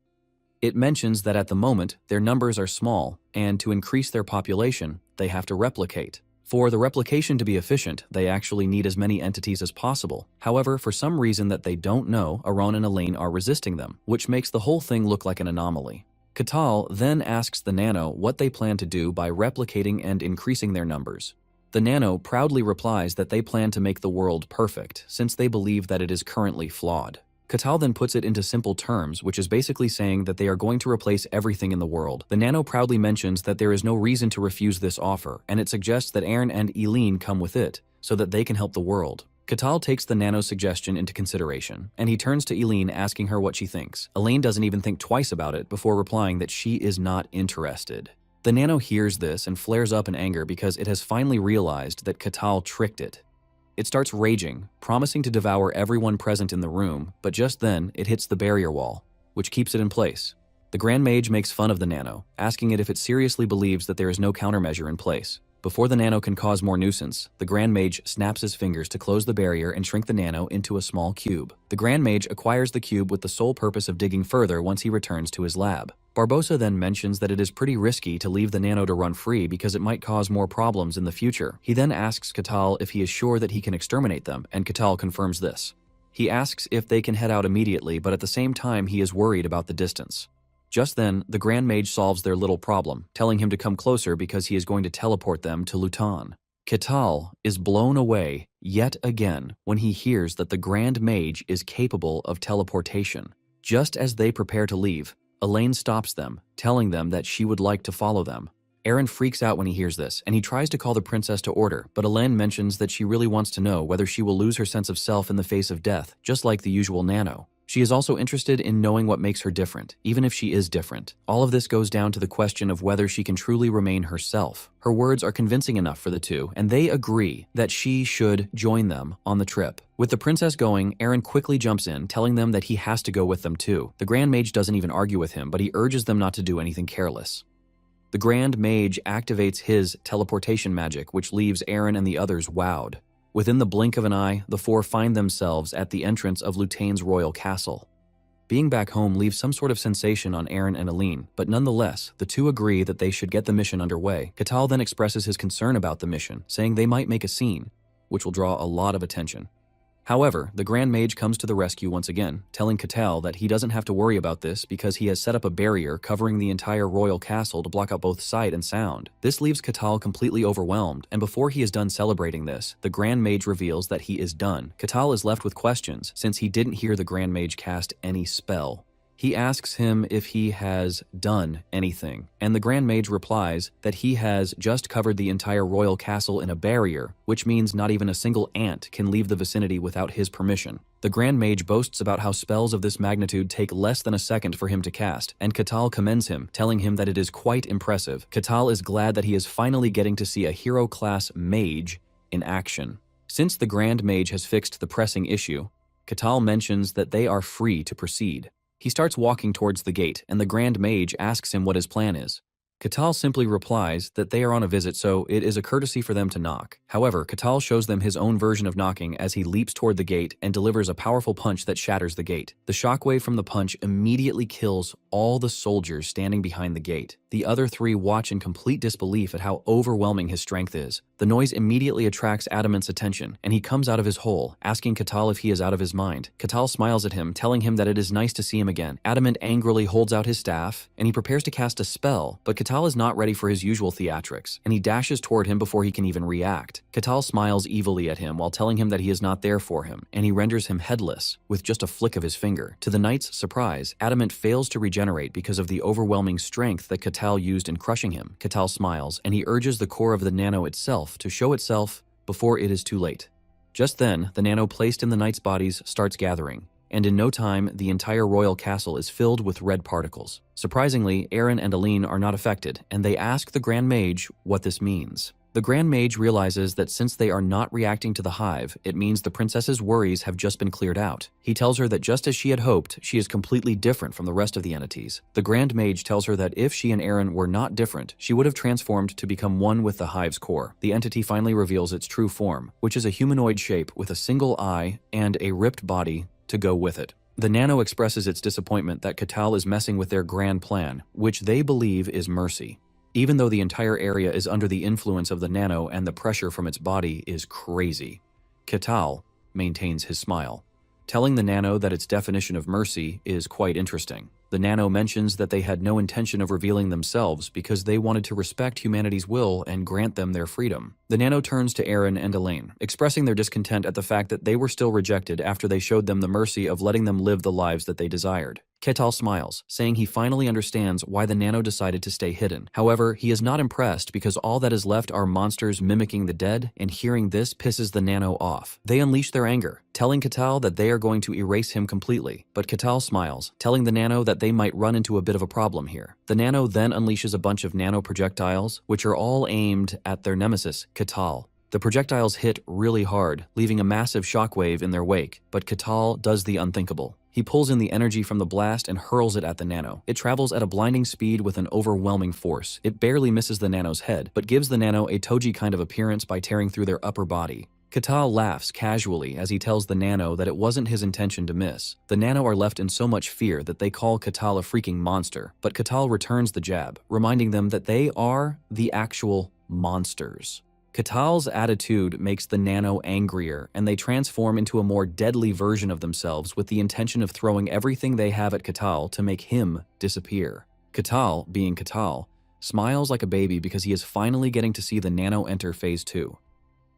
It mentions that at the moment, their numbers are small, and to increase their population, they have to replicate. For the replication to be efficient, they actually need as many entities as possible. However, for some reason that they don't know, Aron and Aline are resisting them, which makes the whole thing look like an anomaly. Catal then asks the nano what they plan to do by replicating and increasing their numbers. The nano proudly replies that they plan to make the world perfect, since they believe that it is currently flawed. Catal then puts it into simple terms, which is basically saying that they are going to replace everything in the world. The nano proudly mentions that there is no reason to refuse this offer, and it suggests that Aaron and Eileen come with it, so that they can help the world. Catal takes the nano's suggestion into consideration, and he turns to Eileen asking her what she thinks. Elaine doesn't even think twice about it before replying that she is not interested. The nano hears this and flares up in anger because it has finally realized that Catal tricked it. It starts raging, promising to devour everyone present in the room, but just then it hits the barrier wall, which keeps it in place. The Grand Mage makes fun of the nano, asking it if it seriously believes that there is no countermeasure in place. Before the nano can cause more nuisance, the Grand Mage snaps his fingers to close the barrier and shrink the nano into a small cube. The Grand Mage acquires the cube with the sole purpose of digging further once he returns to his lab. Barbosa then mentions that it is pretty risky to leave the nano to run free because it might cause more problems in the future. He then asks Catal if he is sure that he can exterminate them, and Catal confirms this. He asks if they can head out immediately, but at the same time he is worried about the distance. Just then, the Grand Mage solves their little problem, telling him to come closer because he is going to teleport them to Luton. Catal is blown away yet again when he hears that the Grand Mage is capable of teleportation. Just as they prepare to leave, Elaine stops them, telling them that she would like to follow them. Aaron freaks out when he hears this, and he tries to call the princess to order, but Elaine mentions that she really wants to know whether she will lose her sense of self in the face of death, just like the usual nano. She is also interested in knowing what makes her different, even if she is different. All of this goes down to the question of whether she can truly remain herself. Her words are convincing enough for the two, and they agree that she should join them on the trip. With the princess going, Aaron quickly jumps in, telling them that he has to go with them too. The Grand Mage doesn't even argue with him, but he urges them not to do anything careless. The Grand Mage activates his teleportation magic, which leaves Aaron and the others wowed. Within the blink of an eye, the four find themselves at the entrance of Lutane's royal castle. Being back home leaves some sort of sensation on Aaron and Aline, but nonetheless, the two agree that they should get the mission underway. Catal then expresses his concern about the mission, saying they might make a scene, which will draw a lot of attention. However, the Grand Mage comes to the rescue once again, telling Catal that he doesn't have to worry about this because he has set up a barrier covering the entire royal castle to block out both sight and sound. This leaves Catal completely overwhelmed, and before he is done celebrating this, the Grand Mage reveals that he is done. Catal is left with questions since he didn't hear the Grand Mage cast any spell. He asks him if he has done anything, and the Grand Mage replies that he has just covered the entire royal castle in a barrier, which means not even a single ant can leave the vicinity without his permission. The Grand Mage boasts about how spells of this magnitude take less than a second for him to cast, and Catal commends him, telling him that it is quite impressive. Catal is glad that he is finally getting to see a hero-class mage in action. Since the Grand Mage has fixed the pressing issue, Catal mentions that they are free to proceed. He starts walking towards the gate, and the Grand Mage asks him what his plan is. Catal simply replies that they are on a visit, so it is a courtesy for them to knock. However, Catal shows them his own version of knocking as he leaps toward the gate and delivers a powerful punch that shatters the gate. The shockwave from the punch immediately kills all the soldiers standing behind the gate. The other three watch in complete disbelief at how overwhelming his strength is. The noise immediately attracts Adamant's attention, and he comes out of his hole, asking Catal if he is out of his mind. Catal smiles at him, telling him that it is nice to see him again. Adamant angrily holds out his staff, and he prepares to cast a spell, but Catal is not ready for his usual theatrics, and he dashes toward him before he can even react. Catal smiles evilly at him while telling him that he is not there for him, and he renders him headless with just a flick of his finger. To the knight's surprise, Adamant fails to regenerate because of the overwhelming strength that Catal used in crushing him. Catal smiles, and he urges the core of the nano itself to show itself before it is too late. Just then, the nano placed in the knight's bodies starts gathering, and in no time, the entire royal castle is filled with red particles. Surprisingly, Aaron and Aline are not affected, and they ask the Grand Mage what this means. The Grand Mage realizes that since they are not reacting to the hive, it means the princess's worries have just been cleared out. He tells her that just as she had hoped, she is completely different from the rest of the entities. The Grand Mage tells her that if she and Aaron were not different, she would have transformed to become one with the hive's core. The entity finally reveals its true form, which is a humanoid shape with a single eye and a ripped body to go with it. The nano expresses its disappointment that Catal is messing with their grand plan, which they believe is mercy. Even though the entire area is under the influence of the nano and the pressure from its body is crazy, Catal maintains his smile, telling the nano that its definition of mercy is quite interesting. The nano mentions that they had no intention of revealing themselves because they wanted to respect humanity's will and grant them their freedom. The nano turns to Aaron and Elaine, expressing their discontent at the fact that they were still rejected after they showed them the mercy of letting them live the lives that they desired. Catal smiles, saying he finally understands why the nano decided to stay hidden. However, he is not impressed because all that is left are monsters mimicking the dead, and hearing this pisses the nano off. They unleash their anger, telling Catal that they are going to erase him completely. But Catal smiles, telling the nano that they might run into a bit of a problem here. The nano then unleashes a bunch of nano projectiles, which are all aimed at their nemesis, Catal. The projectiles hit really hard, leaving a massive shockwave in their wake, but Catal does the unthinkable. He pulls in the energy from the blast and hurls it at the nano. It travels at a blinding speed with an overwhelming force. It barely misses the nano's head, but gives the nano a Toji kind of appearance by tearing through their upper body. Catal laughs casually as he tells the nano that it wasn't his intention to miss. The nano are left in so much fear that they call Catal a freaking monster, but Catal returns the jab, reminding them that they are the actual monsters. Catal's attitude makes the nano angrier, and they transform into a more deadly version of themselves with the intention of throwing everything they have at Catal to make him disappear. Catal, being Catal, smiles like a baby because he is finally getting to see the nano enter Phase 2.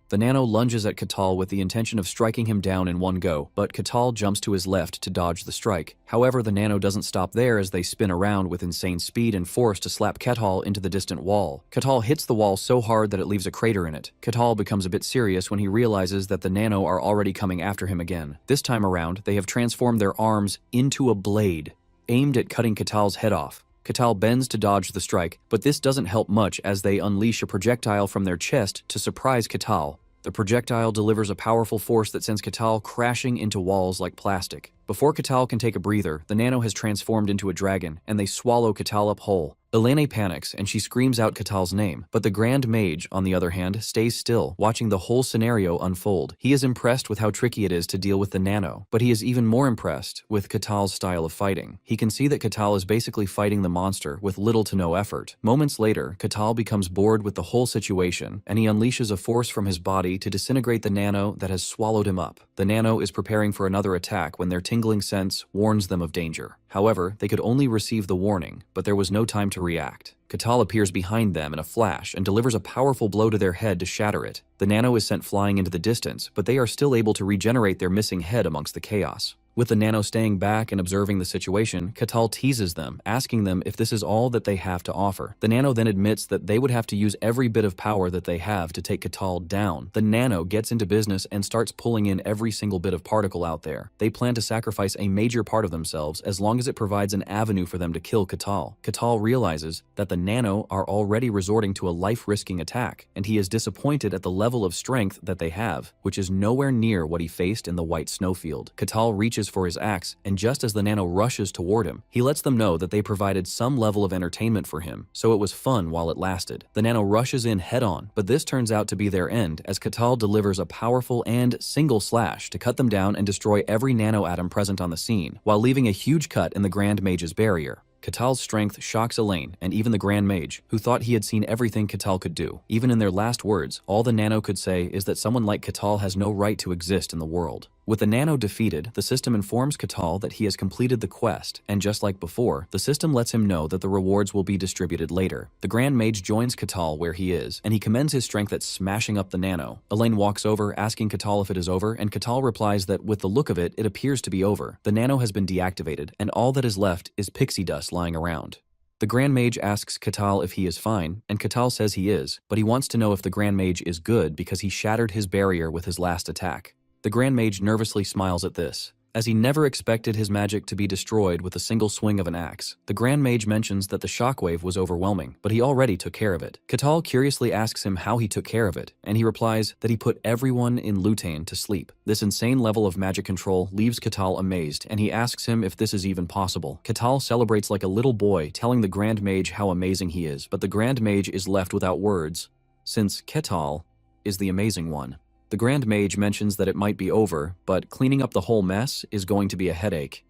The nano lunges at Catal with the intention of striking him down in one go, but Catal jumps to his left to dodge the strike. However, the nano doesn't stop there as they spin around with insane speed and force to slap Catal into the distant wall. Catal hits the wall so hard that it leaves a crater in it. Catal becomes a bit serious when he realizes that the nano are already coming after him again. This time around, they have transformed their arms into a blade, aimed at cutting Catal's head off. Catal bends to dodge the strike, but this doesn't help much as they unleash a projectile from their chest to surprise Catal. The projectile delivers a powerful force that sends Catal crashing into walls like plastic. Before Catal can take a breather, the nano has transformed into a dragon, and they swallow Catal up whole. Elena panics and she screams out Katal's name, but the Grand Mage, on the other hand, stays still, watching the whole scenario unfold. He is impressed with how tricky it is to deal with the Nano, but he is even more impressed with Katal's style of fighting. He can see that Katal is basically fighting the monster with little to no effort. Moments later, Katal becomes bored with the whole situation, and he unleashes a force from his body to disintegrate the Nano that has swallowed him up. The Nano is preparing for another attack when their tingling sense warns them of danger. However, they could only receive the warning, but there was no time to react. Katal appears behind them in a flash and delivers a powerful blow to their head to shatter it. The Nano is sent flying into the distance, but they are still able to regenerate their missing head amongst the chaos. With the Nano staying back and observing the situation, Katal teases them, asking them if this is all that they have to offer. The Nano then admits that they would have to use every bit of power that they have to take Katal down. The Nano gets into business and starts pulling in every single bit of particle out there. They plan to sacrifice a major part of themselves as long as it provides an avenue for them to kill Katal. Katal realizes that the Nano are already resorting to a life-risking attack, and he is disappointed at the level of strength that they have, which is nowhere near what he faced in the white snowfield. Katal reaches for his axe, and just as the Nano rushes toward him, he lets them know that they provided some level of entertainment for him, so it was fun while it lasted. The Nano rushes in head-on, but this turns out to be their end as Katal delivers a powerful and single slash to cut them down and destroy every nanoatom present on the scene, while leaving a huge cut in the Grand Mage's barrier. Katal's strength shocks Elaine and even the Grand Mage, who thought he had seen everything Katal could do. Even in their last words, all the Nano could say is that someone like Katal has no right to exist in the world. With the Nano defeated, the system informs Katal that he has completed the quest, and just like before, the system lets him know that the rewards will be distributed later. The Grand Mage joins Katal where he is, and he commends his strength at smashing up the Nano. Elaine walks over, asking Katal if it is over, and Katal replies that with the look of it, it appears to be over. The Nano has been deactivated, and all that is left is pixie dust lying around. The Grand Mage asks Katal if he is fine, and Katal says he is, but he wants to know if the Grand Mage is good because he shattered his barrier with his last attack. The Grand Mage nervously smiles at this, as he never expected his magic to be destroyed with a single swing of an axe. The Grand Mage mentions that the shockwave was overwhelming, but he already took care of it. Katal curiously asks him how he took care of it, and he replies that he put everyone in Lutain to sleep. This insane level of magic control leaves Katal amazed, and he asks him if this is even possible. Katal celebrates like a little boy, telling the Grand Mage how amazing he is, but the Grand Mage is left without words, since Katal is the amazing one. The Grand Mage mentions that it might be over, but cleaning up the whole mess is going to be a headache.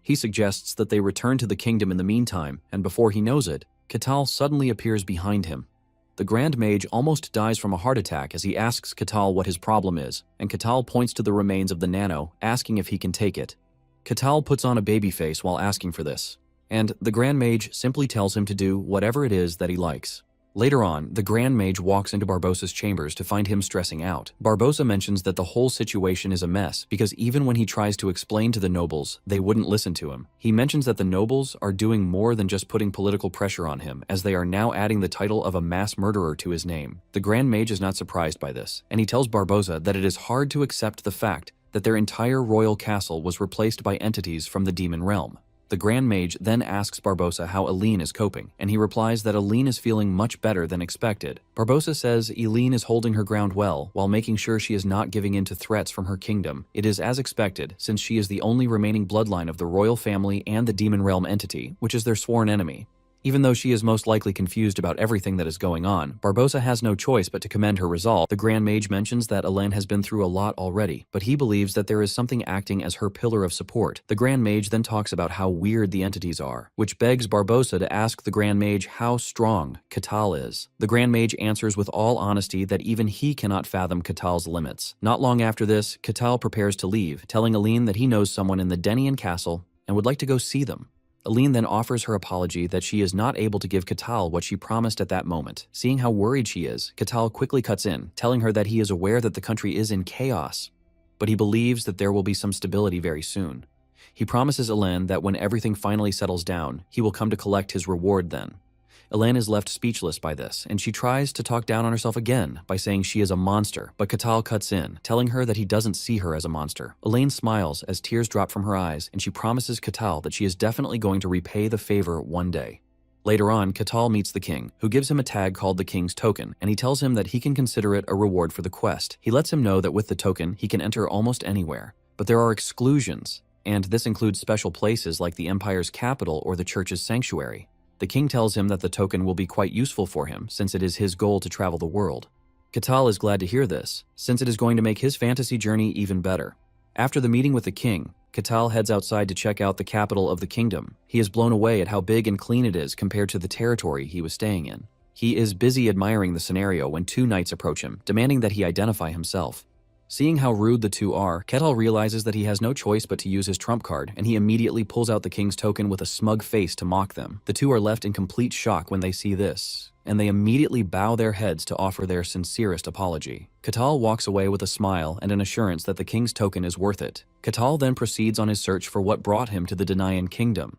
He suggests that they return to the kingdom in the meantime, and before he knows it, Katal suddenly appears behind him. The Grand Mage almost dies from a heart attack as he asks Katal what his problem is, and Katal points to the remains of the Nano, asking if he can take it. Katal puts on a baby face while asking for this, and the Grand Mage simply tells him to do whatever it is that he likes. Later on, the Grand Mage walks into Barbossa's chambers to find him stressing out. Barbossa mentions that the whole situation is a mess because even when he tries to explain to the nobles, they wouldn't listen to him. He mentions that the nobles are doing more than just putting political pressure on him, as they are now adding the title of a mass murderer to his name. The Grand Mage is not surprised by this, and he tells Barbossa that it is hard to accept the fact that their entire royal castle was replaced by entities from the demon realm. The Grand Mage then asks Barbossa how Eileen is coping, and he replies that Eileen is feeling much better than expected. Barbossa says Eileen is holding her ground well, while making sure she is not giving in to threats from her kingdom. It is as expected, since she is the only remaining bloodline of the royal family and the demon realm entity, which is their sworn enemy. Even though she is most likely confused about everything that is going on, Barbossa has no choice but to commend her resolve. The Grand Mage mentions that Elaine has been through a lot already, but he believes that there is something acting as her pillar of support. The Grand Mage then talks about how weird the entities are, which begs Barbossa to ask the Grand Mage how strong Katal is. The Grand Mage answers with all honesty that even he cannot fathom Katal's limits. Not long after this, Katal prepares to leave, telling Eileen that he knows someone in the Denian castle and would like to go see them. Eileen then offers her apology that she is not able to give Katal what she promised at that moment. Seeing how worried she is, Katal quickly cuts in, telling her that he is aware that the country is in chaos, but he believes that there will be some stability very soon. He promises Eileen that when everything finally settles down, he will come to collect his reward then. Eileen is left speechless by this, and she tries to talk down on herself again by saying she is a monster, but Katal cuts in, telling her that he doesn't see her as a monster. Eileen smiles as tears drop from her eyes, and she promises Katal that she is definitely going to repay the favor one day. Later on, Katal meets the king, who gives him a tag called the King's Token, and he tells him that he can consider it a reward for the quest. He lets him know that with the token, he can enter almost anywhere, but there are exclusions, and this includes special places like the Empire's capital or the church's sanctuary. The king tells him that the token will be quite useful for him since it is his goal to travel the world. Katal is glad to hear this, since it is going to make his fantasy journey even better. After the meeting with the king, Katal heads outside to check out the capital of the kingdom. He is blown away at how big and clean it is compared to the territory he was staying in. He is busy admiring the scenario when two knights approach him, demanding that he identify himself. Seeing how rude the two are, Katal realizes that he has no choice but to use his trump card, and he immediately pulls out the king's token with a smug face to mock them. The two are left in complete shock when they see this, and they immediately bow their heads to offer their sincerest apology. Katal walks away with a smile and an assurance that the king's token is worth it. Katal then proceeds on his search for what brought him to the Denian kingdom.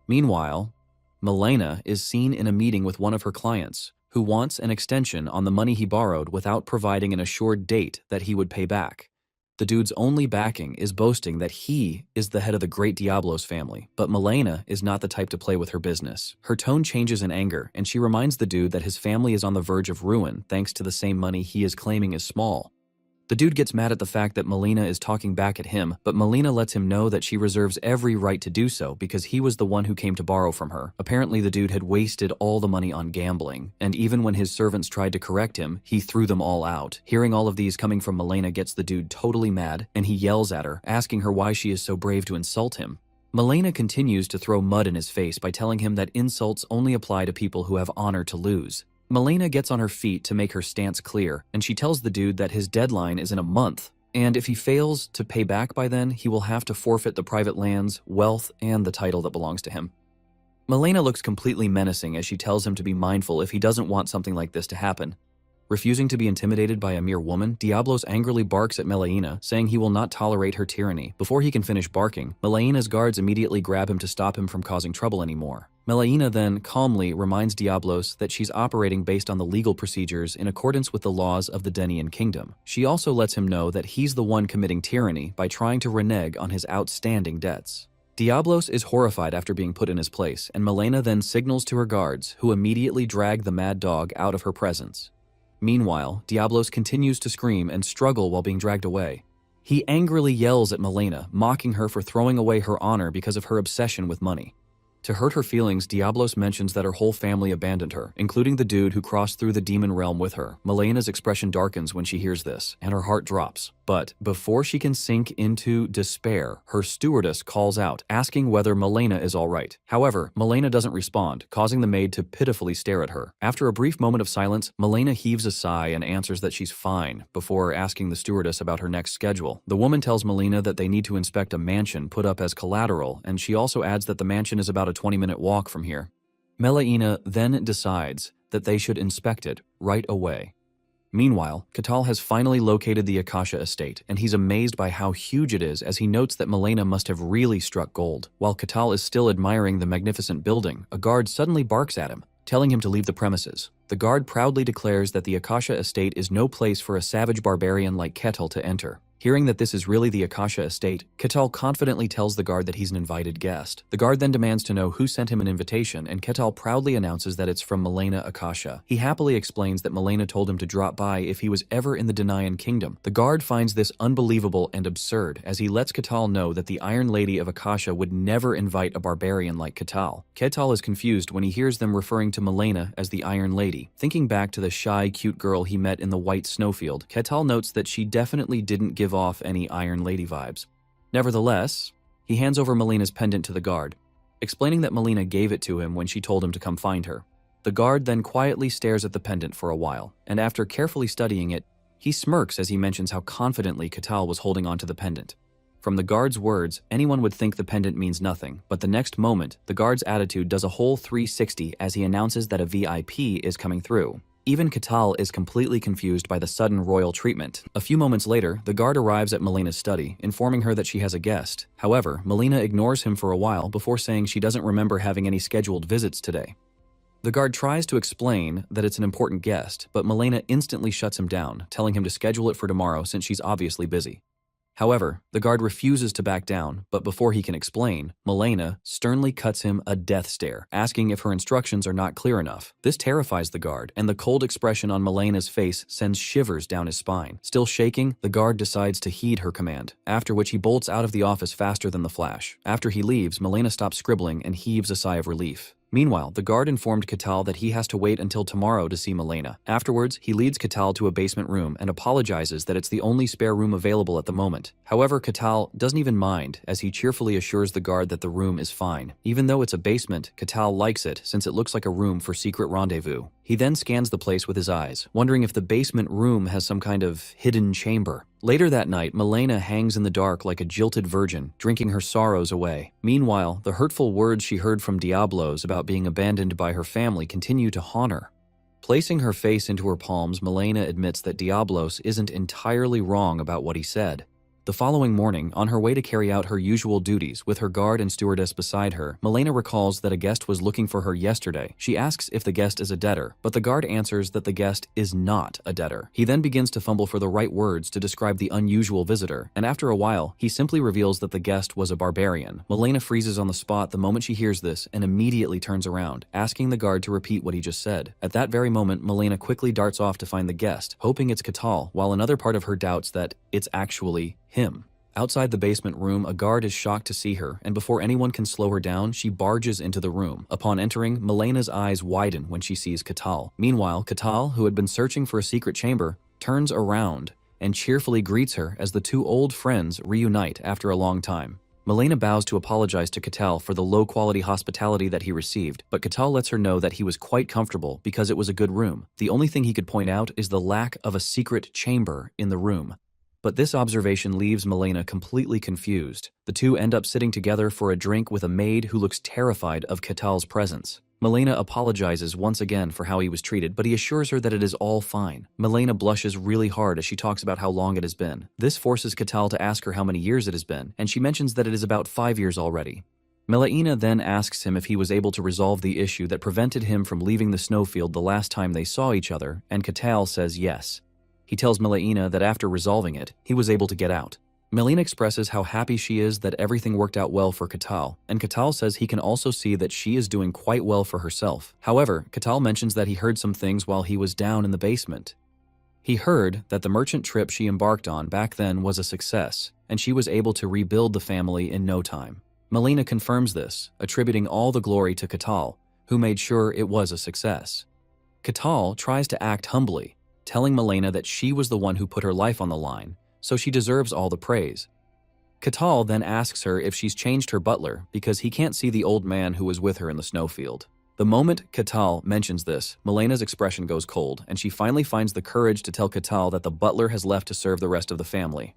Meanwhile, Malena is seen in a meeting with one of her clients, who wants an extension on the money he borrowed without providing an assured date that he would pay back. The dude's only backing is boasting that he is the head of the great Diablos family, but Malena is not the type to play with her business. Her tone changes in anger, and she reminds the dude that his family is on the verge of ruin thanks to the same money he is claiming is small. The dude gets mad at the fact that Malena is talking back at him, but Malena lets him know that she reserves every right to do so because he was the one who came to borrow from her. Apparently the dude had wasted all the money on gambling, and even when his servants tried to correct him, he threw them all out. Hearing all of these coming from Malena gets the dude totally mad, and he yells at her, asking her why she is so brave to insult him. Malena continues to throw mud in his face by telling him that insults only apply to people who have honor to lose. Malena gets on her feet to make her stance clear, and she tells the dude that his deadline is in a month, and if he fails to pay back by then, he will have to forfeit the private lands, wealth, and the title that belongs to him. Malena looks completely menacing as she tells him to be mindful if he doesn't want something like this to happen. Refusing to be intimidated by a mere woman, Diablos angrily barks at Malena, saying he will not tolerate her tyranny. Before he can finish barking, Melena's guards immediately grab him to stop him from causing trouble anymore. Melena then calmly reminds Diablos that she's operating based on the legal procedures in accordance with the laws of the Denian kingdom. She also lets him know that he's the one committing tyranny by trying to renege on his outstanding debts. Diablos is horrified after being put in his place, and Malena then signals to her guards, who immediately drag the mad dog out of her presence. Meanwhile, Diablos continues to scream and struggle while being dragged away. He angrily yells at Malena, mocking her for throwing away her honor because of her obsession with money. To hurt her feelings, Diablos mentions that her whole family abandoned her, including the dude who crossed through the demon realm with her. Melena's expression darkens when she hears this, and her heart drops. But before she can sink into despair, her stewardess calls out, asking whether Malena is all right. However, Malena doesn't respond, causing the maid to pitifully stare at her. After a brief moment of silence, Malena heaves a sigh and answers that she's fine, before asking the stewardess about her next schedule. The woman tells Malena that they need to inspect a mansion put up as collateral, and she also adds that the mansion is about a 20-minute walk from here. Melina then decides that they should inspect it right away. Meanwhile, Katal has finally located the Akasha estate, and he's amazed by how huge it is as he notes that Malena must have really struck gold. While Katal is still admiring the magnificent building, a guard suddenly barks at him, telling him to leave the premises. The guard proudly declares that the Akasha estate is no place for a savage barbarian like Ketal to enter. Hearing that this is really the Akasha estate, Ketal confidently tells the guard that he's an invited guest. The guard then demands to know who sent him an invitation, and Ketal proudly announces that it's from Malena Akasha. He happily explains that Malena told him to drop by if he was ever in the Denian kingdom. The guard finds this unbelievable and absurd, as he lets Ketal know that the Iron Lady of Akasha would never invite a barbarian like Ketal. Ketal is confused when he hears them referring to Malena as the Iron Lady. Thinking back to the shy, cute girl he met in the white snowfield, Ketal notes that she definitely didn't give off any Iron Lady vibes. Nevertheless, he hands over Melena's pendant to the guard, explaining that Malena gave it to him when she told him to come find her. The guard then quietly stares at the pendant for a while, and after carefully studying it, he smirks as he mentions how confidently Ketal was holding onto the pendant. From the guard's words, anyone would think the pendant means nothing, but the next moment, the guard's attitude does a whole 360 as he announces that a VIP is coming through. Even Ketal is completely confused by the sudden royal treatment. A few moments later, the guard arrives at Melena's study, informing her that she has a guest. However, Malena ignores him for a while before saying she doesn't remember having any scheduled visits today. The guard tries to explain that it's an important guest, but Malena instantly shuts him down, telling him to schedule it for tomorrow since she's obviously busy. However, the guard refuses to back down, but before he can explain, Malena sternly cuts him a death stare, asking if her instructions are not clear enough. This terrifies the guard, and the cold expression on Melena's face sends shivers down his spine. Still shaking, the guard decides to heed her command, after which he bolts out of the office faster than the flash. After he leaves, Malena stops scribbling and heaves a sigh of relief. Meanwhile, the guard informed Katal that he has to wait until tomorrow to see Milena. Afterwards, he leads Katal to a basement room and apologizes that it's the only spare room available at the moment. However, Katal doesn't even mind, as he cheerfully assures the guard that the room is fine. Even though it's a basement, Katal likes it since it looks like a room for secret rendezvous. He then scans the place with his eyes, wondering if the basement room has some kind of hidden chamber. Later that night, Milena hangs in the dark like a jilted virgin, drinking her sorrows away. Meanwhile, the hurtful words she heard from Diablos about being abandoned by her family continue to haunt her. Placing her face into her palms, Milena admits that Diablos isn't entirely wrong about what he said. The following morning, on her way to carry out her usual duties with her guard and stewardess beside her, Milena recalls that a guest was looking for her yesterday. She asks if the guest is a debtor, but the guard answers that the guest is not a debtor. He then begins to fumble for the right words to describe the unusual visitor, and after a while, he simply reveals that the guest was a barbarian. Milena freezes on the spot the moment she hears this and immediately turns around, asking the guard to repeat what he just said. At that very moment, Milena quickly darts off to find the guest, hoping it's Katal, while another part of her doubts that it's actually him. Outside the basement room, a guard is shocked to see her, and before anyone can slow her down, she barges into the room. Upon entering, Milena's eyes widen when she sees Katal. Meanwhile, Katal, who had been searching for a secret chamber, turns around and cheerfully greets her as the two old friends reunite after a long time. Milena bows to apologize to Katal for the low-quality hospitality that he received, but Katal lets her know that he was quite comfortable because it was a good room. The only thing he could point out is the lack of a secret chamber in the room. But this observation leaves Milena completely confused. The two end up sitting together for a drink with a maid who looks terrified of Katal's presence. Milena apologizes once again for how he was treated, but he assures her that it is all fine. Milena blushes really hard as she talks about how long it has been. This forces Katal to ask her how many years it has been, and she mentions that it is about 5 years already. Milena then asks him if he was able to resolve the issue that prevented him from leaving the snowfield the last time they saw each other, and Katal says yes. He tells Milena that after resolving it, he was able to get out. Milena expresses how happy she is that everything worked out well for Katal, and Katal says he can also see that she is doing quite well for herself. However, Katal mentions that he heard some things while he was down in the basement. He heard that the merchant trip she embarked on back then was a success, and she was able to rebuild the family in no time. Milena confirms this, attributing all the glory to Katal, who made sure it was a success. Katal tries to act humbly, telling Milena that she was the one who put her life on the line, so she deserves all the praise. Katal then asks her if she's changed her butler because he can't see the old man who was with her in the snowfield. The moment Katal mentions this, Milena's expression goes cold, and she finally finds the courage to tell Katal that the butler has left to serve the rest of the family.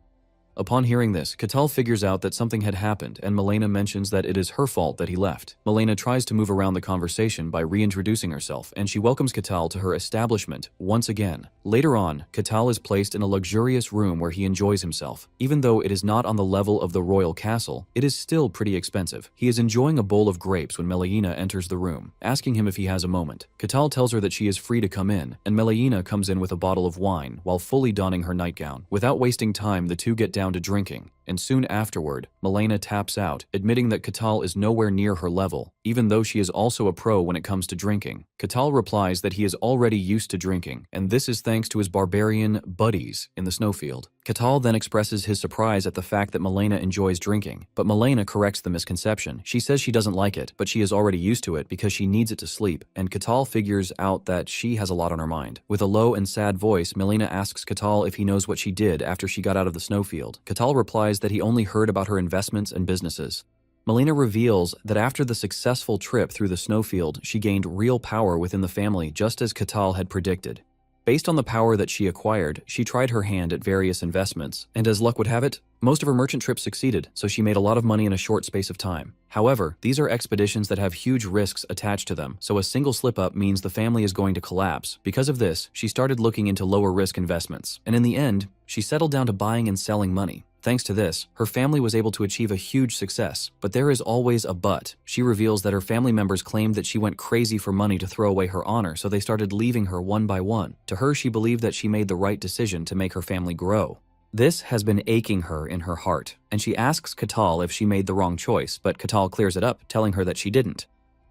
Upon hearing this, Katal figures out that something had happened, and Milena mentions that it is her fault that he left. Milena tries to move around the conversation by reintroducing herself, and she welcomes Katal to her establishment once again. Later on, Katal is placed in a luxurious room where he enjoys himself. Even though it is not on the level of the royal castle, it is still pretty expensive. He is enjoying a bowl of grapes when Milena enters the room, asking him if he has a moment. Katal tells her that she is free to come in, and Milena comes in with a bottle of wine while fully donning her nightgown. Without wasting time, the two get down to drinking, and soon afterward, Milena taps out, admitting that Katal is nowhere near her level, even though she is also a pro when it comes to drinking. Katal replies that he is already used to drinking, and this is thanks to his barbarian buddies in the snowfield. Katal then expresses his surprise at the fact that Milena enjoys drinking, but Milena corrects the misconception. She says she doesn't like it, but she is already used to it because she needs it to sleep, and Katal figures out that she has a lot on her mind. With a low and sad voice, Milena asks Katal if he knows what she did after she got out of the snowfield. Katal replies that he only heard about her investments and businesses. Milena reveals that after the successful trip through the snowfield, she gained real power within the family just as Katal had predicted. Based on the power that she acquired, she tried her hand at various investments, and as luck would have it, most of her merchant trips succeeded, so she made a lot of money in a short space of time. However, these are expeditions that have huge risks attached to them, so a single slip-up means the family is going to collapse. Because of this, she started looking into lower-risk investments, and in the end, she settled down to buying and selling money. Thanks to this, her family was able to achieve a huge success, but there is always a but. She reveals that her family members claimed that she went crazy for money to throw away her honor, so they started leaving her one by one. To her, she believed that she made the right decision to make her family grow. This has been aching her in her heart, and she asks Katal if she made the wrong choice, but Katal clears it up, telling her that she didn't.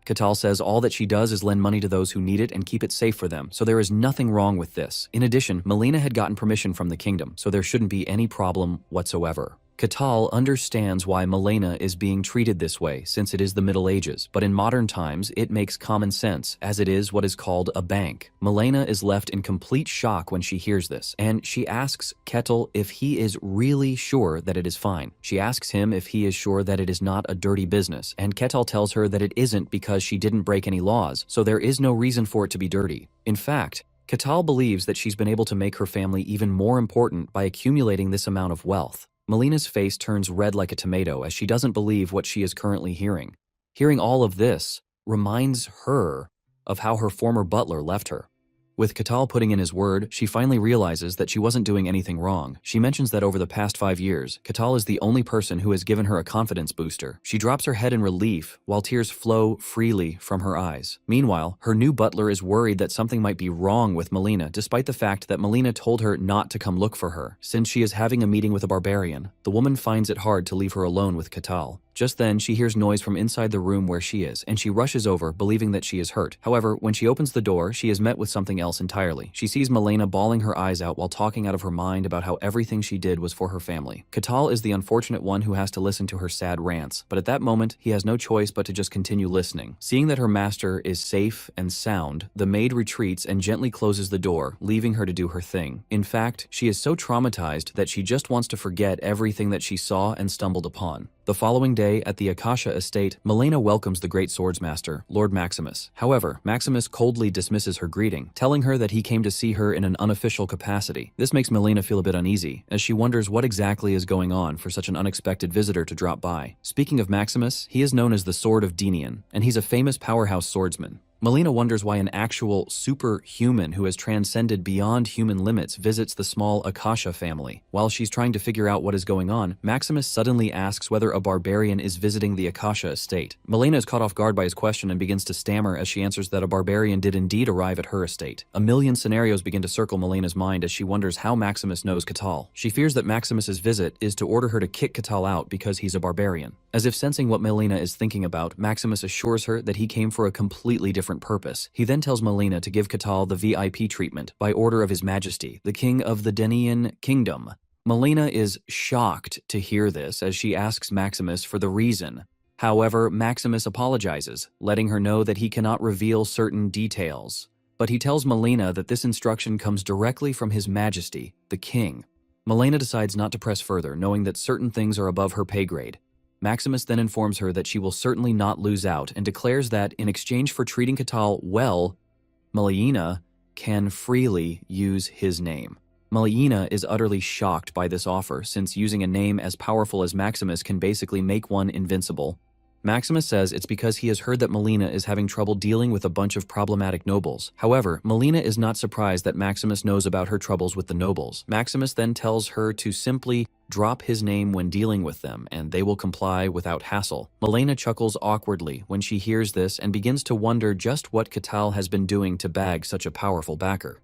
Katal says all that she does is lend money to those who need it and keep it safe for them, so there is nothing wrong with this. In addition, Milena had gotten permission from the kingdom, so there shouldn't be any problem whatsoever. Catal understands why Malena is being treated this way since it is the Middle Ages, but in modern times it makes common sense as it is what is called a bank. Malena is left in complete shock when she hears this, and she asks Ketil if he is really sure that it is fine. She asks him if he is sure that it is not a dirty business, and Ketil tells her that it isn't because she didn't break any laws, so there is no reason for it to be dirty. In fact, Catal believes that she's been able to make her family even more important by accumulating this amount of wealth. Malena's face turns red like a tomato as she doesn't believe what she is currently hearing. Hearing all of this reminds her of how her former butler left her. With Catal putting in his word, she finally realizes that she wasn't doing anything wrong. She mentions that over the past 5 years, Catal is the only person who has given her a confidence booster. She drops her head in relief while tears flow freely from her eyes. Meanwhile, her new butler is worried that something might be wrong with Malena, despite the fact that Malena told her not to come look for her. Since she is having a meeting with a barbarian, the woman finds it hard to leave her alone with Catal. Just then, she hears noise from inside the room where she is, and she rushes over, believing that she is hurt. However, when she opens the door, she is met with something else entirely. She sees Malena bawling her eyes out while talking out of her mind about how everything she did was for her family. Catal is the unfortunate one who has to listen to her sad rants, but at that moment, he has no choice but to just continue listening. Seeing that her master is safe and sound, the maid retreats and gently closes the door, leaving her to do her thing. In fact, she is so traumatized that she just wants to forget everything that she saw and stumbled upon. The following day, at the Akasha estate, Malena welcomes the great swordsmaster, Lord Maximus. However, Maximus coldly dismisses her greeting, telling her that he came to see her in an unofficial capacity. This makes Malena feel a bit uneasy, as she wonders what exactly is going on for such an unexpected visitor to drop by. Speaking of Maximus, he is known as the Sword of Denian, and he's a famous powerhouse swordsman. Malena wonders why an actual superhuman who has transcended beyond human limits visits the small Akasha family. While she's trying to figure out what is going on, Maximus suddenly asks whether a barbarian is visiting the Akasha estate. Malena is caught off guard by his question and begins to stammer as she answers that a barbarian did indeed arrive at her estate. A million scenarios begin to circle Malena's mind as she wonders how Maximus knows Catal. She fears that Maximus's visit is to order her to kick Catal out because he's a barbarian. As if sensing what Malena is thinking about, Maximus assures her that he came for a completely different purpose. He then tells Malena to give Catal the VIP treatment by order of His Majesty, the King of the Denian Kingdom. Malena is shocked to hear this as she asks Maximus for the reason. However, Maximus apologizes, letting her know that he cannot reveal certain details. But he tells Malena that this instruction comes directly from His Majesty, the King. Malena decides not to press further, knowing that certain things are above her pay grade. Maximus then informs her that she will certainly not lose out and declares that, in exchange for treating Catal well, Malena can freely use his name. Malena is utterly shocked by this offer, since using a name as powerful as Maximus can basically make one invincible. Maximus says it's because he has heard that Malena is having trouble dealing with a bunch of problematic nobles. However, Malena is not surprised that Maximus knows about her troubles with the nobles. Maximus then tells her to simply drop his name when dealing with them, and they will comply without hassle. Malena chuckles awkwardly when she hears this and begins to wonder just what Catal has been doing to bag such a powerful backer.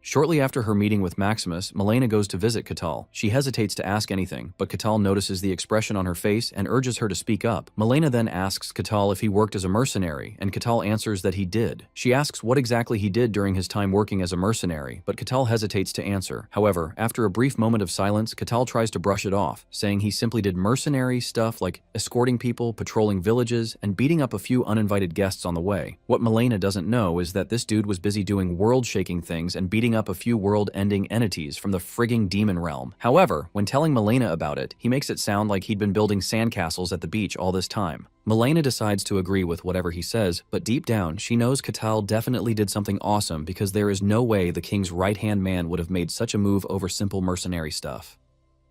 Shortly after her meeting with Maximus, Malena goes to visit Catal. She hesitates to ask anything, but Catal notices the expression on her face and urges her to speak up. Malena then asks Catal if he worked as a mercenary, and Catal answers that he did. She asks what exactly he did during his time working as a mercenary, but Catal hesitates to answer. However, after a brief moment of silence, Catal tries to brush it off, saying he simply did mercenary stuff like escorting people, patrolling villages, and beating up a few uninvited guests on the way. What Malena doesn't know is that this dude was busy doing world-shaking things and beating up a few world-ending entities from the frigging demon realm. However, when telling Malena about it, he makes it sound like he'd been building sandcastles at the beach all this time. Malena decides to agree with whatever he says, but deep down, she knows Catal definitely did something awesome because there is no way the king's right-hand man would have made such a move over simple mercenary stuff.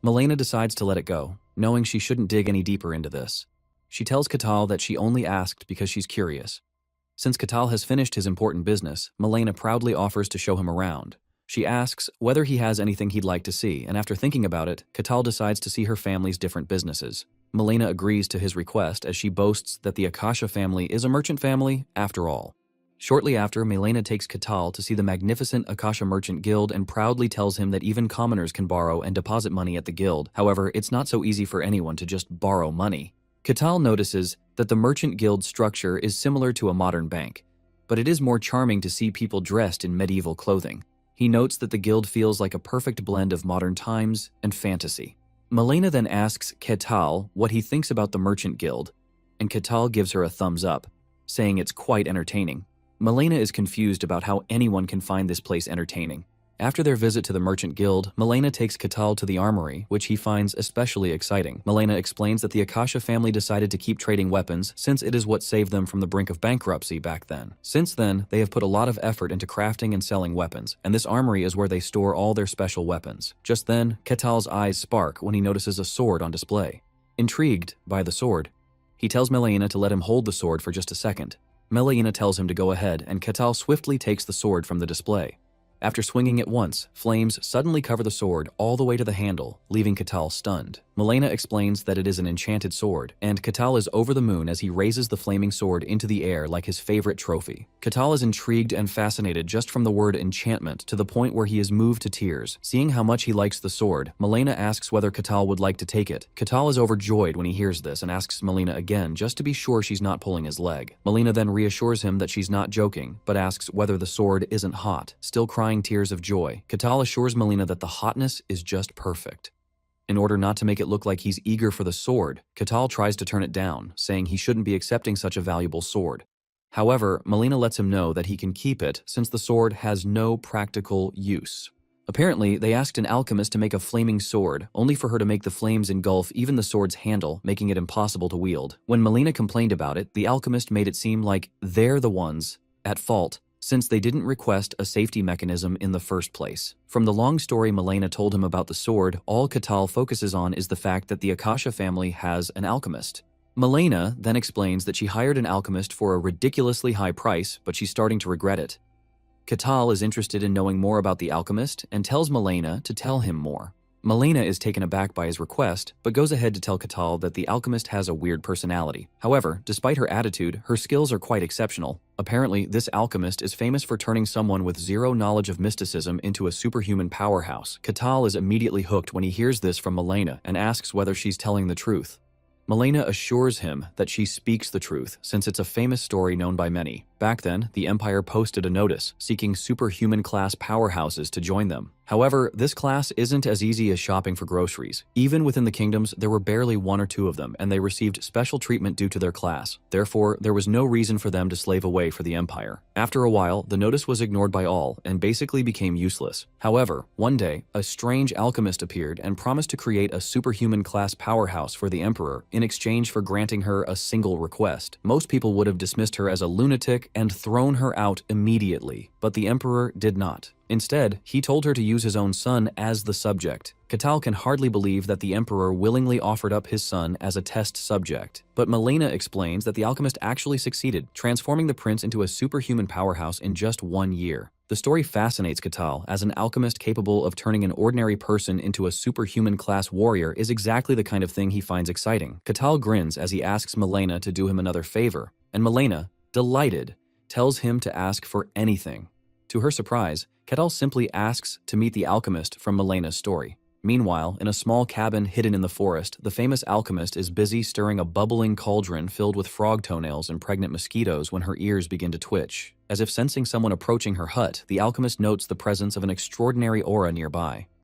Malena decides to let it go, knowing she shouldn't dig any deeper into this. She tells Catal that she only asked because she's curious. Since Catal has finished his important business, Malena proudly offers to show him around. She asks whether he has anything he'd like to see, and after thinking about it, Catal decides to see her family's different businesses. Malena agrees to his request as she boasts that the Akasha family is a merchant family after all. Shortly after, Malena takes Catal to see the magnificent Akasha Merchant Guild and proudly tells him that even commoners can borrow and deposit money at the guild. However, it's not so easy for anyone to just borrow money. Catal notices that the Merchant Guild structure is similar to a modern bank, but it is more charming to see people dressed in medieval clothing. He notes that the guild feels like a perfect blend of modern times and fantasy. Malena then asks Ketal what he thinks about the Merchant Guild, and Ketal gives her a thumbs up, saying it's quite entertaining. Malena is confused about how anyone can find this place entertaining. After their visit to the Merchant Guild, Malena takes Ketal to the armory, which he finds especially exciting. Malena explains that the Akasha family decided to keep trading weapons since it is what saved them from the brink of bankruptcy back then. Since then, they have put a lot of effort into crafting and selling weapons, and this armory is where they store all their special weapons. Just then, Ketal's eyes spark when he notices a sword on display. Intrigued by the sword, he tells Malena to let him hold the sword for just a second. Malena tells him to go ahead, and Ketal swiftly takes the sword from the display. After swinging it once, flames suddenly cover the sword all the way to the handle, leaving Ketal stunned. Malena explains that it is an enchanted sword, and Ketal is over the moon as he raises the flaming sword into the air like his favorite trophy. Ketal is intrigued and fascinated just from the word enchantment to the point where he is moved to tears. Seeing how much he likes the sword, Malena asks whether Ketal would like to take it. Ketal is overjoyed when he hears this and asks Malena again just to be sure she's not pulling his leg. Malena then reassures him that she's not joking, but asks whether the sword isn't hot. Still crying tears of joy, Ketal assures Malena that the hotness is just perfect. In order not to make it look like he's eager for the sword, Ketal tries to turn it down, saying he shouldn't be accepting such a valuable sword. However, Malena lets him know that he can keep it since the sword has no practical use. Apparently, they asked an alchemist to make a flaming sword, only for her to make the flames engulf even the sword's handle, making it impossible to wield. When Malena complained about it, the alchemist made it seem like they're the ones at fault, since they didn't request a safety mechanism in the first place. From the long story Malena told him about the sword, all Ketal focuses on is the fact that the Akasha family has an alchemist. Malena then explains that she hired an alchemist for a ridiculously high price, but she's starting to regret it. Ketal is interested in knowing more about the alchemist and tells Malena to tell him more. Malena is taken aback by his request, but goes ahead to tell Ketal that the alchemist has a weird personality. However, despite her attitude, her skills are quite exceptional. Apparently, this alchemist is famous for turning someone with zero knowledge of mysticism into a superhuman powerhouse. Ketal is immediately hooked when he hears this from Malena and asks whether she's telling the truth. Malena assures him that she speaks the truth, since it's a famous story known by many. Back then, the Empire posted a notice seeking superhuman-class powerhouses to join them. However, this class isn't as easy as shopping for groceries. Even within the kingdoms, there were barely one or two of them, and they received special treatment due to their class. Therefore, there was no reason for them to slave away for the Empire. After a while, the notice was ignored by all and basically became useless. However, one day, a strange alchemist appeared and promised to create a superhuman-class powerhouse for the Emperor in exchange for granting her a single request. Most people would have dismissed her as a lunatic and thrown her out immediately, but the Emperor did not. Instead, he told her to use his own son as the subject. Ketal can hardly believe that the Emperor willingly offered up his son as a test subject. But Malena explains that the alchemist actually succeeded, transforming the prince into a superhuman powerhouse in just 1 year. The story fascinates Ketal, as an alchemist capable of turning an ordinary person into a superhuman-class warrior is exactly the kind of thing he finds exciting. Ketal grins as he asks Malena to do him another favor, and Malena, delighted, tells him to ask for anything. To her surprise, Ketal simply asks to meet the alchemist from Malena's story. Meanwhile, in a small cabin hidden in the forest, the famous alchemist is busy stirring a bubbling cauldron filled with frog toenails and pregnant mosquitoes when her ears begin to twitch. As if sensing someone approaching her hut, the alchemist notes the presence of an extraordinary aura nearby.